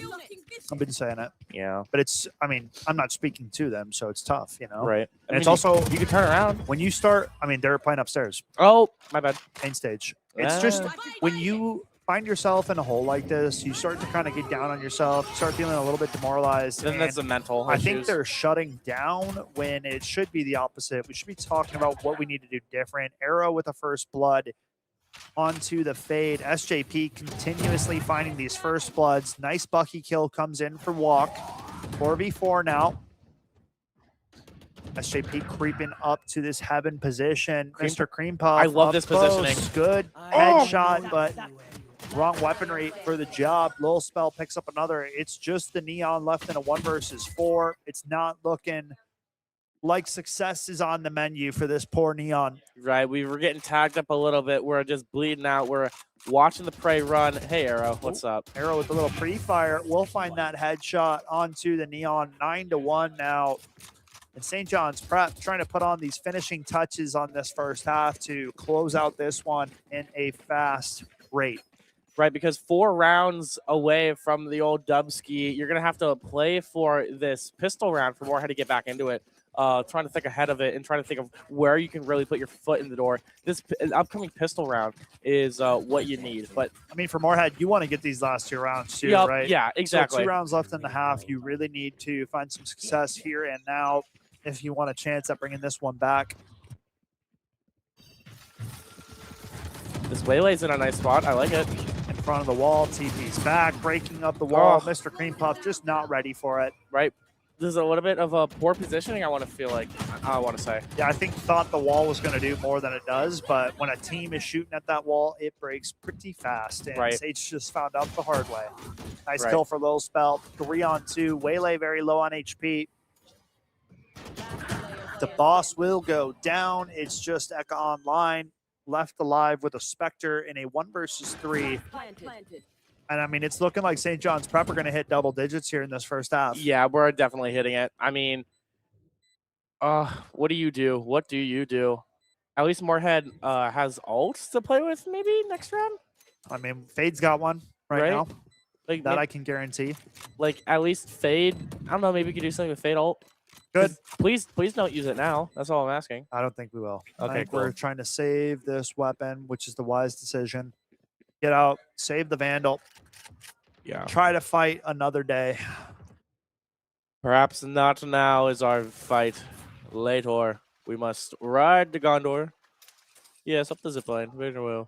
I've been saying it. Yeah. But I'm not speaking to them, so it's tough, you know? Right. And it's also, you can turn around. When you start, they're playing upstairs. Oh, my bad. Main stage. It's just when you find yourself in a hole like this, you start to kind of get down on yourself, you start feeling a little bit demoralized. Then that's the mental I think issues. they're shutting down when it should be the opposite. We should be talking about what we need to do different. Arrow with the first blood onto the fade. SJP continuously finding these first bloods. Nice Bucky kill comes in for Walk. 4v4 now. SJP creeping up to this heaven position. Mr. Cream Puff. I love up this close. positioning. Good headshot, but wrong weaponry for the job. Lil Spell picks up another. It's just the Neon left in a 1 versus 4. It's not looking like success is on the menu for this poor Neon. Right, we were getting tagged up a little bit. We're just bleeding out. We're watching the prey run. Hey, Arrow, what's up? Arrow with a little pre-fire. We'll find that headshot onto the Neon. 9-1 now. And St. John's Prep trying to put on these finishing touches on this first half to close out this one in a fast rate. Right, because 4 rounds away from the old Dubski, you're going to have to play for this pistol round for Moorhead to get back into it. Trying to think ahead of it and trying to think of where you can really put your foot in the door. This upcoming pistol round is what you need. But I mean, for Moorhead, you want to get these last 2 rounds too, Yep, right? yeah, exactly. So 2 rounds left in the half. You really need to find some success here and now if you want a chance at bringing this one back. This Waylay's in a nice spot. I like it. In front of the wall, TP's back, breaking up the wall. Oh. Mr. Cream Puff just not ready for it. Right. There's a little bit of a poor positioning, I want to say. Yeah, I think thought the wall was going to do more than it does, but when a team is shooting at that wall, it breaks pretty fast. And Right. Sage just found out the hard way. Nice Right. kill for Lil Spell. 3-on-2. Waylay very low on HP. The boss will go down. It's just Eka Online left alive with a Spectre in a 1 versus 3. And I mean, it's looking like St. John's Prep are going to hit double digits here in this first half. Yeah, we're definitely hitting it. I mean, what do you do? What do you do? At least Moorhead has ults to play with maybe next round? I mean, Fade's got one right now. Like That I can guarantee. Like at least Fade. I don't know. Maybe we could do something with Fade ult. Good. Please don't use it now. That's all I'm asking. I don't think we will. I Okay, think cool. we're trying to save this weapon, which is the wise decision. Get out, save the Vandal. Yeah. Try to fight another day. Perhaps not now is our fight. Later, we must ride the Gondor. Yes, up the zipline. Very well.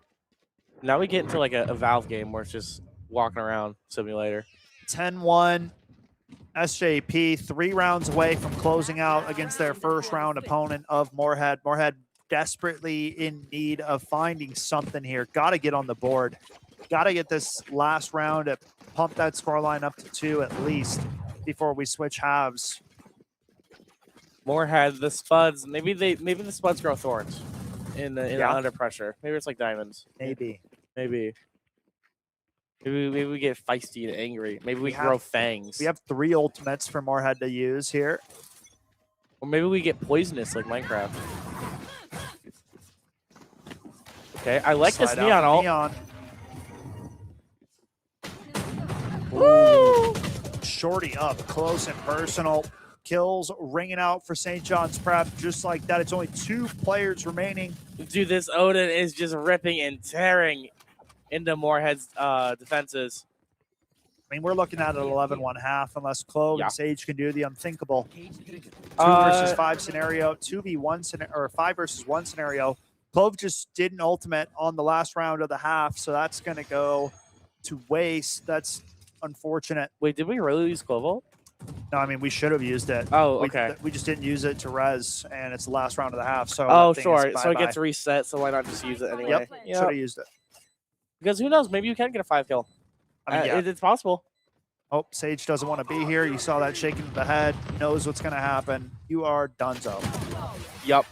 Now we get into like a Valve game where it's just walking around simulator. 10-1. SJP 3 rounds away from closing out against their first round opponent of Moorhead. Moorhead desperately in need of finding something here. Got to get on the board. Got to get this last round to pump that scoreline up to 2 at least before we switch halves. Moorhead, the Spuds. Maybe the Spuds grow thorns in under pressure. Maybe it's like diamonds. Maybe. Maybe we get feisty and angry. Maybe we grow fangs. We have 3 ultimates for Moorhead to use here. Or maybe we get poisonous like Minecraft. Okay, I like this Slide out Neon the ult. Neon. Woo! Shorty up, close and personal. Kills ringing out for St. John's Prep. Just like that, it's only 2 players remaining. Dude, this Odin is just ripping and tearing into Moorhead's defenses. I mean, we're looking at an 11-1 half unless Clove Yeah. and Sage can do the unthinkable. 2 versus 5 scenario, 2v1 scenario, or 5 versus 1 scenario. Clove just did an ultimate on the last round of the half, so that's going to go to waste. That's unfortunate. Wait, did we really use Clove ult? No, I mean, we should have used it. Oh, okay. We just didn't use it to res, and it's the last round of the half. So Oh, that thing is sure. So it bye-bye. gets reset, so why not just use it anyway? Yep, Yeah. should have used it. Because who knows? Maybe you can get a 5 kill. I mean, yeah. It's possible. Oh, Sage doesn't want to be here. You saw that shaking of the head. Knows what's going to happen. You are donezo. Yep.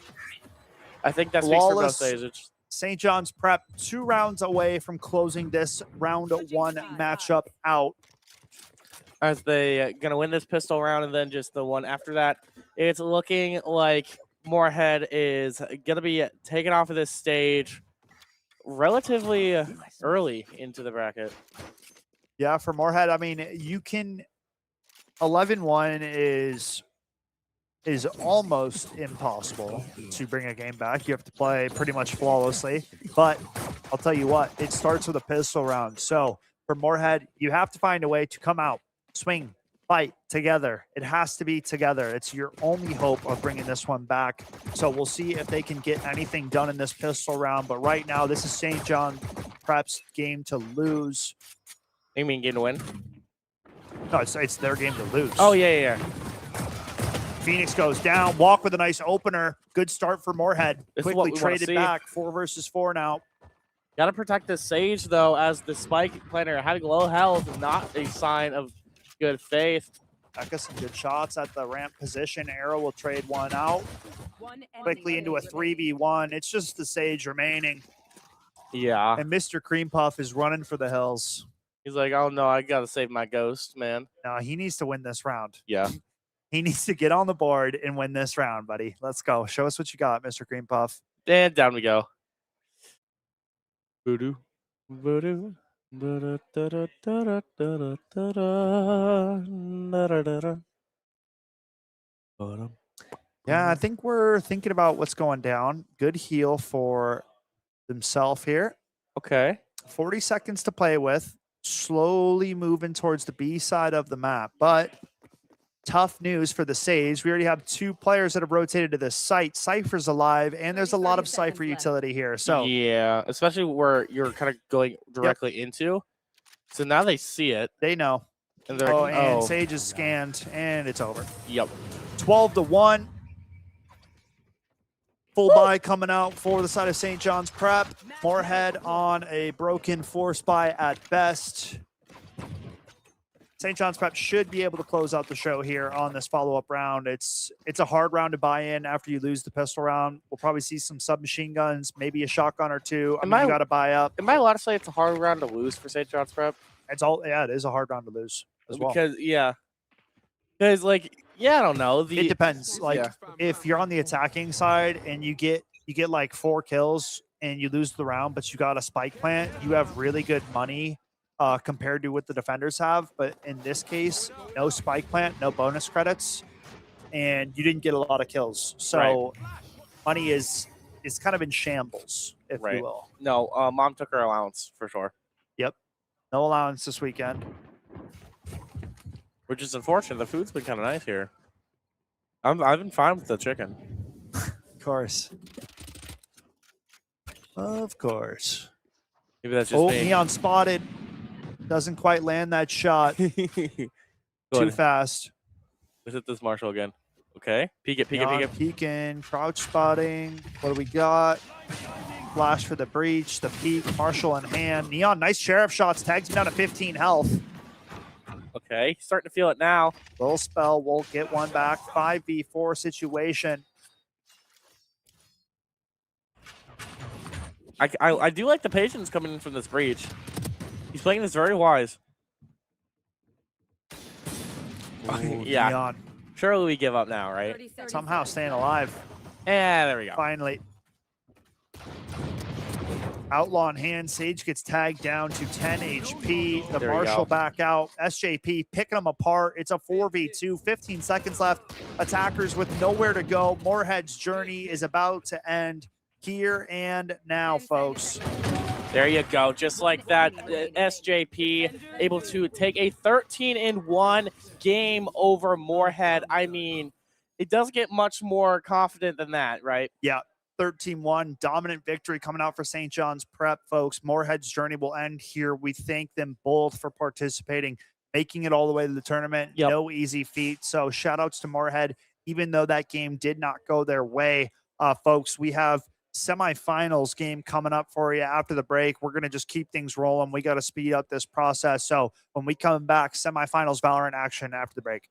I think that speaks for both Flawless. stages. St. John's Prep 2 rounds away from closing this round 1 matchup out. As they gonna win this pistol round, and then just the one after that, it's looking like Moorhead is gonna be taken off of this stage relatively early into the bracket. Yeah, for Moorhead, I mean, you can 11-1 is is almost impossible to bring a game back. You have to play pretty much flawlessly. But I'll tell you what, it starts with a pistol round. So for Moorhead, you have to find a way to come out, swing, fight together. It has to be together. It's your only hope of bringing this one back. So we'll see if they can get anything done in this pistol round. But right now, this is St. John Prep's game to lose. You mean game to win? No, it's their game to lose. Oh, yeah. Phoenix goes down. Walk with a nice opener. Good start for Moorhead. This is what Quickly we wanna traded see. back. 4 versus 4 now. Gotta protect the Sage, though, as the Spike planner having low health is not a sign of good faith. Becca, some good shots at the ramp position. Arrow will trade one out. Quickly into a 3v1. It's just the Sage remaining. Yeah. And Mr. Cream Puff is running for the hills. He's like, oh no, I gotta save my ghost, man. No, he needs to win this round. Yeah. He needs to get on the board and win this round, buddy. Let's go. Show us what you got, Mr. Cream Puff. And down we go. Voodoo. Voodoo. Yeah, I think we're thinking about what's going down. Good heal for himself here. Okay. 40 seconds to play with. Slowly moving towards the B side of the map. But tough news for the Sage. We already have 2 players that have rotated to this site. Cypher's alive, and there's a lot of Cypher utility here. So yeah, especially where you're kind of going directly into. So now they see it. They know. And they're like, and Sage is scanned, and it's over. Yep. 12-1. Full buy coming out for the side of St. John's Prep. Moorhead on a broken force buy at best. St. John's Prep should be able to close out the show here on this follow-up round. It's a hard round to buy in after you lose the pistol round. We'll probably see some submachine guns, maybe a shotgun or 2. I mean, you got to buy up. Am I allowed to say it's a hard round to lose for St. John's Prep? Yeah, it is a hard round to lose as well. Because I don't know. It depends. If you're on the attacking side and you get like 4 kills and you lose the round, but you got a spike plant, you have really good money compared to what the defenders have. But in this case, no spike plant, no bonus credits, and you didn't get a lot of kills. So money is kind of in shambles, if you will. No, mom took her allowance for sure. Yep. No allowance this weekend. Which is unfortunate. The food's been kind of nice here. I've been fine with the chicken. Of course. Of course. Maybe that's just me. Neon spotted. Doesn't quite land that shot. Too fast. Let's hit this Marshall again. Okay. Peek it. Peeking. Crouch spotting. What do we got? Flash for the breach. The peek. Marshall in hand. Neon, nice sheriff shots. Tags him down to 15 health. Okay, starting to feel it now. Little spell, won't get one back. 5v4 situation. I do like the patience coming in from this breach. He's playing this very wise. Ooh, yeah. Neon. Surely we give up now, right? Somehow staying alive. Yeah, there we go. Finally. Outlaw in hand. Sage gets tagged down to 10 HP. The Marshal back out. SJP picking them apart. It's a 4v2. 15 seconds left. Attackers with nowhere to go. Moorhead's journey is about to end here and now, folks. There you go. Just like that, SJP able to take a 13-1 game over Moorhead. I mean, it doesn't get much more confident than that, right? Yeah. 13-1, dominant victory coming out for St. John's Prep, folks. Moorhead's journey will end here. We thank them both for participating, making it all the way to the tournament. Yep. No easy feat. So shout outs to Moorhead, even though that game did not go their way. Folks, we have semifinals game coming up for you after the break. We're going to just keep things rolling. We got to speed up this process. So when we come back, semifinals Valorant action after the break.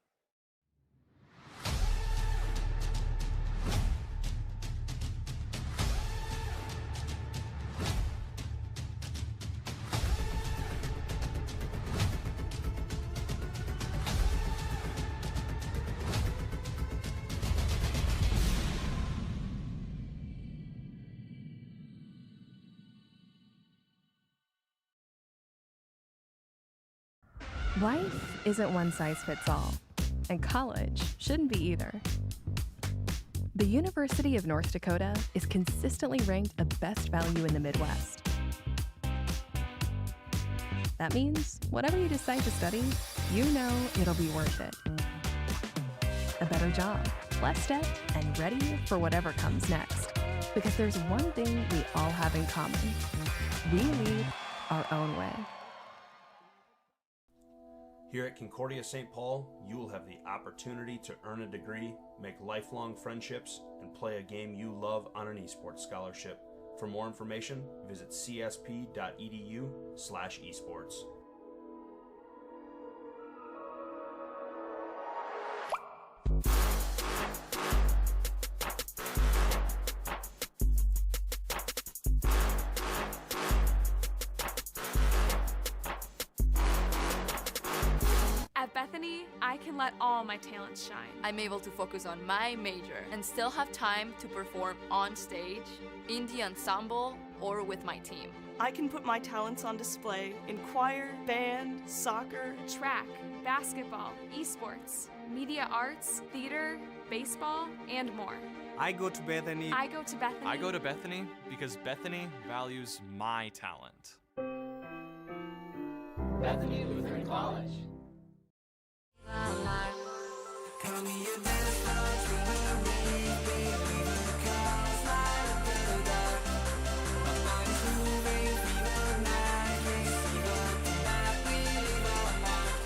Life isn't one size fits all, and college shouldn't be either. The University of North Dakota is consistently ranked a best value in the Midwest. That means whatever you decide to study, you know it'll be worth it. A better job, less debt, and ready for whatever comes next. Because there's one thing we all have in common. We lead our own way. Here at Concordia St. Paul, you will have the opportunity to earn a degree, make lifelong friendships, and play a game you love on an esports scholarship. For more information, visit csp.edu/esports. At Bethany, I can let all my talents shine. I'm able to focus on my major and still have time to perform on stage, in the ensemble, or with my team. I can put my talents on display in choir, band, soccer, track, basketball, esports, media arts, theater, baseball, and more. I go to Bethany. I go to Bethany. I go to Bethany because Bethany values my talent. Bethany Lutheran College. Call me a dance floor, trigger, baby, the cars light up in the dark. My body's moving, fever night, can't see what the night we live all night.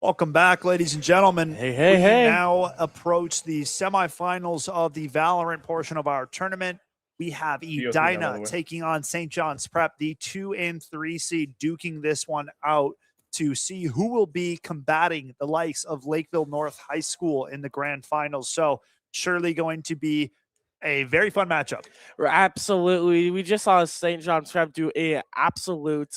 Welcome back, ladies and gentlemen. Hey, we hey. now approach the semifinals of the Valorant portion of our tournament. We have Edina taking on St. John's Prep, the 2 and 3 seed, duking this one out to see who will be combating the likes of Lakeville North High School in the grand finals. So surely going to be a very fun matchup. Absolutely. We just saw St. John's Prep do a absolute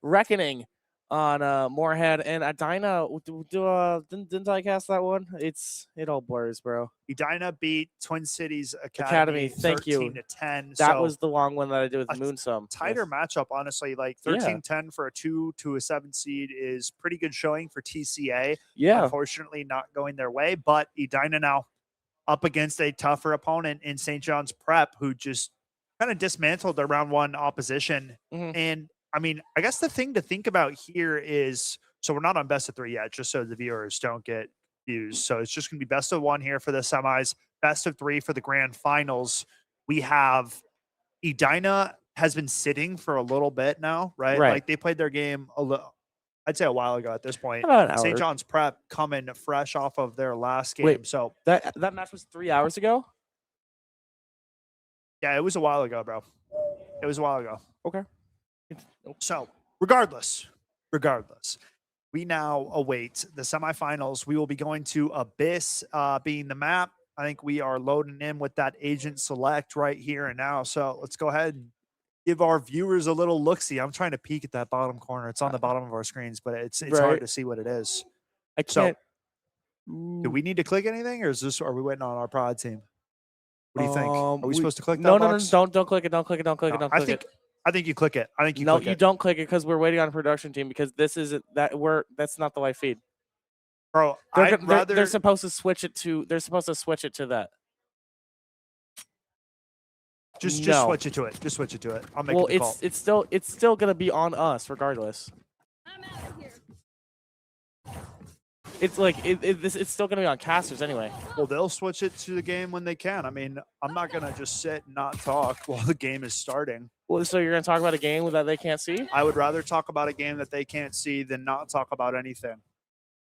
reckoning on Moorhead and Edina. Didn't I cast that one? It all blurs, bro. Edina beat Twin Cities Academy Thank 13 you. to 10. That so was the long one that I did with Moonsum. Tighter matchup, honestly. Like 13-10 for a 2 to a 7 seed is pretty good showing for TCA. Yeah. Unfortunately, not going their way, but Edina now up against a tougher opponent in St. John's Prep, who just kind of dismantled their round one opposition. And I mean, I guess the thing to think about here is, so we're not on best of 3 yet, just so the viewers don't get confused. So it's just going to be best of 1 here for the semis, best of 3 for the grand finals. We have Edina has been sitting for a little bit now, right? Like they played their game I'd say a while ago at this point. About an St. hour. John's Prep coming fresh off of their last game. Wait, so that match was 3 hours ago? Yeah, it was a while ago, bro. It was a while ago. Okay. So regardless, we now await the semifinals. We will be going to Abyss being the map. I think we are loading in with that agent select right here and now. So let's go ahead and give our viewers a little look-see. I'm trying to peek at that bottom corner. It's on the bottom of our screens, but it's hard to see what it is. I can't. Do we need to click anything, or are we waiting on our prod team? What do you think? Are we supposed to click that No, box? don't click it. Don't click it. Don't click it. Don't click it. I think you click it. I think you No, click you it. don't click it because we're waiting on a production team because this isn't that that's not the live feed. Bro, they're supposed to switch it to that. Just No. switch it to it. Just switch it to it. I'll make Well, the call. it's still gonna be on us regardless. It's like it's still gonna be on casters anyway. Well, they'll switch it to the game when they can. I mean, I'm not gonna just sit and not talk while the game is starting. Well, so you're gonna talk about a game that they can't see? I would rather talk about a game that they can't see than not talk about anything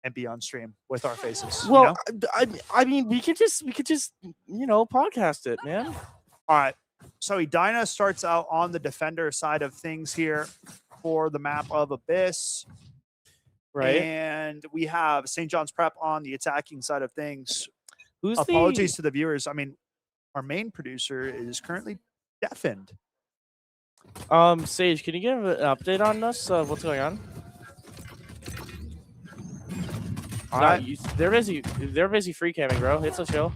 and be on stream with our faces. Well, you know? I mean, we could just podcast it, man. All right. So Edina starts out on the defender side of things here for the map of Abyss. Right. And we have St. John's Prep on the attacking side of things. Who's Apologies to the viewers. I mean, our main producer is currently deafened. Sage, can you give an update on us of what's going on? They're busy. They're busy free camming, bro. It's a show.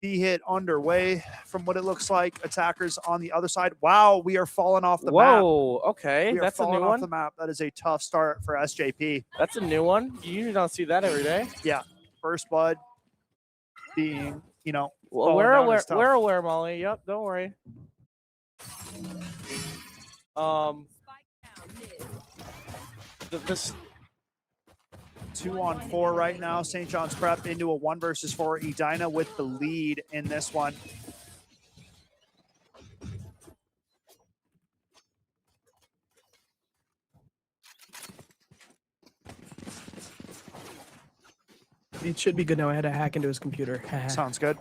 B hit underway from what it looks like. Attackers on the other side. Wow, we are falling off the map. Whoa, okay. We are That's a falling new off one. the map. That is a tough start for SJP. That's a new one. You usually don't see that every day. Yeah. First blood being, Well, falling we're down aware. is tough. We're aware, Molly. Yep. Don't worry. This 2-on-4 right now. St. John's Prep into a 1 versus 4. Edina with the lead in this one. It should be good now. I had to hack into his computer. Sounds good.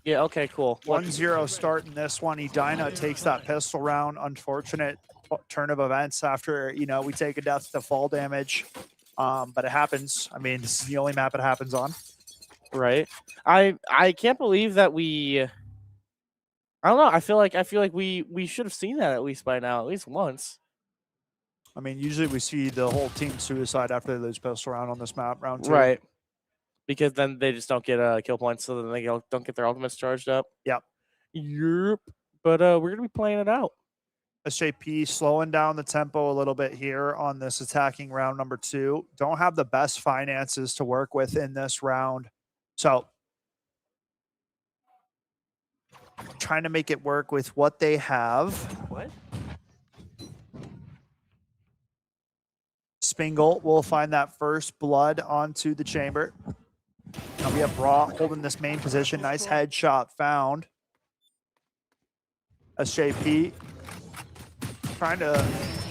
Yeah, okay, cool. 1-0 start in this one. Edina takes that pistol round. Unfortunate turn of events after, we take a death to fall damage. But it happens. I mean, this is the only map it happens on. Right. I can't believe that I don't know. I feel like we should have seen that at least by now, at least once. I mean, usually we see the whole team suicide after they lose pistol round on this map, round 2. Right. Because then they just don't get kill points, so then they don't get their ultimates charged up. Yep. Yep. But we're gonna be playing it out. SJP slowing down the tempo a little bit here on this attacking round number 2. Don't have the best finances to work with in this round. So trying to make it work with what they have. What? Spingle will find that first blood onto the chamber. Now we have Raw holding this main position. Nice headshot found. SJP trying to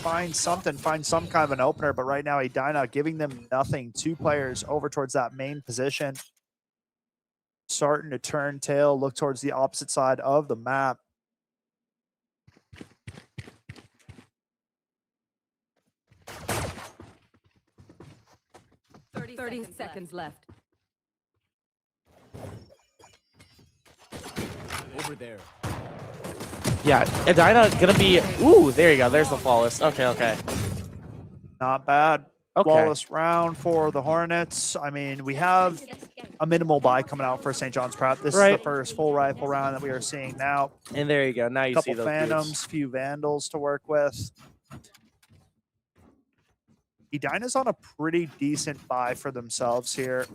find some kind of an opener, but right now Edina giving them nothing. 2 players over towards that main position. Starting to turn tail, look towards the opposite side of the map. Thirty seconds left. Over there. Yeah, Edina gonna be. Ooh, there you go. There's the flawless. Okay. Not bad. Okay. Flawless round for the Hornets. I mean, we have a minimal buy coming out for St. John's Prep. This is the first full rifle round that we are seeing now. And there you go. Now you see Couple those Phantoms, dudes. few Vandals to work with. Edina's on a pretty decent buy for themselves here.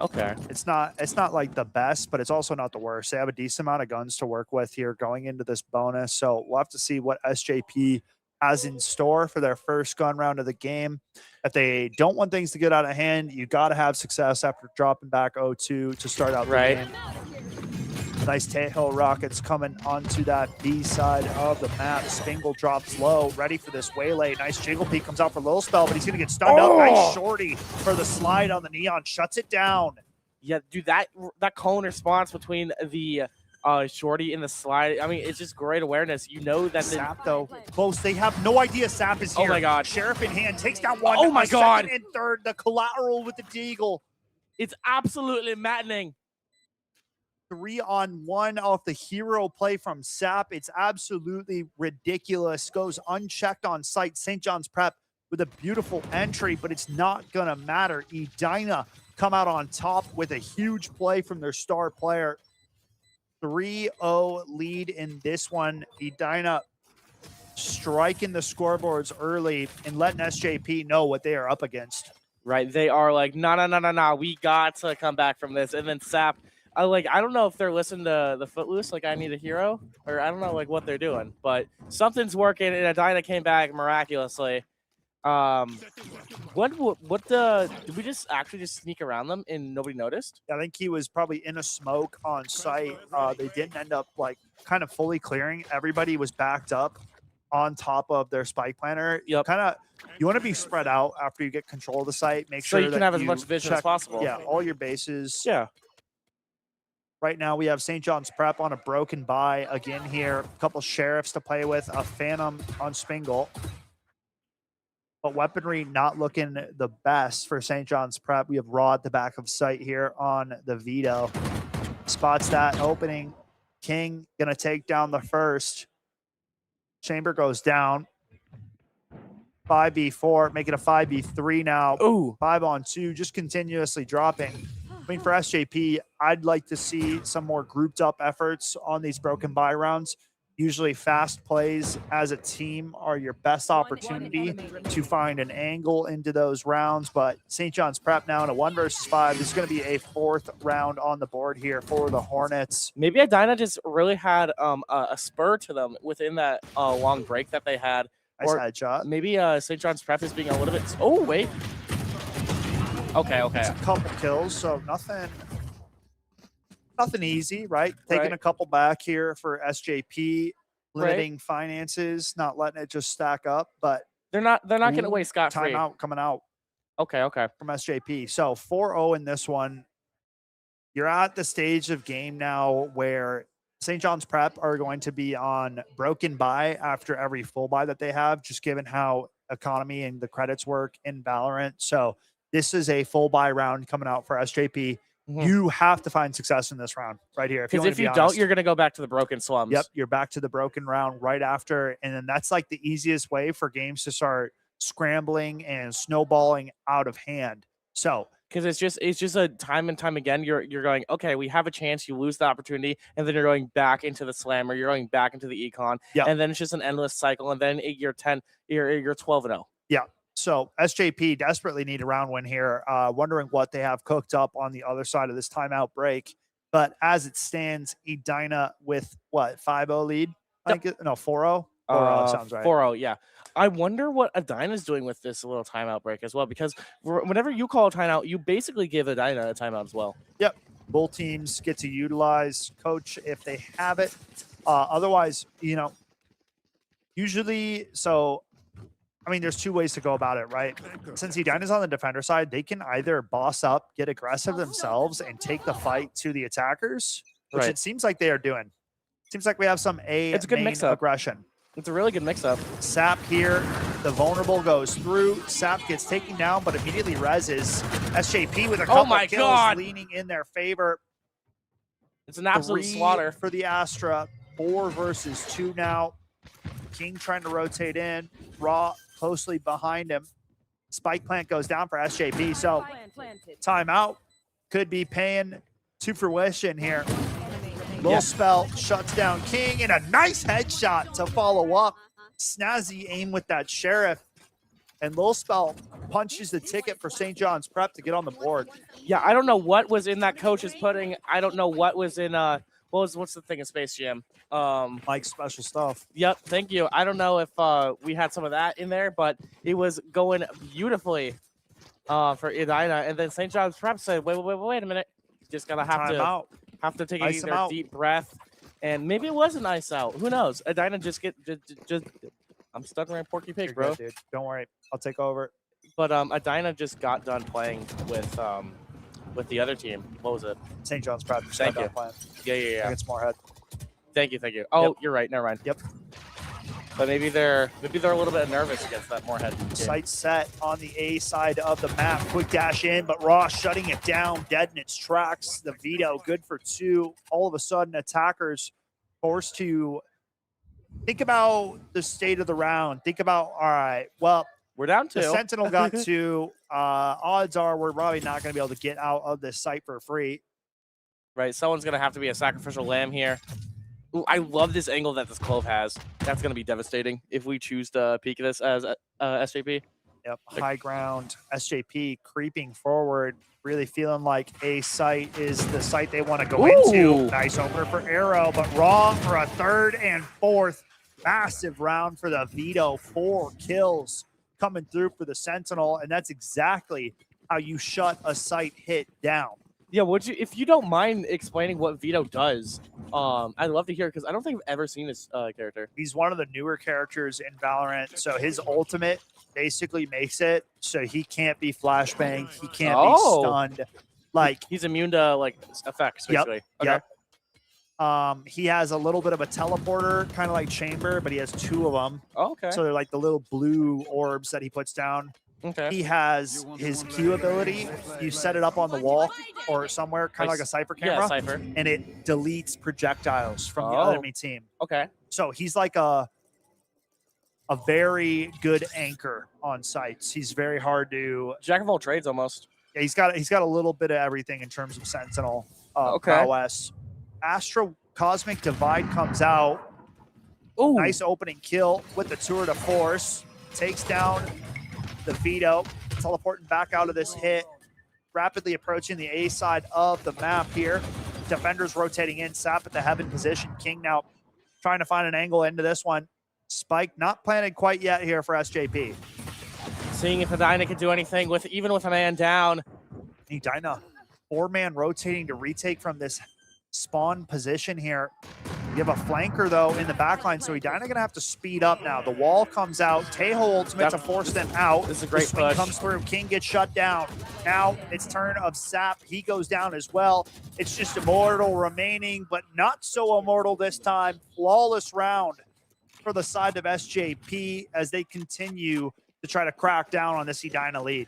Okay. It's not like the best, but it's also not the worst. They have a decent amount of guns to work with here going into this bonus. So we'll have to see what SJP has in store for their first gun round of the game. If they don't want things to get out of hand, you got to have success after dropping back 0-2 to start out the game. Nice Tejo rockets coming onto that B side of the map. Spingle drops low, ready for this waylay. Nice jiggle peek comes out for Little Spell, but he's going to get stunned up. Nice shorty for the slide on the Neon. Shuts it down. Yeah, dude, that cone response between the shorty and the slide. I mean, it's just great awareness. You know that Sap though close. They have no idea Sap is here. Oh my god. Sheriff in hand takes down one. Oh my god. Second and third. The collateral with the deagle. It's absolutely maddening. 3-on-1 off the hero play from Sap. It's absolutely ridiculous. Goes unchecked on site. St. John's Prep with a beautiful entry, but it's not gonna matter. Edina come out on top with a huge play from their star player. 3-0 lead in this one. Edina striking the scoreboards early and letting SJP know what they are up against. Right, they are like, no, we got to come back from this. And then Sap, I don't know if they're listening to the Footloose, like I Need a Hero, or I don't know like what they're doing, but something's working, and Edina came back miraculously. Did we just actually sneak around them and nobody noticed? I think he was probably in a smoke on site. They didn't end up like kind of fully clearing. Everybody was backed up on top of their spike planter. Yep. You want to be spread out after you get control of the site. Make sure so you can that have as much vision as possible. Yeah, all your bases. Yeah. Right now we have St. John's Prep on a broken buy again here. A couple sheriffs to play with, a Phantom on Spingle. But weaponry not looking the best for St. John's Prep. We have Raw at the back of sight here on the Vito. Spots that opening. King gonna take down the first. Chamber goes down. 5v4, make it a 5v3 now. Ooh. 5-on-2, just continuously dropping. I mean, for SJP, I'd like to see some more grouped up efforts on these broken buy rounds. Usually fast plays as a team are your best opportunity to find an angle into those rounds. But St. John's Prep now in a 1 versus 5. This is going to be a 4th round on the board here for the Hornets. Maybe Edina just really had a spur to them within that long break that they had. Nice headshot. Maybe St. John's Prep is being a little bit. Oh wait. Okay. It's a couple kills, so nothing easy, right? Taking a couple back here for SJP, limiting finances, not letting it just stack up, but they're not getting away scot-free. Timeout coming out. Okay. From SJP. So 4-0 in this one. You're at the stage of game now where St. John's Prep are going to be on broken buy after every full buy that they have, just given how economy and the credits work in Valorant. So this is a full buy round coming out for SJP. You have to find success in this round right here. Because if you don't, you're going to go back to the broken slums. Yep, you're back to the broken round right after. And then that's like the easiest way for games to start scrambling and snowballing out of hand. So because it's just a time and time again, you're going, okay, we have a chance, you lose the opportunity, and then you're going back into the slammer, you're going back into the econ, and then it's just an endless cycle, and then you're 12-0. Yeah. So SJP desperately need a round win here. Wondering what they have cooked up on the other side of this timeout break. But as it stands, Edina with what, 5-0 lead? I think no, 4-0. 4-0 sounds right. 4-0, yeah. I wonder what Edina's doing with this little timeout break as well, because whenever you call a timeout, you basically give Edina a timeout as well. Yep. Both teams get to utilize coach if they have it. Otherwise, usually, so I mean, there's two ways to go about it, right? Since Edina's on the defender side, they can either boss up, get aggressive themselves, and take the fight to the attackers, which Right. it seems like they are doing. Seems like we have some It's a good main mix-up. aggression. It's a really good mix-up. Sap here, the vulnerable goes through. Sap gets taken down, but immediately reses. SJP with a couple my kills God. leaning in their favor. It's an absolute 3 slaughter. for the Astra. 4 versus 2 now. King trying to rotate in. Raw closely behind him. Spike plant goes down for SJP. So timeout could be paying to fruition here. Lil Spell shuts down King and a nice headshot to follow up. Snazzy aim with that Sheriff. And Lil Spell punches the ticket for St. John's Prep to get on the board. Yeah, I don't know what was in that coach's pudding. I don't know what was in what's the thing in Space Jam? Mike's special stuff. Yep, thank you. I don't know if we had some of that in there, but it was going beautifully for Edina. And then St. John's Prep said, wait a minute. Just gotta have to take Ice him a out. deep breath. And maybe it was an ice out. Who knows? Edina just I'm stuck around Porky Pig, You're bro. good, dude. Don't worry. I'll take over. But Edina just got done playing with the other team. What was it? St. John's Prep. Thank you. Yeah. I get some more head. Thank you. Oh, Yep. you're right. Never mind. Yep. But maybe they're a little bit nervous against that Moorhead. Sight set on the A side of the map. Quick dash in, but Ross shutting it down, dead in its tracks. The veto, good for 2. All of a sudden, attackers forced to think about the state of the round. Think about, all right, well, we're down 2. The Sentinel got 2. Odds are we're probably not going to be able to get out of this site for free. Right, someone's going to have to be a sacrificial lamb here. Ooh, I love this angle that this Clove has. That's going to be devastating if we choose to peek this as SJP. Yep, high ground. SJP creeping forward, really feeling like A site is the site they want to go into. Nice opener for Arrow, but wrong for a 3rd and 4th. Massive round for the Veto. 4 kills coming through for the Sentinel, and that's exactly how you shut a site hit down. Yeah, if you don't mind explaining what Veto does, I'd love to hear, because I don't think I've ever seen this character. He's one of the newer characters in Valorant, so his ultimate basically makes it so he can't be flashbanged, he can't be stunned. Like, he's immune to effects, basically. Yep. He has a little bit of a teleporter, kind of like Chamber, but he has 2 of them. Oh, okay. So they're like the little blue orbs that he puts down. Okay. He has his Q ability. You set it up on the wall or somewhere, kind of like a Cypher camera. Yeah, Cypher. And it deletes projectiles from the enemy team. Okay. So he's like a very good anchor on sites. He's very hard to jack of all trades almost. Yeah, he's got a little bit of everything in terms of Sentinel okay. prowess. Astra Cosmic Divide comes out. Ooh. Nice opening kill with the Tour de Force. Takes down the Veto, teleporting back out of this hit. Rapidly approaching the A side of the map here. Defenders rotating in. Sap at the heaven position. King now trying to find an angle into this one. Spike not planted quite yet here for SJP. Seeing if Edina can do anything even with a man down. Edina, 4-man rotating to retake from this spawn position here. You have a flanker, though, in the backline, so Edina going to have to speed up now. The wall comes out. Tejo ultimate to force them out. This is a great swing push. Comes through. King gets shut down. Now it's turn of Sap. He goes down as well. It's just Immortal remaining, but not so Immortal this time. Flawless round for the side of SJP as they continue to try to crack down on this Edina lead.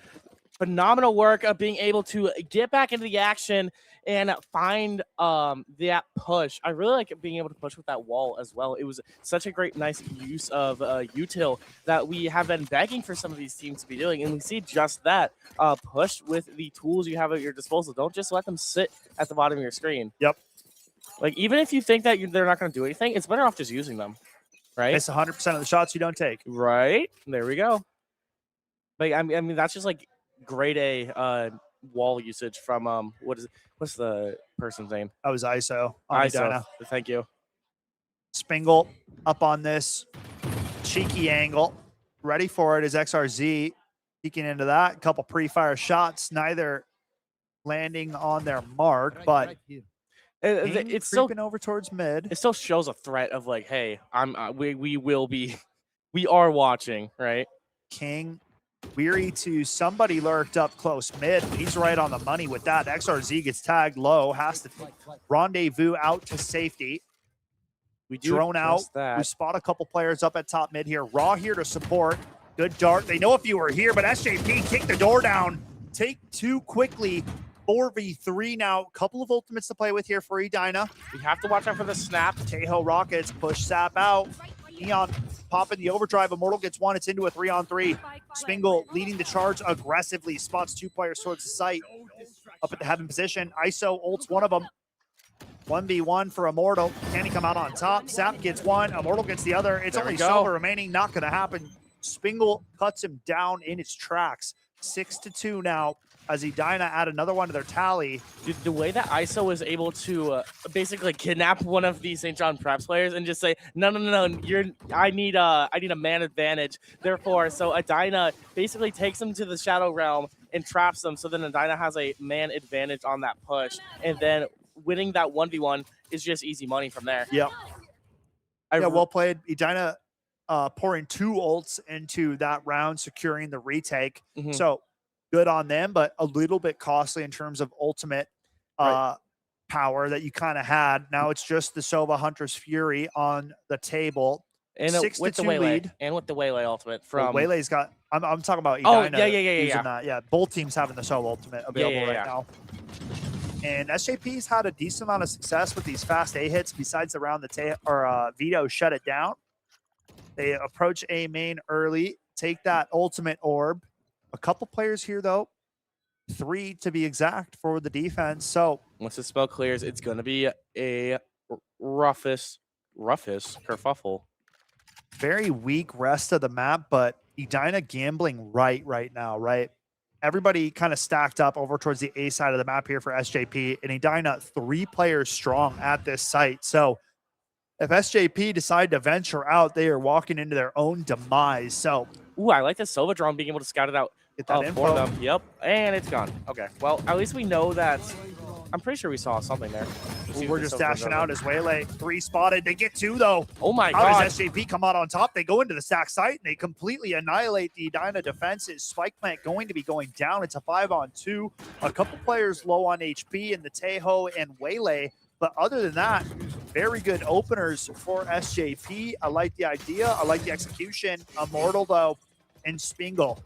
Phenomenal work of being able to get back into the action and find that push. I really like being able to push with that wall as well. It was such a great, nice use of util that we have been begging for some of these teams to be doing, and we see just that. Push with the tools you have at your disposal. Don't just let them sit at the bottom of your screen. Yep. Like, even if you think that they're not going to do anything, it's better off just using them, right? It's 100% of the shots you don't take. Right. There we go. Like, I mean, that's just like grade A wall usage from what's the person's name? That was ISO. On ISO. Edina. Thank you. Spingle up on this cheeky angle. Ready for it is XRZ. Peeking into that. A couple pre-fire shots, neither landing on their mark, but It's still creeping over towards mid. It still shows a threat of like, hey, we will be, we are watching, right? King weary to somebody lurked up close mid. He's right on the money with that. XRZ gets tagged low, has to rendezvous out to safety. We do drone out. just that. We spot a couple players up at top mid here. Raw here to support. Good dart. They know if you were here, but SJP kicked the door down. Take two quickly. 4v3 now. Couple of ultimates to play with here for Edina. We have to watch out for the snap. Tejo Rockets push Sap out. Neon popping the overdrive. Immortal gets one. It's into a 3-on-3. Spingle leading the charge aggressively. Spots two players towards the site. Up at the heaven position. ISO ults one of them. 1v1 for Immortal. Can he come out on top? Sap gets one. Immortal gets the other. It's only Silver remaining. Not going to happen. Spingle cuts him down in its tracks. 6-2 now as Edina add another one to their tally. Dude, the way that ISO was able to basically kidnap one of these St. John Preps players and just say, no, I need a man advantage. Therefore, so Edina basically takes him to the Shadow Realm and traps them. So then Edina has a man advantage on that push, and then winning that 1v1 is just easy money from there. Yep. Yeah, well played. Edina pouring two ults into that round, securing the retake. So good on them, but a little bit costly in terms of ultimate power that you kind of had. Now it's just the Sova Hunter's Fury on the table. And 6-2 with the Waylay, lead. and with the Waylay ultimate from Waylay's got. I'm talking about Oh, Edina using yeah. that. Yeah, both teams having the Sova ultimate available right now. And SJP's had a decent amount of success with these fast A hits. Besides the round that Vito shut it down. They approach A main early, take that ultimate orb. A couple players here though, 3 to be exact for the defense. So once the spell clears, it's going to be a roughest kerfuffle. Very weak rest of the map, but Edina gambling right now, right? Everybody kind of stacked up over towards the A side of the map here for SJP, and Edina 3 players strong at this site. So if SJP decide to venture out, they are walking into their own demise. So, ooh, I like the Sova drone being able to scout it out get that info for them. Yep, and it's gone. Okay, well, at least we know that. I'm pretty sure we saw something there. We're just dashing out as Waylay. 3 spotted. They get 2 though. Oh my How god! does SJP come out on top? They go into the stack site and they completely annihilate the Edina defenses. Spike plant going to be going down. It's a 5-on-2. A couple players low on HP in the Tejo and Waylay. But other than that, very good openers for SJP. I like the idea. I like the execution. Immortal, though, and Spingle.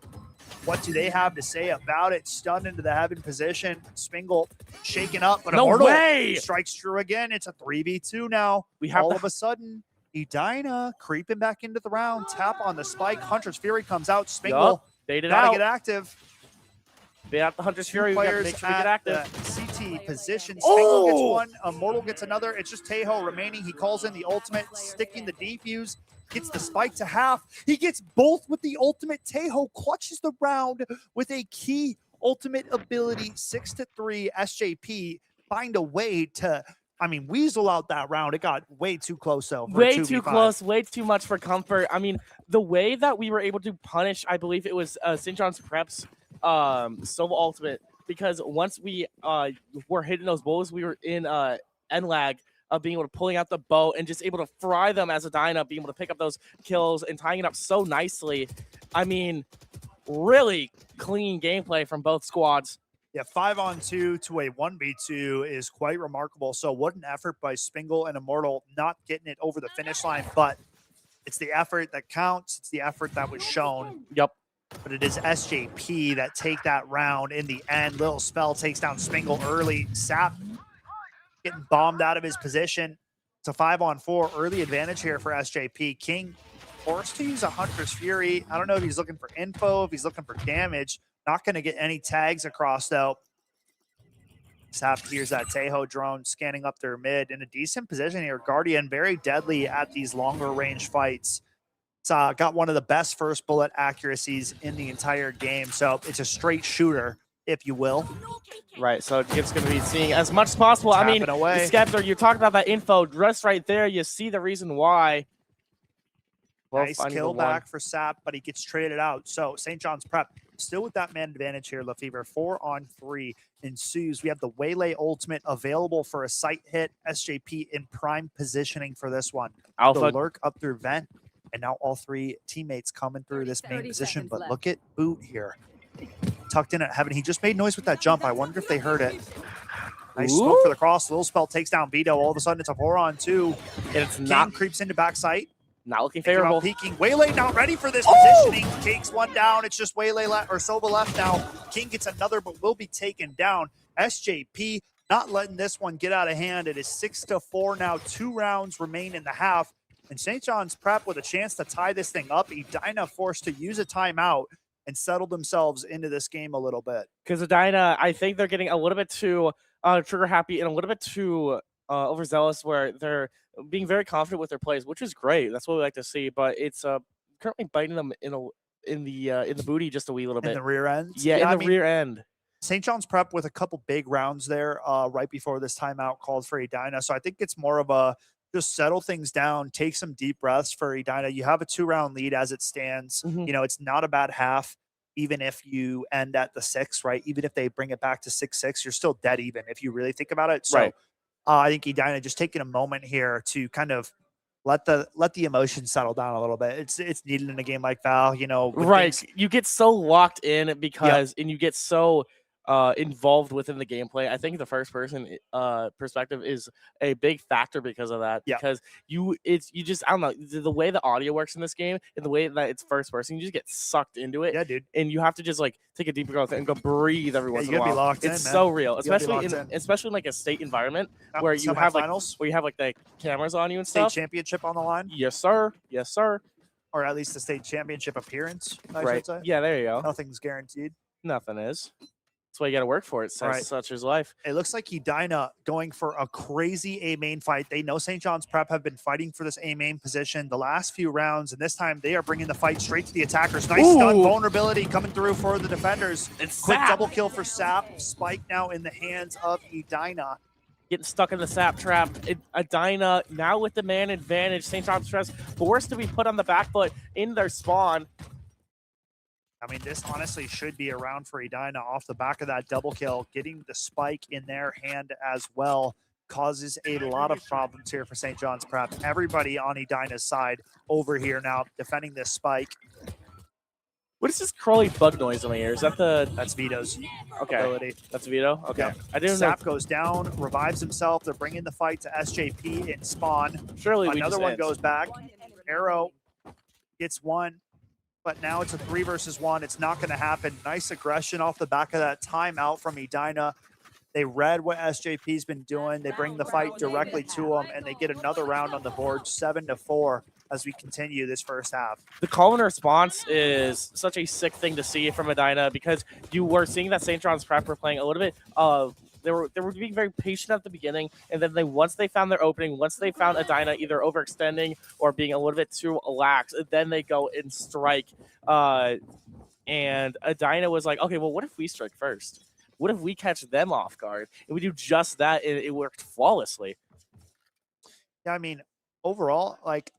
What do they have to say about it? Stunned into the heaven position. Spingle shaken up, but Immortal strikes true again. It's a 3v2 now. We have all of a sudden, Edina creeping back into the round. Tap on the spike. Hunter's Fury comes out. Spingle gotta get active. They have the Hunter's Fury. We gotta make sure we get active. CT position. Spingle gets one. Immortal gets another. It's just Tejo remaining. He calls in the ultimate, sticking the defuse. Gets the spike to half. He gets both with the ultimate. Tejo clutches the round with a key ultimate ability. 6-3. SJP find a way to, weasel out that round. It got way too close, though. Way too close. Way too much for comfort. I mean, the way that we were able to punish, I believe it was St. John's Preps Sova ultimate, because once we were hitting those bulls, we were in end lag of being able to pulling out the bow and just able to fry them as Edina, being able to pick up those kills and tying it up so nicely. I mean, really clean gameplay from both squads. Yeah, 5-on-2 to a 1v2 is quite remarkable. So what an effort by Spingle and Immortal, not getting it over the finish line, but it's the effort that counts. It's the effort that was shown. Yep. But it is SJP that take that round in the end. Little spell takes down Spingle early. Sap getting bombed out of his position. It's a 5-on-4 early advantage here for SJP. King forced to use a Hunter's Fury. I don't know if he's looking for info, if he's looking for damage. Not going to get any tags across, though. Sap hears that Tejo drone scanning up their mid in a decent position here. Guardian very deadly at these longer range fights. It's got one of the best first bullet accuracies in the entire game. So it's a straight shooter, if you will. Right, so it's going to be seeing as much as possible. Tapping I mean, away. Skeptor, you're talking about that info just right there. You see the reason why. Nice kill back for Sap, but he gets traded out. So St. John's Prep still with that man advantage here, Lefevre. 4-on-3 ensues. We have the Waylay ultimate available for a sight hit. SJP in prime positioning for this one. Alpha. The lurk up through vent, and now all three teammates coming through this main position. But look at Boot here. Tucked in at heaven. He just made noise with that jump. I wonder if they heard it. Nice smoke for the cross. Little Spell takes down Vito. All of a sudden, it's a 4-on-2. And it's King not creeps into backside. Not looking favorable. Peeking. Waylay not ready for this positioning. Takes one down. It's just Waylay or Sova left now. King gets another, but will be taken down. SJP not letting this one get out of hand. It is 6-4 now. 2 rounds remain in the half. And St. John's Prep with a chance to tie this thing up. Edina forced to use a timeout and settle themselves into this game a little bit. Because Edina, I think they're getting a little bit too trigger happy and a little bit too overzealous, where they're being very confident with their plays, which is great. That's what we like to see. But it's currently biting them in the booty just a wee little bit. In the rear end? Yeah, in the rear end. St. John's Prep with a couple big rounds there right before this timeout called for Edina. So I think it's more of a just settle things down, take some deep breaths for Edina. You have a 2-round lead as it stands. You know, it's not a bad half, even if you end at the 6, right? Even if they bring it back to 6-6, you're still dead even if you really think about it. So right. I think Edina just taking a moment here to kind of let the emotions settle down a little bit. It's needed in a game like Val, you know. Right. You get so locked in because and you get so involved within the gameplay. I think the first person perspective is a big factor because of that. Because you just, I don't know, the way the audio works in this game and the way that it's first person, you just get sucked into it. Yeah, dude. And you have to just like take a deep breath and go breathe every once in a while. You gotta be locked in, it's man. so real, You gotta be especially in like a state environment where you Semifinals? have like the cameras on you and State stuff. championship on the line. Yes, sir. Yes, sir. Or at least the state championship appearance, I Right. should say. Yeah, there you go. Nothing's guaranteed. Nothing is. That's why you got to work for it. Such is life. It looks like Edina going for a crazy A main fight. They know St. John's Prep have been fighting for this A main position the last few rounds, and this time they are bringing the fight straight to the attackers. Nice stun vulnerability coming through for the defenders. It's quick Sap. double kill for Sap. Spike now in the hands of Edina. Getting stuck in the Sap trap. Edina now with the man advantage. St. John's Prep forced to be put on the back foot in their spawn. I mean, this honestly should be a round for Edina off the back of that double kill. Getting the spike in their hand as well causes a lot of problems here for St. John's Prep. Everybody on Edina's side over here now defending this spike. What is this crawly bug noise in my ear? Is that That's Vito's okay? ability. That's Vito. Okay, Yep. I didn't Sap know. goes down, revives himself. They're bringing the fight to SJP in spawn. Surely another one ends. goes back. Arrow gets one, but now it's a 3 versus 1. It's not going to happen. Nice aggression off the back of that timeout from Edina. They read what SJP's been doing. They bring the fight directly to them, and they get another round on the board, 7-4, as we continue this first half. The call and response is such a sick thing to see from Edina because you were seeing that St. John's Prep were playing a little bit they were being very patient at the beginning, and then once they found their opening, once they found Edina either overextending or being a little bit too lax, then they go and strike. And Edina was like, okay, well, what if we strike first? What if we catch them off guard? And we do just that, and it worked flawlessly. Yeah, I mean, overall, like,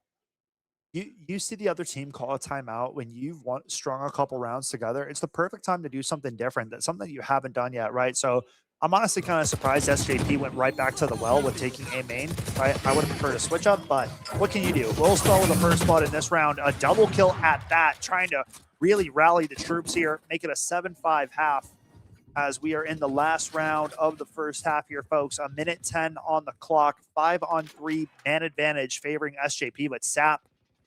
you see the other team call a timeout when you've strung a couple rounds together. It's the perfect time to do something different. That's something you haven't done yet, right? So I'm honestly kind of surprised SJP went right back to the well with taking A main, right? I would have preferred a switch up, but what can you do? Little Spell with the first blood in this round, a double kill at that, trying to really rally the troops here, make it a 7-5 half as we are in the last round of the first half here, folks. 1:10 on the clock, 5-on-3 man advantage favoring SJP, but Sap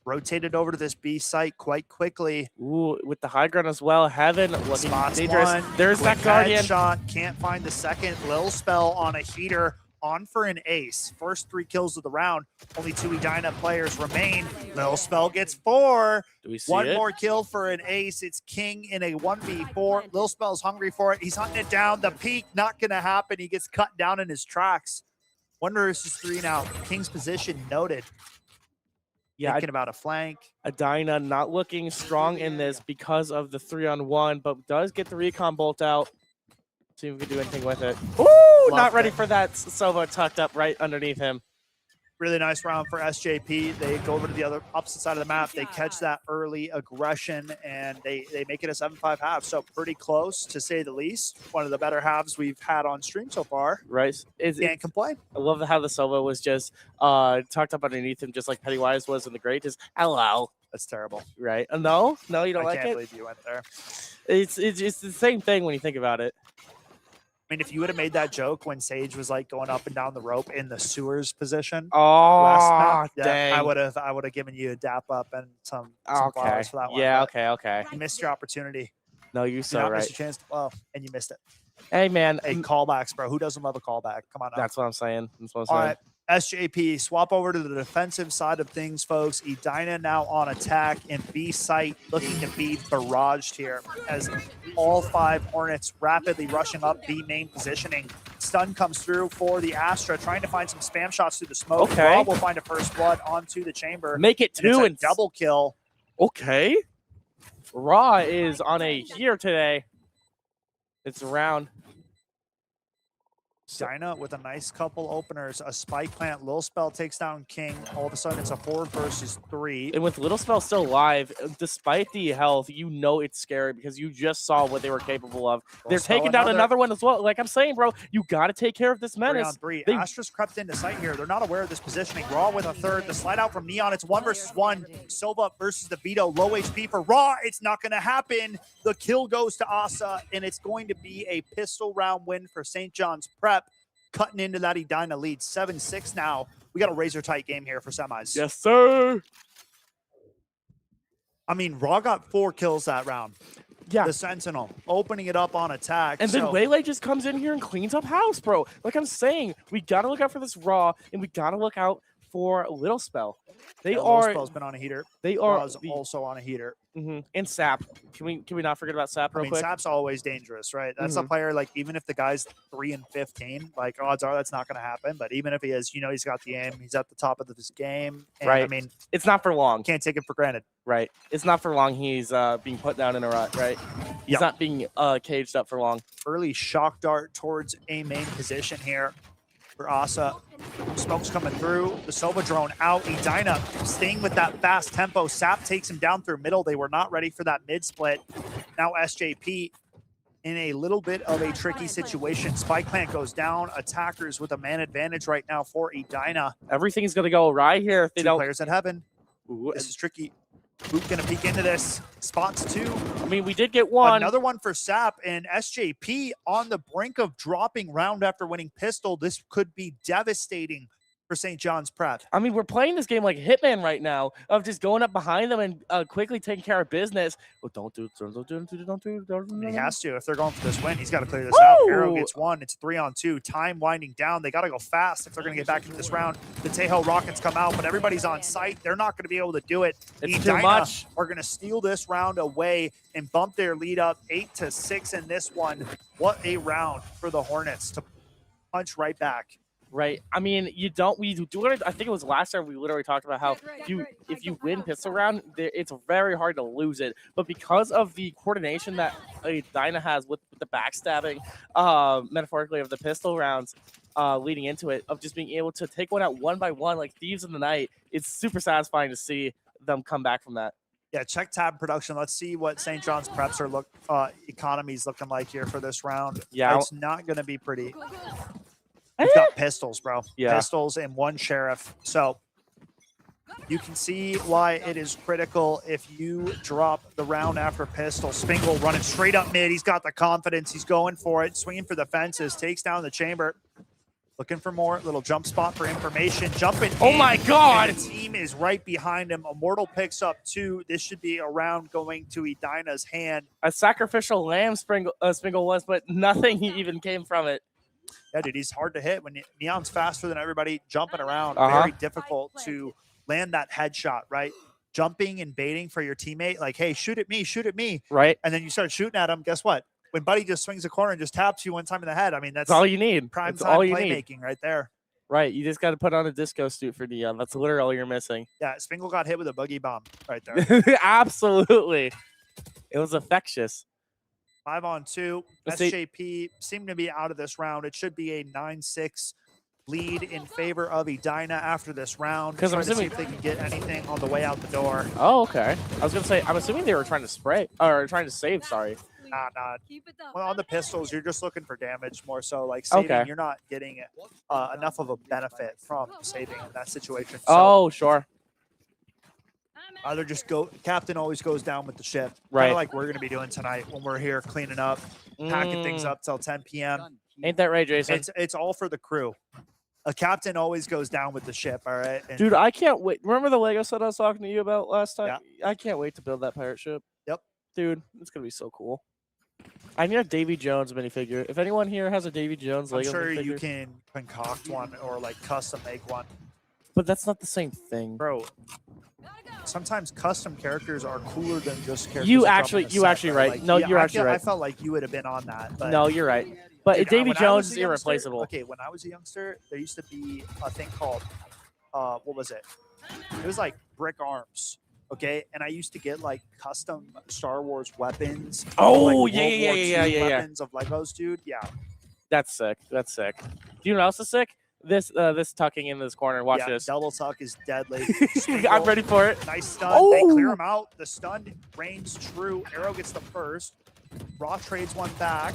rotated over to this B site quite quickly. Ooh, with the high ground as well. Heaven looking Spots dangerous. one, There's that quick Guardian. Shot, can't find the second. Lil Spell on a heater, on for an ace. First 3 kills of the round. Only 2 Edina players remain. Lil Spell gets 4. Do we see One it? more kill for an ace. It's King in a 1v4. Lil Spell's hungry for it. He's hunting it down. The peak, not going to happen. He gets cut down in his tracks. Wonder if this is 3 now. King's position noted. Yeah, Thinking about a flank. Edina not looking strong in this because of the 3-on-1, but does get the recon bolt out. See if we can do anything with it. Ooh, not ready for that. Sova tucked up right underneath him. Really nice round for SJP. They go over to the other opposite side of the map. They catch that early aggression, and they make it a 7-5 half. So pretty close, to say the least. One of the better halves we've had on stream so far. Right. Can't complain. I love how the Sova was just tucked up underneath him, just like Pennywise was in the Great. Just hello. That's terrible. Right. No, you don't like it? I can't believe you went there. It's the same thing when you think about it. I mean, if you would have made that joke when Sage was like going up and down the rope in the sewers position, oh, dang. dang. I would have given you a dap up and some flowers for that one. Yeah, but okay. You missed your opportunity. No, you Did so not right. miss your chance. Well, and you missed it. Hey, man. Hey, callbacks, bro. Who doesn't love a callback? Come on now. That's what I'm saying. All right. SJP, swap over to the defensive side of things, folks. Edina now on attack, and B site looking to be barraged here as all 5 Hornets rapidly rushing up B main positioning. Stun comes through for the Astra, trying to find some spam shots through the smoke. Okay. Rob will find a first blood onto the chamber. Make it 2 and double kill. Okay. Raw is on a heater today. It's around. Dyna with a nice couple openers. A spike plant. Lil Spell takes down King. All of a sudden, it's a 4 versus 3. And with Little Spell still alive, despite the health, you know it's scary because you just saw what they were capable of. They're taking down another one as well. Like I'm saying, bro, you got to take care of this menace. 3 on 3. Astra's crept into sight here. They're not aware of this positioning. Raw with a third. The slide out from Neon. It's 1 versus 1. Silva versus the Vito. Low HP for Raw. It's not going to happen. The kill goes to Asa, and it's going to be a pistol round win for St. John's Prep. Cutting into that Edina lead. 7-6 now. We got a razor tight game here for semis. Yes, sir. I mean, Raw got 4 kills that round. Yeah. The Sentinel opening it up on attack. And then Waylay just comes in here and cleans up house, bro. Like I'm saying, we got to look out for this Raw, and we got to look out for Little Spell. Little Spell's been on a heater. They are Raw's also on a heater. And Sap. Can we not forget about Sap real quick? Sap's always dangerous, right? That's a player, like, even if the guy's 3-15, like, odds are that's not going to happen. But even if he is, you know, he's got the aim. He's at the top of his game. And, right. I mean, it's not for long. Can't take it for granted. Right. It's not for long. He's being put down in a rut, right? He's not being caged up for long. Early shock dart towards a main position here for Asa. Smoke's coming through. The Sova drone out. Edina staying with that fast tempo. Sap takes him down through middle. They were not ready for that mid split. Now SJP in a little bit of a tricky situation. Spike plant goes down. Attackers with a man advantage right now for Edina. Everything's going to go right here if they don't. Players at heaven. This is tricky. Boot gonna peek into this. Spots 2. I mean, we did get 1. Another one for Sap, and SJP on the brink of dropping round after winning pistol. This could be devastating for St. John's Prep. I mean, we're playing this game like Hitman right now, of just going up behind them and quickly taking care of business. Well, don't do. He has to. If they're going for this win, he's got to clear this out. Arrow gets 1. It's 3-on-2. Time winding down. They got to go fast if they're going to get back into this round. The Tejo Rockets come out, but everybody's on site. They're not going to be able to do it. It's too much. Are going to steal this round away and bump their lead up 8-6 in this one. What a round for the Hornets to punch right back. Right. I mean, we do it. I think it was last time we literally talked about how if you win pistol round, it's very hard to lose it. But because of the coordination that Dyna has with the backstabbing, metaphorically, of the pistol rounds leading into it, of just being able to take one out 1 by 1 like thieves in the night, it's super satisfying to see them come back from that. Yeah, check tab production. Let's see what St. John's Preps economy's looking like here for this round. Yeah. It's not going to be pretty. You've got pistols, bro. Yeah. Pistols and 1 sheriff. So you can see why it is critical if you drop the round after pistol. Spingle running straight up mid. He's got the confidence. He's going for it. Swinging for the fences. Takes down the chamber. Looking for more. Little jump spot for information. Jumping Oh in, my God. and the team is right behind him. Immortal picks up 2. This should be a round going to Edina's hand. A sacrificial lamb Spingle was, but nothing even came from it. Yeah, dude, he's hard to hit. When Neon's faster than everybody, jumping around, very difficult to land that headshot, right? Jumping and baiting for your teammate, like, hey, shoot at me. Right. And then you start shooting at him, guess what? When Buddy just swings a corner and just taps you 1 time in the head, I mean, that's all you need. Prime That's time all you playmaking right there. Right. You just got to put on a disco suit for Neon. That's literally all you're missing. Yeah, Spingle got hit with a boogie bomb right there. Absolutely. It was infectious. 5-on-2. SJP seem to be out of this round. It should be a 9-6 lead in favor of Edina after this round. 'Cause I'm Trying to see assuming- if they can get anything on the way out the door. Oh, okay. I was gonna say, I'm assuming they were trying to spray or trying to save. Sorry. Nah. Well, on the pistols, you're just looking for damage more so. Like saving, Okay. you're not getting enough of a benefit from saving in that situation. So Oh, sure. either just go. Captain always goes down with the ship, kind Right. of like we're gonna be doing tonight when we're here cleaning up, packing things up till 10 p.m. Ain't that right, Jason? It's all for the crew. A captain always goes down with the ship. All right, and Dude, I can't wait. Remember the Lego set I was talking to you about last time? I can't wait to build that pirate ship. Yep. Dude, it's gonna be so cool. I need a Davy Jones minifigure. If anyone here has a Davy Jones I'm Lego sure minifigure, you can concoct one or like custom make one. but that's not the same thing, bro. Sometimes custom characters are cooler than just characters. You that come actually- in a you set, actually bro. right. Like, No, yeah, you're I actually feel- I right. felt like you would have been on that. But No, you're right. But dude, Davy when I Jones was is a youngster- irreplaceable. Okay, when I was a youngster, there used to be a thing called what was it? It was like Brick Arms. Okay, and I used to get like custom Star Wars weapons. Oh, like yeah, World yeah, War yeah, II yeah, yeah. Weapons of Legos, dude. Yeah, That's sick. That's sick. Do you know what else is sick? This tucking in this corner. Watch yeah, this. double tuck is deadly. I'm ready for it. Nice stun. They clear Oh! him out. The stun reigns true. Arrow gets the first. Raw trades one back.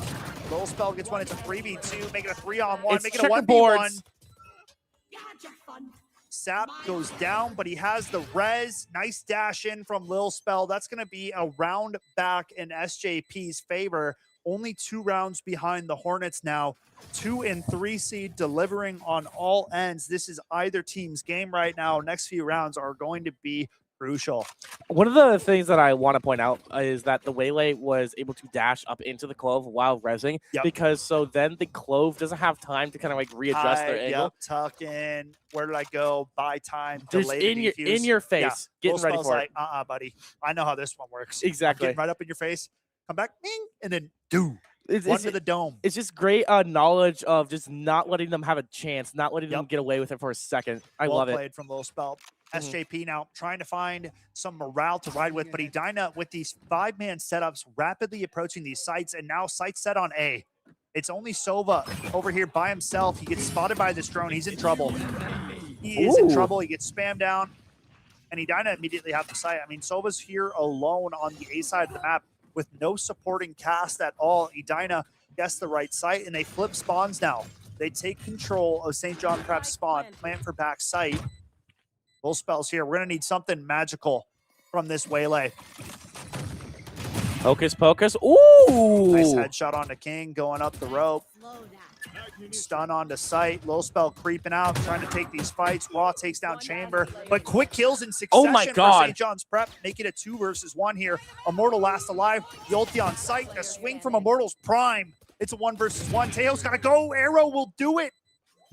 Little Spell gets one. It's a 3v2. Make it a 3-on-1. It's Make it a 1v1. checkerboards. Sap goes down, but he has the res. Nice dash in from Lil Spell. That's going to be a round back in SJP's favor. Only 2 rounds behind the Hornets now. 2 and 3 seed delivering on all ends. This is either team's game right now. Next few rounds are going to be crucial. One of the things that I want to point out is that the Waylay was able to dash up into the Clove while rezzing, because so then the Clove doesn't have time to kind of like readjust their Hide, angle. Yep, tuck in. Where did I go? Buy time. Just Delay in the your- defuse. in your face, Yeah. getting Lil ready Spell's for like, it. buddy. I know how this one works. I'm Exactly. getting right up in your face. Come back, ding, and then do. It's- One it's- to the dome. It's just great knowledge of just not letting them have a chance, not letting them get away with it for a second. I Well love it. played from Lil Spell. Mhm. SJP now trying to find some morale to ride with, but Edina with these 5-man setups rapidly approaching these sites, and now sites set on A. It's only Sova over here by himself. He gets spotted by this drone. He's in trouble. He is in Ooh. trouble. He gets spammed down, and Edina immediately have the site. I mean, Sova's here alone on the A side of the map with no supporting cast at all. Edina guessed the right site, and they flip spawns now. They take control of St. John Prep's spawn, plant for back site. Lil Spell's here. We're going to need something magical from this Waylay. Hocus pocus. Ooh! Nice headshot on the King, going up the rope. Stun onto sight. Lil Spell creeping out, trying to take these fights. Raw takes down Chamber, but quick kills in succession Oh my for God. St. John's Prep. Make it a 2 versus 1 here. Immortal last alive. The ulti on sight. The swing from Immortal's prime. It's a 1 versus 1. Teo's got to go. Arrow will do it.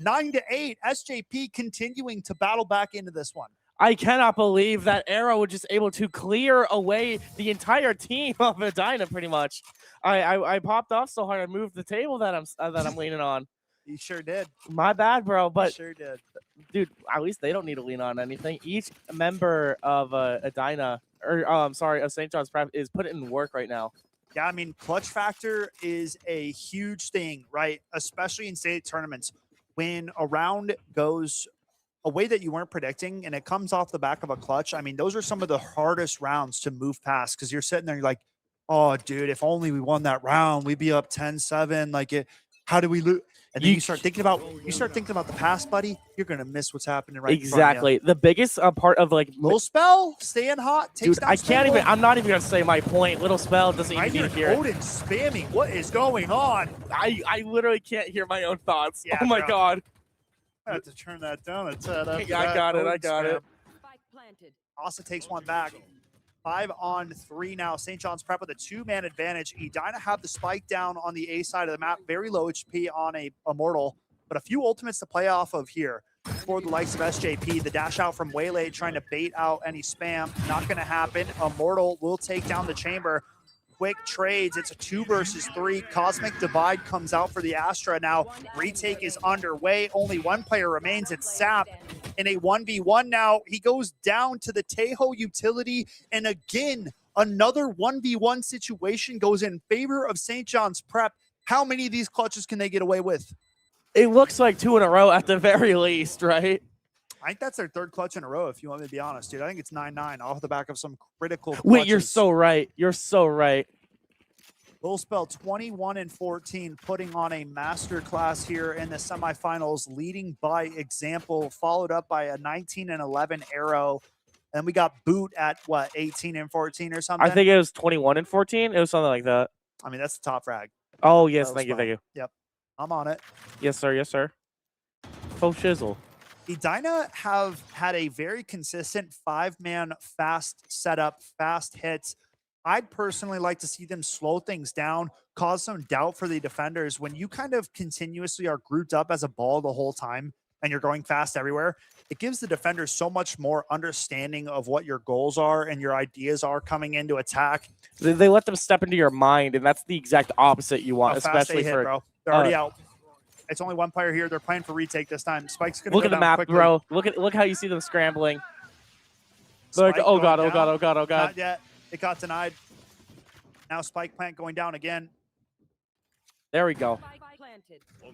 9-8. SJP continuing to battle back into this one. I cannot believe that Arrow was just able to clear away the entire team of Edina. Pretty much, I popped off so hard I moved the table that I'm leaning on. You sure did. My bad, bro. But sure did. Dude, at least they don't need to lean on anything. Each member of Edina, or sorry, of St. John's Prep is putting in work right now. Yeah, I mean, clutch factor is a huge thing, right? Especially in state tournaments. When a round goes a way that you weren't predicting and it comes off the back of a clutch, I mean, those are some of the hardest rounds to move past because you're sitting there, you're like, oh, dude, if only we won that round, we'd be up 10-7. Like, how do we lose? And then you start thinking about the past, buddy. You're gonna miss what's happening right in front of you. Exactly. The biggest part of like Lil Spell staying hot. Takes dude, down I can't Spell. even. I'm not even gonna say my point. Little Spell doesn't I even hear need to hear it. Odin spamming. What is going on? I literally can't hear my own thoughts. Yeah, Oh my bro. god. I have to turn that down a tad. after Yeah, I that got it. I Odin got spam. it. Asa takes one back. 5-on-3 now. St. John's Prep with a 2-man advantage. Edina have the spike down on the A side of the map. Very low HP on a Immortal, but a few ultimates to play off of here for the likes of SJP. The dash out from Waylay trying to bait out any spam. Not going to happen. Immortal will take down the Chamber. Quick trades. It's a 2 versus 3. Cosmic Divide comes out for the Astra now. Retake is underway. Only one player remains. It's Sap in a 1v1 now. He goes down to the Tejo utility. And again, another 1v1 situation goes in favor of St. John's Prep. How many of these clutches can they get away with? It looks like 2 in a row at the very least, right? I think that's their third clutch in a row, if you want me to be honest, dude. I think it's 9-9 off the back of some critical clutches. Wait, you're so right. You're so right. Little Spell 21-14, putting on a masterclass here in the semifinals, leading by example, followed up by a 19-11 Arrow. And we got Boot at what, 18-14 or something? I think it was 21-14. It was something like that. I mean, that's the top frag. Oh, yes. Thank you. Thank you. Yep. I'm on it. Yes, sir. Yes, sir. Faux shizzle. Edina have had a very consistent 5-man fast setup, fast hits. I'd personally like to see them slow things down, cause some doubt for the defenders. When you kind of continuously are grouped up as a ball the whole time and you're going fast everywhere, it gives the defenders so much more understanding of what your goals are and your ideas are coming into attack. They let them step into your mind, and that's the exact opposite you want, especially hit, for. bro. They're already out. It's only one player here. They're playing for retake this time. Spike's gonna Look go at the down map, quickly. bro. Look how you see them scrambling. They're like, Spike oh god, going oh god, down. oh god, oh god. Not yet. It got denied. Now Spike plant going down again. There we go.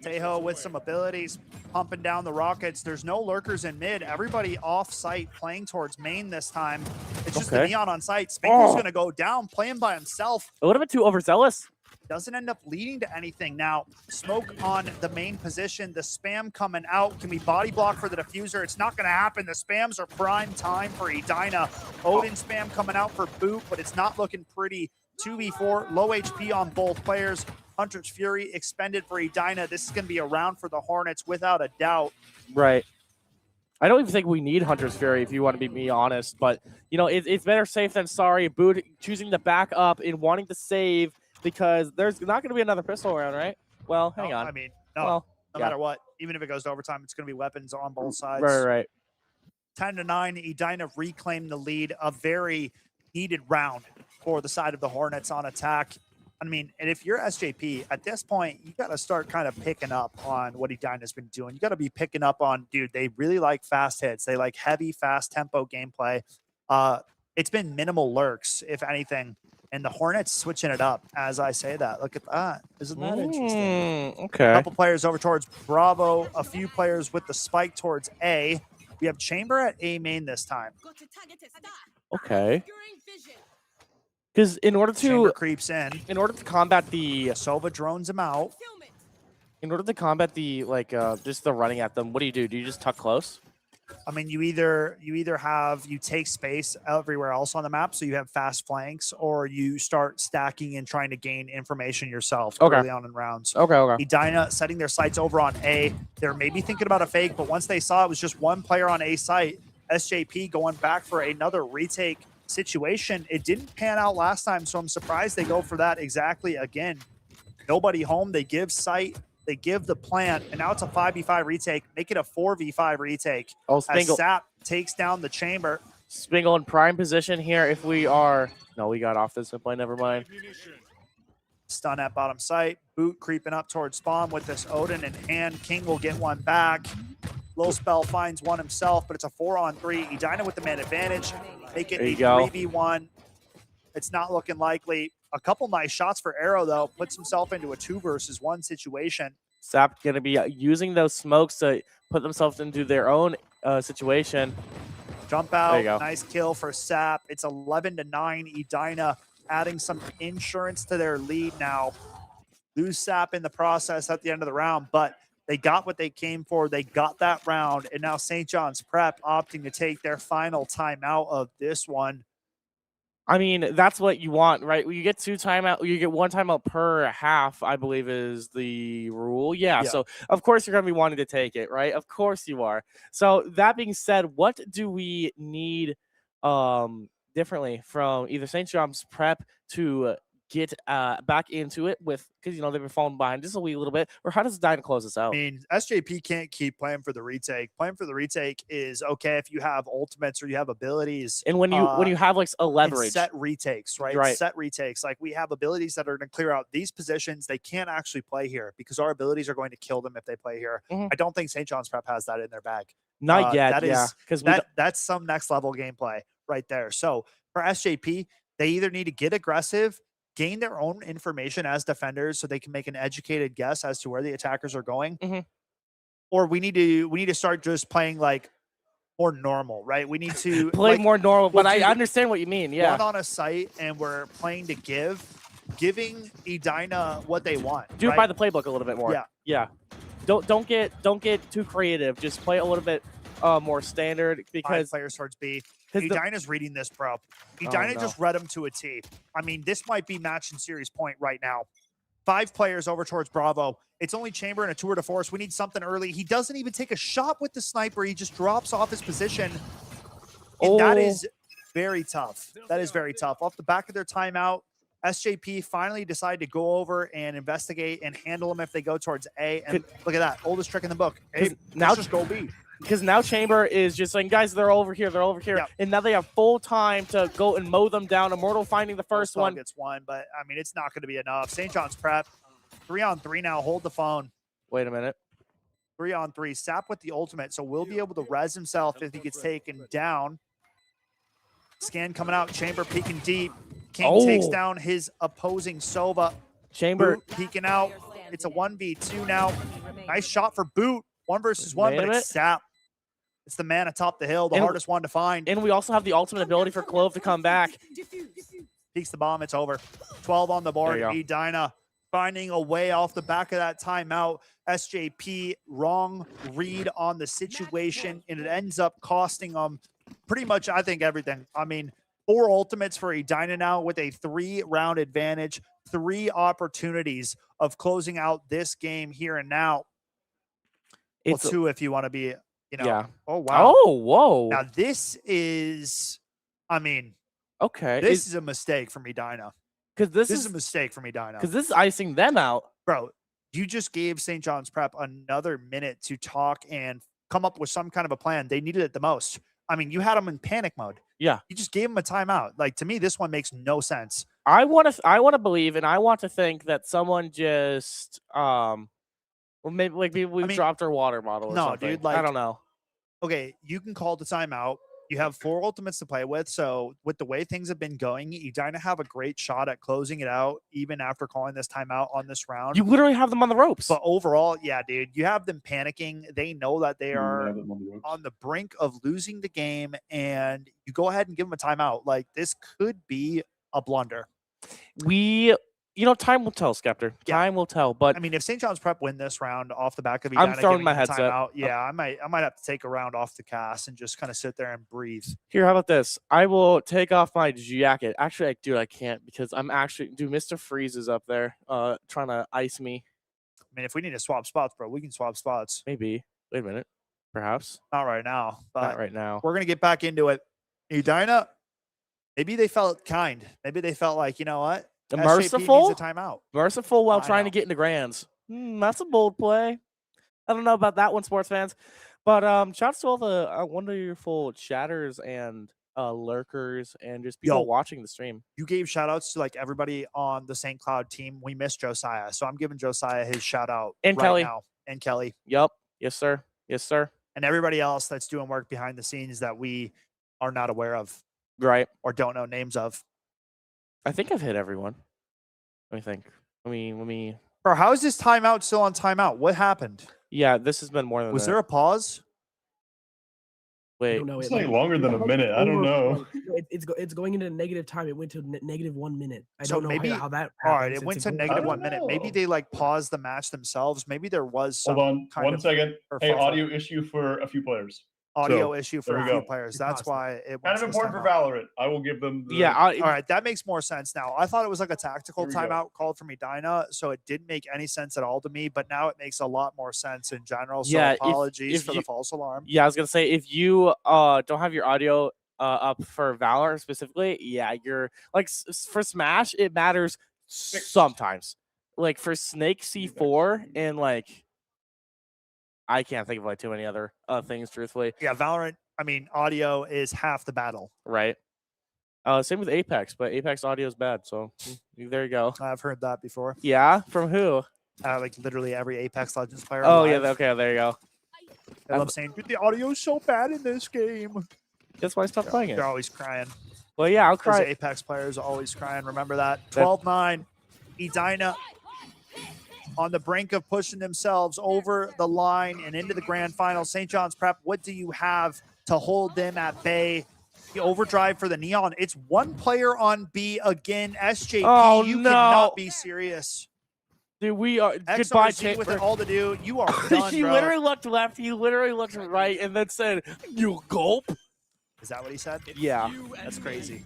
Tejo with some abilities, pumping down the rockets. There's no lurkers in mid. Everybody off site playing towards main this time. It's just the Neon on site. Spinkle's going to go down, playing by himself. It would have been too overzealous. Doesn't end up leading to anything. Now, smoke on the main position. The spam coming out. Can be body block for the diffuser. It's not going to happen. The spams are prime time for Edina. Odin spam coming out for Boot, but it's not looking pretty. 2v4, low HP on both players. Hunter's Fury expended for Edina. This is going to be a round for the Hornets without a doubt. Right. I don't even think we need Hunter's Fury, if you want to be me honest. But, you know, it's better safe than sorry. Boot choosing to back up and wanting to save because there's not going to be another pistol round, right? Well, hang on. I mean, no. Well, no matter what, even if it goes to overtime, it's going to be weapons on both sides. Right. 10-9, Edina reclaimed the lead. A very needed round for the side of the Hornets on attack. I mean, and if you're SJP, at this point, you got to start kind of picking up on what Edina's been doing. You got to be picking up on, dude, they really like fast hits. They like heavy, fast tempo gameplay. It's been minimal lurks, if anything, and the Hornets switching it up as I say that. Look at that. Isn't that interesting? Okay. A couple players over towards Bravo, a few players with the spike towards A. We have Chamber at A main this time. Okay. Because in order Chamber to creeps in order to combat the Sova drones him out. In order to combat the just the running at them, what do? Do you just tuck close? I mean, you either take space everywhere else on the map, so you have fast flanks, or you start stacking and trying to gain information yourself early on in rounds. Okay. Edina setting their sights over on A. They're maybe thinking about a fake, but once they saw it was just one player on A site, SJP going back for another retake situation. It didn't pan out last time, so I'm surprised they go for that exactly again. Nobody home. They give sight. They give the plant, and now it's a 5v5 retake. Make it a 4v5 retake. Oh, as Spingle Sap takes down the Chamber. Spingle in prime position here. If we are we got off this play. Never mind. Stun at bottom site. Boot creeping up towards spawn with this Odin in hand. King will get one back. Low Spell finds one himself, but it's a 4-on-3. Edina with the man advantage. Make it a 3v1. It's not looking likely. A couple nice shots for Arrow, though. Puts himself into a 2-versus-1 situation. Sap going to be using those smokes to put themselves into their own situation. Jump out. Nice kill for Sap. It's 11-9. Edina adding some insurance to their lead now. Lose Sap in the process at the end of the round, but they got what they came for. They got that round, and now St. John's Prep opting to take their final timeout of this one. I mean, that's what you want, right? You get one timeout per half, I believe is the rule. Yeah. So, of course, you're going to be wanting to take it, right? Of course you are. So, that being said, what do we need differently from either St. John's Prep to get back into it with, because, you know, they've been falling behind just a wee little bit, or how does Dyna close this out? I mean, SJP can't keep playing for the retake. Playing for the retake is okay if you have ultimates or you have abilities. And when you have like a leverage. Set retakes, right? Set retakes. Like we have abilities that are going to clear out these positions. They can't actually play here because our abilities are going to kill them if they play here. I don't think St. John's Prep has that in their bag. Not yet, because that's some next level gameplay right there. So for SJP, they either need to get aggressive, gain their own information as defenders so they can make an educated guess as to where the attackers are going, or we need to start just playing like more normal, right? We need to play like, more normal, but we'll I do understand what you mean. Yeah. one on a site, and we're playing to giving Edina what they want. Do it right? by the playbook a little bit more. Yeah. Yeah. Don't get too creative. Just play a little bit more standard because 5 players towards B. 'cause the- Edina's reading this, bro. Edina no. just read him to a T. I mean, this might be match and series point right now. 5 players over towards Bravo. It's only Chamber and a tour de force. We need something early. He doesn't even take a shot with the sniper. He just drops off his position. And that is very tough. That is very tough. Off the back of their timeout, SJP finally decided to go over and investigate and handle them if they go towards A. And look at that. Oldest trick in the book. Hey, now just go B. Because now Chamber is just saying, guys, they're over here. They're over here. Yeah. And now they have full time to go and mow them down. Immortal finding the first one. Gets one, but I mean, it's not going to be enough. St. John's prep. 3-on-3 now. Hold the phone. Wait a minute. 3-on-3. Sap with the ultimate, so we'll be able to res himself if he gets taken down. Scan coming out. Chamber peeking deep. King takes down his opposing Sova. Chamber Boot peeking out. It's a 1v2 now. Nice shot for Boot. 1 versus 1, but it's Sap. It's the man atop the hill, the hardest one to find. And we also have the ultimate ability for Clove to come back. Peeks the bomb. It's over. 12 on the board. There you Edina finding a way off the back of that timeout. SJP, wrong read on the situation, and it ends up costing them pretty much, I think, everything. I mean, 4 ultimates for Edina now with a 3-round advantage, 3 opportunities of closing out this game here and now. Well, 2 if you want to be, you know. Yeah. Oh, wow. Oh, whoa. Now, this is, I mean, okay. This is a mistake from Edina. Because this is a mistake from Edina. Because this is icing them out. Bro, you just gave St. John's Prep another minute to talk and come up with some kind of a plan. They needed it the most. I mean, you had them in panic mode. Yeah. You just gave them a timeout. Like, to me, this one makes no sense. I want to believe, and I want to think that someone just well, maybe we've dropped our water bottle or No, something. dude, like, I don't know. Okay, you can call the timeout. You have 4 ultimates to play with. So with the way things have been going, Edina have a great shot at closing it out, even after calling this timeout on this round. You literally have them on the ropes. But overall, yeah, dude, you have them panicking. They know that they are on the brink of losing the game, and you go ahead and give them a timeout. Like, this could be a blunder. Time will tell, Skeptor. Time will tell. But I mean, if St. John's Prep win this round off the back of I'm Edina throwing giving my a headset. timeout, yeah, I might have to take a round off the cast and just kind of sit there and breathe. Here, how about this? I will take off my jacket. Actually, dude, I can't because I'm actually, Mr. Freeze is up there trying to ice me. I mean, if we need to swap spots, bro, we can swap spots. Maybe. Wait a minute. Perhaps. Not right now. But Not right now. We're going to get back into it. Edina, maybe they felt kind. Maybe they felt like, you know what? Merciful? Needs a timeout. Merciful while trying to get into grands. That's a bold play. I don't know about that one, sports fans. But shouts to all the wonderful chatters and lurkers and just people watching the stream. You gave shout outs to like everybody on the St. Cloud team. We missed Josiah. So I'm giving Josiah his shout out And right Kelly. now. And Kelly. Yep. Yes, sir. Yes, sir. And everybody else that's doing work behind the scenes that we are not aware of. Right. Or don't know names of. I think I've hit everyone. Let me think. Let me. Bro, how is this timeout still on timeout? What happened? Yeah, this has been more than Was there a pause? Wait. It's like longer than a minute. I don't know. It's going into negative time. It went to negative 1 minute. I So don't know maybe how that all right, happens. it went It's to a- negative 1 minute. Maybe they like paused the match themselves. Maybe there was some Hold on kind one of second. Hey, kerfuffle. audio issue for a few players. Audio So, issue there for a we few go. players. That's why it Kind went of to this important for timeout. Valorant. I will give them. The, Yeah. All right, that makes more sense now. I thought it was like a tactical Here we go. timeout called from Edina, so it didn't make any sense at all to me. But now it makes a lot more sense in general. So Yeah, apologies if for you- the false alarm. Yeah, I was gonna say if you don't have your audio up for Valor specifically, yeah, you're like for Smash, it matters sometimes. Like for Snake C4 and like I can't think of like too many other things, truthfully. Yeah, Valorant. I mean, audio is half the battle. Right. Same with Apex, but Apex audio is bad. So there you go. I've heard that before. Yeah, from who? Like literally every Apex Legends player. Oh yeah, alive. okay, there you go. I love saying, dude, the audio is so bad in this game. That's why I stopped playing it. They're always crying. Well, yeah, I'll Those cry. Apex players are always crying. Remember that. 12-9. Edina on the brink of pushing themselves over the line and into the grand final. St. John's Prep, what do you have to hold them at bay? The overdrive for the Neon. It's one player on B again. SJP, Oh, you no. cannot be serious. Dude, we are goodbye. XRZ with it all to do. You are done, He bro. literally looked left. He literally looked right, and then said, "You gulp." Is that what he said? Yeah, that's crazy.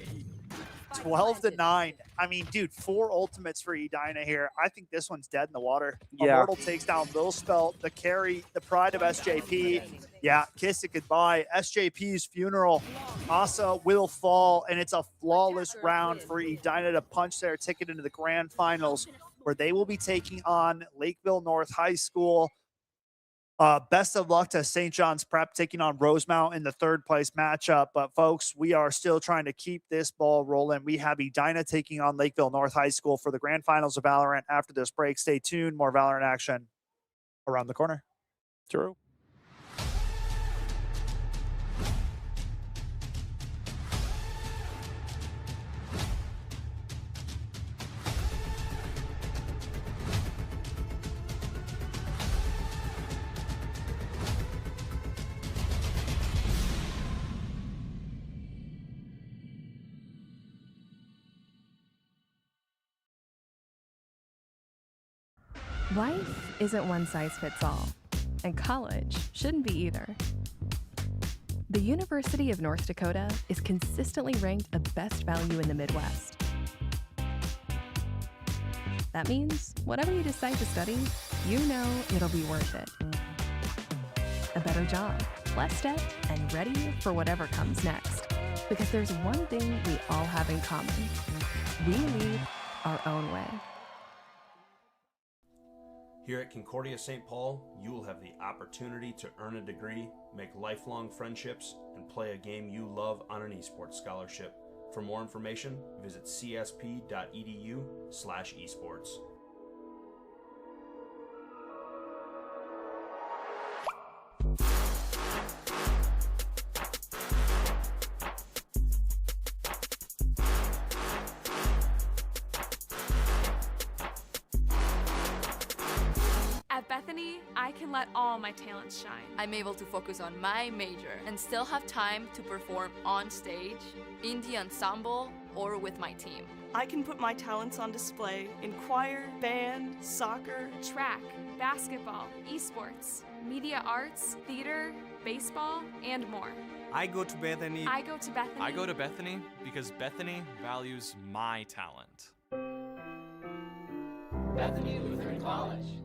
12-9. I mean, dude, 4 ultimates for Edina here. I think this one's dead in the water. Yeah. Immortal takes down Lil Spelt, the carry, the pride of SJP. Yeah, kiss it goodbye. SJP's funeral. Asa will fall, and it's a flawless round for Edina to punch their ticket into the grand finals, where they will be taking on Lakeville North High School. Best of luck to St. John's Prep taking on Rosemount in the 3rd place matchup. But folks, we are still trying to keep this ball rolling. We have Edina taking on Lakeville North High School for the grand finals of Valorant. After this break, stay tuned. More Valorant action around the corner. True. Life isn't one size fits all, and college shouldn't be either. The University of North Dakota is consistently ranked a best value in the Midwest. That means whatever you decide to study, you know it'll be worth it. A better job, less debt, and ready for whatever comes next. Because there's one thing we all have in common. We lead our own way. Here at Concordia St. Paul, you will have the opportunity to earn a degree, make lifelong friendships, and play a game you love on an esports scholarship. For more information, visit csp.edu/esports. At Bethany, I can let all my talents shine. I'm able to focus on my major and still have time to perform on stage, in the ensemble, or with my team. I can put my talents on display in choir, band, soccer, track, basketball, esports, media arts, theater, baseball, and more. I go to Bethany. I go to Bethany. I go to Bethany because Bethany values my talent. Bethany Lutheran College.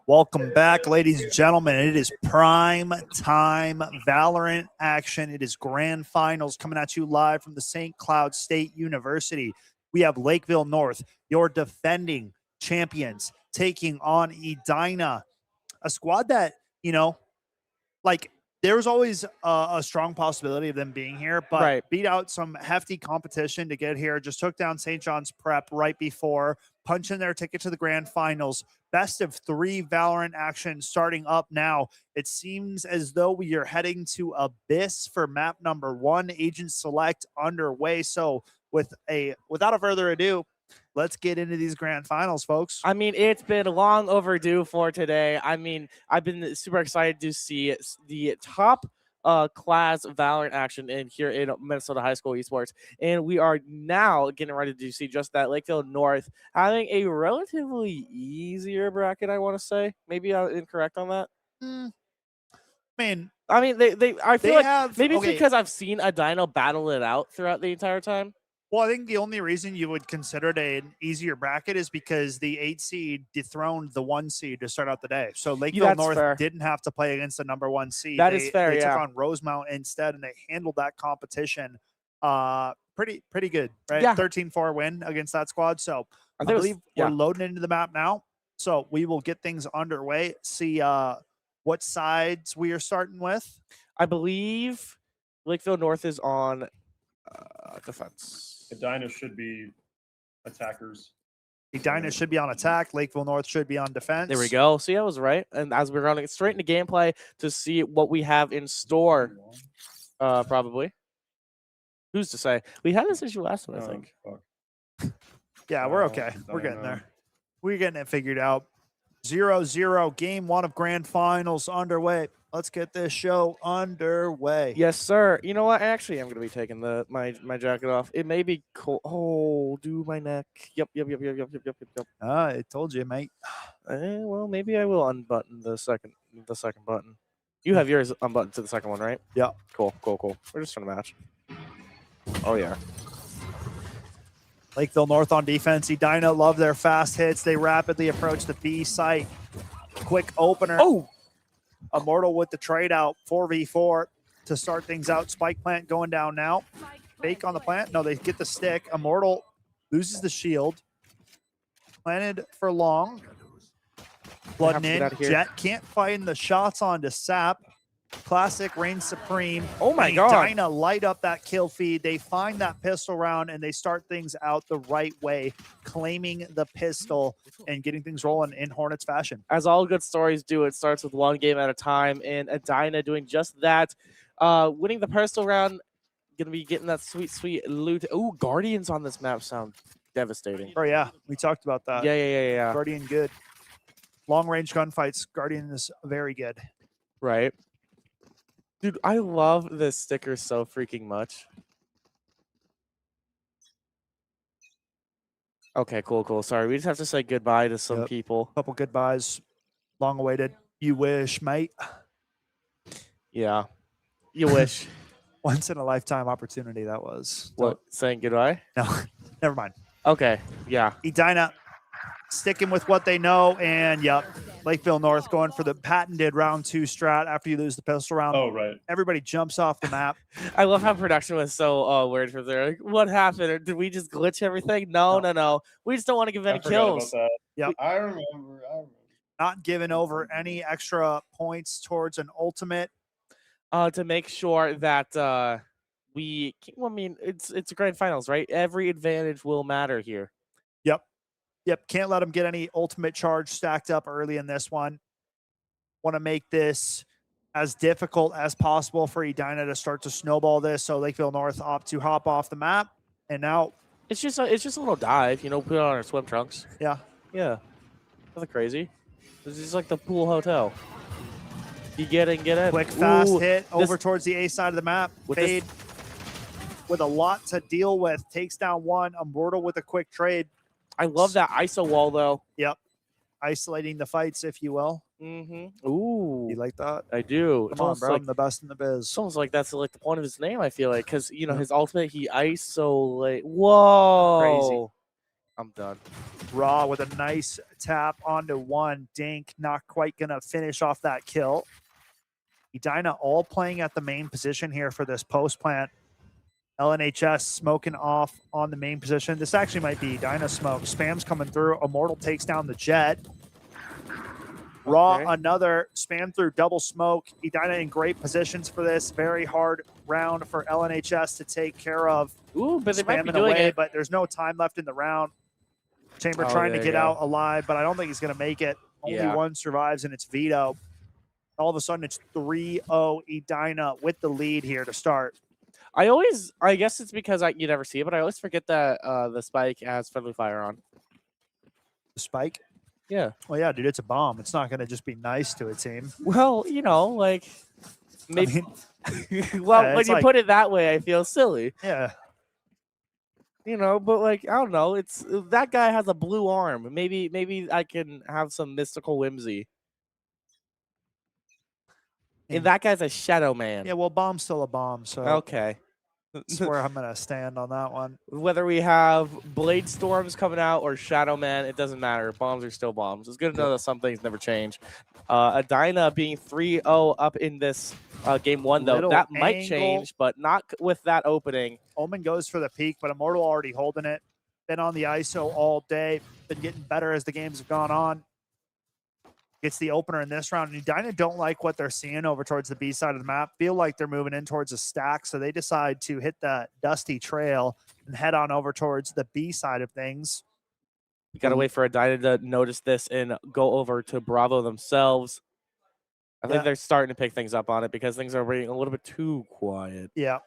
Welcome back, ladies and gentlemen. It is prime time Valorant action. It is grand finals coming at you live from the St. Cloud State University. We have Lakeville North, your defending champions, taking on Edina, a squad that, you know, like there's always a strong possibility of them being here, but beat out some hefty competition to get here. Just took down St. John's Prep right before, punching their ticket to the grand finals. Best of 3 Valorant action starting up now. It seems as though we are heading to Abyss for map number 1. Agent select underway. So without further ado, let's get into these grand finals, folks. I mean, it's been long overdue for today. I mean, I've been super excited to see the top class Valorant action here in Minnesota High School Esports. And we are now getting ready to see just that. Lakeville North having a relatively easier bracket, I want to say. Maybe I'm incorrect on that. I mean, I feel like have, maybe it's because I've seen a Dino battle it out throughout the entire time. Well, I think the only reason you would consider it an easier bracket is because the 8 seed dethroned the 1 seed to start out the day. So Lakeville North didn't have to play against the number 1 seed. That is fair, They yeah. took on Rosemount instead, and they handled that competition pretty good, right? Yeah. 13-4 win against that squad. So I believe we're loading into the map now. So we will get things underway, see what sides we are starting with. I believe Lakeville North is on defense. Edina should be attackers. Edina should be on attack. Lakeville North should be on defense. There we go. See, I was right. And as we're running straight into gameplay to see what we have in store, probably. Who's to say? We had this issue last time, I think. Yeah, we're okay. We're getting there. We're getting it figured out. 0-0, game 1 of grand finals underway. Let's get this show underway. Yes, sir. You know what? Actually, I'm going to be taking my jacket off. It may be cold. Oh, do my neck. Yep. I told you, mate. Well, maybe I will unbutton the second button. You have yours unbuttoned to the second one, right? Yeah. Cool. We're just trying to match. Oh, yeah. Lakeville North on defense. Edina love their fast hits. They rapidly approach the B site. Quick opener. Oh! Immortal with the trade out. 4v4 to start things out. Spike plant going down now. Fake on the plant. No, they get the stick. Immortal loses the shield. Planted for long. Blooding in. Jet can't find the shots onto Sap. Classic reigns supreme. Oh my god. Edina light up that kill feed. They find that pistol round and they start things out the right way, claiming the pistol and getting things rolling in Hornets fashion. As all good stories do, it starts with one game at a time, and Edina doing just that. Winning the pistol round, gonna be getting that sweet loot. Ooh, Guardians on this map sound devastating. Oh yeah, we talked about that. Yeah. Guardian good. Long range gunfights, Guardian is very good. Right. Dude, I love this sticker so freaking much. Okay, cool. Sorry, we just have to say goodbye to some people. Couple goodbyes. Long awaited. You wish, mate. Yeah. You wish. Once in a lifetime opportunity that was. What? Saying goodbye? No, never mind. Okay, yeah. Edina sticking with what they know, and Lakeville North going for the patented round 2 strat after you lose the pistol round. Oh, right. Everybody jumps off the map. I love how production was so weird from there. Like, what happened? Did we just glitch everything? No. We just don't want to give any kills. Yep. I remember. Not giving over any extra points towards an ultimate. To make sure that it's a grand finals, right? Every advantage will matter here. Yep, can't let them get any ultimate charge stacked up early in this one. Want to make this as difficult as possible for Edina to start to snowball this. So Lakeville North opt to hop off the map, and now it's just a little dive, put it on our swim trunks. Yeah, nothing crazy. This is like the pool hotel. You get in. Quick fast hit over towards the A side of the map. Fade with a lot to deal with. Takes down one. Immortal with a quick trade. I love that ISO wall, though. Yep. Isolating the fights, if you will. Mm-hmm. Ooh. You like that? I do. Come on, bro. I'm the best in the biz. It's almost like that's like the point of his name, I feel like. Because, his ultimate, he ISO... Whoa. Crazy. I'm done. Raw with a nice tap onto one. Dink not quite going to finish off that kill. Edina all playing at the main position here for this post plant. LNHS smoking off on the main position. This actually might be Edina smoke. Spam's coming through. Immortal takes down the Jet. Raw, another spam through double smoke. Edina in great positions for this. Very hard round for LNHS to take care of. Ooh, but they might be Spamming doing away, it. but there's no time left in the round. Chamber Oh, trying to there get you go. out alive, but I don't think he's going to make it. Only Yeah. one survives, and it's Vito. All of a sudden, it's 3-0 Edina with the lead here to start. I guess it's because you never see it, but I always forget that the spike has friendly fire on. The spike? Yeah. Well, yeah, dude, it's a bomb. It's not going to just be nice to a team. Well, you know, like maybe. Well, When you put it that way, I feel silly. Yeah. You know, but like I don't know. It's that guy has a blue arm. Maybe I can have some mystical whimsy. And that guy's a shadow man. Yeah, well, bomb's still a bomb, so Okay. that's where I'm going to stand on that one. Whether we have Blade Storms coming out or Shadow Man, it doesn't matter. Bombs are still bombs. It's good to know that some things never change. Edina being 3-0 up in this game one, though. Little That might angle. change, but not with that opening. Omen goes for the peak, but Immortal already holding it. Been on the ISO all day. Been getting better as the games have gone on. Gets the opener in this round. And Edina don't like what they're seeing over towards the B side of the map. Feel like they're moving in towards a stack, so they decide to hit that dusty trail and head on over towards the B side of things. You got to wait for Edina to notice this and go over to Bravo themselves. I think Yeah. they're starting to pick things up on it because things are being a little bit too quiet. Yeah,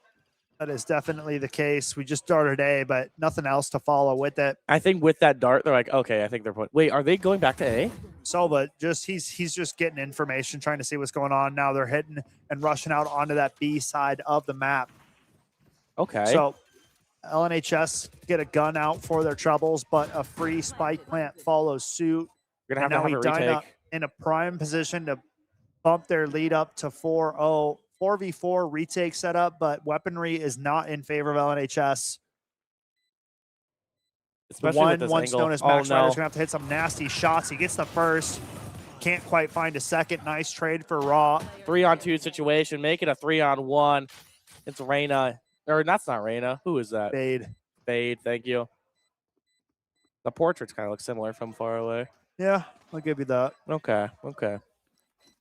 that is definitely the case. We just started A, but nothing else to follow with it. I think with that dart, they're like, okay, I think they're putting. Wait, are they going back to A? Sova, he's just getting information, trying to see what's going on. Now they're hitting and rushing out onto that B side of the map. Okay. So LNHS get a gun out for their troubles, but a free spike plant follows suit. We're gonna have And to have now a Edina retake. in a prime position to bump their lead up to 4-0. 4v4 retake setup, but weaponry is not in favor of LNHS. Especially with this One angle. Stone is Oh, Max no. Rider's gonna have to hit some nasty shots. He gets the first. Can't quite find a second. Nice trade for Raw. 3-on-2 situation. Make it a 3-on-1. It's Reyna. Or that's not Reyna. Who is that? Fade. Fade. Thank you. The portraits kind of look similar from far away. Yeah, I'll give you that. Okay. Okay.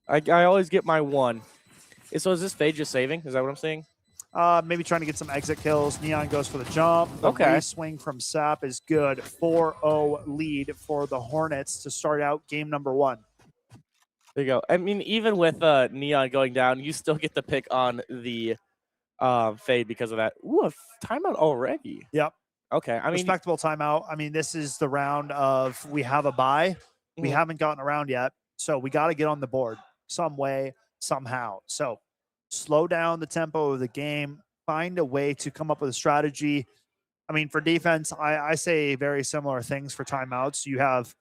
I always get my one. So is this Fade just saving? Is that what I'm saying? Maybe trying to get some exit kills. Neon goes for the jump. The Okay. swing from Sap is good. 4-0 lead for the Hornets to start out game number one. There you go. I mean, even with Neon going down, you still get the pick on the Fade because of that. Ooh, a timeout already. Yep. Okay. I mean, respectable timeout. I mean, this is the round of we have a bye. We Mhm. haven't gotten around yet. So we got to get on the board some way, somehow. So slow down the tempo of the game, find a way to come up with a strategy. I mean, for defense, I say very similar things for timeouts. You have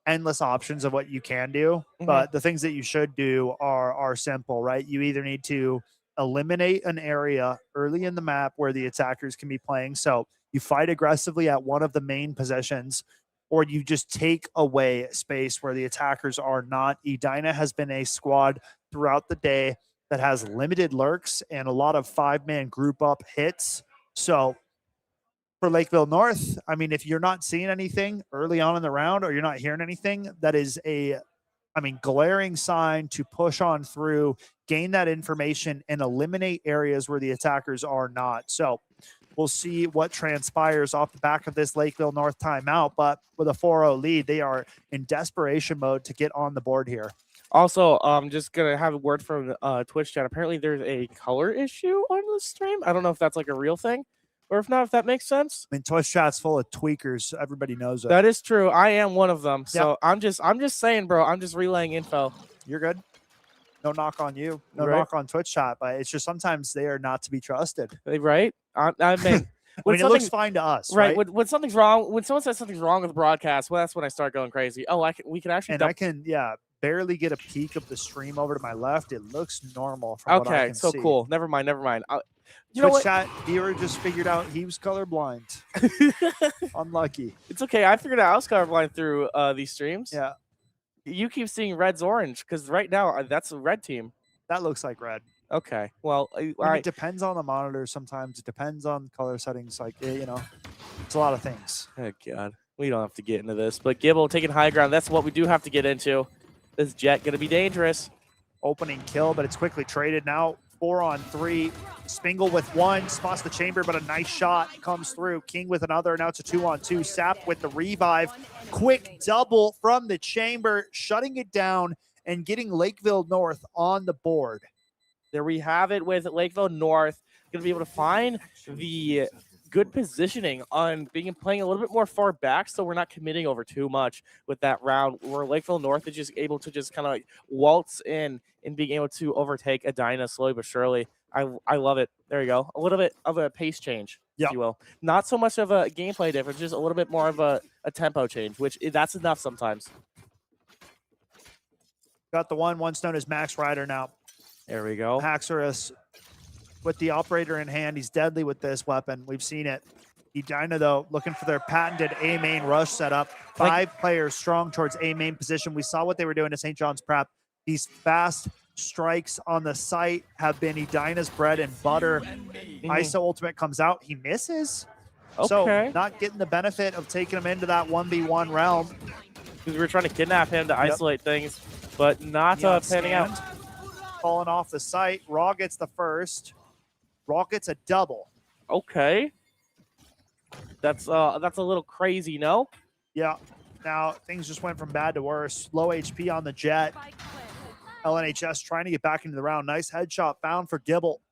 endless options of what you can do, but the things that you should do are simple, right? You either need to eliminate an area early in the map where the attackers can be playing. So you fight aggressively at one of the main positions, or you just take away space where the attackers are not. Edina has been a squad throughout the day that has limited lurks and a lot of 5-man group up hits. So for Lakeville North, I mean, if you're not seeing anything early on in the round or you're not hearing anything, that is glaring sign to push on through, gain that information, and eliminate areas where the attackers are not. So we'll see what transpires off the back of this Lakeville North timeout, but with a 4-0 lead, they are in desperation mode to get on the board here. Also, I'm just going to have a word from Twitch chat. Apparently, there's a color issue on the stream. I don't know if that's like a real thing, or if not, if that makes sense. I mean, Twitch chat's full of tweakers. Everybody knows it. That is true. I am one of them. So I'm just saying, bro. I'm just relaying info. You're good. No knock on you. No Right. knock on Twitch chat, but it's just sometimes they are not to be trusted. Right? I mean, I mean, it looks fine to us, right? When something's wrong, when someone says something's wrong with the broadcast, well, that's when I start going crazy. Oh, we can actually. And I can, barely get a peek of the stream over to my left. It looks normal from what I Okay, can so see. cool. Never mind. You know Twitch what? chat viewer just figured out he was colorblind. Unlucky. It's okay. I figured out I was colorblind through these streams. Yeah. You keep seeing red's orange because right now that's a red team. That looks like red. Okay. Well, It depends on the monitor sometimes. It depends on color settings. Like, you know, it's a lot of things. Oh, God. We don't have to get into this. But Gibble taking high ground. That's what we do have to get into. This Jet going to be dangerous. Opening kill, but it's quickly traded. Now 4-on-3. Spingle with one. Spots the chamber, but a nice shot comes through. King with another. Now it's a 2-on-2. Sap with the revive. Quick double from the chamber, shutting it down and getting Lakeville North on the board. There we have it with Lakeville North. Going to be able to find the good positioning on playing a little bit more far back, so we're not committing over too much with that round, where Lakeville North is just able to just kind of like waltz in and being able to overtake Edina slowly but surely. I love it. There you go. A little bit of a pace change, if you will. Not so much of a gameplay difference, just a little bit more of a tempo change, which that's enough sometimes. Got the one stone is Max Ryder now. There we go. Haxorus with the operator in hand. He's deadly with this weapon. We've seen it. Edina, though, looking for their patented A main rush setup. 5 players strong towards A main position. We saw what they were doing to St. John's Prep. These fast strikes on the site have been Edina's bread and butter. ISO ultimate comes out. He misses. So not getting the benefit of taking him into that 1v1 realm. Because we were trying to kidnap him to isolate things, but not panning out. Falling off the site. Raw gets the first. Raw gets a double. Okay. That's a little crazy, no? Yeah. Now things just went from bad to worse. Low HP on the Jet. LNHS trying to get back into the round. Nice headshot found for Gibble.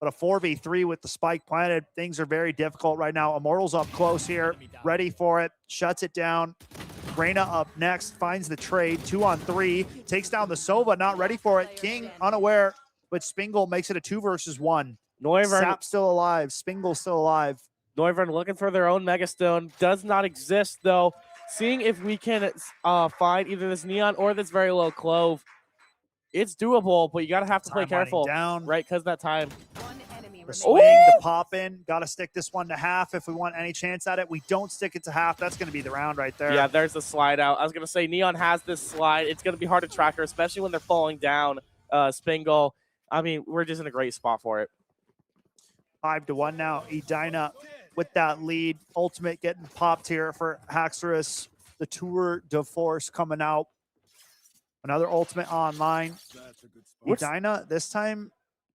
But a 4v3 with the spike planted. Things are very difficult right now. Immortal's up close here. Ready for it. Shuts it down. Reyna up next, finds the trade, 2-on-3, takes down the Sova, not ready for it. King unaware, but Spingle makes it a 2 versus 1. Sap's still alive, Spingle's still alive. Noivern looking for their own Megastone, does not exist though. Seeing if we can find either this Neon or this very low Clove. It's doable, but you gotta have to play careful, right? Because that time. The swing, the pop in. Got to stick this one to half if we want any chance at it. We don't stick it to half. That's going to be the round right there. Yeah, there's the slide out. I was going to say Neon has this slide. It's going to be hard to track her, especially when they're falling down. Spingle. I mean, we're just in a great spot for it. 5-1 now. Edina with that lead. Ultimate getting popped here for Haxorus. The Tour de Force coming out. Another ultimate online. Edina this time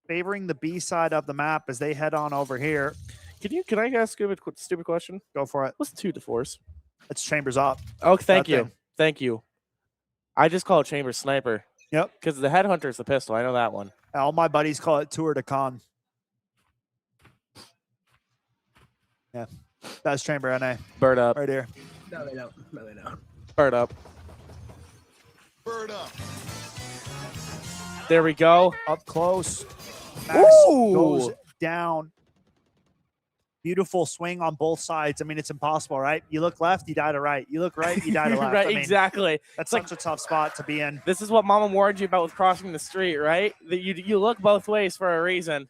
favoring the B side of the map as they head on over here. Can I ask you a stupid question? Go for it. What's Tour de Force? It's Chambers up. Oh, thank you. Thank you. I just call it Chambers Sniper. Yep. Because the Headhunter is the pistol. I know that one. All my buddies call it Tour de Con. Yeah. That's Chamber NA. Bird up. Right here. No, they don't. No, they don't. Bird up. Bird up. There we go. Up close. Max goes down. Beautiful swing on both sides. I mean, it's impossible, right? You look left, you die to right. You look right, you die to left. Right, I mean, exactly. That's such a tough spot to be in. This is what Mama warned you about with crossing the street, right? That you look both ways for a reason.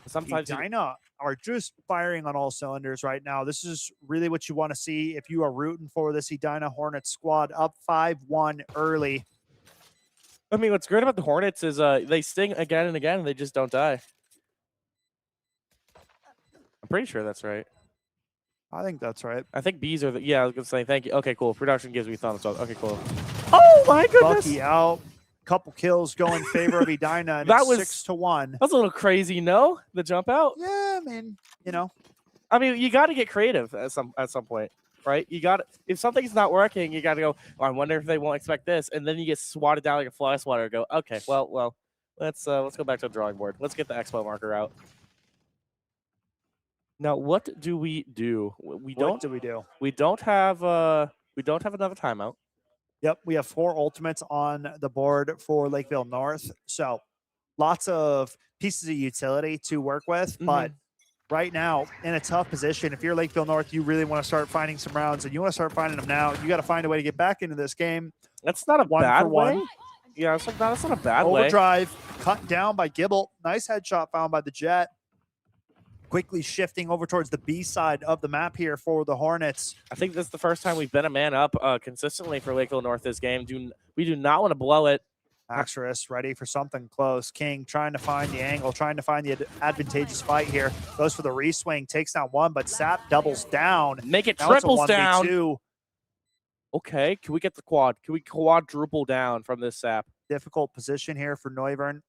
Sometimes Edina are just firing on all cylinders right now. This is really what you want to see if you are rooting for this Edina Hornets squad. Up 5-1 early. I mean, what's great about the Hornets is they sting again and again, and they just don't die. I'm pretty sure that's right. I think that's right. I think Bs are the... Yeah, I was going to say thank you. Okay, cool. Production gives me thumbs up. Okay, cool. Oh, my goodness. Bucky out. Couple kills going in favor of Edina, and that it's was 6-1. That's a little crazy, no? The jump out? Yeah, I mean, you know. I mean, you got to get creative at some point. Right? You got if something's not working, you got to go, oh, I wonder if they won't expect this, and then you get swatted down like a fly swatter and go, okay, well, let's go back to the drawing board. Let's get the expo marker out. Now, what do we do? We don't have another timeout. Yep, we have 4 ultimates on the board for Lakeville North. So, lots of pieces of utility to work with, but right now, in a tough position, if you're Lakeville North, you really want to start finding some rounds, and you want to start finding them now. You got to find a way to get back into this game. That's not a bad way. Yeah, that's not a bad way. Overdrive, cut down by Gibble. Nice headshot found by the Jet. Quickly shifting over towards the B side of the map here for the Hornets. I think this is the first time we've been a man up consistently for Lakeville North this game. We do not want to blow it. Axorus ready for something close. King trying to find the angle, trying to find the advantageous fight here. Goes for the reswing, takes down one, but Sap doubles down. Make it Now it's a triples down. 1v2. Okay, can we get the quad? Can we quadruple down from this Sap? Difficult position here for Neuvern.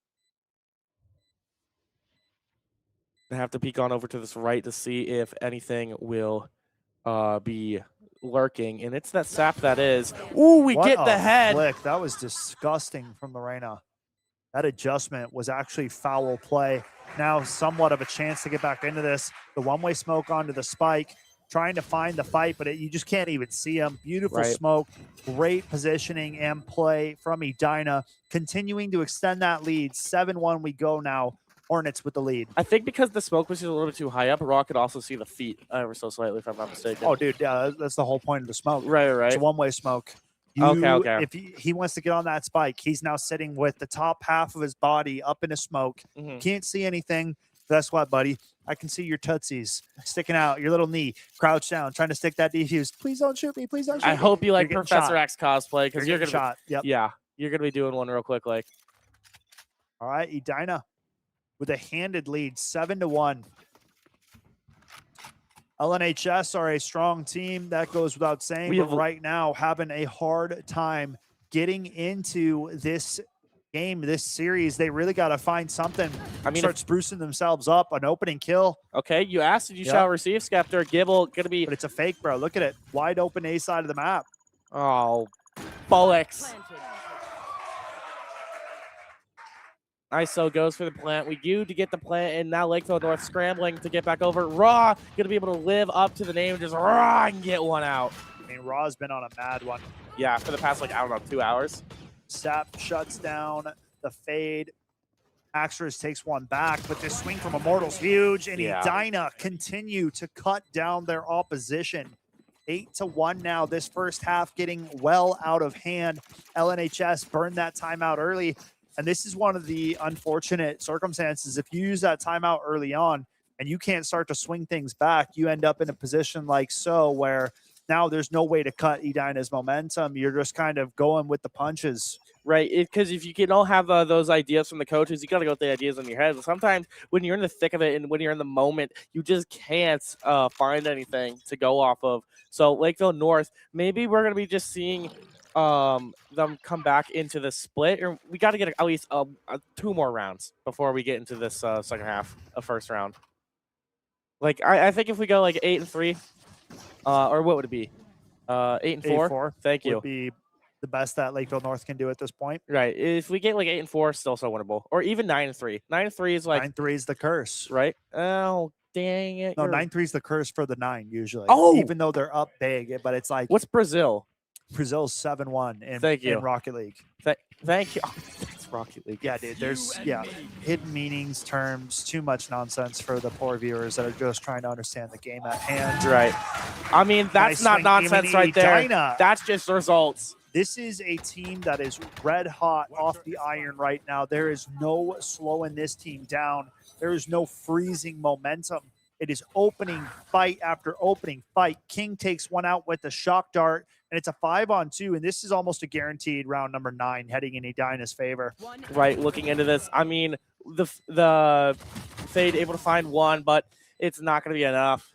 I have to peek on over to this right to see if anything will be lurking, and it's that Sap that is. Ooh, we get the head. Flick. That was disgusting from Lorena. That adjustment was actually foul play. Now somewhat of a chance to get back into this. The one-way smoke onto the spike, trying to find the fight, but you just can't even see him. Beautiful smoke, great positioning and play from Edina, continuing to extend that lead. 7-1 we go now. Hornets with the lead. I think because the smoke was just a little bit too high up, Raw could also see the feet ever so slightly, if I'm not mistaken. Oh, dude, yeah, that's the whole point of the smoke. Right. It's a one-way smoke. Okay. If he wants to get on that spike, he's now sitting with the top half of his body up in the smoke. Can't see anything. Guess what, buddy? I can see your tootsies sticking out, your little knee, crouch down, trying to stick that defuse. Please don't shoot me. Please don't shoot me. I hope you like You're getting Professor shot. X cosplay because you're getting gonna shot. Yep. Yeah, you're gonna be doing one real quick, like. All right, Edina with a handed lead, 7-1. LNHS are a strong team. That goes without saying. But right now, having a hard time getting into this game, this series. They really got to find something. Start sprucing themselves up. An opening kill. Okay, you asked, and you shall receive. Skeptor, Gibble, gonna be. But it's a fake, bro. Look at it. Wide open A side of the map. Oh, bollocks. ISO goes for the plant. We do to get the plant, and now Lakeville North scrambling to get back over. Raw gonna be able to live up to the name and just raw and get one out. I mean, Raw's been on a mad one. Yeah, for the past, like, I don't know, 2 hours. Sap shuts down the fade. Axorus takes one back, but this swing from Immortal's huge, and Edina continue to cut down their opposition. 8-1 now. This first half getting well out of hand. LNHS burned that timeout early. And this is one of the unfortunate circumstances. If you use that timeout early on and you can't start to swing things back, you end up in a position like so where now there's no way to cut Edina's momentum. You're just kind of going with the punches. Right, because if you can all have those ideas from the coaches, you got to go with the ideas in your head. Sometimes when you're in the thick of it and when you're in the moment, you just can't find anything to go off of. So Lakeville North, maybe we're going to be just seeing them come back into the split, or we got to get at least 2 more rounds before we get into this second half of first round. Like I think if we go like 8-3, or what would it be? 8-4. 8-4. Thank you. Would be the best that Lakeville North can do at this point. Right. If we get like 8-4, still so winnable, or even 9-3. 9-3 is like 9-3 is the curse, right? Oh dang it! No, 9-3 is the curse for the 9 usually. Oh, even though they're up big, but it's like what's Brazil? Brazil's 7-1 in Rocket League. Thank you. Oh, that's Rocket League. Yeah, dude. There's hidden meanings, terms, too much nonsense for the poor viewers that are just trying to understand the game at hand. Right. I mean, that's not nonsense right there. That's just results. This is a team that is red hot off the iron right now. There is no slowing this team down. There is no freezing momentum. It is opening fight after opening fight. King takes one out with the shock dart, and it's a 5-on-2, and this is almost a guaranteed round number 9 heading in Edina's favor. Right, looking into this, I mean, the Fade able to find one, but it's not going to be enough.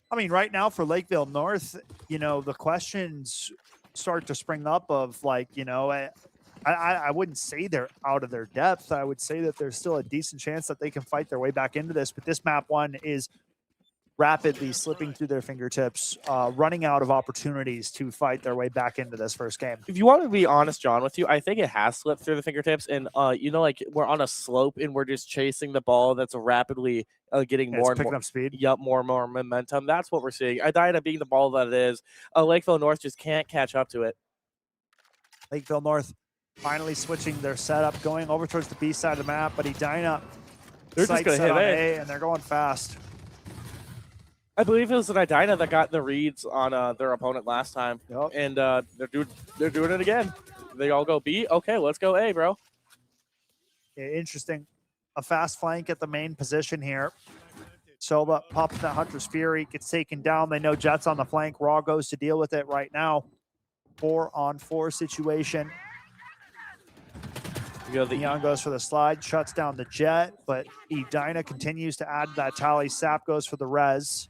I mean, right now for Lakeville North, the questions start to spring up of like, I wouldn't say they're out of their depth. I would say that there's still a decent chance that they can fight their way back into this. But this map one is rapidly slipping through their fingertips, running out of opportunities to fight their way back into this first game. If you want me to be honest, John, with you, I think it has slipped through the fingertips. And, like we're on a slope and we're just chasing the ball that's rapidly getting more and more up speed. Yep, more and more momentum. That's what we're seeing. Edina being the ball that it is. Lakeville North just can't catch up to it. Lakeville North finally switching their setup, going over towards the B side of the map, but Edina they're just going to hit A, and they're going fast. I believe it was an Edina that got the reads on their opponent last time, and they're doing it again. They all go B? Okay, let's go A, bro. Yeah, interesting. A fast flank at the main position here. Soba pops that Hunter's Fury, gets taken down. They know Jet's on the flank. Raw goes to deal with it right now. 4-on-4 situation. Neon goes for the slide, shuts down the Jet, but Edina continues to add that tally. Sap goes for the res.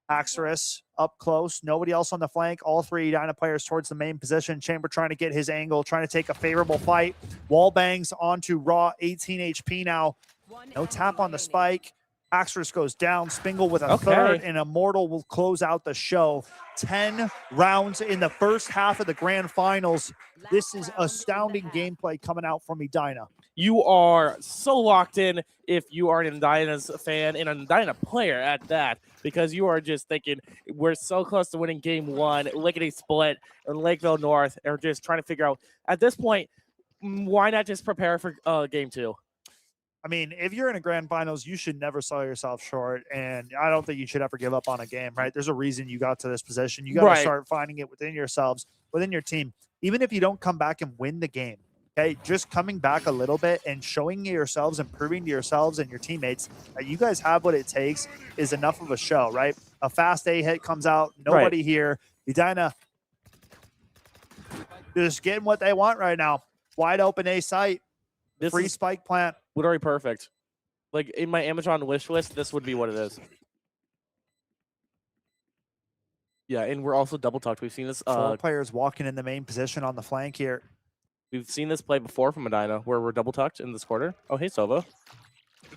Axorus up close. Nobody else on the flank. All three Edina players towards the main position. Chamber trying to get his angle, trying to take a favorable fight. Wall bangs onto Raw, 18 HP now. No tap on the spike. Axorus goes down. Spingle with a third, and Immortal will close out the show. 10 rounds in the first half of the grand finals. This is astounding gameplay coming out from Edina. You are so locked in if you are an Edina's fan and an Edina player at that, because you are just thinking, we're so close to winning game one, lickety split, and Lakeville North are just trying to figure out, at this point, why not just prepare for game two? I mean, if you're in a grand finals, you should never sell yourself short, and I don't think you should ever give up on a game, right? There's a reason you got to this position. You got to start finding it within yourselves, within your team. Even if you don't come back and win the game, okay, just coming back a little bit and showing yourselves and proving to yourselves and your teammates that you guys have what it takes is enough of a show, right? A fast A hit comes out, nobody here. Edina just getting what they want right now. Wide open A site, free spike plant. Literally perfect. Like in my Amazon wish list, this would be what it is. Yeah, and we're also double tucked. We've seen this. 4 players walking in the main position on the flank here. We've seen this play before from Edina, where we're double tucked in this quarter. Oh, hey, Sova.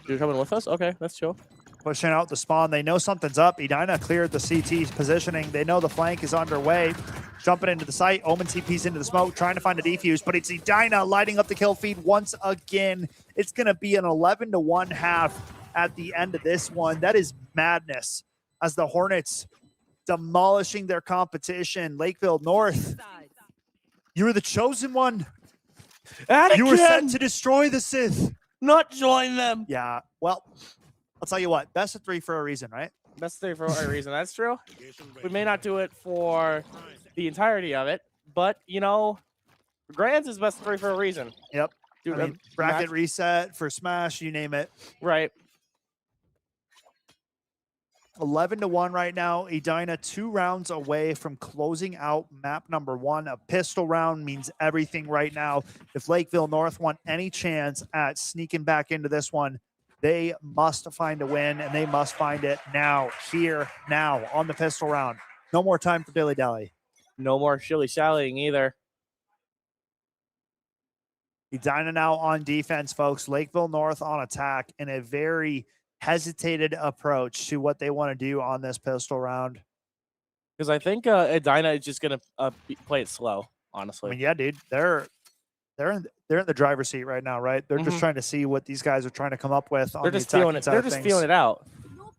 You're coming with us? Okay, that's chill. Pushing out the spawn. They know something's up. Edina cleared the CT positioning. They know the flank is underway. Jumping into the site. Omen TP's into the smoke, trying to find a defuse, but it's Edina lighting up the kill feed once again. It's going to be an 11-1 half at the end of this one. That is madness as the Hornets demolishing their competition. Lakeville North, you were the chosen one. You were set to destroy the Sith. Not join them. Yeah, well, I'll tell you what, best of 3 for a reason, right? Best of 3 for a reason. That's true. We may not do it for the entirety of it, but, you know, Grands is best of 3 for a reason. Yep. Dude, I mean, bracket reset for Smash, you name it. Right. 11-1 right now. Edina 2 rounds away from closing out map number 1. A pistol round means everything right now. If Lakeville North want any chance at sneaking back into this one, they must find a win, and they must find it now, here, now, on the pistol round. No more time for dilly-dally. No more shilly-shallying either. Edina now on defense, folks. Lakeville North on attack in a very hesitated approach to what they want to do on this pistol round. Because I think Edina is just going to play it slow, honestly. I mean, yeah, dude. They're in the driver's seat right now, right? They're just trying to see what these guys are trying to come up with. They're just feeling it. They're just feeling it out.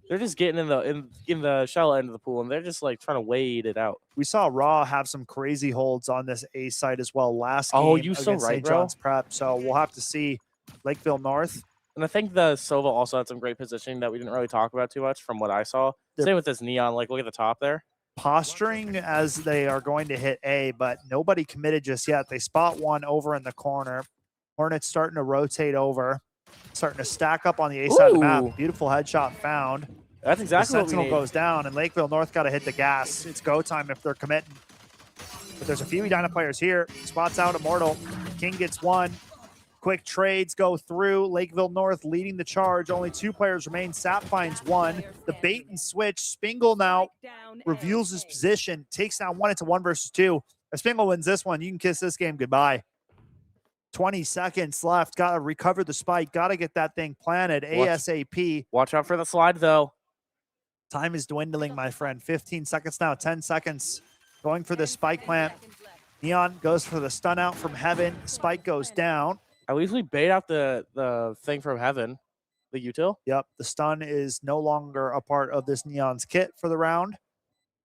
They're just getting in the shallow end of the pool, and they're just like trying to wade it out. We saw Raw have some crazy holds on this A site as well last game. Oh, you so right, St. bro. John's Prep. So we'll have to see Lakeville North. And I think the Sova also had some great positioning that we didn't really talk about too much from what I saw. Same with this Neon. Like, look at the top there. Posturing as they are going to hit A, but nobody committed just yet. They spot one over in the corner. Hornets starting to rotate over, starting to stack up on the A side of the map. Beautiful headshot found. That's exactly what we Sentinel need. goes down, and Lakeville North got to hit the gas. It's go time if they're committing. But there's a few Edina players here. Spots out Immortal. King gets one. Quick trades go through. Lakeville North leading the charge. Only 2 players remain. Sap finds one. The bait and switch. Spingle now reveals his position. Takes down one. It's a 1 versus 2. If Spingle wins this one, you can kiss this game goodbye. 20 seconds left. Got to recover the spike. Got to get that thing planted ASAP. Watch out for the slide, though. Time is dwindling, my friend. 15 seconds now. 10 seconds. Going for the spike plant. Neon goes for the stun out from Heaven. Spike goes down. At least we bait out the thing from Heaven, the util. Yep, the stun is no longer a part of this Neon's kit for the round.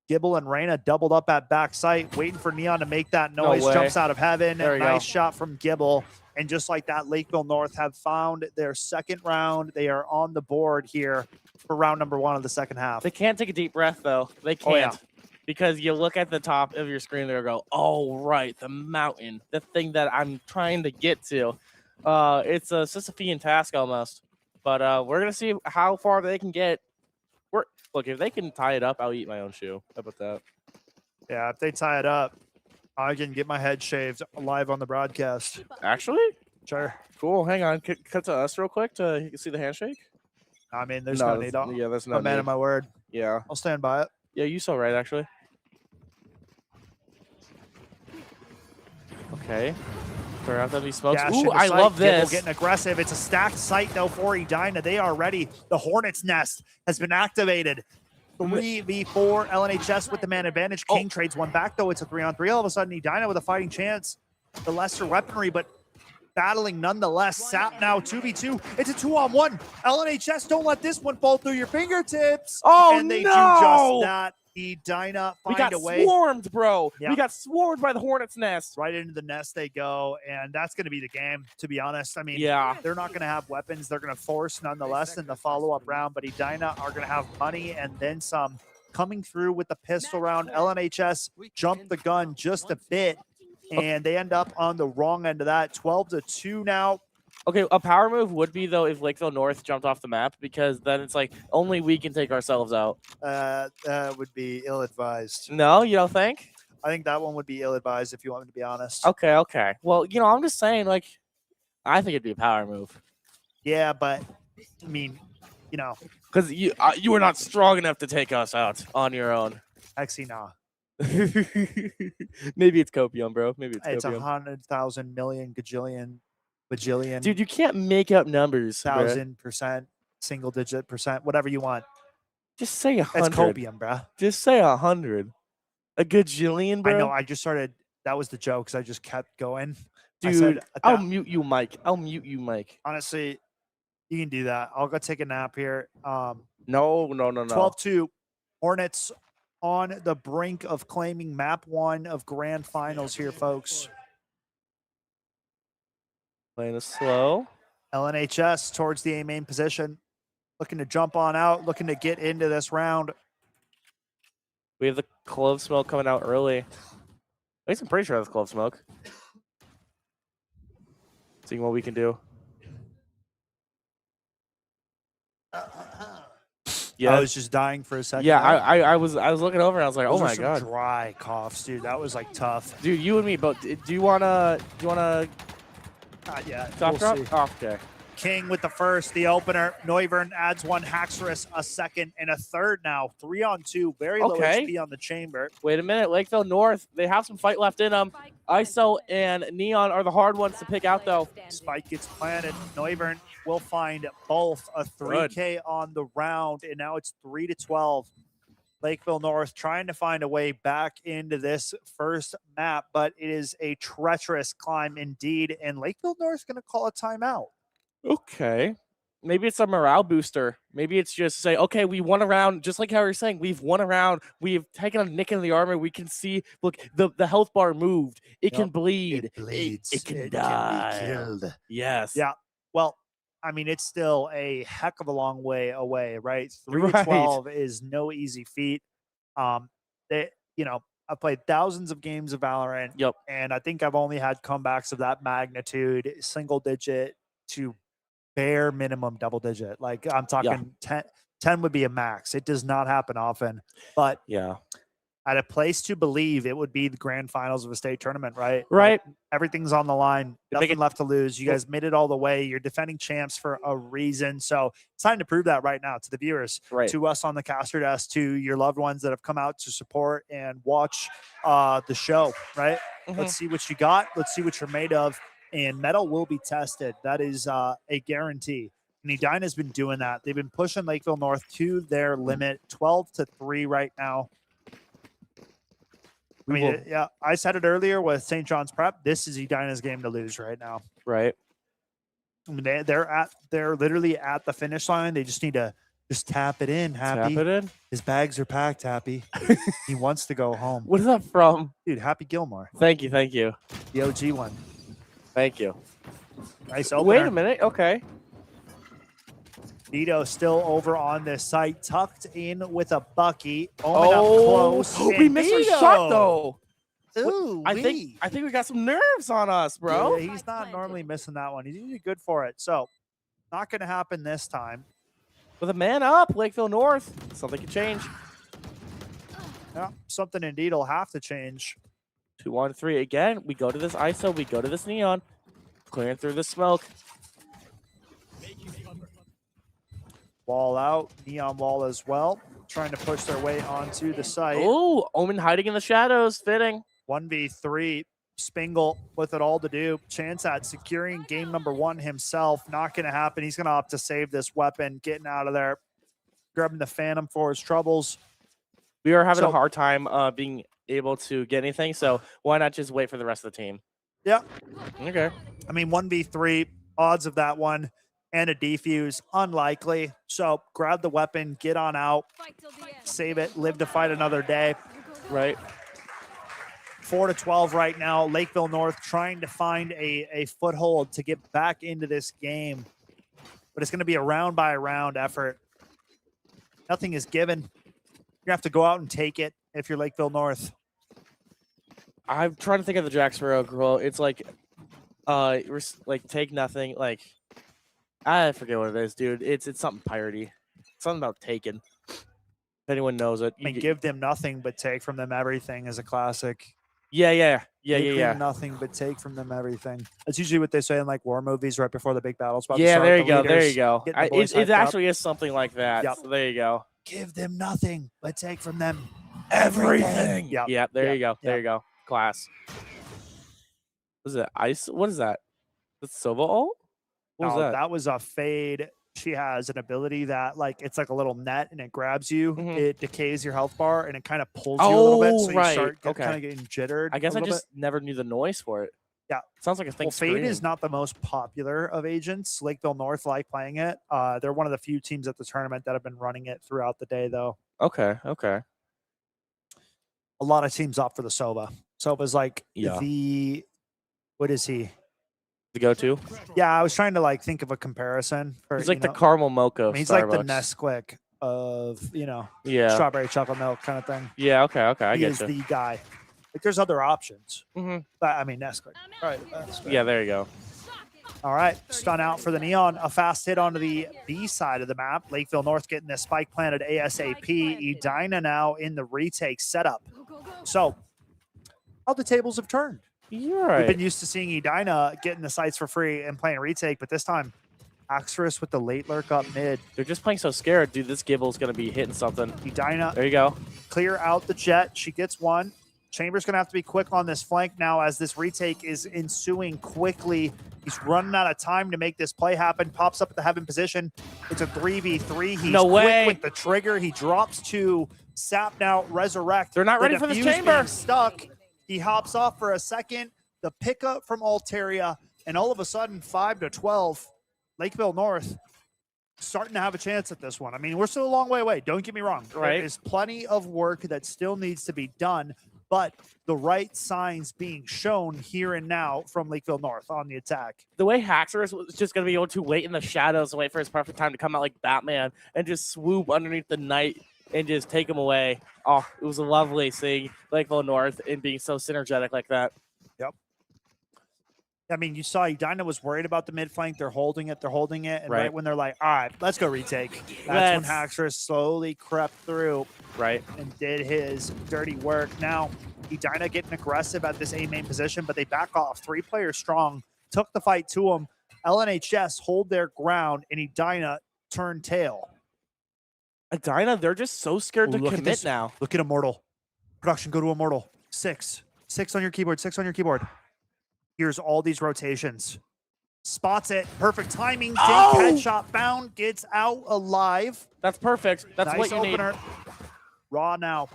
Gibble and Reyna doubled up at back sight, waiting for Neon to make that noise. Jumps out of Heaven. Nice shot from Gibble. And just like that, Lakeville North have found their second round. They are on the board here for round number 1 of the second half. They can't take a deep breath, though. They can't. Oh, yeah. because you look at the top of your screen there and go, oh, right, the mountain, the thing that I'm trying to get to. It's a Sisyphean task almost. But we're going to see how far they can get. Look, if they can tie it up, I'll eat my own shoe. How about that? Yeah, if they tie it up, I can get my head shaved live on the broadcast. Actually? Sure. Cool. Hang on. Cut to us real quick to see the handshake. I mean, there's no need. Yeah, there's no I'm a man need. of my word. Yeah. I'll stand by it. Yeah, you so right, actually. Okay. Turn out that he smokes. Dash Ooh, into I sight. love Gibble this. getting aggressive. It's a stacked site, though, for Edina. They are ready. The Hornet's Nest has been activated. 3v4 LNHS with the man advantage. King trades one back, though. It's a 3-on-3. All of a sudden, Edina with a fighting chance. The lesser weaponry, but battling nonetheless. Sap now 2v2. It's a 2-on-1. LNHS, don't let this one fall through your fingertips. Oh, and they no! do just that. Edina We find got a way. swarmed, bro. Yeah. We got swarmed by the Hornet's Nest. Right into the nest they go, and that's going to be the game, to be honest. I mean, Yeah. they're not going to have weapons. They're going to force nonetheless in the follow-up round, but Edina are going to have money and then some. Coming through with the pistol round, LNHS jumped the gun just a bit, and they end up on the wrong end of that. 12-2 now. Okay, a power move would be, though, if Lakeville North jumped off the map, because then it's like, only we can take ourselves out. That would be ill-advised. No, you don't think? I think that one would be ill-advised, if you want me to be honest. Okay. Well, I'm just saying, like, I think it'd be a power move. Yeah, but, I mean, Because you were not strong enough to take us out on your own. Actually, nah. Maybe it's copium, bro. Maybe It's copium. 100,000 million gajillion bajillion. Dude, you can't make up numbers. Bro. 1,000%, single-digit percent, whatever you want. Just say 100. That's copium, bruh. Just say 100. A gajillion, bro. I know. I just started. That was the joke because I just kept going. Dude, I'll mute you, Mike. Honestly, you can do that. I'll go take a nap here. No. 12-2. Hornets on the brink of claiming map 1 of grand finals here, folks. Playing it slow. LNHS towards the A main position. Looking to jump on out. Looking to get into this round. We have the clove smoke coming out early. At least I'm pretty sure that's clove smoke. Seeing what we can do. Yeah, I was just dying for a second. Yeah, I was looking over and I was like, Those oh were my some god, dry coughs, dude. That was like tough. dude, you and me both. Do you wanna Not yet. top We'll drop? see. Oh, okay. King with the first, the opener. Neuvern adds one. Haxorus a second and a third now. 3-on-2. Very low Okay. HP on the chamber. Wait a minute, Lakeville North. They have some fight left in them. ISO and Neon are the hard ones to pick out, though. Spike gets planted. Neuvern will find both a 3K on the round, and now it's 3-12. Lakeville North trying to find a way back into this first map, but it is a treacherous climb indeed, and Lakeville North going to call a timeout. Okay. Maybe it's a morale booster. Maybe it's just say, okay, we won a round, just like how you're saying, we've won a round. We've taken a nick in the armor. We can see, look, the health bar moved. It can bleed. It bleeds. It can It die. can be killed. Yes. Yeah. Well, I mean, it's still a heck of a long way away, right? Right. 3-12 is no easy feat. I've played thousands of games of Valorant. Yep. And I think I've only had comebacks of that magnitude, single digit to bare minimum double digit. Like I'm talking 10 would be a max. It does not happen often. But yeah, at a place to believe, it would be the grand finals of a state tournament, right? Right. Like, everything's on the line. Nothing left to lose. You guys made it all the way. You're defending champs for a reason. So it's time to prove that right now to the viewers, to us on the caster desk, to your loved ones that have come out to support and watch the show, right? Let's see what you got. Let's see what you're made of. And metal will be tested. That is a guarantee. And Edina has been doing that. They've been pushing Lakeville North to their limit, 12-3 right now. I mean, yeah, I said it earlier with St. John's Prep. This is Edina's game to lose right now. Right. I mean, they're literally at the finish line. They just need to just tap it in, Happy. Tap it in? His bags are packed, Happy. He wants to go home. What is that from? Dude, Happy Gilmore. Thank you. The OG one. Thank you. Nice opener. Wait a minute. Okay. Vito still over on this site, tucked in with a Bucky. Omen up close. We missed our shot though. Ooh, I think we got some nerves on us, bro. Yeah, he's not normally missing that one. He's usually good for it. So, not going to happen this time. With a man up, Lakeville North, something could change. Yeah, something indeed will have to change. 2-1-3 again. We go to this ISO. We go to this neon, clearing through the smoke. Wall out, neon wall as well, trying to push their way onto the site. Oh, Omen hiding in the shadows, fitting. 1v3, Spingle with it all to do. Chance at securing game number 1 himself. Not going to happen. He's going to opt to save this weapon, getting out of there, grabbing the Phantom for his troubles. We are having a hard time being able to get anything, so why not just wait for the rest of the team? Yeah. Okay. I mean, 1v3, odds of that one and a defuse, unlikely. So grab the weapon, get on out, save it, live to fight another day. Right. 4-12 right now. Lakeville North trying to find a foothold to get back into this game. But it's going to be a round by round effort. Nothing is given. You have to go out and take it if you're Lakeville North. I'm trying to think of the Jack Sparrow girl. It's like take nothing. Like, I forget what it is, dude. It's something piratey. Something about taking. If anyone knows it. I mean, give them nothing but take from them everything is a classic. Yeah. Give them nothing but take from them everything. That's usually what they say in like war movies right before the big battle's about to start. There you go. There you go. Getting the boys It hyped up. actually is something like that. Yep. So there you go. Give them nothing but take from them Everything. Yep. Yeah, there you go. Yep. There you go. Class. What is it? Ice? What is that? That's Sova ult? What was No, that? that was a fade. She has an ability that it's like a little net and it grabs you. It decays your health bar and it kind of pulls you a little bit. So you start kind of getting jittered. I guess a I little just never knew the noise for it. Yeah. Sounds like a thing. Well, Fade is not the most popular of agents. Lakeville North like playing it. They're one of the few teams at the tournament that have been running it throughout the day, though. Okay. A lot of teams opt for the Sova. Sova's like the, what is he? The go-to? Yeah, I was trying to think of a comparison. He's like the caramel mocha of he's Starbucks. like the Nesquik of, Yeah. strawberry chocolate milk kind of thing. Yeah, okay, I He get is you. the guy. There's other options. But I mean, Nesquik. Right. Yeah, there you go. All right, stun out for the Neon. A fast hit onto the B side of the map. Lakeville North getting the spike planted ASAP. Edina now in the retake setup. So, how the tables have turned. You're right. We've been used to seeing Edina getting the sites for free and playing retake, but this time, Axorus with the late lurk up mid. They're just playing so scared. Dude, this Gibble's going to be hitting something. Edina. There you go. Clear out the jet. She gets one. Chamber's going to have to be quick on this flank now as this retake is ensuing quickly. He's running out of time to make this play happen. Pops up at the heaven position. It's a 3v3. He's No way. quick with the trigger. He drops to sap now, resurrect. They're not ready for this defuse chamber. being stuck. He hops off for a second. The pickup from Alteria, and all of a sudden, 5-12. Lakeville North starting to have a chance at this one. I mean, we're still a long way away. Don't get me wrong. Right. There is plenty of work that still needs to be done, but the right signs being shown here and now from Lakeville North on the attack. The way Haxorus was just going to be able to wait in the shadows and wait for his perfect time to come out like Batman and just swoop underneath the night and just take him away. Oh, it was lovely seeing Lakeville North and being so synergetic like that. Yep. I mean, you saw Edina was worried about the mid flank. They're holding it. And right when they're like, all right, let's go retake. That's when Haxorus slowly crept through. Right. And did his dirty work. Now, Edina getting aggressive at this A main position, but they back off. 3 players strong. Took the fight to him. LNHS hold their ground, and Edina turned tail. Edina, they're just so scared to commit now. Look at Immortal. Production, go to Immortal. 6. 6 on your keyboard. 6 on your keyboard. Here's all these rotations. Spots it. Perfect timing. Dink headshot found. Gets out alive. That's perfect. That's nice what you opener. need. Raw now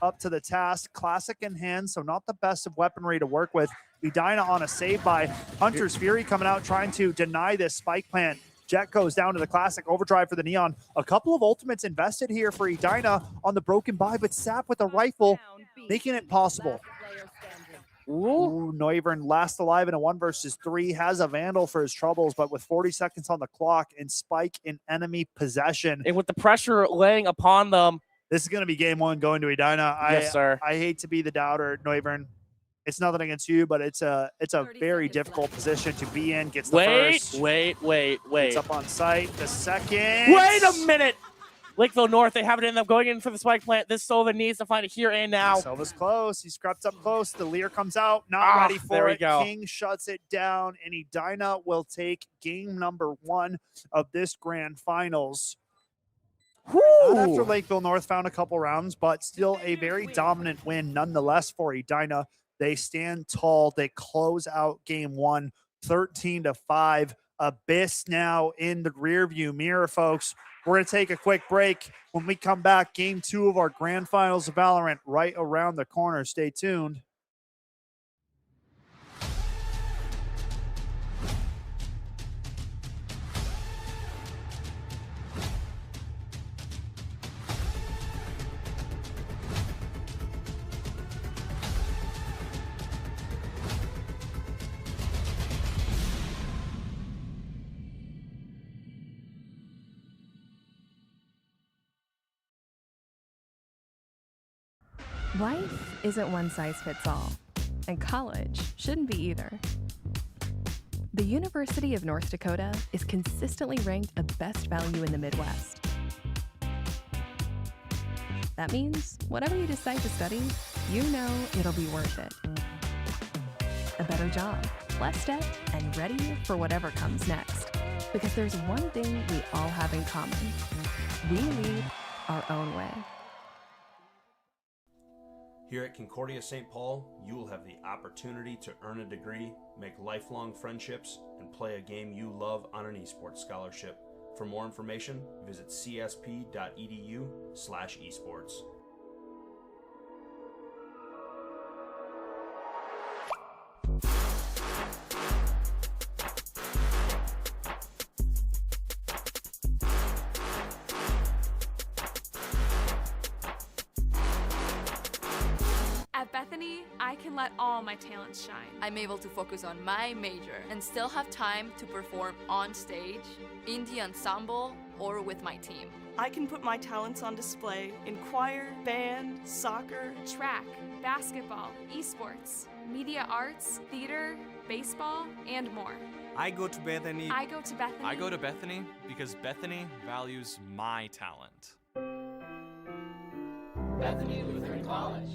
up to the task. Classic in hand, so not the best of weaponry to work with. Edina on a save by Hunter's Fury coming out trying to deny this spike plant. Jet goes down to the Classic. Overdrive for the Neon. A couple of ultimates invested here for Edina on the broken buy, but Sap with a rifle making it possible. Ooh, Noivern last alive in a 1 versus 3, has a Vandal for his troubles, but with 40 seconds on the clock and Spike in enemy possession. And with the pressure laying upon them. This is going to be game 1 going to Edina. Yes, sir. I hate to be the doubter, Noivern. It's nothing against you, but it's a very difficult position to be in. Gets the first. Wait. It's up on site. The second. Wait a minute. Lakeville North, they have it in them going in for the spike plant. This Silva needs to find it here and now. Silva's close. He's crept up close. The Lear comes out. Not ready for there we it. go. King shuts it down, and Edina will take game number 1 of this grand finals. Not after Lakeville North found a couple rounds, but still a very dominant win nonetheless for Edina. They stand tall. They close out game 1, 13-5. Abyss now in the rearview mirror, folks. We're going to take a quick break. When we come back, game 2 of our grand finals of Valorant right around the corner. Stay tuned. Life isn't one size fits all, and college shouldn't be either. The University of North Dakota is consistently ranked a best value in the Midwest. That means whatever you decide to study, you know it'll be worth it. A better job, less debt, and ready for whatever comes next. Because there's one thing we all have in common. We lead our own way. Here at Concordia St. Paul, you will have the opportunity to earn a degree, make lifelong friendships, and play a game you love on an esports scholarship. For more information, visit csp.edu/esports. At Bethany, I can let all my talents shine. I'm able to focus on my major and still have time to perform on stage, in the ensemble, or with my team. I can put my talents on display in choir, band, soccer, track, basketball, esports, media arts, theater, baseball, and more. I go to Bethany. I go to Bethany. I go to Bethany because Bethany values my talent. Bethany Lutheran College.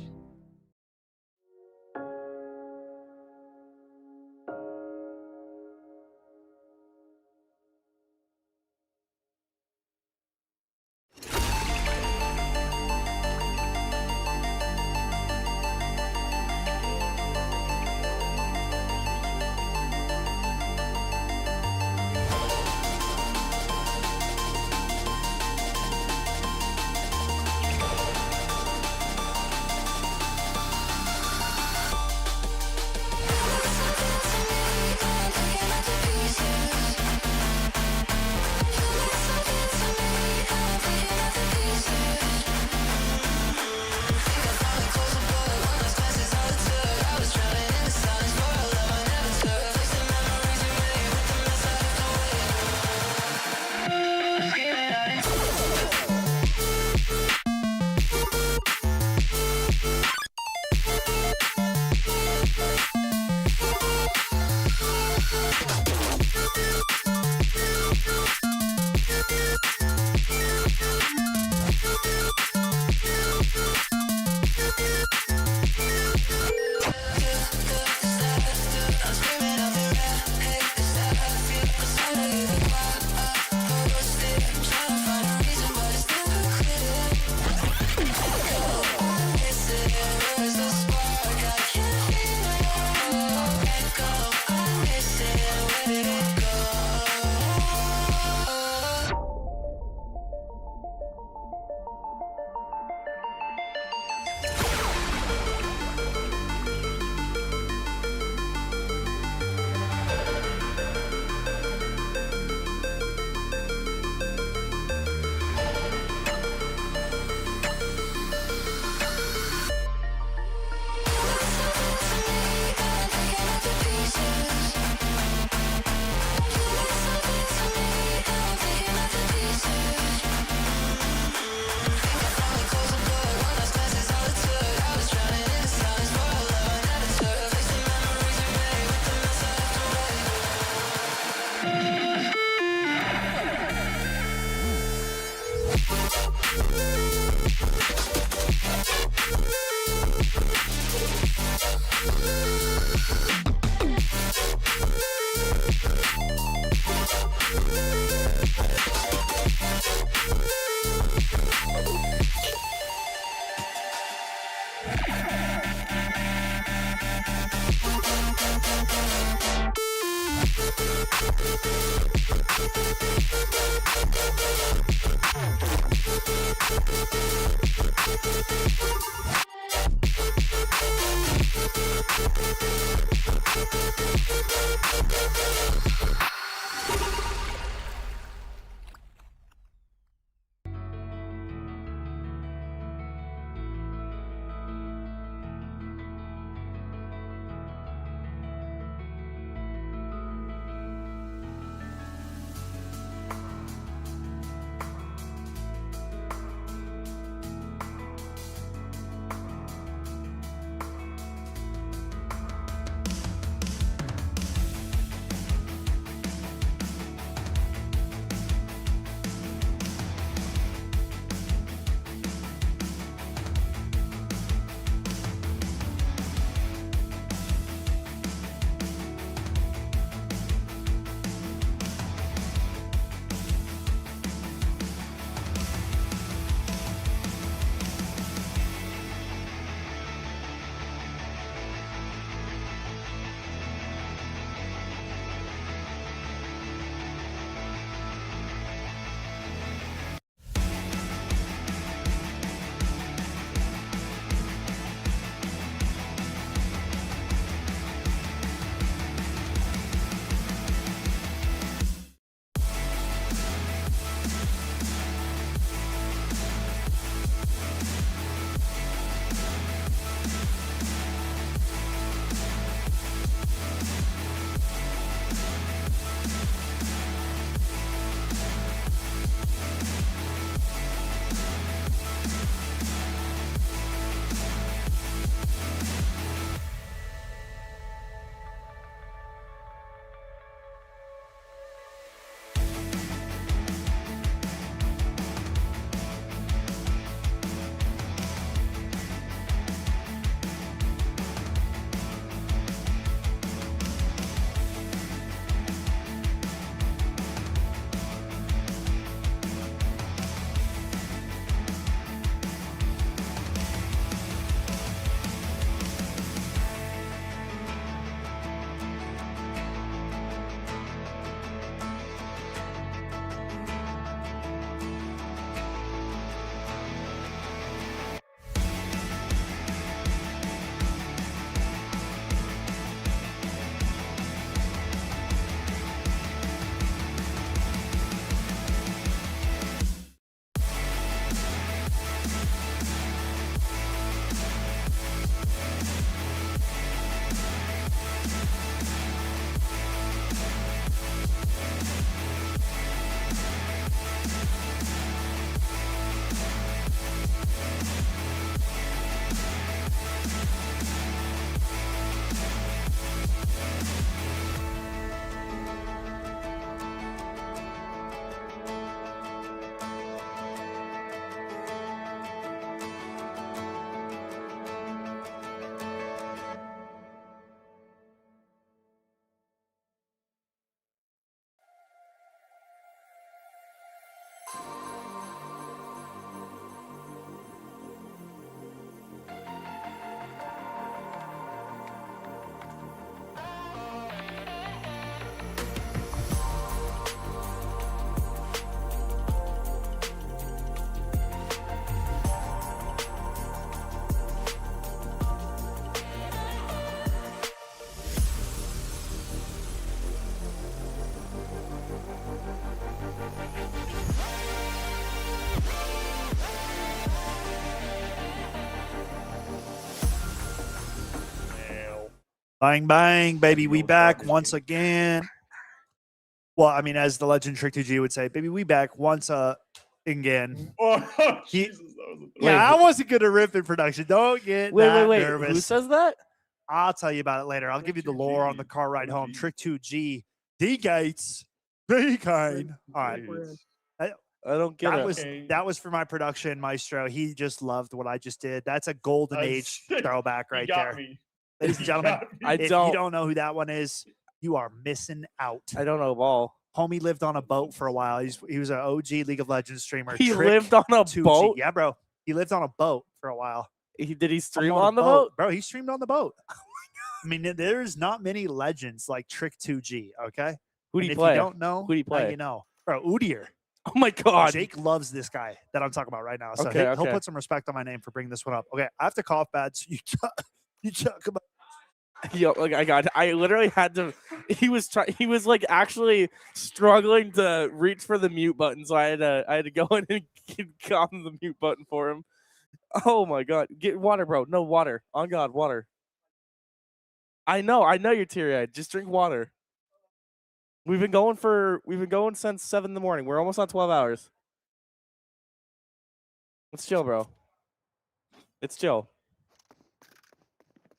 Bang, bang, baby, we back once again. Well, I mean, as the legend Trick 2G would say, baby, we back once again. Oh, Jesus, that was a Yeah, I wasn't going to rip in production. Don't get that Wait. nervous. Who says that? I'll tell you about it later. I'll give you the lore on the car ride home. Trick 2G, D Gates, D Kane. All right. I don't get That it. was that was for my production maestro. He just loved what I just did. That's a golden age throwback right there. Ladies and gentlemen, if you don't know who that one is, you are missing out. I don't know ball. Homie lived on a boat for a while. He was an OG League of Legends streamer. He Trick lived on a 2G. boat? Yeah, bro. He lived on a boat for a while. Did he stream on on the boat? Bro, he streamed on the boat. I mean, there's not many legends like Trick 2G, okay? Who'd he And play? If you don't know, Who'd he now play? you know. Bro, Udyr. Oh my God. Jake loves this guy that I'm talking about right now. So Okay, he'll okay. put some respect on my name for bringing this one up. Okay, I have to cough bad, so you talk about. Yo, like I literally had to. He was like actually struggling to reach for the mute button, so I had to go in and calm the mute button for him. Oh my God, get water, bro. No water. On God, water. I know you're teary-eyed. Just drink water. We've been going since 7 in the morning. We're almost on 12 hours. Let's chill, bro. It's chill.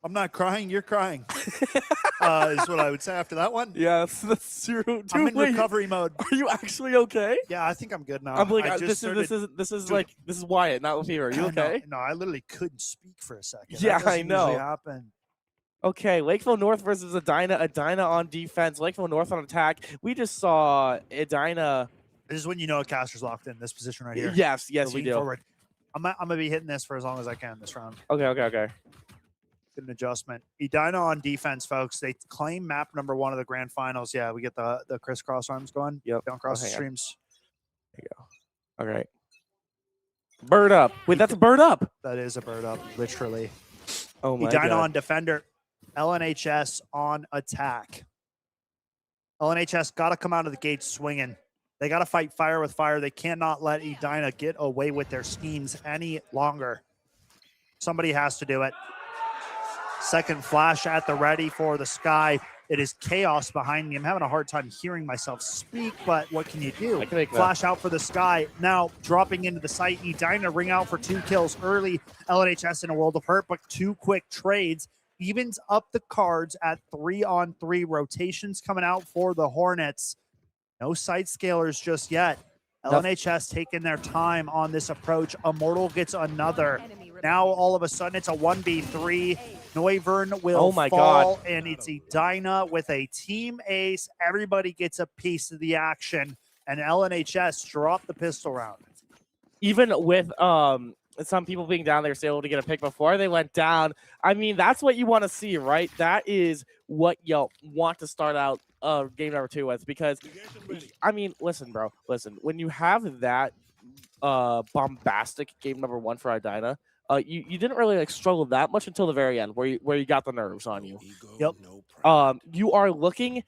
I'm not crying. You're crying. Is what I would say after that one. Yeah, that's true. Dude, I'm in wait, recovery mode. Are you actually okay? Yeah, I think I'm good now. I'm like, I this is Wyatt, not Lefevre. Are you okay? No, I literally couldn't speak for a second. Yeah, That doesn't I know. usually happen. Okay, Lakeville North versus Edina. Edina on defense. Lakeville North on attack. We just saw Edina. This is when you know a caster's locked in this position right here. Yes, So you lean do. forward. I'm gonna be hitting this for as long as I can this round. Okay. Get an adjustment. Edina on defense, folks. They claim map number 1 of the grand finals. Yeah, we get the crisscross arms going. Yep. Don't cross the hang on. streams. There you go. All right. Bird up. Wait, that's a bird up. That is a bird up, literally. Oh my Edina God. on defender. LNHS on attack. LNHS got to come out of the gate swinging. They got to fight fire with fire. They cannot let Edina get away with their schemes any longer. Somebody has to do it. Second flash at the ready for the sky. It is chaos behind me. I'm having a hard time hearing myself speak, but what can you do? I can make that. Flash out for the sky. Now dropping into the site. Edina ring out for 2 kills early. LNHS in a world of hurt, but 2 quick trades. Evens up the cards at 3-on-3 rotations coming out for the Hornets. No side scalers just yet. LNHS taking their time on this approach. Immortal gets another. Now all of a sudden it's a 1v3. Noivern will Oh my fall, God. and it's Edina with a team ace. Everybody gets a piece of the action, and LNHS drop the pistol round. Even with some people being down there still able to get a pick before they went down. I mean, that's what you want to see, right? That is what you want to start out game number 2 with, because I mean, listen, bro, when you have that bombastic game number 1 for Edina, you didn't really like struggle that much until the very end where you got the nerves on you. Yep. You are looking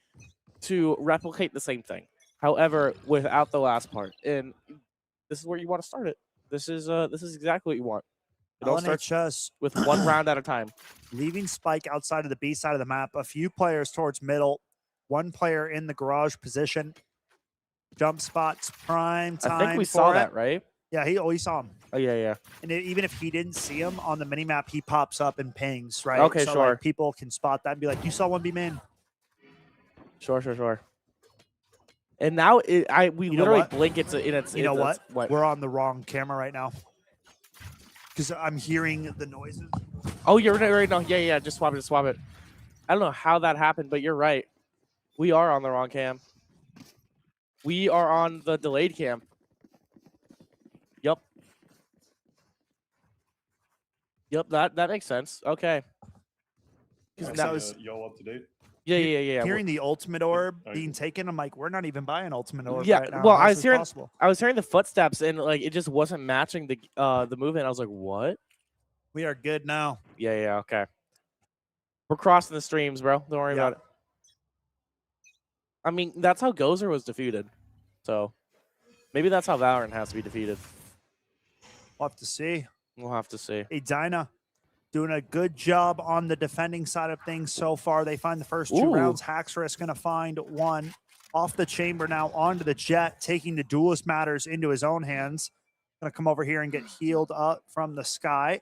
to replicate the same thing, however, without the last part, and this is where you want to start it. This is exactly what you want. It all starts LNHS with 1 round at a time. leaving Spike outside of the B side of the map. A few players towards middle. 1 player in the garage position. Jump spots, prime time. I think we for saw it. that, right? Yeah, he saw him. Oh yeah. And even if he didn't see him on the mini map, he pops up and pings, right? Okay, so, sure. Like, people can spot that and be like, "You saw 1B main." Sure. And now we You know literally what? blink. It's in its. You know it's- what? We're on the wrong camera right now because I'm hearing the noises. Oh, you're right. No, yeah. Just swap it. I don't know how that happened, but you're right. We are on the wrong cam. We are on the delayed cam. Yep. That makes sense. Okay. Y'all up to date? Yeah. Hearing the ultimate orb being taken, I'm like, we're not even buying ultimate orb Yeah, right now. well, How's I was this hearing possible? the footsteps, and like it just wasn't matching the movement. I was like, what? We are good now. Yeah. Okay. We're crossing the streams, bro. Don't worry about it. I mean, that's how Gozer was defeated. So maybe that's how Valorant has to be defeated. We'll have to see. We'll have to see. Edina doing a good job on the defending side of things so far. They find the first 2 rounds. Haxorus going to find 1 off the chamber now onto the jet, taking the duelist matters into his own hands. Going to come over here and get healed up from the sky.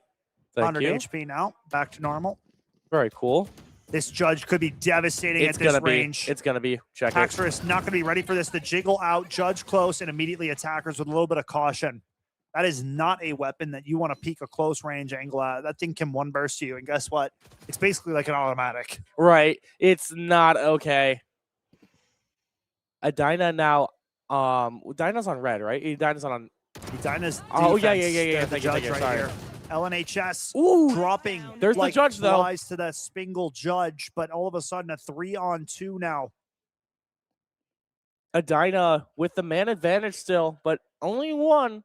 Thank 100 you. HP now, back to normal. Very cool. This judge could be devastating at this range. It's gonna be. Check it. Haxorus not gonna be ready for this. The jiggle out, judge close, and immediately attackers with a little bit of caution. That is not a weapon that you want to peek a close range angle at. That thing can one burst you, and guess what? It's basically like an automatic. Right. It's not okay. Adina now. Adina's on red, right? Adina's on. Adina's. Oh yeah. The Thank you. judge right Sorry. here. LNHS Ooh, dropping. There's like the judge though. Flies to that Spingle judge, but all of a sudden a 3-on-2 now. Adina with the man advantage still, but only one.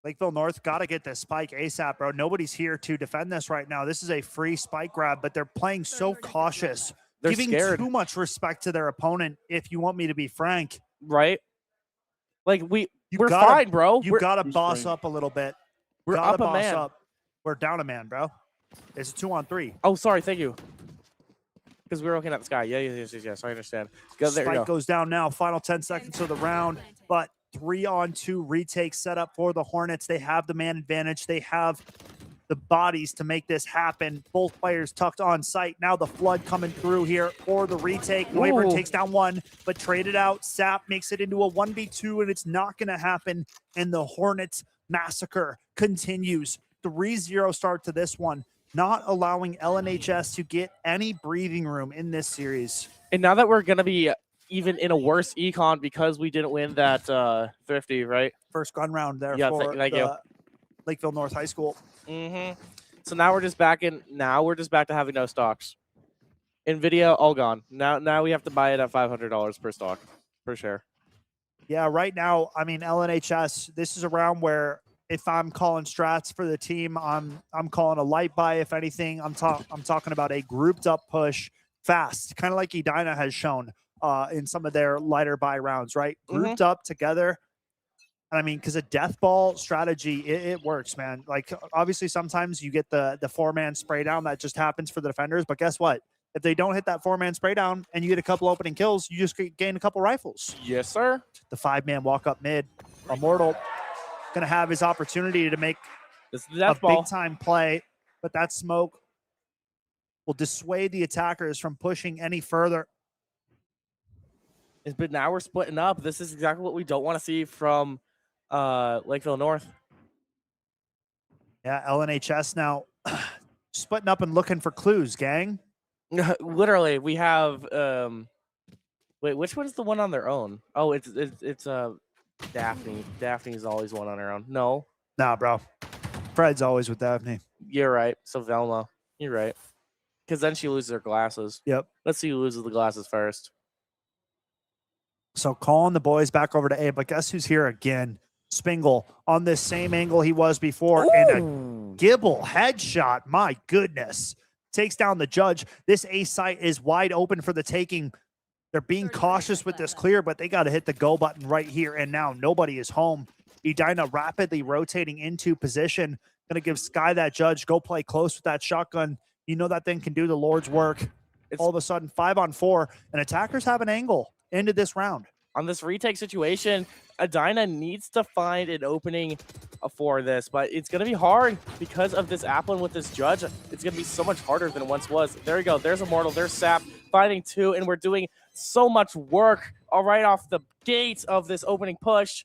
Lakeville North got to get this spike ASAP, bro. Nobody's here to defend this right now. This is a free spike grab, but they're playing so cautious. They're giving scared. too much respect to their opponent, if you want me to be frank. Right? Like, we're gotta- fine, bro. You got to boss up a little bit. We're Gotta up a boss man. up. We're down a man, bro. It's a 2-on-3. Oh, sorry. Thank you. Because we were looking at the sky. Yes. I understand. Go, there you Spike go. goes down now. Final 10 seconds of the round, but 3-on-2 retake set up for the Hornets. They have the man advantage. They have the bodies to make this happen. Both players tucked on site. Now the flood coming through here for the retake. Neuburn Ooh. takes down one, but traded out. Sap makes it into a 1v2, and it's not going to happen. And the Hornets massacre continues. 3-0 start to this one, not allowing LNHS to get any breathing room in this series. And now that we're going to be even in a worse econ because we didn't win that Thrifty, right? First gun round there Yeah, for thank you. Lakeville North High School. So now we're just back in. Now we're just back to having no stocks. Nvidia all gone. Now we have to buy it at $500 per stock per share. Yeah, right now, I mean, LNHS, this is a round where if I'm calling strats for the team, I'm calling a light buy. If anything, I'm talking about a grouped up push fast, kind of like Edina has shown in some of their lighter buy rounds, right? Grouped up together. And I mean, because a death ball strategy, it works, man. Like, obviously, sometimes you get the 4-man spray down that just happens for the defenders. But guess what? If they don't hit that 4-man spray down and you get a couple opening kills, you just gain a couple rifles. Yes, sir. The 5-man walk up mid. Immortal going to have his opportunity to make a big-time play. But that smoke will dissuade the attackers from pushing any further. But now we're splitting up. This is exactly what we don't want to see from Lakeville North. Yeah, LNHS now splitting up and looking for clues, gang. Literally, we have wait, which one is the one on their own? Oh, it's Daphne. Daphne's always one on her own. No. Nah, bro. Fred's always with Daphne. You're right. So Velma. You're right. Because then she loses her glasses. Yep. Let's see who loses the glasses first. So calling the boys back over to A, but guess who's here again? Spingle on this same angle he was before. Ooh. And a Gibble headshot. My goodness. Takes down the judge. This A site is wide open for the taking. They're being cautious with this clear, but they got to hit the go button right here and now. Nobody is home. Edina rapidly rotating into position. Going to give Sky that judge. Go play close with that shotgun. You know that thing can do the Lord's work. All of a sudden, 5-on-4, and attackers have an angle into this round. On this retake situation, Edina needs to find an opening for this, but it's going to be hard because of this Applin with this judge. It's going to be so much harder than it once was. There you go. There's Immortal. There's Sap fighting two, and we're doing so much work right off the gate of this opening push.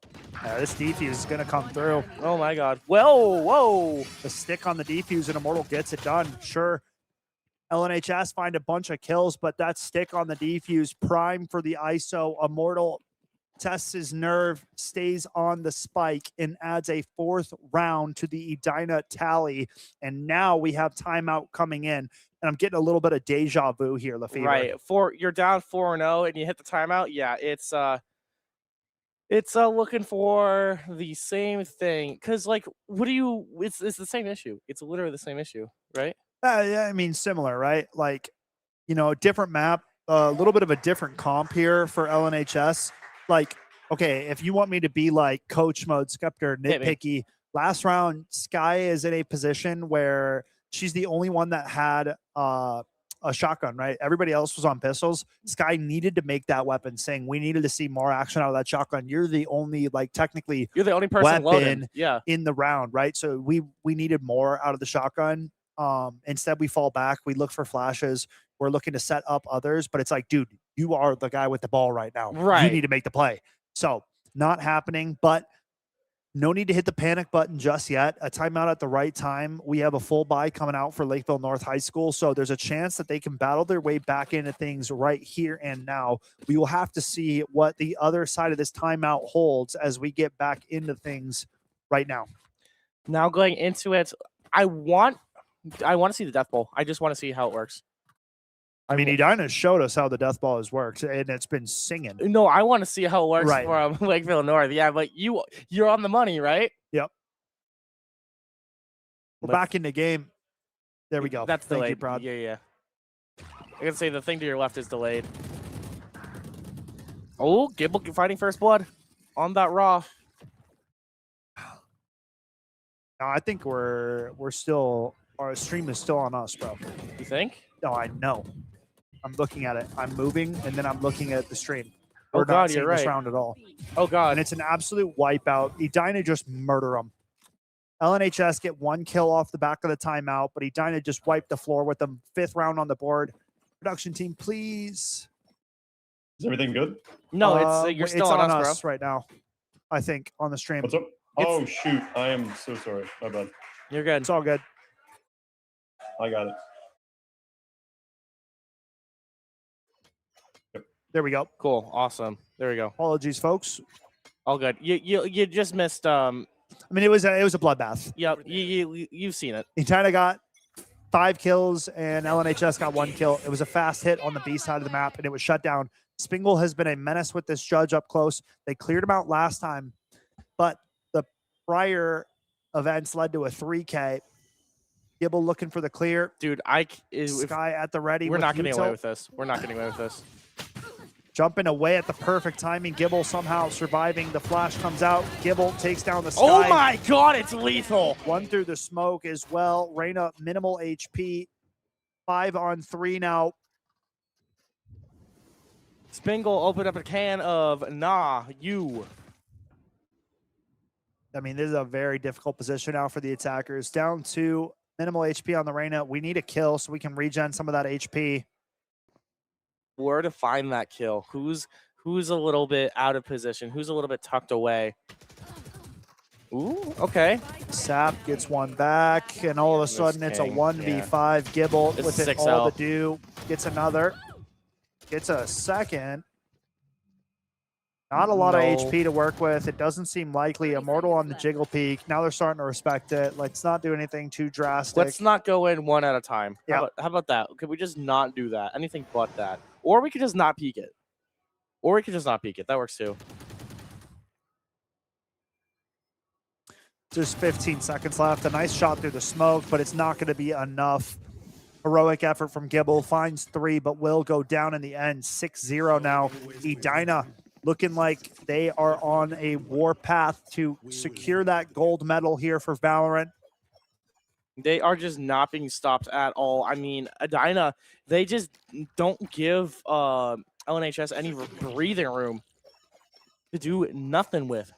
This defuse is going to come through. Oh, my God. Whoa. The stick on the defuse, and Immortal gets it done. Sure. LNHS find a bunch of kills, but that stick on the defuse, prime for the ISO. Immortal tests his nerve, stays on the spike, and adds a 4th round to the Edina tally. And now we have timeout coming in. And I'm getting a little bit of deja vu here, Lefevre. Right. You're down 4-0 and you hit the timeout. Yeah, it's looking for the same thing. Because, like, it's the same issue. It's literally the same issue, right? Yeah, I mean, similar, right? Like, you know, different map, a little bit of a different comp here for LNHS. Like, okay, if you want me to be like coach mode, Skeptor, nitpicky, last round, Sky is in a position where she's the only one that had a shotgun, right? Everybody else was on pistols. Sky needed to make that weapon, saying we needed to see more action out of that shotgun. You're the only, like, technically, you're the only person loaded. Yeah, in the round, right? So we needed more out of the shotgun. Instead, we fall back. We look for flashes. we're looking to set up others, but it's like, dude, you are the guy with the ball right now. You Right. need to make the play. So not happening, but no need to hit the panic button just yet. A timeout at the right time. We have a full buy coming out for Lakeville North High School, so there's a chance that they can battle their way back into things right here and now. We will have to see what the other side of this timeout holds as we get back into things right now. Now going into it, I want to see the Death Bowl. I just want to see how it works. I mean, Edina showed us how the death ball has worked, and it's been singing. No, I want to see how it works Right. from Lakeville North. Yeah, but you're on the money, right? Yep. We're back in the game. There we go. That's Thank delayed. you, Prod. Yeah. I gotta say the thing to your left is delayed. Oh, Gibble fighting first blood on that Raw. No, I think we're still, our stream is still on us, bro. You think? No, I know. I'm looking at it. I'm moving, and then I'm looking at the stream. Oh, We're God, not seeing you're this right. round at all. Oh, God. And it's an absolute wipeout. Edina just murder them. LNHS get one kill off the back of the timeout, but Edina just wiped the floor with them. 5th round on the board. Production team, please. Is everything good? No, you're still on us, right now. I think on the stream. What's up? Oh shoot! I am so sorry. My bad. You're good. It's all good. I got it. There we go. Cool. Awesome. There we go. Apologies, folks. All good. You just missed. I mean, it was a bloodbath. Yep. You've seen it. Edina got 5 kills and LNHS got 1 kill. It was a fast hit on the B side of the map, and it was shut down. Spingle has been a menace with this judge up close. They cleared him out last time, but the prior events led to a 3K. Gibble looking for the clear. Dude, Sky at the ready. We're with not getting away Util. with this. We're not getting away with this. Jumping away at the perfect timing. Gibble somehow surviving. The flash comes out. Gibble takes down the Sky. Oh my God, it's lethal. One through the smoke as well. Reyna, minimal HP. 5-on-3 now. Spingle opened up a can of Nah, you. I mean, this is a very difficult position now for the attackers. Down to minimal HP on the Reyna. We need a kill so we can regen some of that HP. Where to find that kill? Who's a little bit out of position? Who's a little bit tucked away? Ooh, okay. Sap gets one back, and all of a sudden it's a 1v5. Gibble It's with it 6L. all to do. Gets another. Gets a second. Not a lot of HP to work with. It doesn't seem likely. Immortal on the jiggle peak. Now they're starting to respect it. Let's not do anything too drastic. Let's not go in one at a time. Yeah. How about that? Could we just not do that? Anything but that. Or we could just not peek it. That works too. Just 15 seconds left. A nice shot through the smoke, but it's not going to be enough. Heroic effort from Gibble. Finds 3, but will go down in the end. 6-0 now. Edina looking like they are on a war path to secure that gold medal here for Valorant. They are just not being stopped at all. I mean, Edina, they just don't give LNHS any breathing room to do nothing with.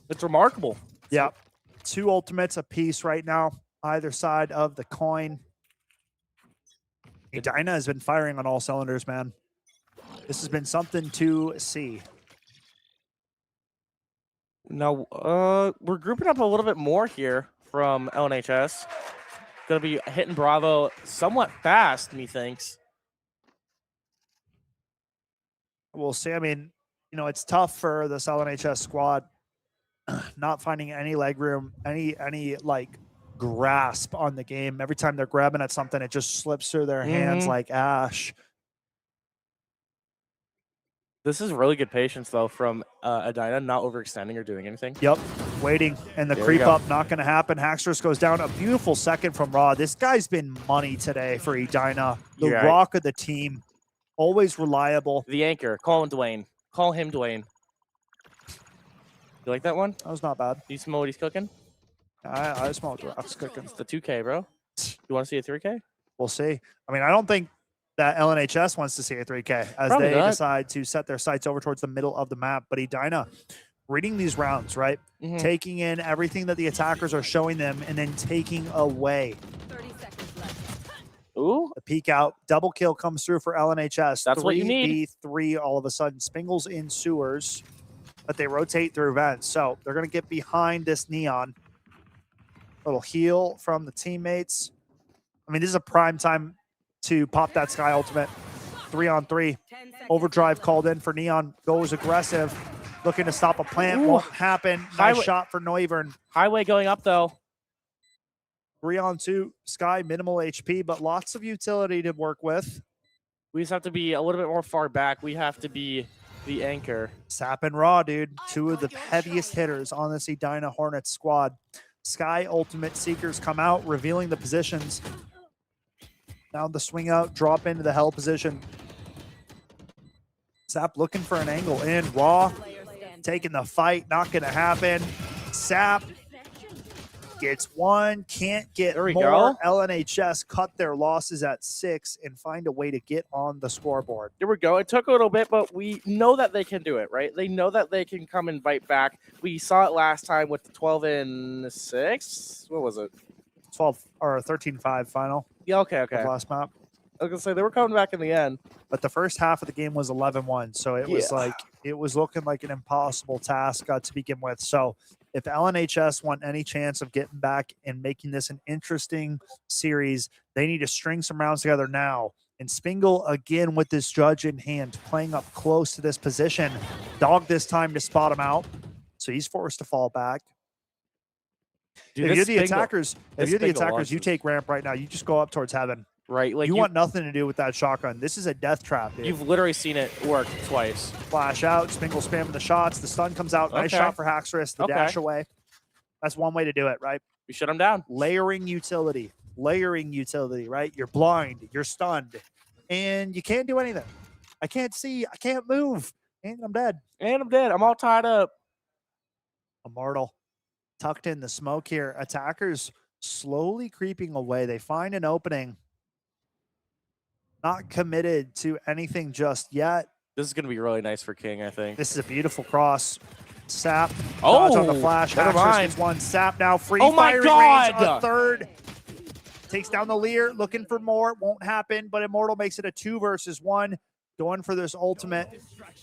It's remarkable. Yeah. 2 ultimates apiece right now, either side of the coin. Edina has been firing on all cylinders, man. This has been something to see. Now, we're grouping up a little bit more here from LNHS. Gonna be hitting Bravo somewhat fast, methinks. We'll see. I mean, you know, it's tough for this LNHS squad not finding any leg room, any like grasp on the game. Every time they're grabbing at something, it just slips through their hands like ash. This is really good patience, though, from Edina, not overextending or doing anything. Yep, waiting, and the There we creep go. up not going to happen. Haxorus goes down. A beautiful second from Raw. This guy's been money today for Edina. The Yeah. rock of the team, always reliable. The anchor. Call him Dwayne. Call him Dwayne. You like that one? That was not bad. You smell what he's cooking? I smell rocks cooking. It's the 2K, bro. You want to see a 3K? We'll see. I mean, I don't think that LNHS wants to see a 3K as Probably they not. decide to set their sights over towards the middle of the map. But Edina, reading these rounds, right? Mhm. Taking in everything that the attackers are showing them and then taking away. Ooh. The peek out. Double kill comes through for LNHS. That's what you need. 3v3 all of a sudden. Spingle's in sewers, but they rotate through vents. So they're going to get behind this Neon. Little heal from the teammates. I mean, this is a prime time to pop that Sky ultimate. 3-on-3. Overdrive called in for Neon. Goes aggressive. Looking to stop a plant. Ooh. Won't happen. Nice shot for Neuvern. Highway going up, though. 3-on-2. Sky, minimal HP, but lots of utility to work with. We just have to be a little bit more far back. We have to be the anchor. Sap and Raw, dude. Two of the heaviest hitters on this Edina Hornets squad. Sky ultimate seekers come out, revealing the positions. Now the swing out, drop into the hell position. Sap looking for an angle in. Raw taking the fight, not going to happen. Sap gets one, can't get There we more. go. LNHS cut their losses at 6 and find a way to get on the scoreboard. Here we go. It took a little bit, but we know that they can do it, right? They know that they can come and fight back. We saw it last time with the 12-6. What was it? 12 or 13-5 final. Yeah, okay. Of last map. I was going to say, they were coming back in the end. But the first half of the game was 11-1, so it was like it was looking like an impossible task to begin with. So if LNHS want any chance of getting back and making this an interesting series, they need to string some rounds together now. And Spingle, again, with this judge in hand, playing up close to this position. Dog this time to spot him out. So he's forced to fall back. Dude, if you're the Spingle- attackers, this Spingle you launches. take ramp right now. You just go up towards heaven. Right. Like you want nothing to do with that shotgun. This is a death trap, dude. You've literally seen it work twice. Flash out, Spingle spamming the shots. The stun comes out. Nice Okay. shot for Haxorus. The Okay. dash away. That's one way to do it, right? You shut him down. Layering utility, right? You're blind, you're stunned, and you can't do anything. I can't see, I can't move, and I'm dead. I'm all tied up. Immortal tucked in the smoke here. Attackers slowly creeping away. They find an opening. Not committed to anything just yet. This is going to be really nice for King, I think. This is a beautiful cross. Sap. Dodge on the flash. never Haxorus mind. gets one. Sap now free. Oh my firing God! range, a third. Takes down the Lear. Looking for more. Won't happen, but Immortal makes it a 2 versus 1. Going for this ultimate.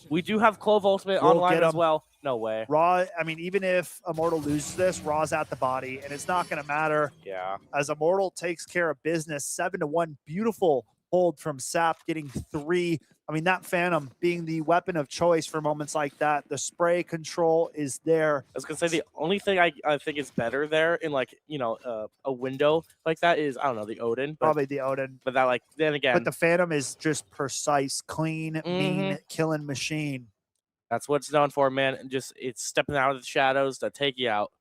We do have Clove Ultimate We'll online get as him. well. No way. Raw, I mean, even if Immortal loses this, Raw's at the body, and it's not going to matter. Yeah. As Immortal takes care of business, 7-1. Beautiful hold from Sap, getting 3. I mean, that Phantom being the weapon of choice for moments like that. The spray control is there. I was going to say the only thing I think is better there in like, a window like that is, I don't know, the Odin. But, Probably the Odin. But that like, then again. But the Phantom is just precise, clean, mean, killing machine. That's what it's known for, man. And just it's stepping out of the shadows to take you out.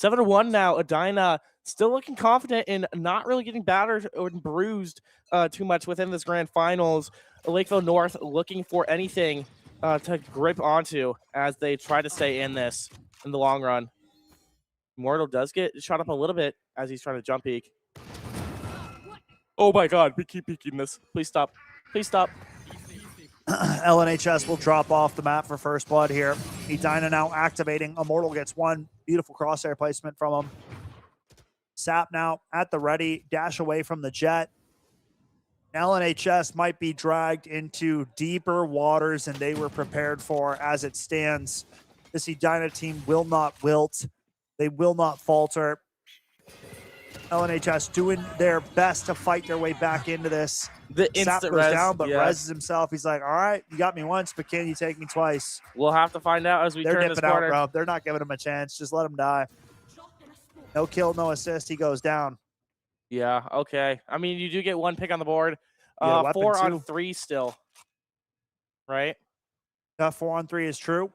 7-1 now. Edina still looking confident in not really getting battered or bruised too much within this grand finals. Lakeville North looking for anything to grip onto as they try to stay in this in the long run. Immortal does get shot up a little bit as he's trying to jump peek. Oh my God, we keep peeking this. Please stop. Please stop. LNHS will drop off the map for first blood here. Edina now activating. Immortal gets one. Beautiful crosshair placement from him. Sap now at the ready. Dash away from the jet. LNHS might be dragged into deeper waters than they were prepared for as it stands. This Edina team will not wilt. They will not falter. LNHS doing their best to fight their way back into this. The Sap instant goes res, down, but yeah. reses himself. He's like, all right, you got me once, but can you take me twice? We'll have to find out as we They're turn this dipping out, corner. bro. They're not giving him a chance. Just let him die. No kill, no assist. He goes down. Yeah, okay. I mean, you do get one pick on the board. Yeah, weapon 4 on too. 3 still. Right? 4 on 3 is true.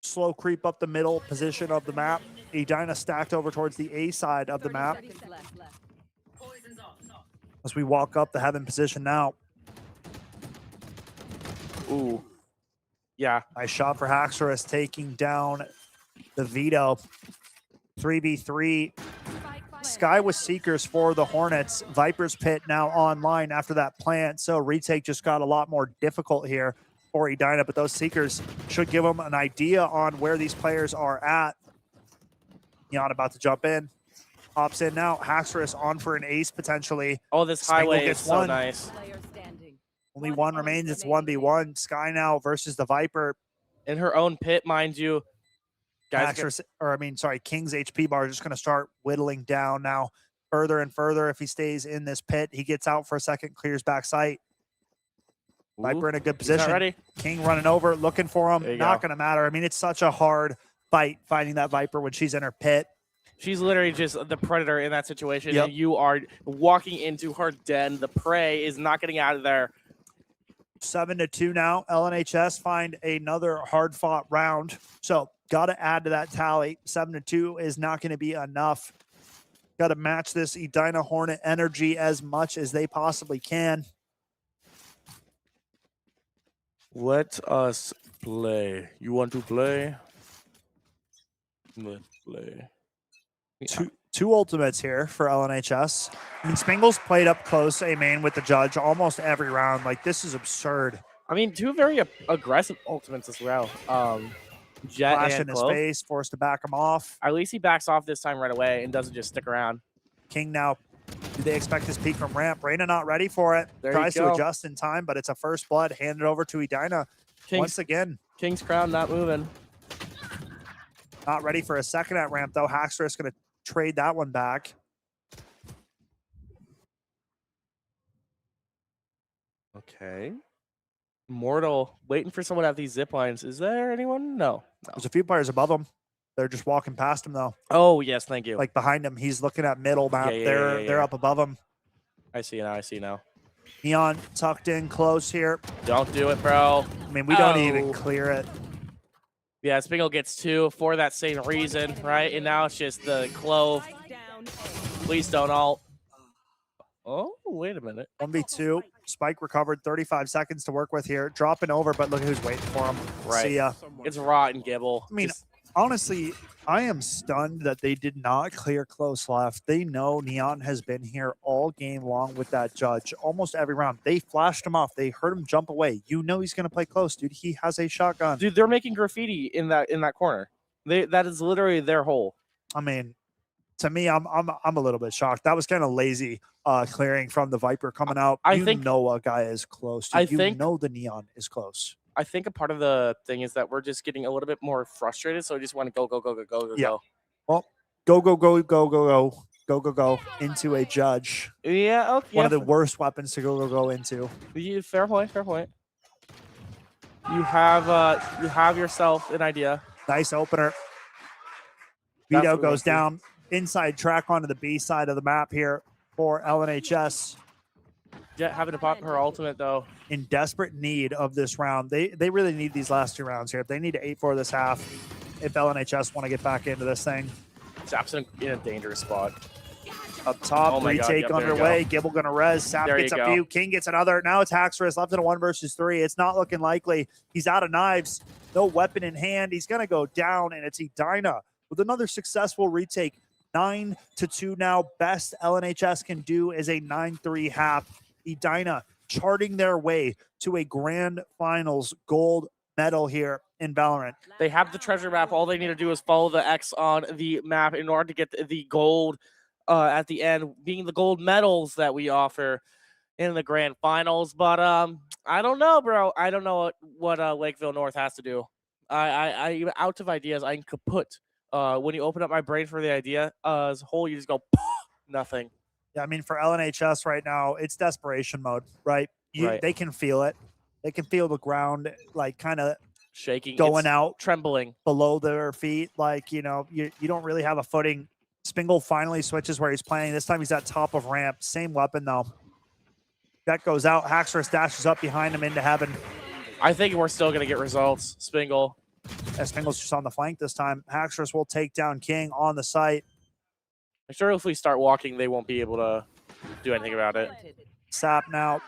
Slow creep up the middle position of the map. Edina stacked over towards the A side of the map. As we walk up the heaven position now. Ooh. Yeah. Nice shot for Haxorus taking down the Vito. 3v3. Sky with Seekers for the Hornets. Viper's Pit now online after that plant. So retake just got a lot more difficult here for Edina, but those Seekers should give them an idea on where these players are at. Neon about to jump in. Hops in now. Haxorus on for an ace potentially. Oh, this Spangle highway is gets so one. nice. Only one remains. It's 1v1. Sky now versus the Viper. In her own pit, mind you. Guys, King's HP bar is just going to start whittling down now further and further. If he stays in this pit, he gets out for a second, clears back sight. Viper in a good he's not position. ready. King running over, looking for him. There you Not go. going to matter. I mean, it's such a hard fight finding that Viper when she's in her pit. She's literally just the predator in that situation, Yep. and you are walking into her den. The prey is not getting out of there. 7-2 now. LNHS find another hard-fought round. So got to add to that tally. 7-2 is not going to be enough. Got to match this Edina Hornet energy as much as they possibly can. Let us play. You want to play? Let's play. Two ultimates here for LNHS. I mean, Spangle's played up close a main with the judge almost every round. Like, this is absurd. I mean, two very aggressive ultimates as well. Jet Flash and in his Clove. face, forced to back him off. At least he backs off this time right away and doesn't just stick around. King now, do they expect this peek from ramp? Reina not ready for it. There Tries you to go. adjust in time, but it's a first blood handed over to Edina once again. King's crown not moving. Not ready for a second at ramp, though. Haxorus going to trade that one back. Okay. Mortal waiting for someone at these zip lines. Is there anyone? No. There's a few players above him. They're just walking past him, though. Oh, yes, thank you. Like behind him, he's looking at middle map. Yeah, They're up above him. I see now. I see now. Neon tucked in close here. Don't do it, bro. I mean, we don't even clear it. Yeah, Spingle gets two for that same reason, right? And now it's just the Clove. Please don't ult. Oh, wait a minute. 1v2. Spike recovered. 35 seconds to work with here. Dropping over, but look who's waiting for him. Right. See ya. It's Rot and Gibble. I mean, honestly, I am stunned that they did not clear close left. They know Neon has been here all game long with that judge. Almost every round. They flashed him off. They heard him jump away. You know he's going to play close, dude. He has a shotgun. Dude, they're making graffiti in that corner. That is literally their hole. I mean, to me, I'm a little bit shocked. That was kind of lazy clearing from the Viper coming out. I think know a guy is close. Dude. I think know the Neon is close. I think a part of the thing is that we're just getting a little bit more frustrated, so we just want to go. Yeah. Well, go into a judge. Yeah, okay. One of the worst weapons to go into. Fair point. You have yourself an idea. Nice opener. That's Vito what we goes want to see. down inside track onto the B side of the map here for LNHS. Jet having to pop her ultimate though. In desperate need of this round. They really need these last two rounds here. They need to 8-4 this half if LNHS want to get back into this thing. Sap's in a dangerous spot. Up top, Oh my God, retake yep, there you underway. go. Gibble gonna res. Sap There gets you a go. few. King gets another. Now it's Haxorus left in a 1 versus 3. It's not looking likely. He's out of knives. No weapon in hand. He's gonna go down, and it's Edina with another successful retake. 9-2 now. Best LNHS can do is a 9-3 half. Edina charting their way to a grand finals gold medal here in Valorant. They have the treasure map. All they need to do is follow the X on the map in order to get the gold at the end, being the gold medals that we offer in the grand finals. But I don't know, bro. I don't know what Lakeville North has to do. I out of ideas. I'm kaput. When you open up my brain for the idea as a whole, you just go nothing. Yeah, I mean, for LNHS right now, it's desperation mode, right? Right. They can feel it. They can feel the ground, like, kind of shaking, going It's out, trembling below their feet. Like, you know, you don't really have a footing. Spingle finally switches where he's playing. This time he's at top of ramp. Same weapon, though. That goes out. Haxorus dashes up behind him into heaven. I think we're still going to get results. Spingle. Yeah, Spingle's just on the flank this time. Haxorus will take down King on the site. I'm sure if we start walking, they won't be able to do anything about it. Sap now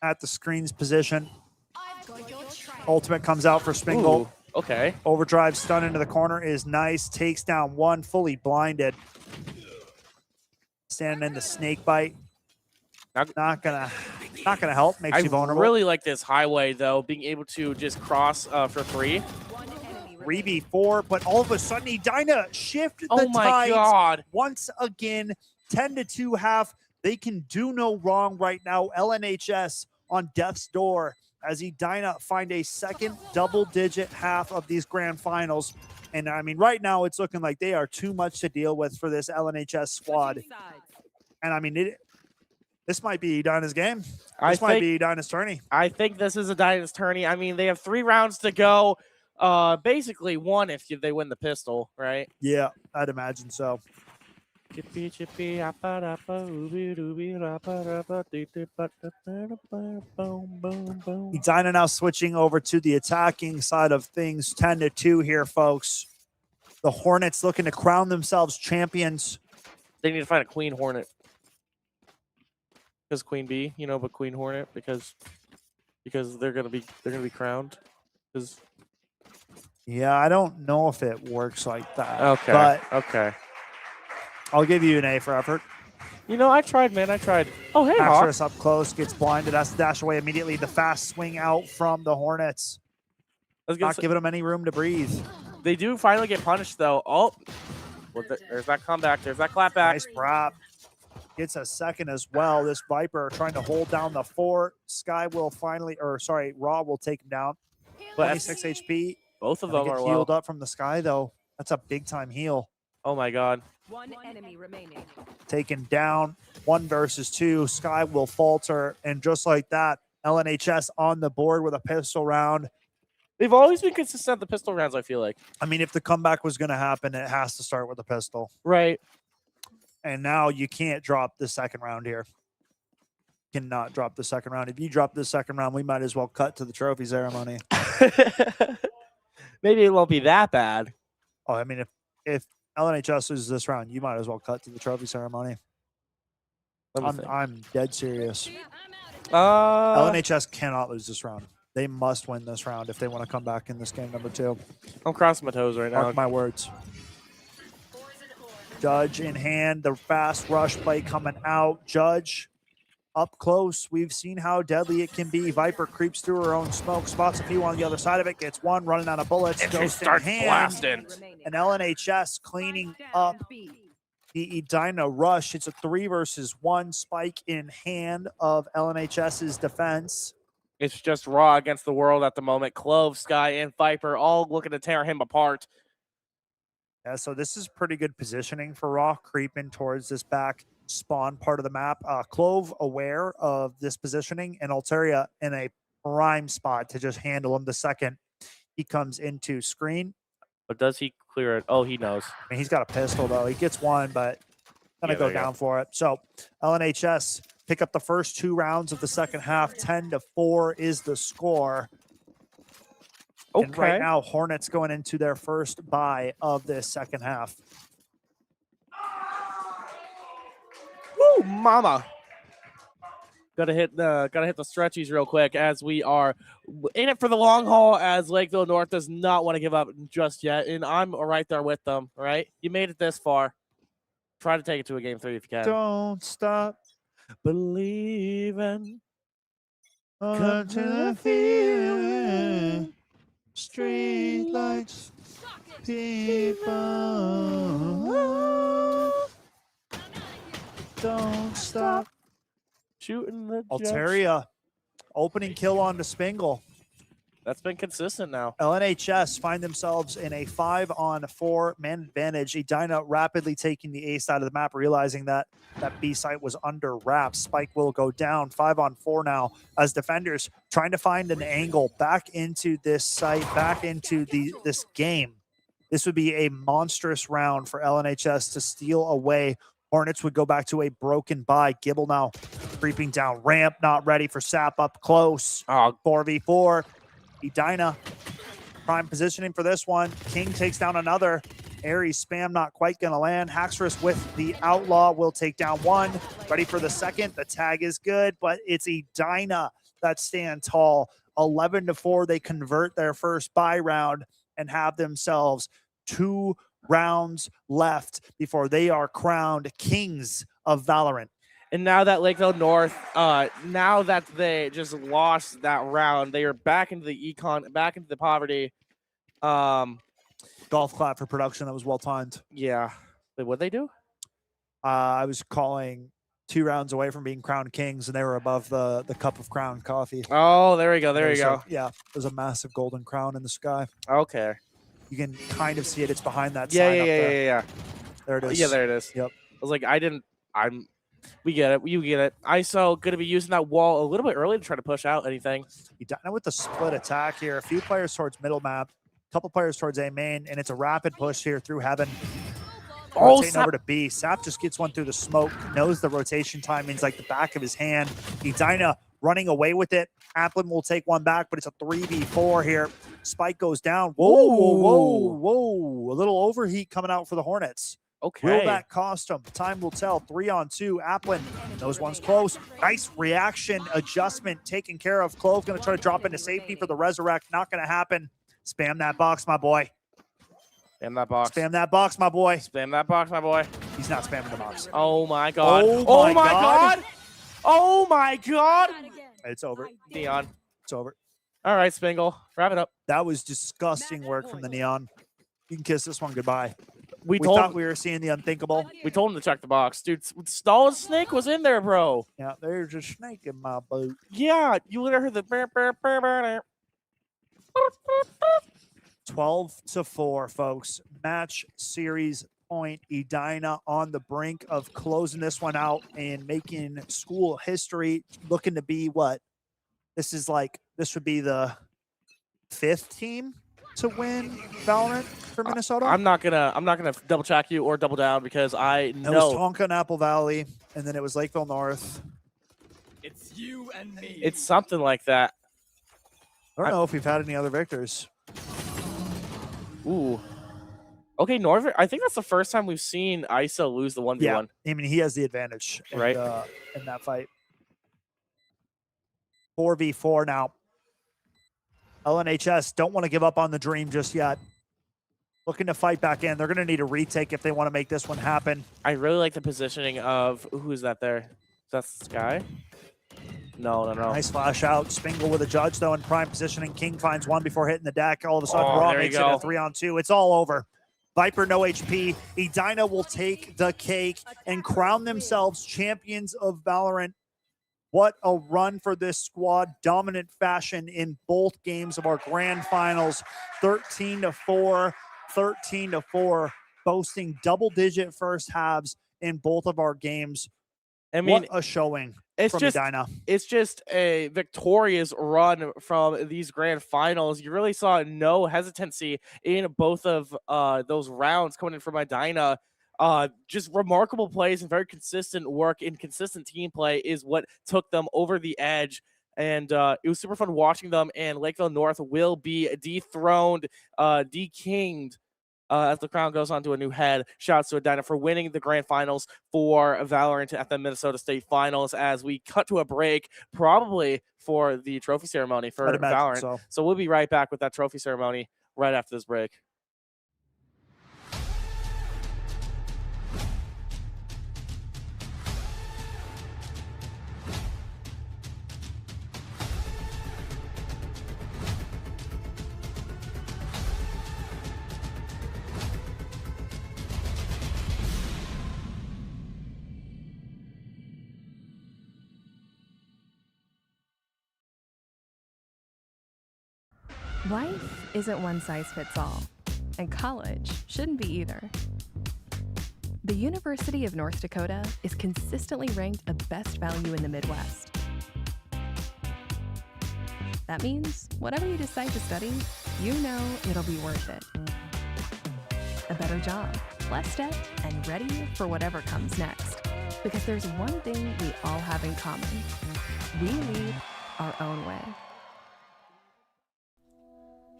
at the screens position. Ultimate comes out for Spingle. Ooh, okay. Overdrive stun into the corner is nice. Takes down one, fully blinded. Standing in the snake bite. Not gonna help. Makes you vulnerable. I really like this highway though, being able to just cross for free. 3v4, but all of a sudden Edina shift the Oh my tides God. once again. 10-2 half. They can do no wrong right now. LNHS on death's door as Edina find a second double-digit half of these grand finals. And I mean, right now it's looking like they are too much to deal with for this LNHS squad. And I mean, this might be Edina's game. This might be Edina's tourney. I think this is Edina's tourney. I mean, they have 3 rounds to go. Basically 1 if they win the pistol, right? Yeah, I'd imagine so. Chippy, chippy, Edina now switching over to the attacking side of things. 10-2 here, folks. The Hornets looking to crown themselves champions. They need to find a Queen Hornet. Because Queen Bee, you know, but Queen Hornet because they're gonna be crowned. Because yeah, I don't know if it works like that. Okay. But okay. I'll give you an A for effort. You know, I tried, man. I tried. Oh, hey, Hawk. Actress up close, gets blinded. Has to dash away immediately. The fast swing out from the Hornets. Not giving them any room to breathe. They do finally get punished, though. Oh, there's that comeback. There's that clapback. Nice prop. Gets a second as well. This Viper trying to hold down the fort. Sky will finally, or sorry, Raw will take him down. 26 HP. Both of them are healed low. up from the Sky, though. That's a big-time heal. Oh, my God. 1 enemy remaining. Taken down. 1 versus 2. Sky will falter. And just like that, LNHS on the board with a pistol round. They've always been consistent at the pistol rounds, I feel like. I mean, if the comeback was going to happen, it has to start with a pistol. Right. And now you can't drop the second round here. Cannot drop the second round. If you drop the second round, we might as well cut to the trophy ceremony. Maybe it won't be that bad. Oh, I mean, if LNHS loses this round, you might as well cut to the trophy ceremony. I'm dead serious. LNHS cannot lose this round. They must win this round if they want to come back in this game number 2. I'm crossing my toes right now. Mark my words. Judge in hand, the fast rush play coming out. Judge up close. We've seen how deadly it can be. Viper creeps through her own smoke, spots a few on the other side of it, gets one, running out of bullets. And she Ghost in starts hand. blasting. And LNHS cleaning up the Edina rush. It's a 3 versus 1 spike in hand of LNHS's defense. It's just Raw against the world at the moment. Clove, Sky, and Viper all looking to tear him apart. Yeah, so this is pretty good positioning for Raw, creeping towards this back spawn part of the map. Clove aware of this positioning, and Alteria in a prime spot to just handle him the second he comes into screen. But does he clear it? Oh, he knows. I mean, he's got a pistol, though. He gets one, but gonna go down for it. So LNHS pick up the first 2 rounds of the second half. 10-4 is the score. Okay. And right now, Hornets going into their first bye of this second half. Woo, mama. Gotta hit the stretchies real quick as we are in it for the long haul, as Lakeville North does not want to give up just yet. And I'm right there with them, right? You made it this far. Try to take it to a game 3 if you can. Don't stop believing. Come to the feeling. Street lights, people. Don't stop shooting the Alteria, opening kill on to Spingle. That's been consistent now. LNHS find themselves in a 5-on-4 man advantage. Edina rapidly taking the A side of the map, realizing that that B site was under wraps. Spike will go down. 5-on-4 now as defenders trying to find an angle back into this site, back into this game. This would be a monstrous round for LNHS to steal away. Hornets would go back to a broken bye. Gibble now creeping down ramp, not ready for sap up close. 4v4. Edina, prime positioning for this one. King takes down another. Aries spam not quite going to land. Haxorus with the Outlaw will take down one. Ready for the second. The tag is good, but it's Edina that stand tall. 11-4, they convert their first bye round and have themselves 2 rounds left before they are crowned kings of Valorant. And now that Lakeville North, now that they just lost that round, they are back into the econ, back into the poverty. golf clap for production that was well timed. Yeah. Wait, what'd they do? I was calling 2 rounds away from being crowned kings, and they were above the cup of crowned coffee. Oh, there we go. There we go. Yeah, there's a massive golden crown in the sky. Okay. You can kind of see it. It's behind that Yeah, sign yeah, up yeah, there. yeah, yeah. There it is. Yeah, there it is. Yep. I was like, we get it. You get it. ISO going to be using that wall a little bit early to try to push out anything. Now with the split attack here, a few players towards middle map, a couple players towards A main, and it's a rapid push here through heaven. Oh, Rotating over to B. Sap just gets one through the smoke, knows the rotation timing's like the back of his hand. Edina running away with it. Applin will take one back, but it's a 3v4 here. Spike goes down. Whoa, whoa, whoa. A little overheat coming out for the Hornets. Okay. Will that cost them? Time will tell. 3-on-2. Applin, those ones close. Nice reaction adjustment taken care of. Clove going to try to drop into safety for the resurrect. Not going to happen. Spam that box, my boy. Spam that box. Spam that box, my boy. Spam that box, my boy. He's not spamming the box. Oh my god. Oh my God. Oh my god. It's over. Neon. It's over. All right, Spingle. Wrap it up. That was disgusting work from the Neon. You can kiss this one goodbye. We thought we were seeing the unthinkable. We told him to check the box. Dude, Stall's snake was in there, bro. Yeah, there's a snake in my boot. Yeah, you literally heard the burr, burr, burr, burr. 12-4, folks. Match series point. Edina on the brink of closing this one out and making school history. Looking to be what? This would be the 5th team to win Valorant for Minnesota. I'm not gonna double check you or double down because I know It was Tonka and Apple Valley, and then it was Lakeville North. It's you and me. it's something like that. I don't know if we've had any other victors. Ooh. Okay, Norvik. I think that's the first time we've seen ISO lose the 1v1. Yeah, I mean, he has the advantage Right. In that fight. 4v4 now. LNHS don't want to give up on the dream just yet. Looking to fight back in. They're going to need a retake if they want to make this one happen. I really like the positioning of who is that there? Is that Sky? No. Nice flash out. Spingle with a judge, though, in prime positioning. King finds one before hitting the deck. All of a sudden, Oh, Raw there you makes it go. a 3-on-2. It's all over. Viper, no HP. Edina will take the cake and crown themselves champions of Valorant. What a run for this squad. Dominant fashion in both games of our grand finals. 13-4, 13-4, boasting double-digit first halves in both of our games. I mean, what a showing from just Edina. it's just a victorious run from these grand finals. You really saw no hesitancy in both of those rounds coming in from Edina. Just remarkable plays and very consistent work and consistent team play is what took them over the edge. And it was super fun watching them. And Lakeville North will be dethroned, de-kinged as the crown goes on to a new head. Shouts to Edina for winning the grand finals for Valorant at the Minnesota State Finals as we cut to a break, probably for the trophy ceremony for I'd imagine Valorant. so. We'll be right back with that trophy ceremony right after this break. Life isn't one size fits all, and college shouldn't be either. The University of North Dakota is consistently ranked a best value in the Midwest. That means whatever you decide to study, you know it'll be worth it. A better job, less debt, and ready for whatever comes next. Because there's one thing we all have in common. We lead our own way.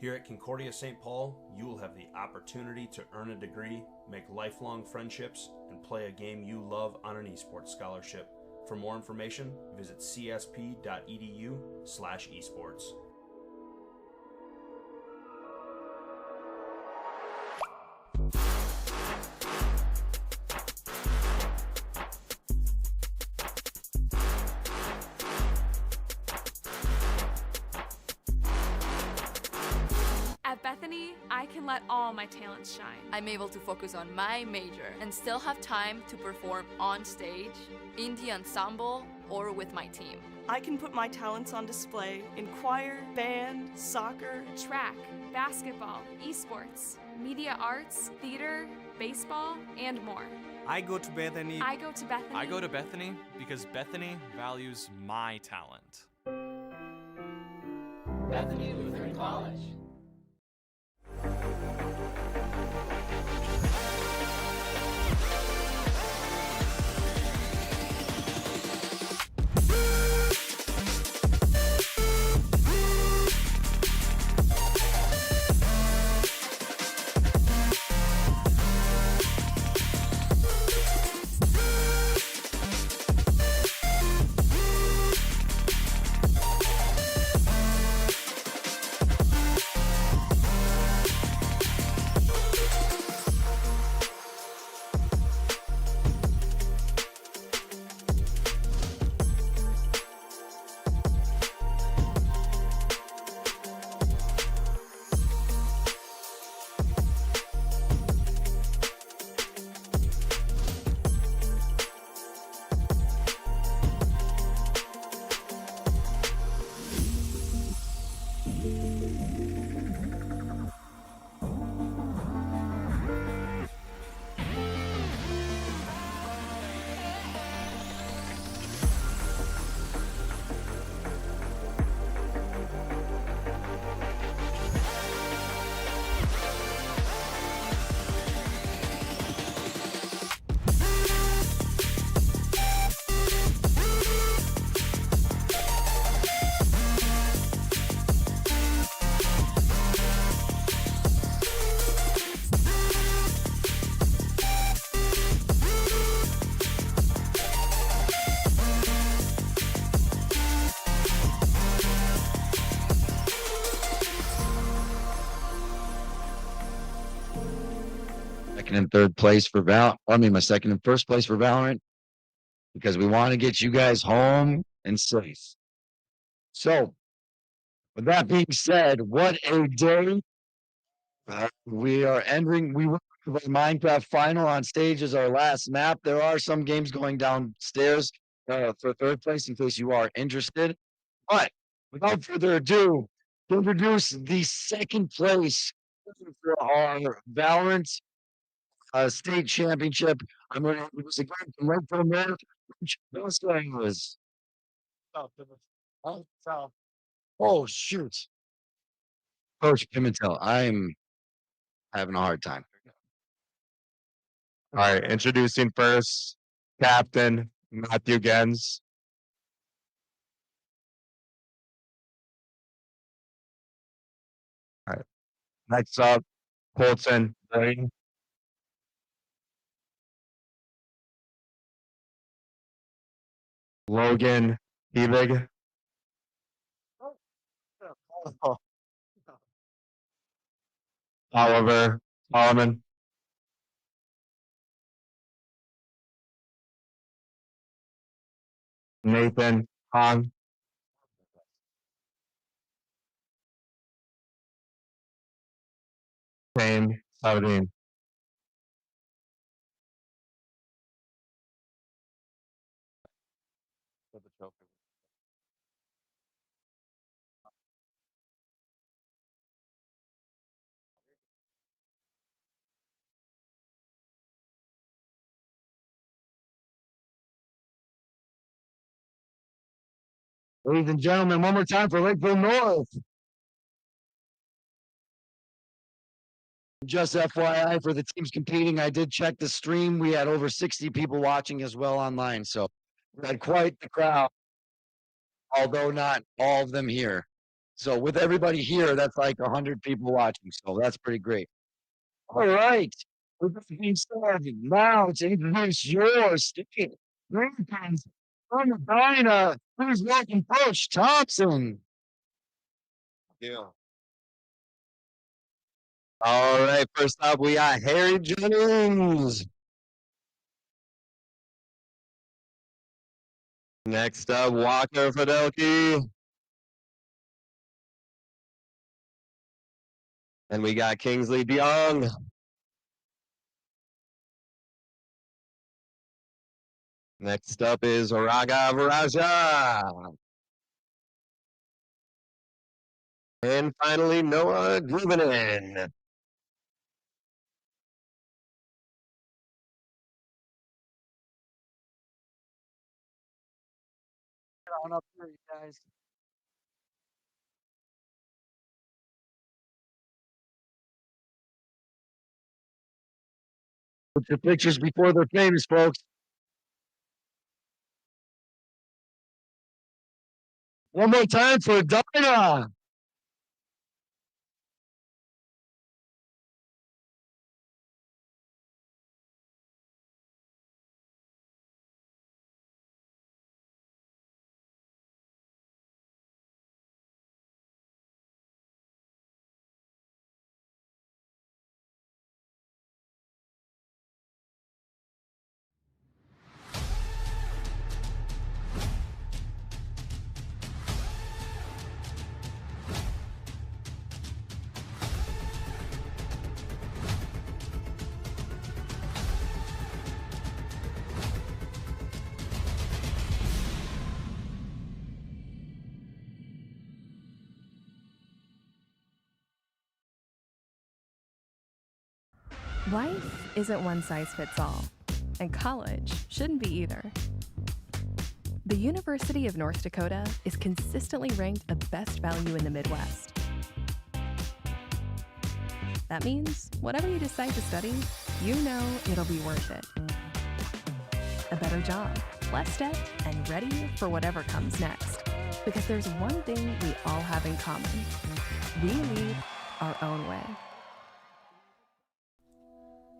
Here at Concordia St. Paul, you will have the opportunity to earn a degree, make lifelong friendships, and play a game you love on an esports scholarship. For more information, visit csp.edu/esports. At Bethany, I can let all my talents shine. I'm able to focus on my major and still have time to perform on stage, in the ensemble, or with my team. I can put my talents on display in choir, band, soccer, track, basketball, esports, media arts, theater, baseball, and more. I go to Bethany. I go to Bethany. I go to Bethany because Bethany values my talent. Bethany Lutheran College. Second and third place for my second and first place for Valorant, because we want to get you guys home and safe. So, with that being said, what a day. We are entering, we will have a Minecraft final on stage as our last map. There are some games going downstairs for third place in case you are interested. But without further ado, to introduce the second place for our Valorant state championship. I'm going to introduce again from right from there. Was oh shoot, Coach Pimentel. I'm having a hard time. All right, introducing first, Captain Matthew Gens. All right, next up, Colton Blaine. Logan Hebig. Oliver Solomon. Nathan Hong. Shane Saladin. Ladies and gentlemen, one more time for Lakeville North. Just FYI, for the teams competing, I did check the stream. We had over 60 people watching as well online. So we had quite the crowd, although not all of them here. So with everybody here, that's like 100 people watching. So that's pretty great. All right. With that being said, now to introduce your state champions from Medina, please welcome Coach Thompson. Yeah. All right, first up, we got Harry Jennings. Next up, Walker Fidelki. And we got Kingsley DeYoung. Next up is Raga Varaja. And finally, Noah Grubinin. On up here, you guys. Put your pictures before they're famous, folks. One more time for Dinah. Life isn't one size fits all, and college shouldn't be either. The University of North Dakota is consistently ranked a best value in the Midwest. That means whatever you decide to study, you know it'll be worth it. A better job, less debt, and ready for whatever comes next. Because there's one thing we all have in common. We lead our own way.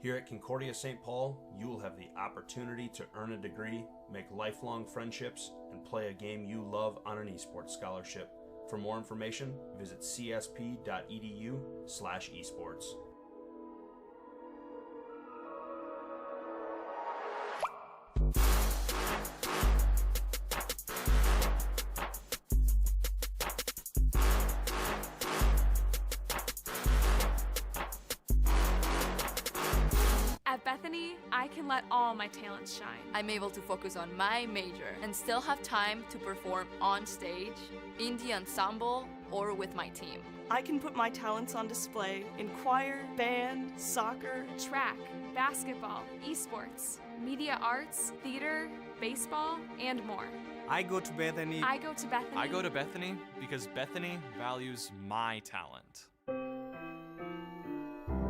Here at Concordia St. Paul, you will have the opportunity to earn a degree, make lifelong friendships, and play a game you love on an esports scholarship. For more information, visit csp.edu/esports. At Bethany, I can let all my talents shine. I'm able to focus on my major and still have time to perform on stage, in the ensemble, or with my team. I can put my talents on display in choir, band, soccer, track, basketball, esports, media arts, theater, baseball, and more. I go to Bethany. I go to Bethany. I go to Bethany because Bethany values my talent.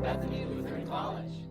Bethany Lutheran College.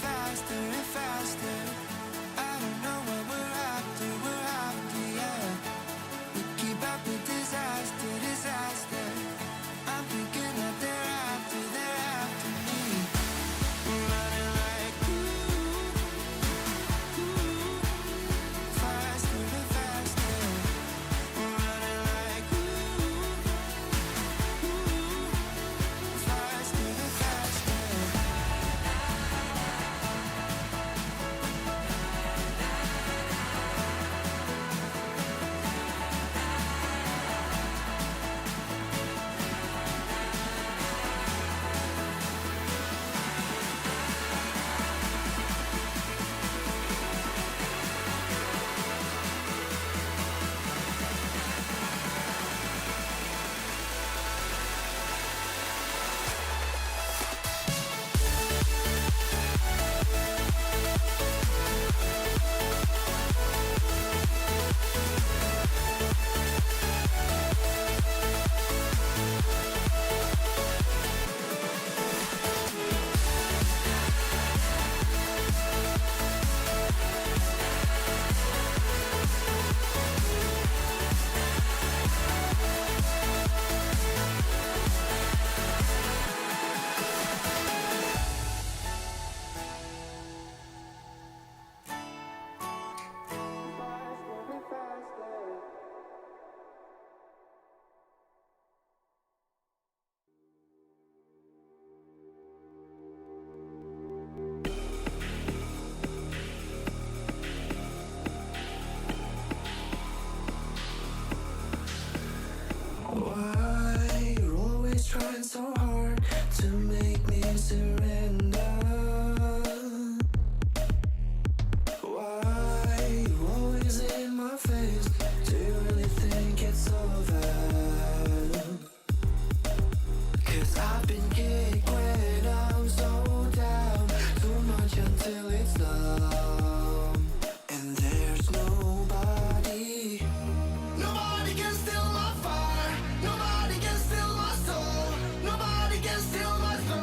faster and faster. I don't know what we're after, yeah. We keep up with disaster, disaster. I'm thinking that they're after me. Running like faster and faster. Running like faster and faster. Why you're always trying so hard to make me surrender? Why you always in my face? Do you really think it's over? 'Cause I've been kicked when I'm so down, too much until it's numb. And there's nobody. Nobody can steal my fire. Nobody can steal my soul. Nobody can steal my soul.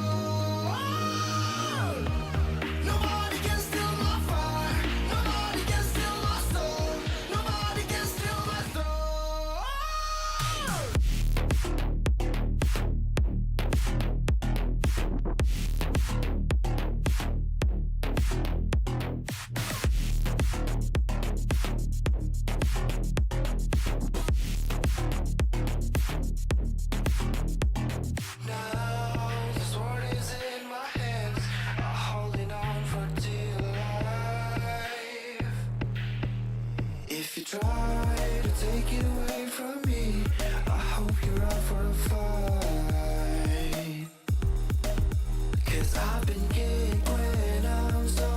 Nobody can steal my fire. Nobody can steal my soul. Nobody can steal my soul. Now the sword is in my hands, I'm holding on for dear life. If you try to take it away from me, I hope you're up for a fight. 'Cause I've been kicked when I'm so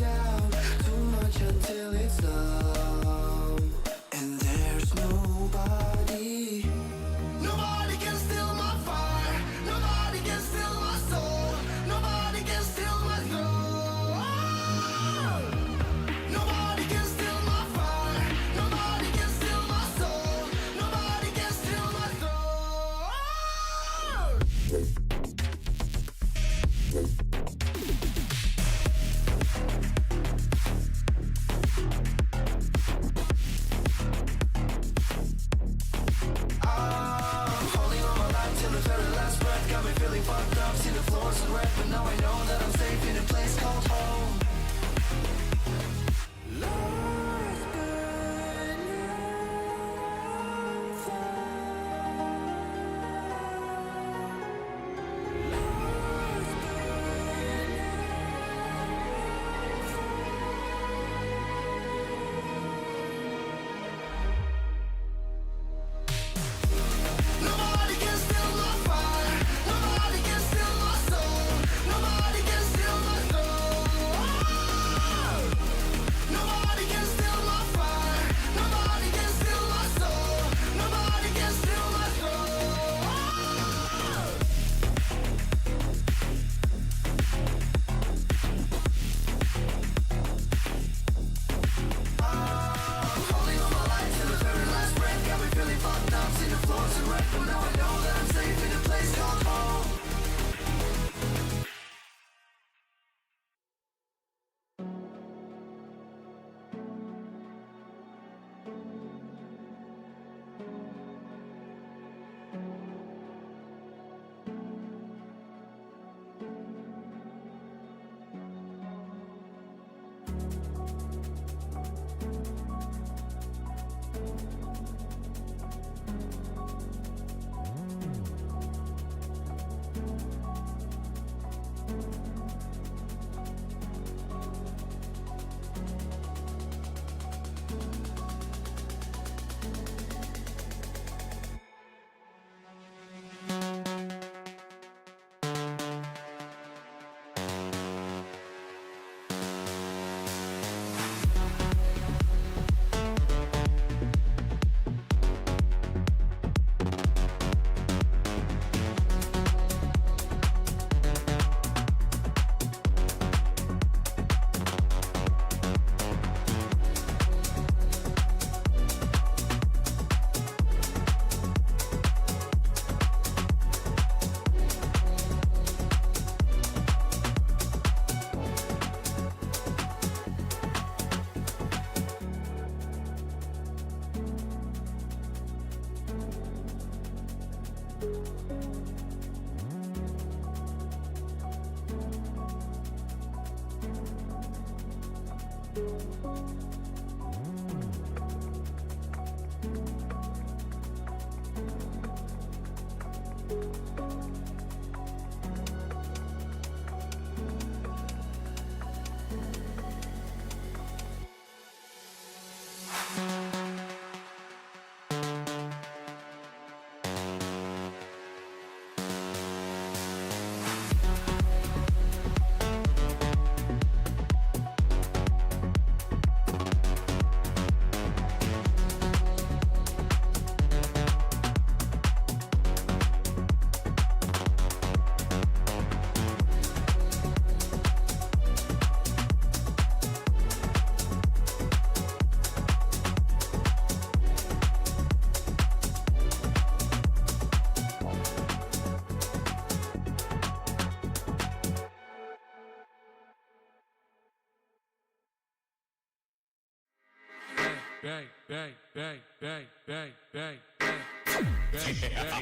down, too much until it's numb. And there's nobody. Nobody can steal my fire. Nobody can steal my soul. Nobody can steal my soul. Nobody can steal my fire. Nobody can steal my soul. Nobody can steal my soul. I'm holding on my life till the very last breath. Got me feeling fucked up, see the floors are red, but now I know that I'm safe in a place called home. Lost Nobody can steal my fire. Nobody can steal my soul. Nobody can steal my soul. bang, bang, bang, bang, bang, bang, bang, bang, bang,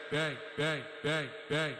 bang, bang, bang, bang, bang,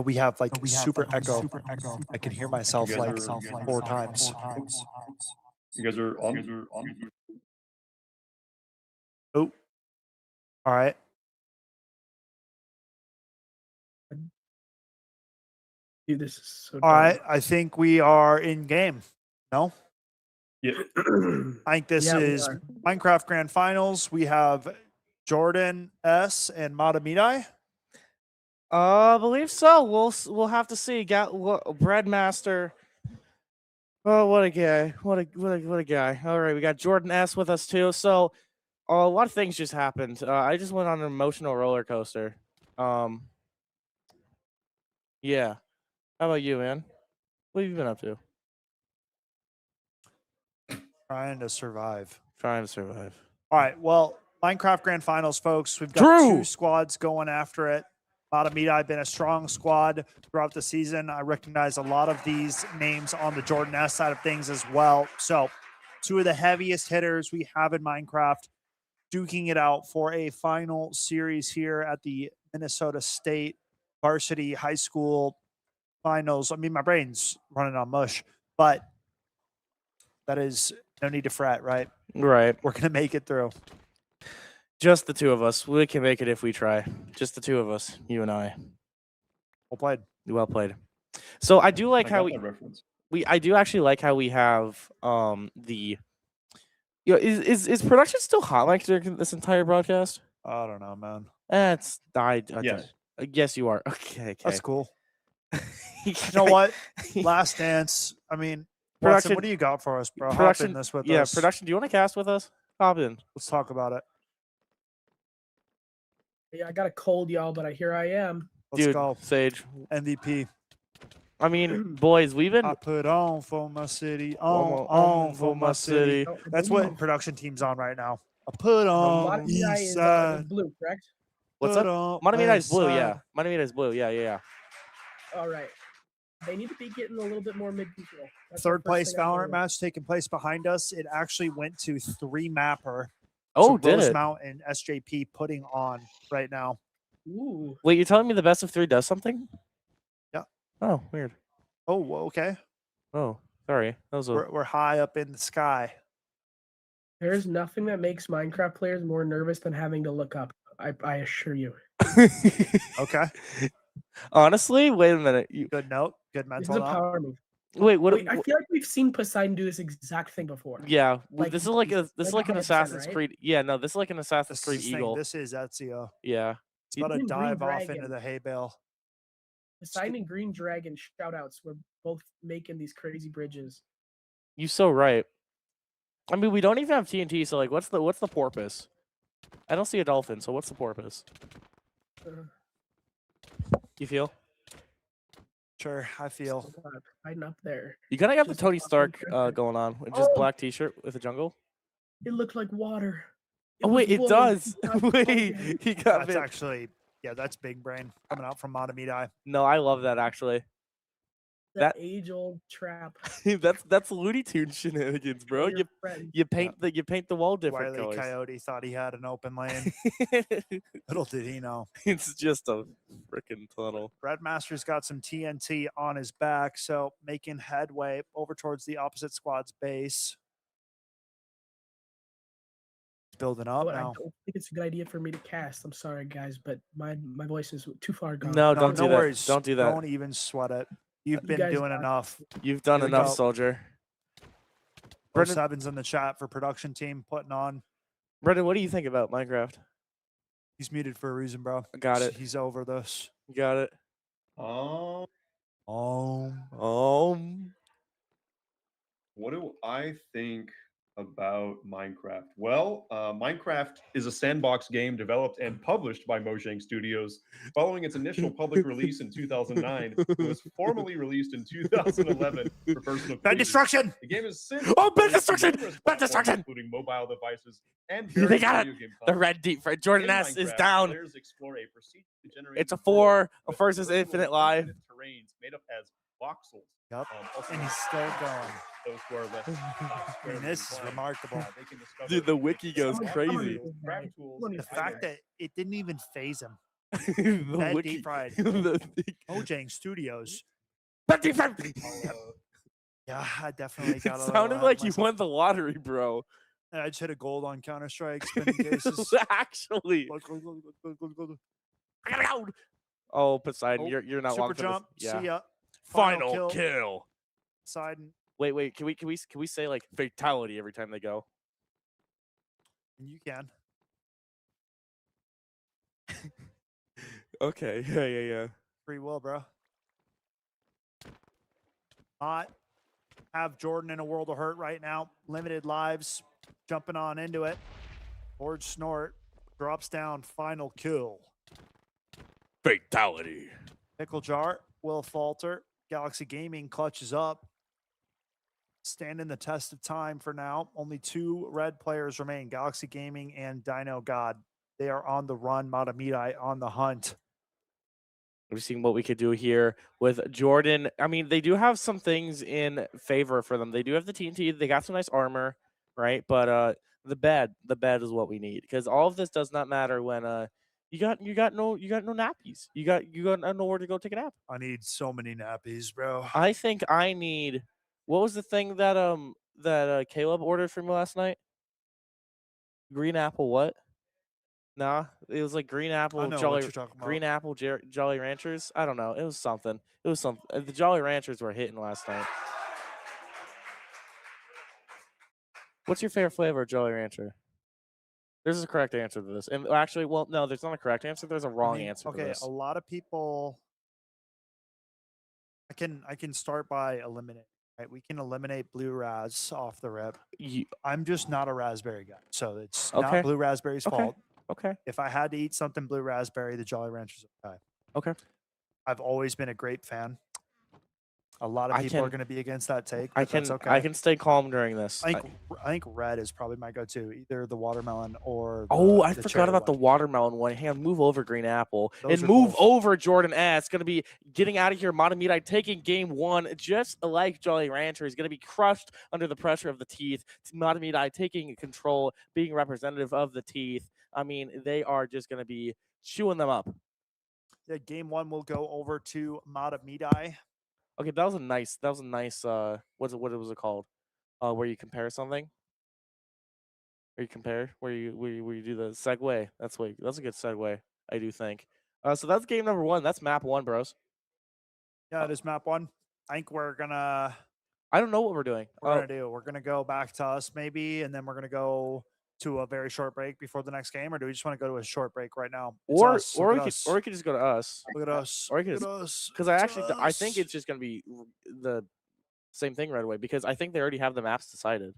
We have like super echo. I can hear myself like 4 times. You guys are on. Oh, all right. Dude, this is so All right. I think we are in game. No? Yeah. I think this Yeah, we is are. Minecraft Grand Finals. We have Jordan S. and Madamidai. I believe so. We'll have to see. Breadmaster. Oh, what a guy! What a guy! All right, we got Jordan S with us too. So, a lot of things just happened. I just went on an emotional roller coaster. Yeah. How about you, man? What have you been up to? Trying to survive. Trying to survive. All right. Well, Minecraft Grand Finals, folks. We've got Drew! 2 squads going after it. Madamidai been a strong squad throughout the season. I recognize a lot of these names on the Jordan S side of things as well. So, 2 of the heaviest hitters we have in Minecraft duking it out for a final series here at the Minnesota State Varsity High School Finals. I mean, my brain's running on mush, but that is no need to fret, right? Right. We're going to make it through. Just the 2 of us. We can make it if we try. Just the 2 of us, you and I. Well played. Well played. So I do like I how got we that reference. I do actually like how we have the is production still hot like during this entire broadcast? I don't know, man. It's Yes. Yes, you are. Okay, That's okay. cool. You know what? Last Dance. I mean, Watson, Production. what do you got for us, bro? Hop in Production. this with Yeah, us. production. Do you want to cast with us? Hop in. Let's talk about it. Yeah, I got a cold, y'all, but here I am. Let's Dude, go. Sage. MVP. I mean, boys, we've been. I put on for my city. On For my city. Oh, I That's believe what production team's on right now. I put the on Montage east is side. blue, correct? What's Put up? on Montemita is west blue. Yeah, side. Montemita is blue. Yeah. All right. They need to be getting a little bit more mid-control. Third place Valorant match taking place behind us. It actually went to 3-mapper. Oh, so did it? Rosemount and SJP putting on right now. Ooh. Wait, you're telling me the best of 3 does something? Yeah. Oh, weird. Oh, okay. Oh, sorry. That was a. We're high up in the sky. There's nothing that makes Minecraft players more nervous than having to look up. I assure you. Okay. Honestly, wait a minute. Good note. Good This is mental a note. power move. Wait, what? I feel like we've seen Poseidon do this exact thing before. Yeah, Like, this is like an 100%, Assassin's right? Creed. Yeah, no, this is like an Assassin's This Creed is thing. Eagle. This is Ezio. Yeah. It's about to Green dive off Dragon. into the hay bale. Poseidon and Green Dragon shoutouts were both making these crazy bridges. You're so right. I mean, we don't even have TNT, so like, what's the porpoise? I don't see a dolphin, so what's the porpoise? You feel? Sure, I feel. Hiding up there. You kind of got the Just Tony fucking Stark perfect. going on, with just Oh! black T-shirt with a jungle. It looked like water. Oh wait, was it wool. does. Not Wait, fucking- he got That's bit. actually, yeah, that's big brain coming out from Montemita. No, I love that actually. That age-old trap. that's Looney Tunes shenanigans, bro. Your friend. You paint the wall different Wile colors. Coyote thought he had an open lane. Little did he know. It's just a freaking tunnel. Redmaster's got some TNT on his back, so making headway over towards the opposite squad's base. It's building up I now. don't think it's a good idea for me to cast. I'm sorry, guys, but my voice is too far gone. No, don't do no that. worries. Don't do that. Don't even sweat it. You've You been guys doing got it. enough. You've done Here we enough, go. soldier. Brendan Brendan, Seven's in the chat for production team putting on. Brendan, what do you think about Minecraft? He's muted for a reason, bro. Got it. He's over this. Got it. What do I think about Minecraft? Well, Minecraft is a sandbox game developed and published by Mojang Studios. Following its initial public release in 2009, it was formally released in 2011 for personal Bed use. destruction! The game is since Oh, bed released on destruction! numerous Bed platforms, destruction! including mobile devices and They various got video it. game The consoles. red deep. Jordan In S is Minecraft, down. players explore a procedurally It's a generated 4 world with versus virtual infinite live. infinite terrains made up as voxels. Yep. Also And he's still going. those who are less I mean, this is remarkable. they can discover Dude, the wiki goes crazy. craft tools, The fact that it didn't even phase him. The That wiki. deep fried. The- Mojang Studios. That deep fried. Yeah, I definitely It got a little sounded ahead like of you myself. won the lottery, bro. I just hit a gold on Counter Strike spinning cases. Actually. Look, look, look, look, look, look, look. I gotta go. Oh, Poseidon, Oh, you're not super long for jump. this. Yeah. See ya. Final kill. Poseidon. Wait, can we say like fatality every time they go? And you can. Okay. Yeah. Free will, bro. Not have Jordan in a world of hurt right now. Limited lives. Jumping on into it. Forge snort. Drops down. Final kill. Fatality. Pickle jar will falter. Galaxy Gaming clutches up. Standing the test of time for now. Only 2 red players remain. Galaxy Gaming and Dino God. They are on the run. Matamidai on the hunt. We've seen what we could do here with Jordan. I mean, they do have some things in favor for them. They do have the TNT. They got some nice armor, right? But the bed is what we need, because all of this does not matter when you got no nappies. You got nowhere to go take a nap. I need so many nappies, bro. I think I need. What was the thing that Caleb ordered for me last night? Green apple what? Nah, it was like Green Apple, know what Jolly you're talking about. Green Apple, Jolly Ranchers. I don't know. It was something. It was something. The Jolly Ranchers were hitting last night. What's your favorite flavor of Jolly Rancher? There's a correct answer to this. And actually, well, no, there's not a correct answer. There's a wrong answer to Okay, this. a lot of people. I can start by eliminating. Right, we can eliminate blue raz off the rip. I'm just not a raspberry guy, so it's Okay. not blue raspberry's Okay. fault. Okay. If I had to eat something blue raspberry, the Jolly Ranchers okay. Okay. I've always been a grape fan. A lot of people are going to be against that take, but that's okay. I can stay calm during this. I think red is probably my go-to, either the watermelon or Oh, I the forgot cherry about the one. watermelon one. Hey, move over, Green Apple. Those and are move both- over, Jordan S. Going to be getting out of here. Matamidai taking game one, just like Jolly Rancher. He's going to be crushed under the pressure of the teeth. Matamidai taking control, being representative of the teeth. I mean, they are just going to be chewing them up. Yeah, game one will go over to Matamidai. Okay, that was a nice, what was it called? Where you compare something? Where you compare, where you do the segue. That's a good segue, I do think. So that's game number one. That's map one, bros. Yeah, it is map one. I think we're gonna. I don't know what we're doing. We're gonna go back to us maybe, and then we're gonna go to a very short break before the next game, or do we just want to go to a short break right now? It's Or us. or Look we at could us. or we could just go to us. Look at us. Or we could Look at just, us. because I think it's just gonna be the same thing right away, because I think they already have the maps decided.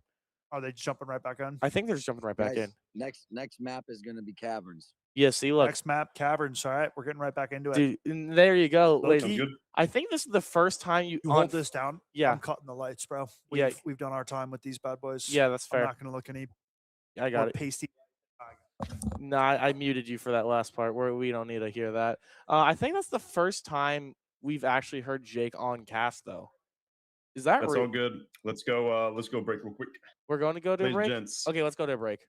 Are they jumping right back in? I think they're just jumping right back Guys, in. Next map is going to be caverns. Yeah, see, look, Next map, caverns. All right, we're getting right back into it. dude, and there you go. Low-key, ladies. I think this is the first time you hold this down. Yeah. I'm cutting the lights, bro. Yeah. We've done our time with these bad boys. Yeah, that's fair. I'm not gonna look any. I got more it. Pasty. No, I muted you for that last part where we don't need to hear that. I think that's the first time we've actually heard Jake on cast, though. Is that That's real? all good. Let's go break real quick. We're going to go to a Ladies and break? gents. Okay, let's go to a break.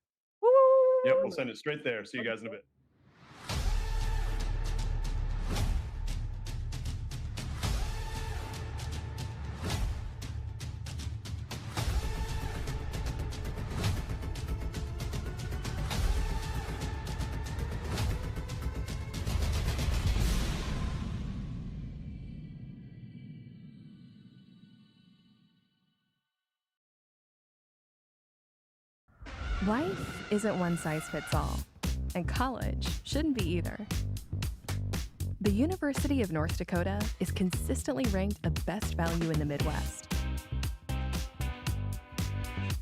Yep, we'll send it straight there. See you guys in a bit. Life isn't one size fits all, and college shouldn't be either. The University of North Dakota is consistently ranked a best value in the Midwest.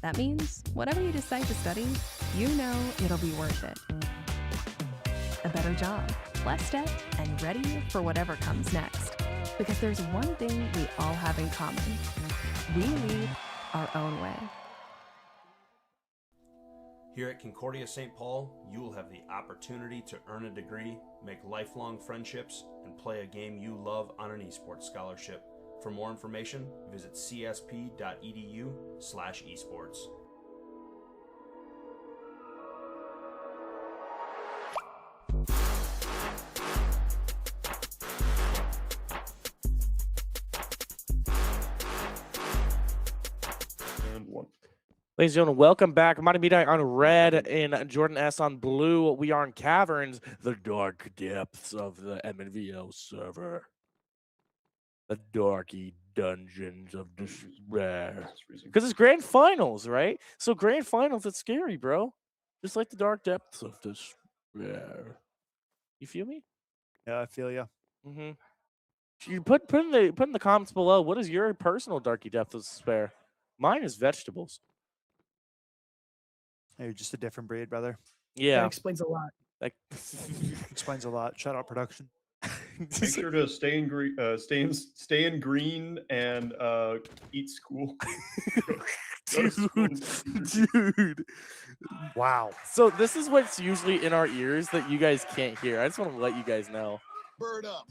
That means whatever you decide to study, you know it'll be worth it. A better job, less debt, and ready for whatever comes next. Because there's one thing we all have in common. We lead our own way. Here at Concordia St. Paul, you will have the opportunity to earn a degree, make lifelong friendships, and play a game you love on an esports scholarship. For more information, visit csp.edu/esports. And one. Ladies and gentlemen, welcome back. Matamidai on red and Jordan S on blue. We are in Caverns, the dark depths of the MNVL server. The darky dungeons of despair. Because it's grand finals, right? So grand finals, it's scary, bro. Just like the dark depths of despair. You feel me? Yeah, I feel you. Mm-hmm. You put in the comments below. What is your personal darky depth of despair? Mine is vegetables. Hey, you're just a different breed, brother. Yeah, That explains a lot. like Explains a lot. Shout out production. Make sure to stay in green and eat school. dude. Wow. So this is what's usually in our ears that you guys can't hear. I just want to let you guys know. Bird up.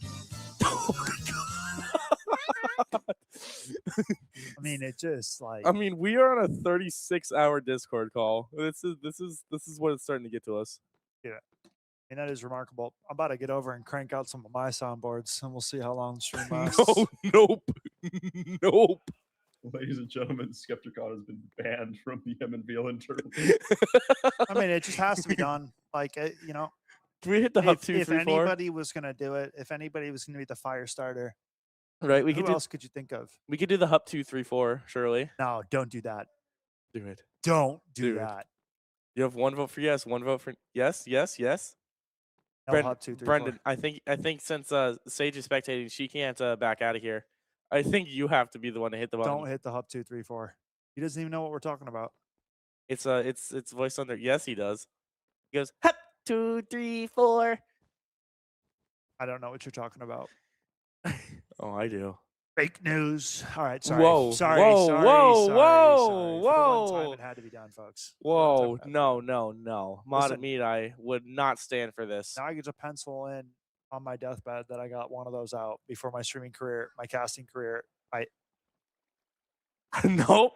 I mean, it just like. I mean, we are on a 36-hour Discord call. This is what it's starting to get to us. Yeah. And that is remarkable. I'm about to get over and crank out some of my soundboards, and we'll see how long the stream lasts. Nope. Nope. Ladies and gentlemen, Skepticon has been banned from the MNVL Interlude. I mean, it just has to be done. Like, you know, Can we hit the hub if, 2, if 3, 4? anybody was gonna do it, if anybody was gonna be the fire starter, Right. who else could you think of? We could do the hub 2, 3, 4. Surely. No, don't do that. Do it. Don't do Do it. that. You have 1 vote for yes, 1 vote for yes, yes, yes. No hub 2, 3, 4. Brendan, I think since Sage is spectating, she can't back out of here. I think you have to be the one to hit the button. Don't hit the hub 2, 3, 4. He doesn't even know what we're talking about. It's voice under. Yes, he does. He goes hop 2, 3, 4. I don't know what you're talking about. Oh, I do. Fake news. All right, sorry. Whoa, sorry, whoa, sorry, whoa, sorry, whoa, sorry. For the one time whoa. it had to be done, folks. Whoa, no. Listen. I would not stand for this. Now I get to pencil in on my deathbed that I got one of those out before my streaming career, my casting career. Nope.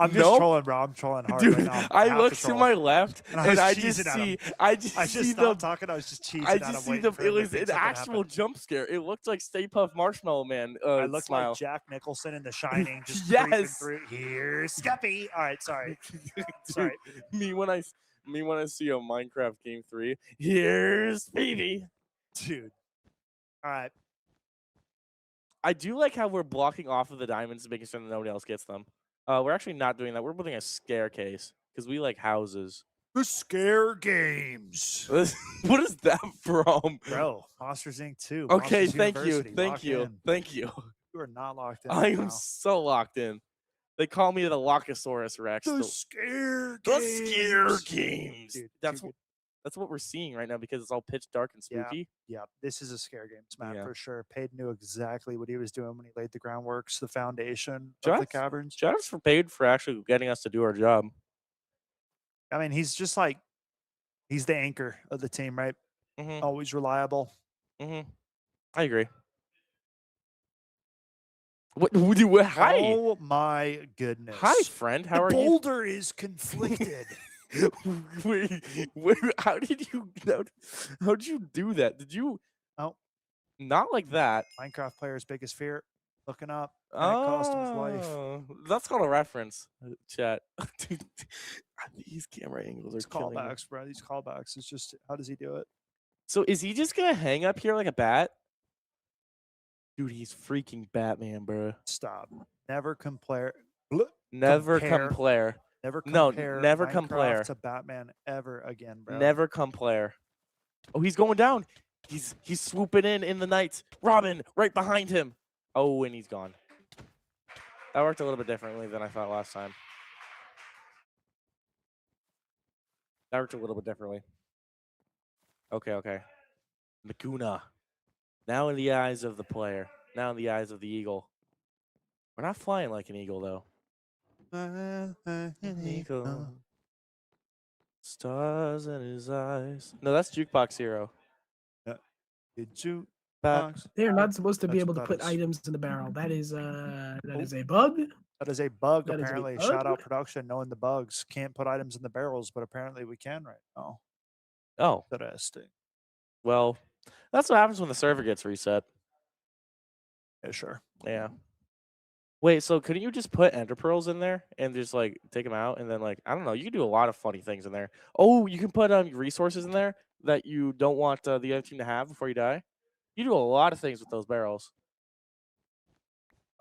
I'm just trolling, bro. I'm trolling hard Dude, right now. I have look to to troll. my left And I and was I cheesing just at him. see I just see stopped the talking. I was just cheesing I at just him, see waiting the for it him to was think an something actual happened. jump scare. It looked like Stay Puft Marshmallow Man I looked smile. like Jack Nicholson in The Shining, just creeping Yes. through. Here's Scuppy. All right, sorry. Dude, Sorry. me when I see a Minecraft game 3, here's Phoebe. Dude. All right. I do like how we're blocking off of the diamonds, making sure that nobody else gets them. We're actually not doing that. We're building a staircase because we like houses. The Scare Games. What is that from? Bro, Monsters Inc. 2. Okay, Monsters thank you, University. thank Lock you, in. thank you. You are not locked in. I right am now. so locked in. They call me the Lockosaurus Rex. The Scare The Games. Scare Games. Dude, That's what we're seeing right now because it's all pitch dark and spooky. Yeah, this is a Scare Games map Yeah. for sure. Pade knew exactly what he was doing when he laid the groundworks, the foundation of the caverns. Shout for paid for actually getting us to do our job. I mean, he's just like, he's the anchor of the team, right? Mhm. Always reliable. I agree. What? Hi. Oh my goodness. Hi, friend. How are the you? boulder is conflicted. wait, how did you do that? Did you? Oh, not like that. Minecraft player's biggest fear, looking up, and it cost him his life. That's called a reference. Chat. Dude, these camera angles are These killing me. callbacks, bro. These callbacks. It's just, how does he do it? So is he just gonna hang up here like a bat? Dude, he's freaking Batman, bro. Stop. Never compare. Never compare. compare. Never No, compare. never Minecraft compare. to Batman ever again, bro. Never compare. Oh, he's going down. He's swooping in the night. Robin, right behind him. Oh, and he's gone. That worked a little bit differently than I thought last time. That worked a little bit differently. Okay. Maguna. Now in the eyes of the player. Now in the eyes of the eagle. We're not flying like an eagle, though. An eagle. Stars in his eyes. No, that's Jukebox Hero. They're not supposed to be That's able to what put that is. items in the barrel. That is a bug. That is a bug, That is a apparently. bug? Shout out production, knowing the bugs. Can't put items in the barrels, but apparently we can right now. Oh. Interesting. Well, that's what happens when the server gets reset. Yeah, sure. Yeah. Wait, so couldn't you just put ender pearls in there and just like take them out and then like I don't know, you can do a lot of funny things in there. Oh, you can put resources in there that you don't want the other team to have before you die. You do a lot of things with those barrels.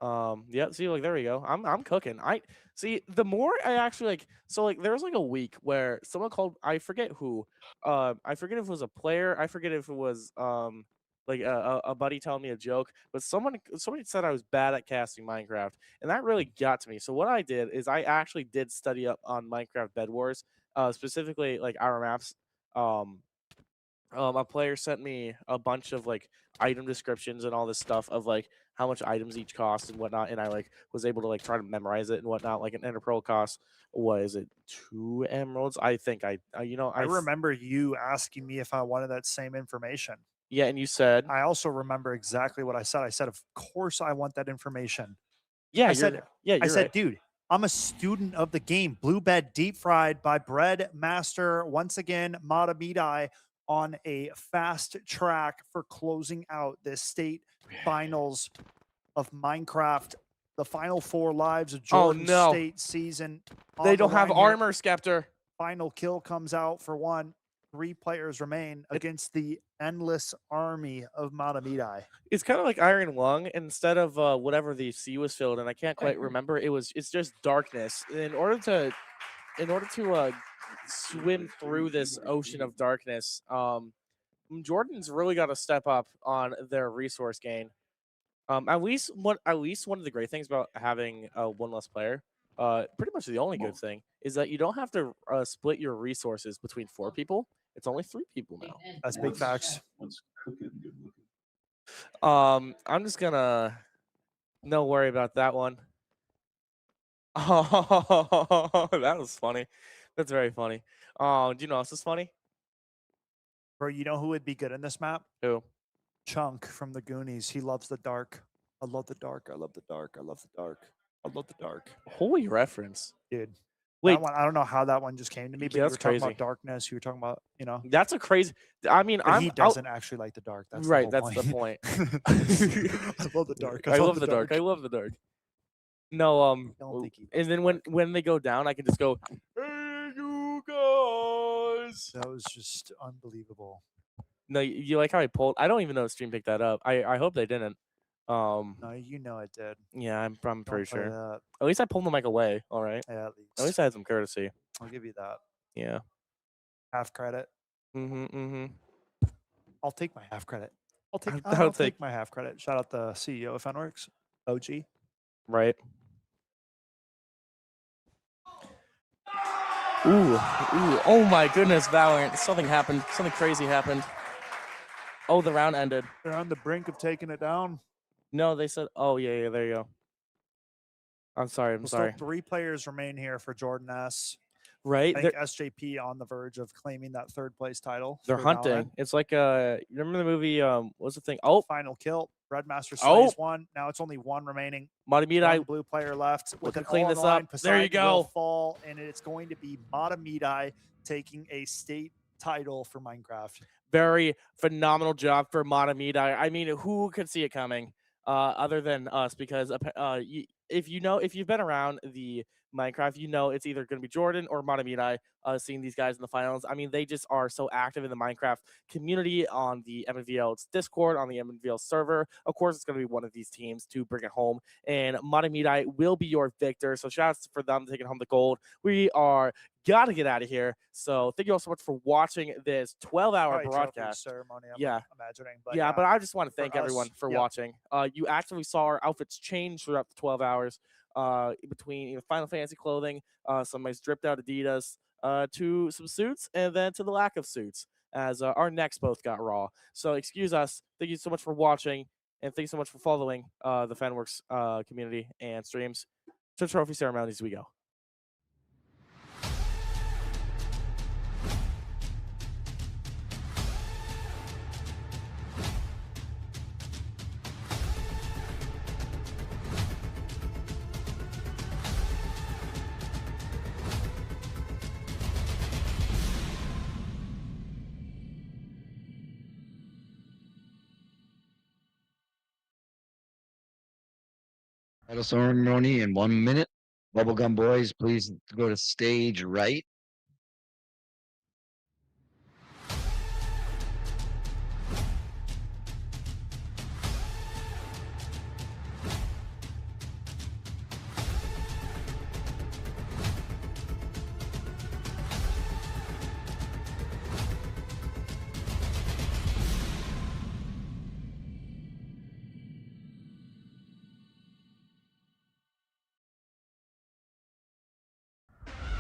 Yeah, see, like there we go. I'm cooking. I see the more I actually like so like there was like a week where someone called I forget who. I forget if it was a player, I forget if it was like a buddy telling me a joke, but somebody said I was bad at casting Minecraft, and that really got to me. So what I did is I actually did study up on Minecraft Bed Wars, specifically like our maps. A player sent me a bunch of like item descriptions and all this stuff of like how much items each cost and whatnot, and I like was able to like try to memorize it and whatnot. Like an ender pearl cost, what is it, 2 emeralds? I think I remember you asking me if I wanted that same information. Yeah, and you said I also remember exactly what I said. I said, of course I want that information. Yeah, I said, you're I said, right. dude, I'm a student of the game. Blue Bed Deep Fried by Bread Master. Once again, Mata Midai on a fast track for closing out the state finals of Minecraft. The final 4 lives of Jordan State season. They on don't the have line here. armor, Skeptor. Final kill comes out for one. 3 players remain against the endless army of Matamidai. It's kind of like Iron Lung. Instead of whatever the sea was filled, and I can't quite remember. It's just darkness. In order to swim through this ocean of darkness, Jordan's really got to step up on their resource gain. At least one of the great things about having one less player, pretty much the only good thing, is that you don't have to split your resources between 4 people. It's only 3 people now. That's big facts. What's cooking good looking? I'm just gonna no worry about that one. Oh, that was funny. That's very funny. Do you know what else is funny? Bro, you know who would be good in this map? Who? Chunk from the Goonies. He loves the dark. I love the dark. I love the dark. I love the dark. I love the dark. Holy reference. Dude. Wait. That one, I don't know how that one just came to me, but you were that's talking crazy. about darkness. You were talking about, you know. That's a crazy. I mean, But he doesn't actually like the dark. That's right. the whole That's the point. I love the dark. I love the dark. I love the dark. No, don't think he and then when they go down, I can just go, "Hey, you guys!" That was just unbelievable. No, you like how I pulled? I don't even know if stream picked that up. I hope they didn't. No, you know it did. Yeah, I'm pretty play sure. that. At least I pulled the mic away. All right. Yeah, At least I had some courtesy. I'll give you that. Yeah. Half credit. Mm-hmm. I'll take my half credit. I'll I'll take my half credit. Shout out the CEO of Fenworks, OG. Right. Ooh. Oh my goodness, Valorant. Something happened. Something crazy happened. Oh, the round ended. They're on the brink of taking it down. No, they said, oh, yeah, there you go. I'm sorry. Still 3 players remain here for Jordan S. Right? I think SJP on the verge of claiming that 3rd place title. They're for hunting. Valorant. It's like, you remember the movie, what's the thing? Oh, Final kill. Redmaster Oh. slays 1. Now it's only 1 remaining. Matamidai. One blue player left. With Looking an to clean this all-in-line, up. There you Poseidon will go. fall, and it's going to be Matamidai taking a state title for Minecraft. Very phenomenal job for Matamidai. I mean, who could see it coming other than us? Because if you've been around the Minecraft, you know it's either going to be Jordan or Matamidai seeing these guys in the finals. I mean, they just are so active in the Minecraft community on the MNVL Discord, on the MNVL server. Of course, it's going to be one of these teams to bring it home, and Matamidai will be your victor. So shout out for them taking home the gold. We are got to get out of here. So thank you all so much for watching this 12-hour Probably trophy broadcast. ceremony, I'm Yeah. imagining. But I just want to thank for everyone us, for yeah. watching. You actually saw our outfits change throughout the 12 hours between Final Fantasy clothing, some nice dripped out Adidas, to some suits, and then to the lack of suits, as our necks both got raw. So excuse us. Thank you so much for watching, and thank you so much for following the Fanworks community and streams. To trophy ceremonies we go. Title ceremony in 1 minute. Bubblegum boys, please go to stage right.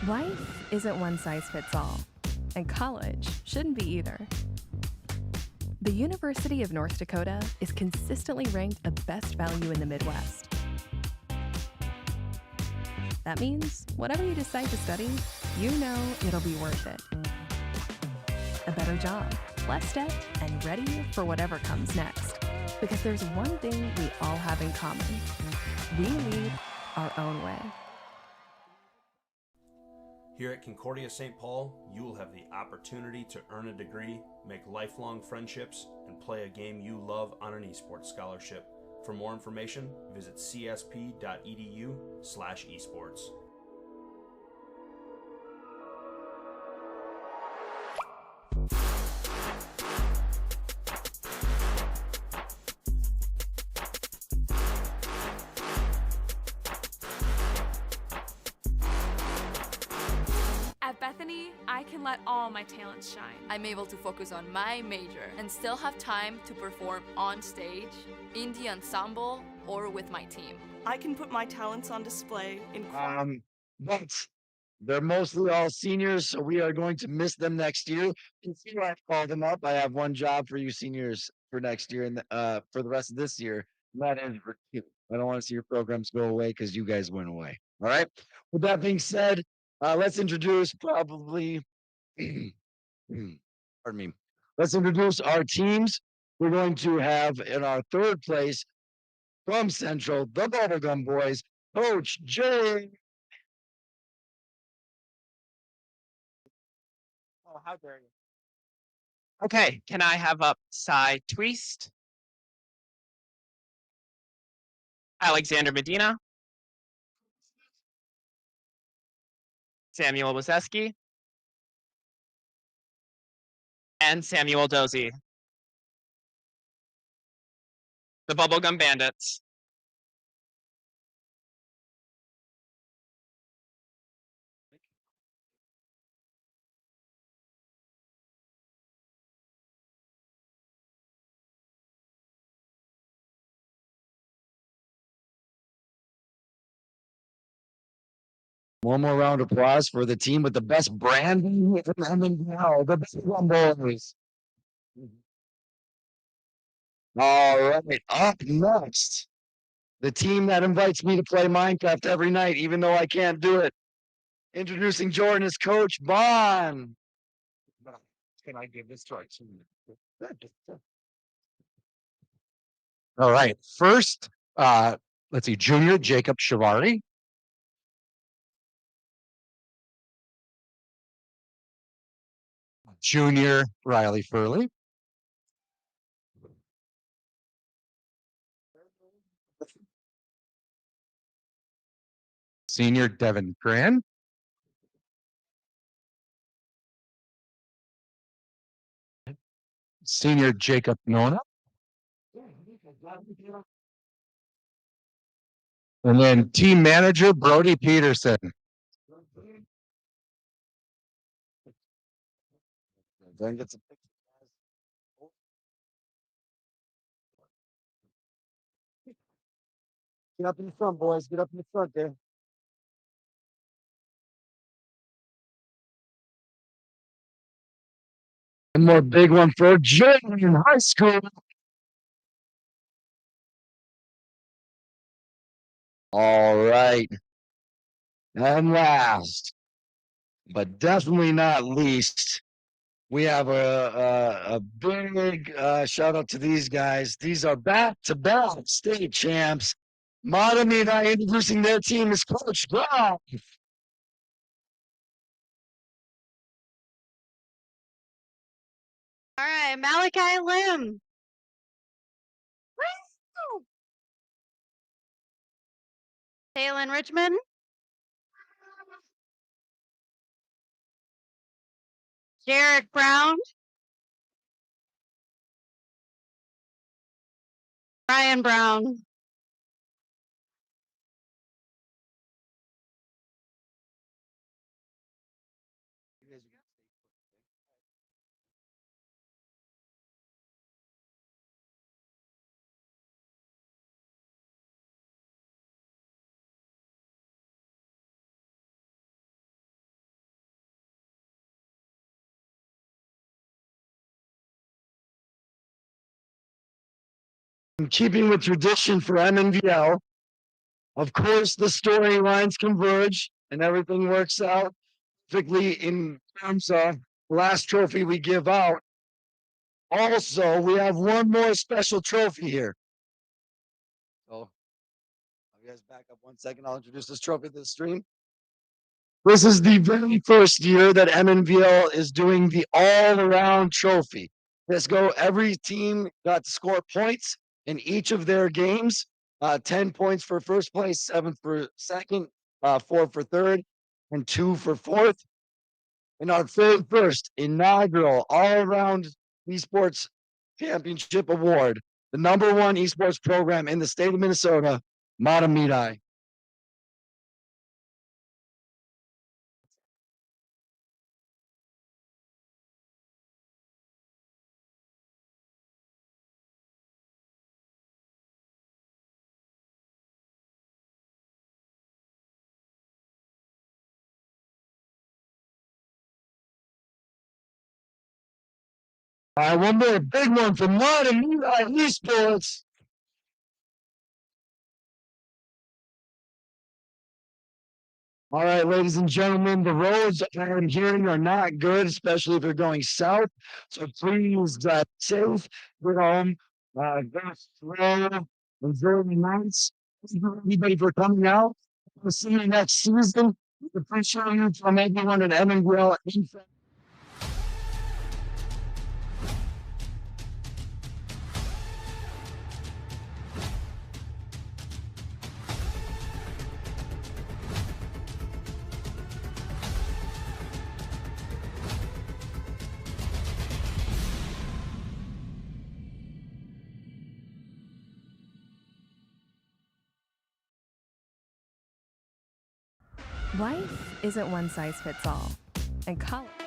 Life isn't one size fits all, and college shouldn't be either. The University of North Dakota is consistently ranked a best value in the Midwest. That means whatever you decide to study, you know it'll be worth it. A better job, less debt, and ready for whatever comes next. Because there's one thing we all have in common. We lead our own way. Here at Concordia St. Paul, you will have the opportunity to earn a degree, make lifelong friendships, and play a game you love on an esports scholarship. For more information, visit csp.edu/esports. I can let all my talents shine. I'm able to focus on my major and still have time to perform on stage, in the ensemble, or with my team. I can put my talents on display in But they're mostly all seniors, so we are going to miss them next year. And see why I called them up. I have one job for you seniors for next year and for the rest of this year. And that is for you. I don't want to see your programs go away because you guys went away. All right. With that being said, let's introduce probably pardon me. Let's introduce our teams. We're going to have in our third place from Central, the Bubblegum Boys, Coach Jay. Oh, how dare you? Okay, can I have up Cy Twist, Alexander Medina, Samuel Wazeski, and Samuel Dozy. The Bubblegum Bandits. One more round of applause for the team with the best branding in MNVL, the Bubblegum Boys. All right, up next, the team that invites me to play Minecraft every night, even though I can't do it. Introducing Jordan as Coach Bond. Can I give this to our team? All right. First, let's see, junior Jacob Shivari. Junior Riley Furley. Senior Devin Gran. Senior Jacob Nona. And then team manager Brody Peterson. Then get some pictures. Get up in the front, boys. Get up in the front there. One more big one for Jordan in high school. All right. And last, but definitely not least, we have a big shout out to these guys. These are back-to-back state champs. Matamina introducing their team as Coach Brown. All right, Malachi Lim. Woo! Taylon Richmond. Jarek Brown. Brian Brown. In keeping with tradition for MNVL, of course, the storylines converge and everything works out perfectly in terms of the last trophy we give out. Also, we have one more special trophy here. So, you guys back up 1 second. I'll introduce this trophy to the stream. This is the very first year that MNVL is doing the all-around trophy. Every team got to score points in each of their games. 10 points for first place, 7 for second, 4 for third, and 2 for fourth. In our very first inaugural all-around esports championship award, the #1 esports program in the state of Minnesota, Matamidi. One more big one from MNVL Esports. All right, ladies and gentlemen, the roads I'm hearing are not good, especially if you're going south. So please drive safe, get home, go slow, enjoy the nights. Thank you everybody for coming out. We'll see you next season. We appreciate you from everyone at MNVL. Life isn't one size fits all, and college